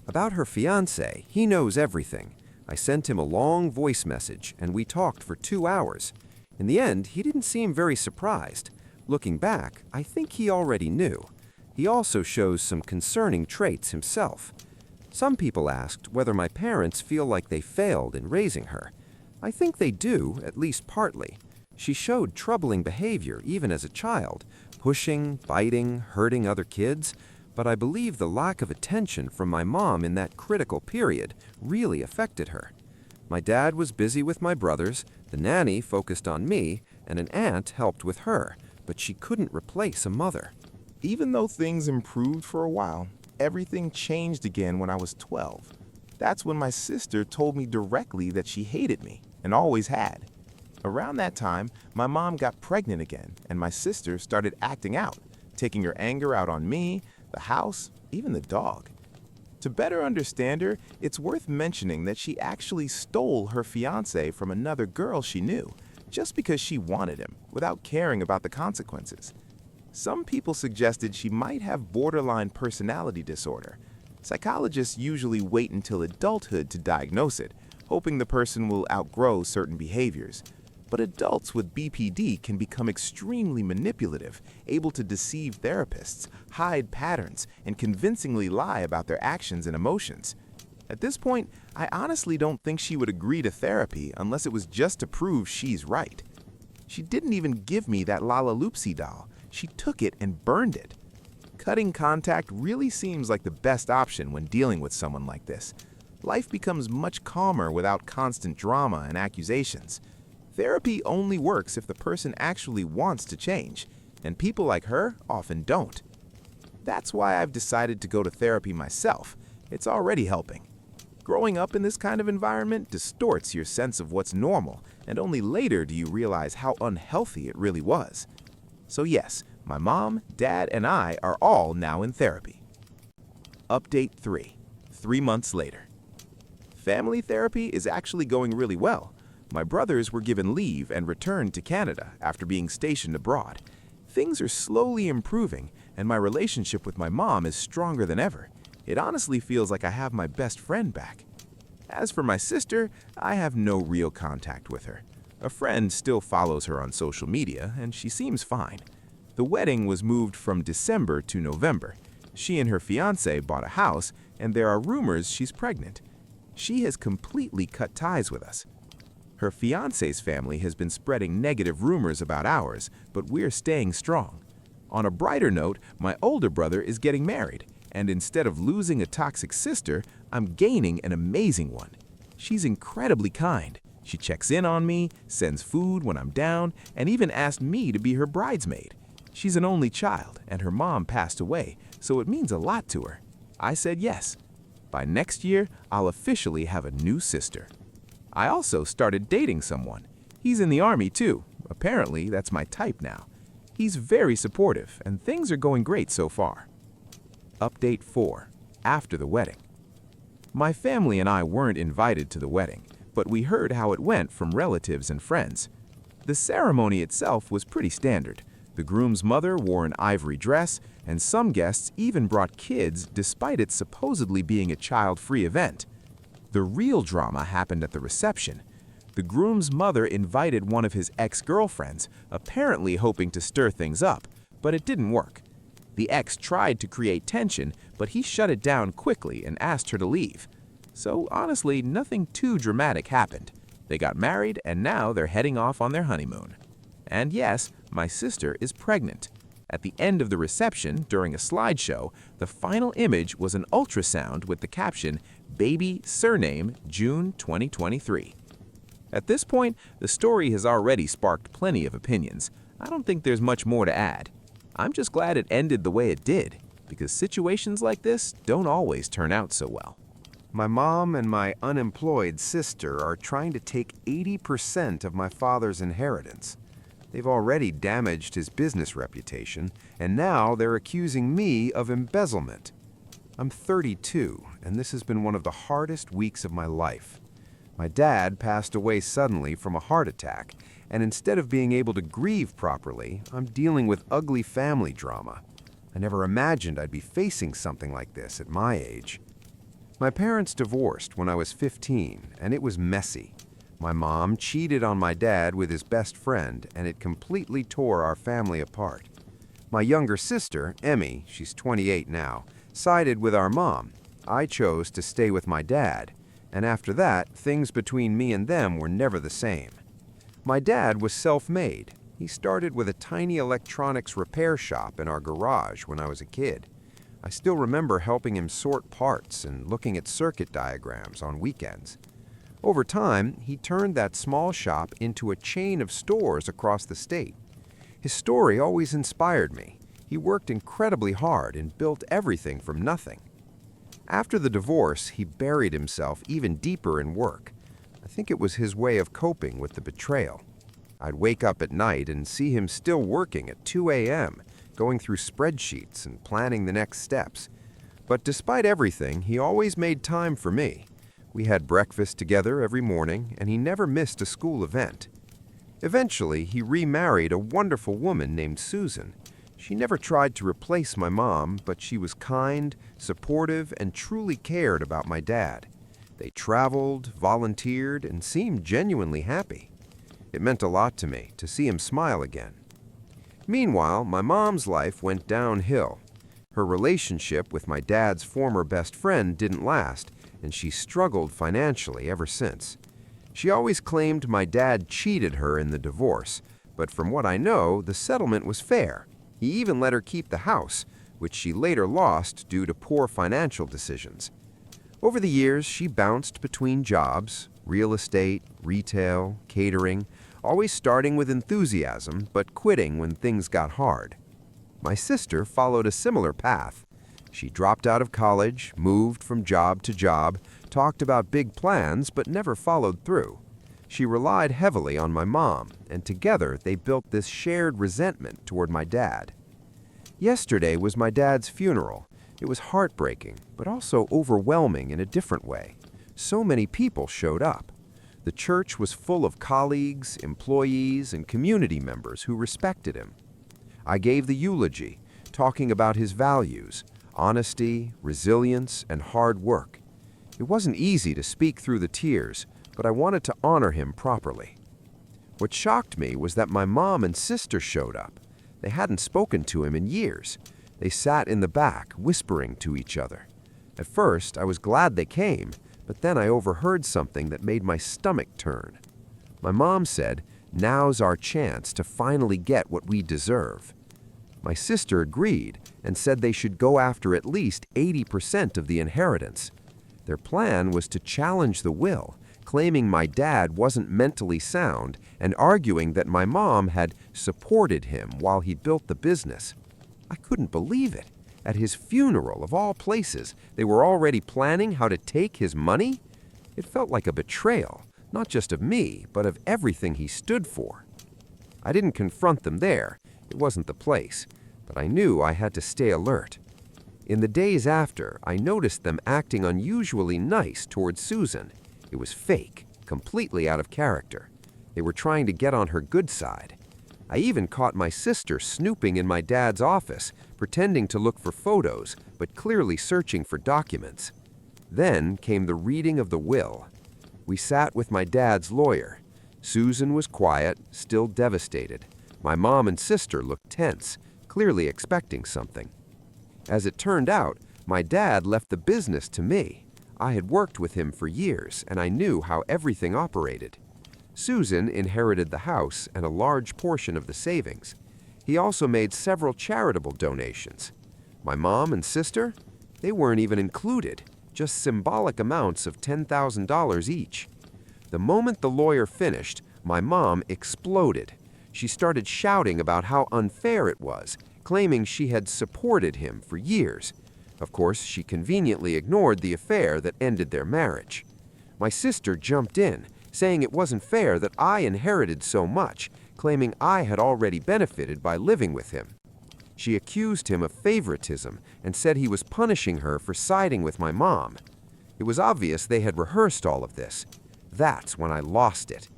About her fiancé, he knows everything. I sent him a long voice message and we talked for 2 hours. In the end, he didn't seem very surprised. Looking back, I think he already knew. He also shows some concerning traits himself. Some people asked whether my parents feel like they failed in raising her. I think they do, at least partly. She showed troubling behavior even as a child, pushing, biting, hurting other kids, but I believe the lack of attention from my mom in that critical period really affected her. My dad was busy with my brothers, the nanny focused on me, and an aunt helped with her, but she couldn't replace a mother. Even though things improved for a while, everything changed again when I was 12. That's when my sister told me directly that she hated me, and always had. Around that time, my mom got pregnant again, and my sister started acting out, taking her anger out on me, the house, even the dog. To better understand her, it's worth mentioning that she actually stole her fiancé from another girl she knew, just because she wanted him, without caring about the consequences. Some people suggested she might have borderline personality disorder. Psychologists usually wait until adulthood to diagnose it, hoping the person will outgrow certain behaviors. But adults with BPD can become extremely manipulative, able to deceive therapists, hide patterns, and convincingly lie about their actions and emotions. At this point, I honestly don't think she would agree to therapy unless it was just to prove she's right. She didn't even give me that Lalaloopsy doll. She took it and burned it. Cutting contact really seems like the best option when dealing with someone like this. Life becomes much calmer without constant drama and accusations. Therapy only works if the person actually wants to change, and people like her often don't. That's why I've decided to go to therapy myself. It's already helping. Growing up in this kind of environment distorts your sense of what's normal, and only later do you realize how unhealthy it really was. So yes, my mom, dad, and I are all now in therapy. Update 3. 3 months later. Family therapy is actually going really well. My brothers were given leave and returned to Canada after being stationed abroad. Things are slowly improving, and my relationship with my mom is stronger than ever. It honestly feels like I have my best friend back. As for my sister, I have no real contact with her. A friend still follows her on social media, and she seems fine. The wedding was moved from December to November. She and her fiance bought a house, and there are rumors she's pregnant. She has completely cut ties with us. Her fiance's family has been spreading negative rumors about ours, but we're staying strong. On a brighter note, my older brother is getting married, and instead of losing a toxic sister, I'm gaining an amazing one. She's incredibly kind. She checks in on me, sends food when I'm down, and even asked me to be her bridesmaid. She's an only child, and her mom passed away, so it means a lot to her. I said yes. By next year, I'll officially have a new sister. I also started dating someone. He's in the army too. Apparently, that's my type now. He's very supportive, and things are going great so far. Update 4. After the wedding. My family and I weren't invited to the wedding, but we heard how it went from relatives and friends. The ceremony itself was pretty standard. The groom's mother wore an ivory dress, and some guests even brought kids despite it supposedly being a child-free event. The real drama happened at the reception. The groom's mother invited one of his ex-girlfriends, apparently hoping to stir things up, but it didn't work. The ex tried to create tension, but he shut it down quickly and asked her to leave. So honestly, nothing too dramatic happened. They got married, and now they're heading off on their honeymoon. And yes, my sister is pregnant. At the end of the reception, during a slideshow, the final image was an ultrasound with the caption, "Baby surname June 2023." At this point, the story has already sparked plenty of opinions. I don't think there's much more to add. I'm just glad it ended the way it did, because situations like this don't always turn out so well. My mom and my unemployed sister are trying to take 80% of my father's inheritance. They've already damaged his business reputation, and now they're accusing me of embezzlement. I'm 32, and this has been one of the hardest weeks of my life. My dad passed away suddenly from a heart attack, and instead of being able to grieve properly, I'm dealing with ugly family drama. I never imagined I'd be facing something like this at my age. My parents divorced when I was 15, and it was messy. My mom cheated on my dad with his best friend, and it completely tore our family apart. My younger sister, Emmy, she's 28 now, sided with our mom. I chose to stay with my dad, and after that, things between me and them were never the same. My dad was self-made. He started with a tiny electronics repair shop in our garage when I was a kid. I still remember helping him sort parts and looking at circuit diagrams on weekends. Over time, he turned that small shop into a chain of stores across the state. His story always inspired me. He worked incredibly hard and built everything from nothing. After the divorce, he buried himself even deeper in work. I think it was his way of coping with the betrayal. I'd wake up at night and see him still working at 2 a.m., going through spreadsheets and planning the next steps. But despite everything, he always made time for me. We had breakfast together every morning, and he never missed a school event. Eventually, he remarried a wonderful woman named Susan. She never tried to replace my mom, but she was kind, supportive, and truly cared about my dad. They traveled, volunteered, and seemed genuinely happy. It meant a lot to me to see him smile again. Meanwhile, my mom's life went downhill. Her relationship with my dad's former best friend didn't last, and she struggled financially ever since. She always claimed my dad cheated her in the divorce, but from what I know, the settlement was fair. He even let her keep the house, which she later lost due to poor financial decisions. Over the years, she bounced between jobs, real estate, retail, catering, always starting with enthusiasm, but quitting when things got hard. My sister followed a similar path. She dropped out of college, moved from job to job, talked about big plans, but never followed through. She relied heavily on my mom, and together they built this shared resentment toward my dad. Yesterday was my dad's funeral. It was heartbreaking, but also overwhelming in a different way. So many people showed up. The church was full of colleagues, employees, and community members who respected him. I gave the eulogy, talking about his values, honesty, resilience, and hard work. It wasn't easy to speak through the tears, but I wanted to honor him properly. What shocked me was that my mom and sister showed up. They hadn't spoken to him in years. They sat in the back, whispering to each other. At first, I was glad they came, but then I overheard something that made my stomach turn. My mom said, "Now's our chance to finally get what we deserve." My sister agreed and said they should go after at least 80% of the inheritance. Their plan was to challenge the will, claiming my dad wasn't mentally sound and arguing that my mom had supported him while he built the business. I couldn't believe it. At his funeral, of all places, they were already planning how to take his money? It felt like a betrayal, not just of me, but of everything he stood for. I didn't confront them there. It wasn't the place. But I knew I had to stay alert. In the days after, I noticed them acting unusually nice towards Susan. It was fake, completely out of character. They were trying to get on her good side. I even caught my sister snooping in my dad's office, pretending to look for photos, but clearly searching for documents. Then came the reading of the will. We sat with my dad's lawyer. Susan was quiet, still devastated. My mom and sister looked tense, clearly expecting something. As it turned out, my dad left the business to me. I had worked with him for years, and I knew how everything operated. Susan inherited the house and a large portion of the savings. He also made several charitable donations. My mom and sister? They weren't even included, just symbolic amounts of $10,000 each. The moment the lawyer finished, my mom exploded. She started shouting about how unfair it was, claiming she had supported him for years. Of course, she conveniently ignored the affair that ended their marriage. My sister jumped in, saying it wasn't fair that I inherited so much, claiming I had already benefited by living with him. She accused him of favoritism and said he was punishing her for siding with my mom. It was obvious they had rehearsed all of this. That's when I lost it.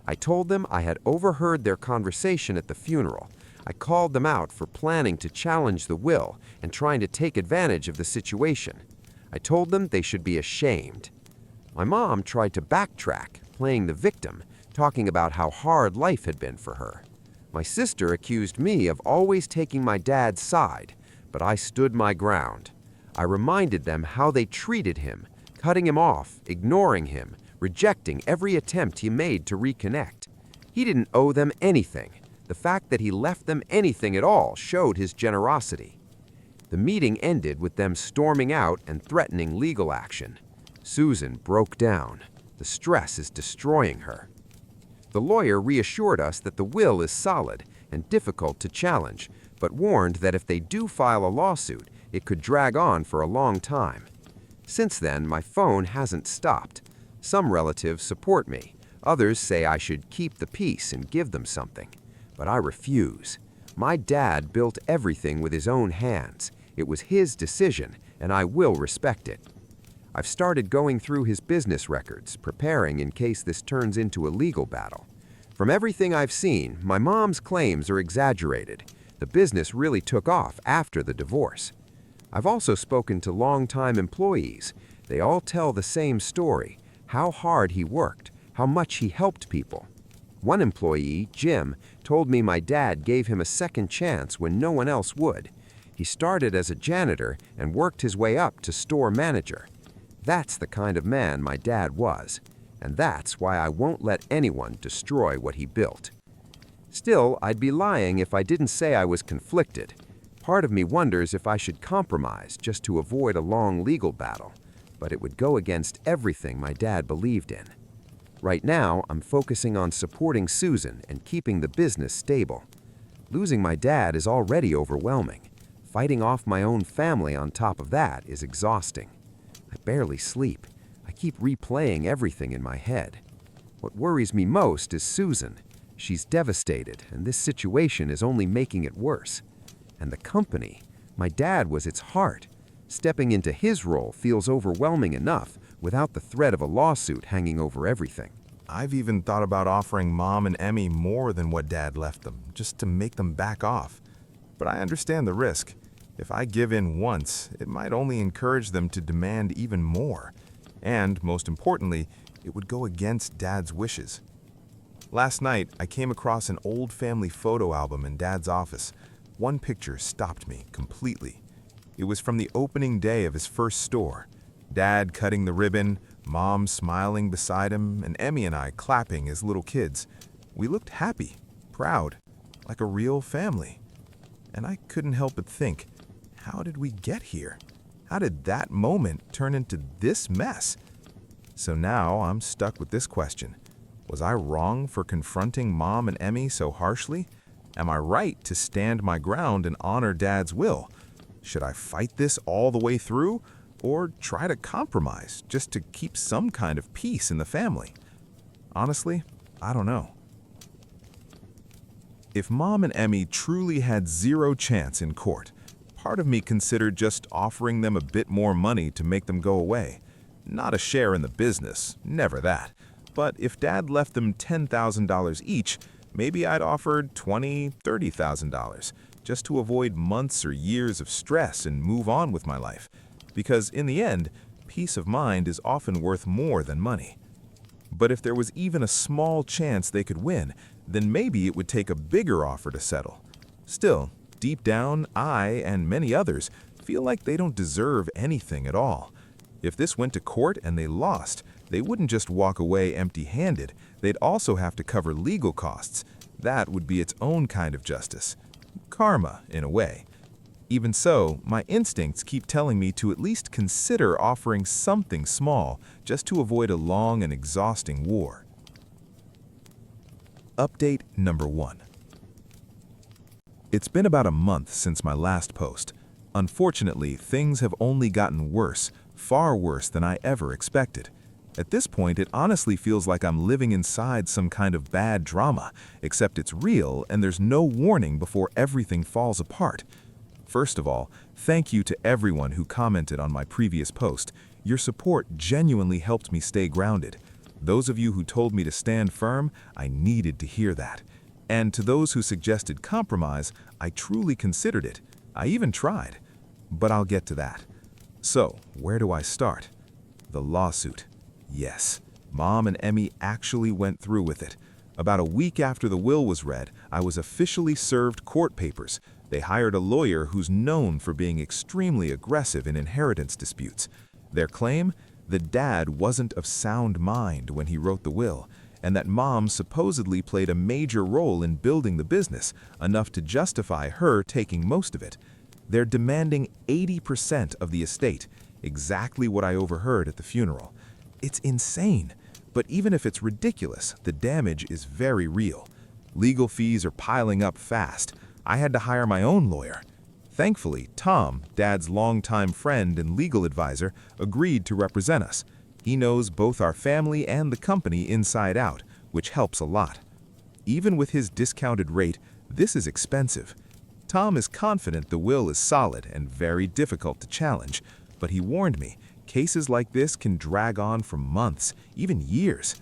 I told them I had overheard their conversation at the funeral. I called them out for planning to challenge the will and trying to take advantage of the situation. I told them they should be ashamed. My mom tried to backtrack, playing the victim, talking about how hard life had been for her. My sister accused me of always taking my dad's side, but I stood my ground. I reminded them how they treated him, cutting him off, ignoring him, rejecting every attempt he made to reconnect. He didn't owe them anything. The fact that he left them anything at all showed his generosity. The meeting ended with them storming out and threatening legal action. Susan broke down. The stress is destroying her. The lawyer reassured us that the will is solid and difficult to challenge, but warned that if they do file a lawsuit, it could drag on for a long time. Since then, my phone hasn't stopped. Some relatives support me. Others say I should keep the peace and give them something. But I refuse. My dad built everything with his own hands. It was his decision, and I will respect it. I've started going through his business records, preparing in case this turns into a legal battle. From everything I've seen, my mom's claims are exaggerated. The business really took off after the divorce. I've also spoken to longtime employees. They all tell the same story, how hard he worked, how much he helped people. One employee, Jim, told me my dad gave him a second chance when no one else would. He started as a janitor and worked his way up to store manager. That's the kind of man my dad was, and that's why I won't let anyone destroy what he built. Still, I'd be lying if I didn't say I was conflicted. Part of me wonders if I should compromise just to avoid a long legal battle, but it would go against everything my dad believed in. Right now, I'm focusing on supporting Susan and keeping the business stable. Losing my dad is already overwhelming. Fighting off my own family on top of that is exhausting. I barely sleep. I keep replaying everything in my head. What worries me most is Susan. She's devastated, and this situation is only making it worse. And the company, my dad was its heart. Stepping into his role feels overwhelming enough without the threat of a lawsuit hanging over everything. I've even thought about offering Mom and Emmy more than what Dad left them, just to make them back off. But I understand the risk. If I give in once, it might only encourage them to demand even more. And, most importantly, it would go against Dad's wishes. Last night, I came across an old family photo album in Dad's office. One picture stopped me completely. It was from the opening day of his first store. Dad cutting the ribbon, Mom smiling beside him, and Emmy and I clapping as little kids. We looked happy, proud, like a real family. And I couldn't help but think, how did we get here? How did that moment turn into this mess? So now I'm stuck with this question. Was I wrong for confronting Mom and Emmy so harshly? Am I right to stand my ground and honor Dad's will? Should I fight this all the way through, or try to compromise just to keep some kind of peace in the family? Honestly, I don't know. If Mom and Emmy truly had zero chance in court, part of me considered just offering them a bit more money to make them go away. Not a share in the business, never that. But if Dad left them $10,000 each, maybe I'd offered $20,000, $30,000, just to avoid months or years of stress and move on with my life. Because in the end, peace of mind is often worth more than money. But if there was even a small chance they could win, then maybe it would take a bigger offer to settle. Still, deep down, I and many others feel like they don't deserve anything at all. If this went to court and they lost, they wouldn't just walk away empty-handed, they'd also have to cover legal costs. That would be its own kind of justice. Karma, in a way. Even so, my instincts keep telling me to at least consider offering something small just to avoid a long and exhausting war. Update number 1. It's been about a month since my last post. Unfortunately, things have only gotten worse, far worse than I ever expected. At this point, it honestly feels like I'm living inside some kind of bad drama, except it's real and there's no warning before everything falls apart. First of all, thank you to everyone who commented on my previous post. Your support genuinely helped me stay grounded. Those of you who told me to stand firm, I needed to hear that. And to those who suggested compromise, I truly considered it. I even tried. But I'll get to that. So, where do I start? The lawsuit. Yes, Mom and Emmy actually went through with it. About a week after the will was read, I was officially served court papers. They hired a lawyer who's known for being extremely aggressive in inheritance disputes. Their claim? The dad wasn't of sound mind when he wrote the will, and that Mom supposedly played a major role in building the business, enough to justify her taking most of it. They're demanding 80% of the estate, exactly what I overheard at the funeral. It's insane, but even if it's ridiculous, the damage is very real. Legal fees are piling up fast. I had to hire my own lawyer. Thankfully, Tom, Dad's longtime friend and legal advisor, agreed to represent us. He knows both our family and the company inside out, which helps a lot. Even with his discounted rate, this is expensive. Tom is confident the will is solid and very difficult to challenge, but he warned me, cases like this can drag on for months, even years.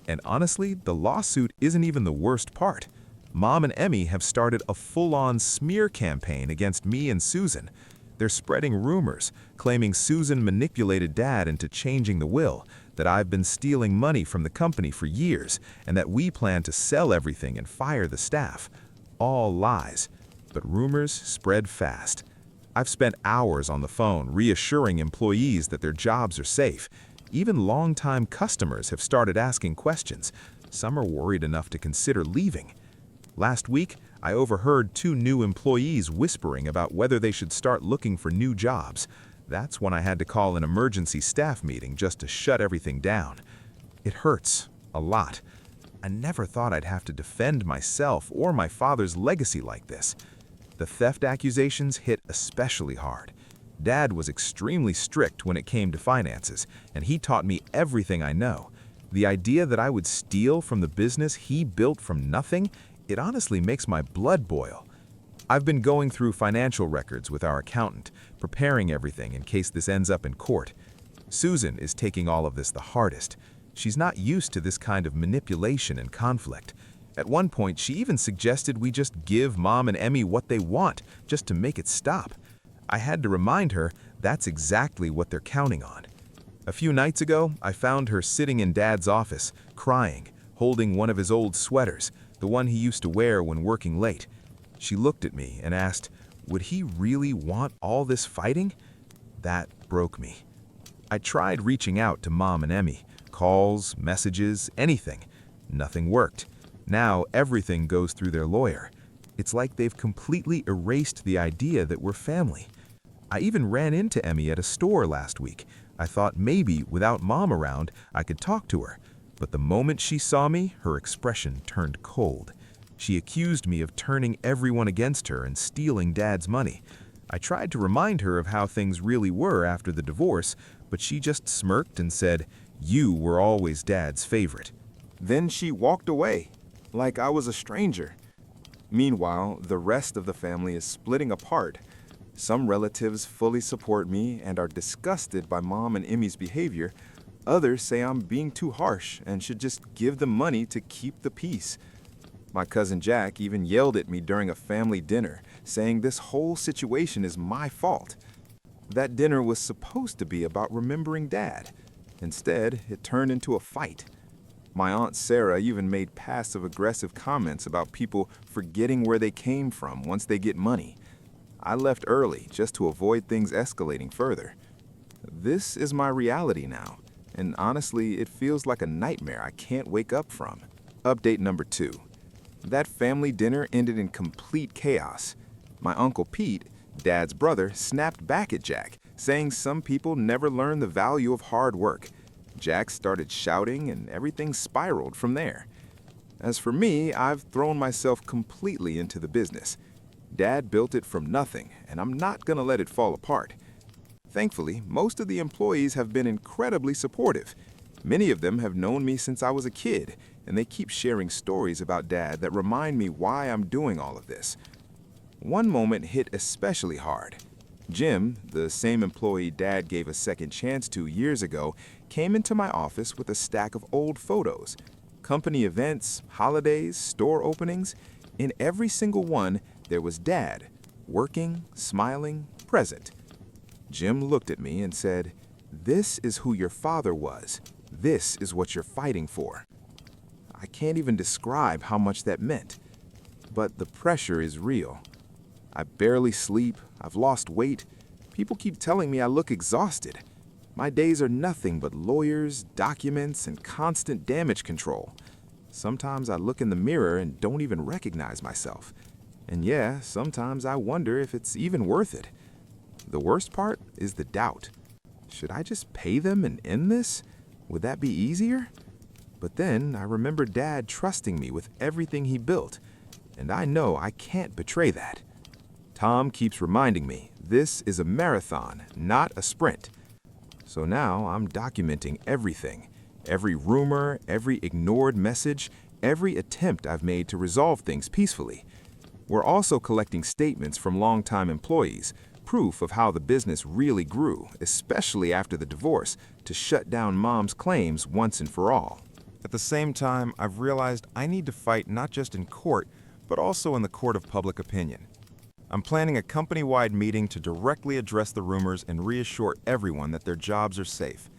And honestly, the lawsuit isn't even the worst part. Mom and Emmy have started a full-on smear campaign against me and Susan. They're spreading rumors, claiming Susan manipulated Dad into changing the will, that I've been stealing money from the company for years, and that we plan to sell everything and fire the staff. All lies. But rumors spread fast. I've spent hours on the phone reassuring employees that their jobs are safe. Even longtime customers have started asking questions. Some are worried enough to consider leaving. Last week, I overheard 2 new employees whispering about whether they should start looking for new jobs. That's when I had to call an emergency staff meeting just to shut everything down. It hurts, a lot. I never thought I'd have to defend myself or my father's legacy like this. The theft accusations hit especially hard. Dad was extremely strict when it came to finances, and he taught me everything I know. The idea that I would steal from the business he built from nothing, it honestly makes my blood boil. I've been going through financial records with our accountant, preparing everything in case this ends up in court. Susan is taking all of this the hardest. She's not used to this kind of manipulation and conflict. At one point, she even suggested we just give Mom and Emmy what they want, just to make it stop. I had to remind her that's exactly what they're counting on. A few nights ago, I found her sitting in Dad's office, crying, holding one of his old sweaters, the one he used to wear when working late. She looked at me and asked, would he really want all this fighting? That broke me. I tried reaching out to Mom and Emmy, calls, messages, anything. Nothing worked. Now everything goes through their lawyer. It's like they've completely erased the idea that we're family. I even ran into Emmy at a store last week. I thought maybe without Mom around, I could talk to her. But the moment she saw me, her expression turned cold. She accused me of turning everyone against her and stealing Dad's money. I tried to remind her of how things really were after the divorce, but she just smirked and said, "You were always Dad's favorite." Then she walked away, like I was a stranger. Meanwhile, the rest of the family is splitting apart. Some relatives fully support me and are disgusted by Mom and Emmy's behavior. Others say I'm being too harsh and should just give them money to keep the peace. My cousin Jack even yelled at me during a family dinner, saying this whole situation is my fault. That dinner was supposed to be about remembering Dad. Instead, it turned into a fight. My Aunt Sarah even made passive-aggressive comments about people forgetting where they came from once they get money. I left early just to avoid things escalating further. This is my reality now, and honestly, it feels like a nightmare I can't wake up from. Update number 2. That family dinner ended in complete chaos. My Uncle Pete, Dad's brother, snapped back at Jack, saying some people never learn the value of hard work. Jack started shouting and everything spiraled from there. As for me, I've thrown myself completely into the business. Dad built it from nothing, and I'm not gonna let it fall apart. Thankfully, most of the employees have been incredibly supportive. Many of them have known me since I was a kid, and they keep sharing stories about Dad that remind me why I'm doing all of this. One moment hit especially hard. Jim, the same employee Dad gave a second chance to years ago, came into my office with a stack of old photos. Company events, holidays, store openings. In every single one, there was Dad, working, smiling, present. Jim looked at me and said, "This is who your father was. This is what you're fighting for." I can't even describe how much that meant. But the pressure is real. I barely sleep, I've lost weight. People keep telling me I look exhausted. My days are nothing but lawyers, documents, and constant damage control. Sometimes I look in the mirror and don't even recognize myself. And yeah, sometimes I wonder if it's even worth it. The worst part is the doubt. Should I just pay them and end this? Would that be easier? But then I remember Dad trusting me with everything he built, and I know I can't betray that. Tom keeps reminding me this is a marathon, not a sprint. So now I'm documenting everything, every rumor, every ignored message, every attempt I've made to resolve things peacefully. We're also collecting statements from longtime employees, proof of how the business really grew, especially after the divorce, to shut down Mom's claims once and for all. At the same time, I've realized I need to fight not just in court, but also in the court of public opinion. I'm planning a company-wide meeting to directly address the rumors and reassure everyone that their jobs are safe.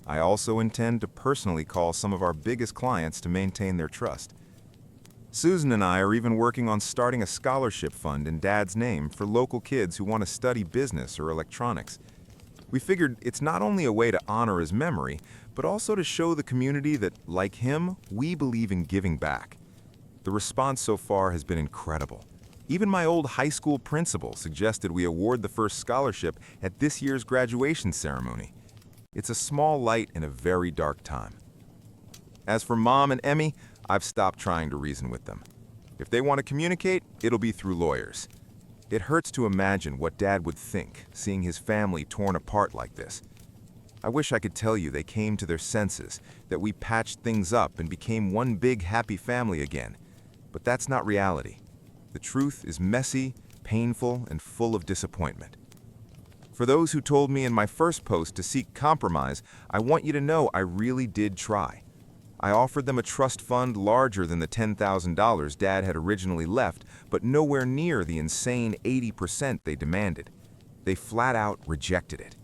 I also intend to personally call some of our biggest clients to maintain their trust. Susan and I are even working on starting a scholarship fund in Dad's name for local kids who want to study business or electronics. We figured it's not only a way to honor his memory, but also to show the community that, like him, we believe in giving back. The response so far has been incredible. Even my old high school principal suggested we award the first scholarship at this year's graduation ceremony. It's a small light in a very dark time. As for Mom and Emmy, I've stopped trying to reason with them. If they want to communicate, it'll be through lawyers. It hurts to imagine what Dad would think, seeing his family torn apart like this. I wish I could tell you they came to their senses, that we patched things up and became one big happy family again. But that's not reality. The truth is messy, painful, and full of disappointment. For those who told me in my first post to seek compromise, I want you to know I really did try. I offered them a trust fund larger than the $10,000 Dad had originally left, but nowhere near the insane 80% they demanded. They flat out rejected it.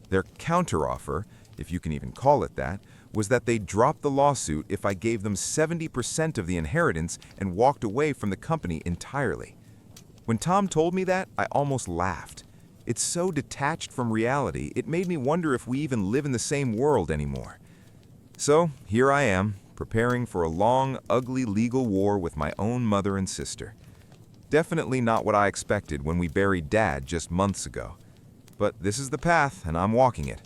Their counteroffer, if you can even call it that, was that they'd drop the lawsuit if I gave them 70% of the inheritance and walked away from the company entirely. When Tom told me that, I almost laughed. It's so detached from reality, it made me wonder if we even live in the same world anymore. So, here I am, preparing for a long, ugly legal war with my own mother and sister. Definitely not what I expected when we buried Dad just months ago. But this is the path, and I'm walking it.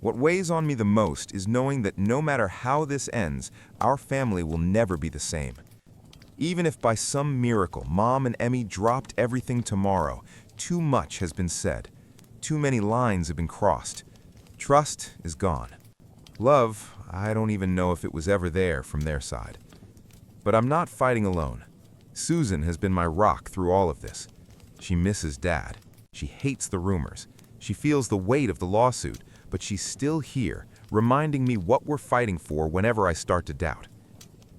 What weighs on me the most is knowing that no matter how this ends, our family will never be the same. Even if by some miracle Mom and Emmy dropped everything tomorrow, too much has been said. Too many lines have been crossed. Trust is gone. Love, I don't even know if it was ever there from their side. But I'm not fighting alone. Susan has been my rock through all of this. She misses Dad. She hates the rumors. She feels the weight of the lawsuit, but she's still here, reminding me what we're fighting for whenever I start to doubt.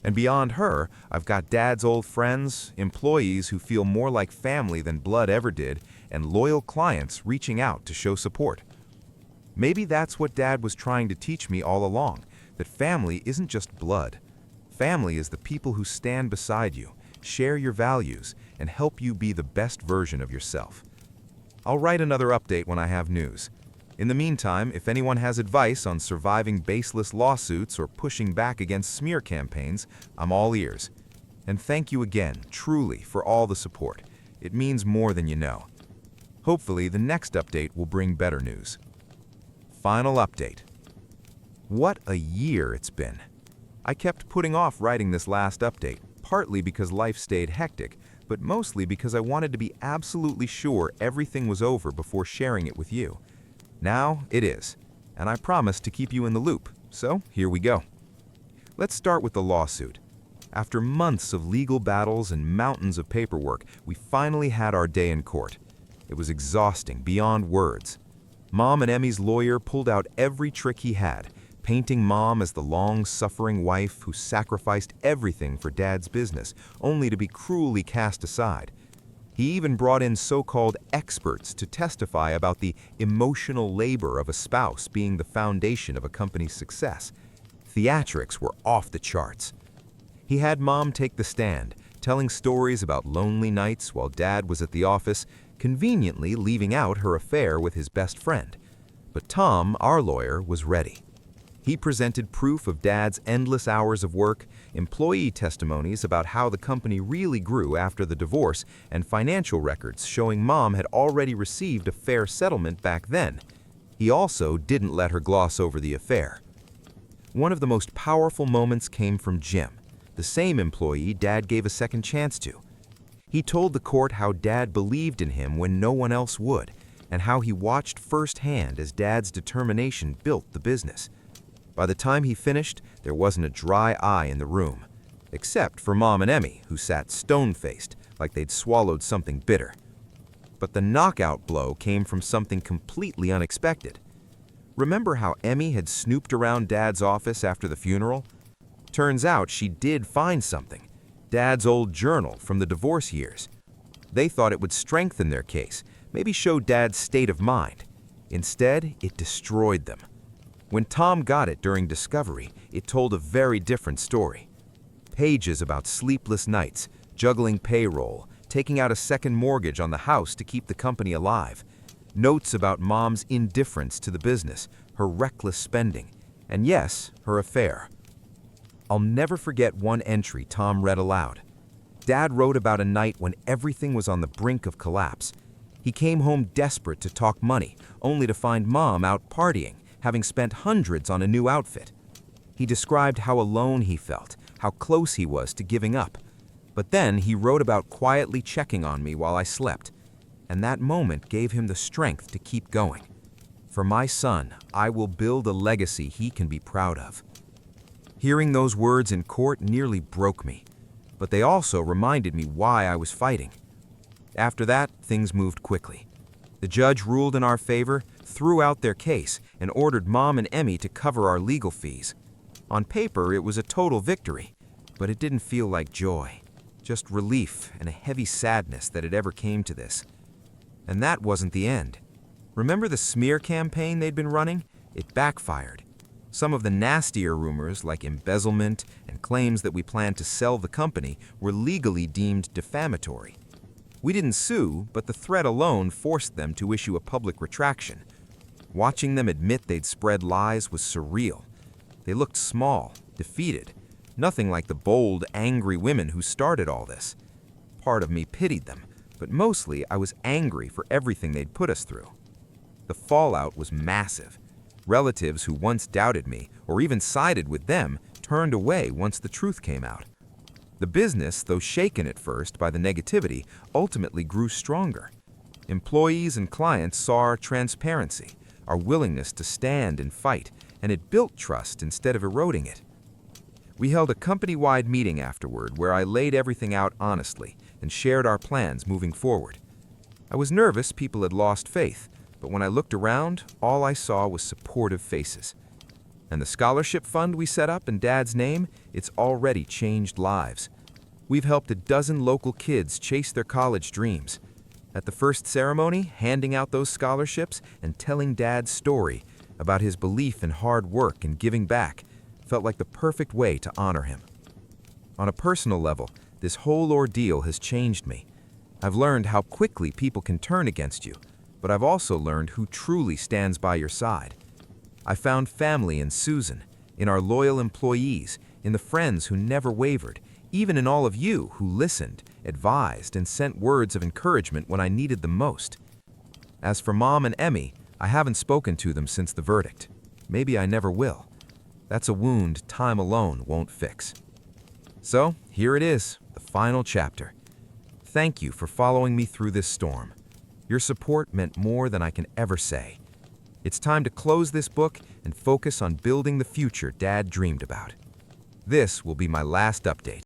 And beyond her, I've got Dad's old friends, employees who feel more like family than blood ever did, and loyal clients reaching out to show support. Maybe that's what Dad was trying to teach me all along, that family isn't just blood. Family is the people who stand beside you, share your values, and help you be the best version of yourself. I'll write another update when I have news. In the meantime, if anyone has advice on surviving baseless lawsuits or pushing back against smear campaigns, I'm all ears. And thank you again, truly, for all the support. It means more than you know. Hopefully, the next update will bring better news. Final update. What a year it's been. I kept putting off writing this last update, partly because life stayed hectic, but mostly because I wanted to be absolutely sure everything was over before sharing it with you. Now it is, and I promise to keep you in the loop, so here we go. Let's start with the lawsuit. After months of legal battles and mountains of paperwork, we finally had our day in court. It was exhausting beyond words. Mom and Emmy's lawyer pulled out every trick he had, painting Mom as the long-suffering wife who sacrificed everything for Dad's business, only to be cruelly cast aside. He even brought in so-called experts to testify about the emotional labor of a spouse being the foundation of a company's success. Theatrics were off the charts. He had Mom take the stand, telling stories about lonely nights while Dad was at the office, conveniently leaving out her affair with his best friend. But Tom, our lawyer, was ready. He presented proof of Dad's endless hours of work, employee testimonies about how the company really grew after the divorce, and financial records showing Mom had already received a fair settlement back then. He also didn't let her gloss over the affair. One of the most powerful moments came from Jim, the same employee Dad gave a second chance to. He told the court how Dad believed in him when no one else would, and how he watched firsthand as Dad's determination built the business. By the time he finished, there wasn't a dry eye in the room, except for Mom and Emmy, who sat stone-faced, like they'd swallowed something bitter. But the knockout blow came from something completely unexpected. Remember how Emmy had snooped around Dad's office after the funeral? Turns out she did find something, Dad's old journal from the divorce years. They thought it would strengthen their case, maybe show Dad's state of mind. Instead, it destroyed them. When Tom got it during discovery, it told a very different story. Pages about sleepless nights, juggling payroll, taking out a second mortgage on the house to keep the company alive. Notes about Mom's indifference to the business, her reckless spending, and yes, her affair. I'll never forget one entry Tom read aloud. Dad wrote about a night when everything was on the brink of collapse. He came home desperate to talk money, only to find Mom out partying, having spent hundreds on a new outfit. He described how alone he felt, how close he was to giving up. But then he wrote about quietly checking on me while I slept, and that moment gave him the strength to keep going. For my son, I will build a legacy he can be proud of. Hearing those words in court nearly broke me, but they also reminded me why I was fighting. After that, things moved quickly. The judge ruled in our favor, threw out their case, and ordered Mom and Emmy to cover our legal fees. On paper, it was a total victory, but it didn't feel like joy, just relief and a heavy sadness that it ever came to this. And that wasn't the end. Remember the smear campaign they'd been running? it backfired. Some of the nastier rumors, like embezzlement and claims that we planned to sell the company, were legally deemed defamatory. We didn't sue, but the threat alone forced them to issue a public retraction. Watching them admit they'd spread lies was surreal. They looked small, defeated, nothing like the bold, angry women who started all this. Part of me pitied them, but mostly I was angry for everything they'd put us through. The fallout was massive. Relatives who once doubted me, or even sided with them, turned away once the truth came out. The business, though shaken at first by the negativity, ultimately grew stronger. Employees and clients saw our transparency, our willingness to stand and fight, and it built trust instead of eroding it. We held a company-wide meeting afterward where I laid everything out honestly and shared our plans moving forward. I was nervous people had lost faith, but when I looked around, all I saw was supportive faces. And the scholarship fund we set up in Dad's name, it's already changed lives. We've helped a dozen local kids chase their college dreams. At the first ceremony, handing out those scholarships and telling Dad's story about his belief in hard work and giving back felt like the perfect way to honor him. On a personal level, this whole ordeal has changed me. I've learned how quickly people can turn against you, but I've also learned who truly stands by your side. I found family in Susan, in our loyal employees, in the friends who never wavered, even in all of you who listened, advised, and sent words of encouragement when I needed them most. As for Mom and Emmy, I haven't spoken to them since the verdict. Maybe I never will. That's a wound time alone won't fix. So, here it is, the final chapter. Thank you for following me through this storm. Your support meant more than I can ever say. It's time to close this book and focus on building the future Dad dreamed about. This will be my last update.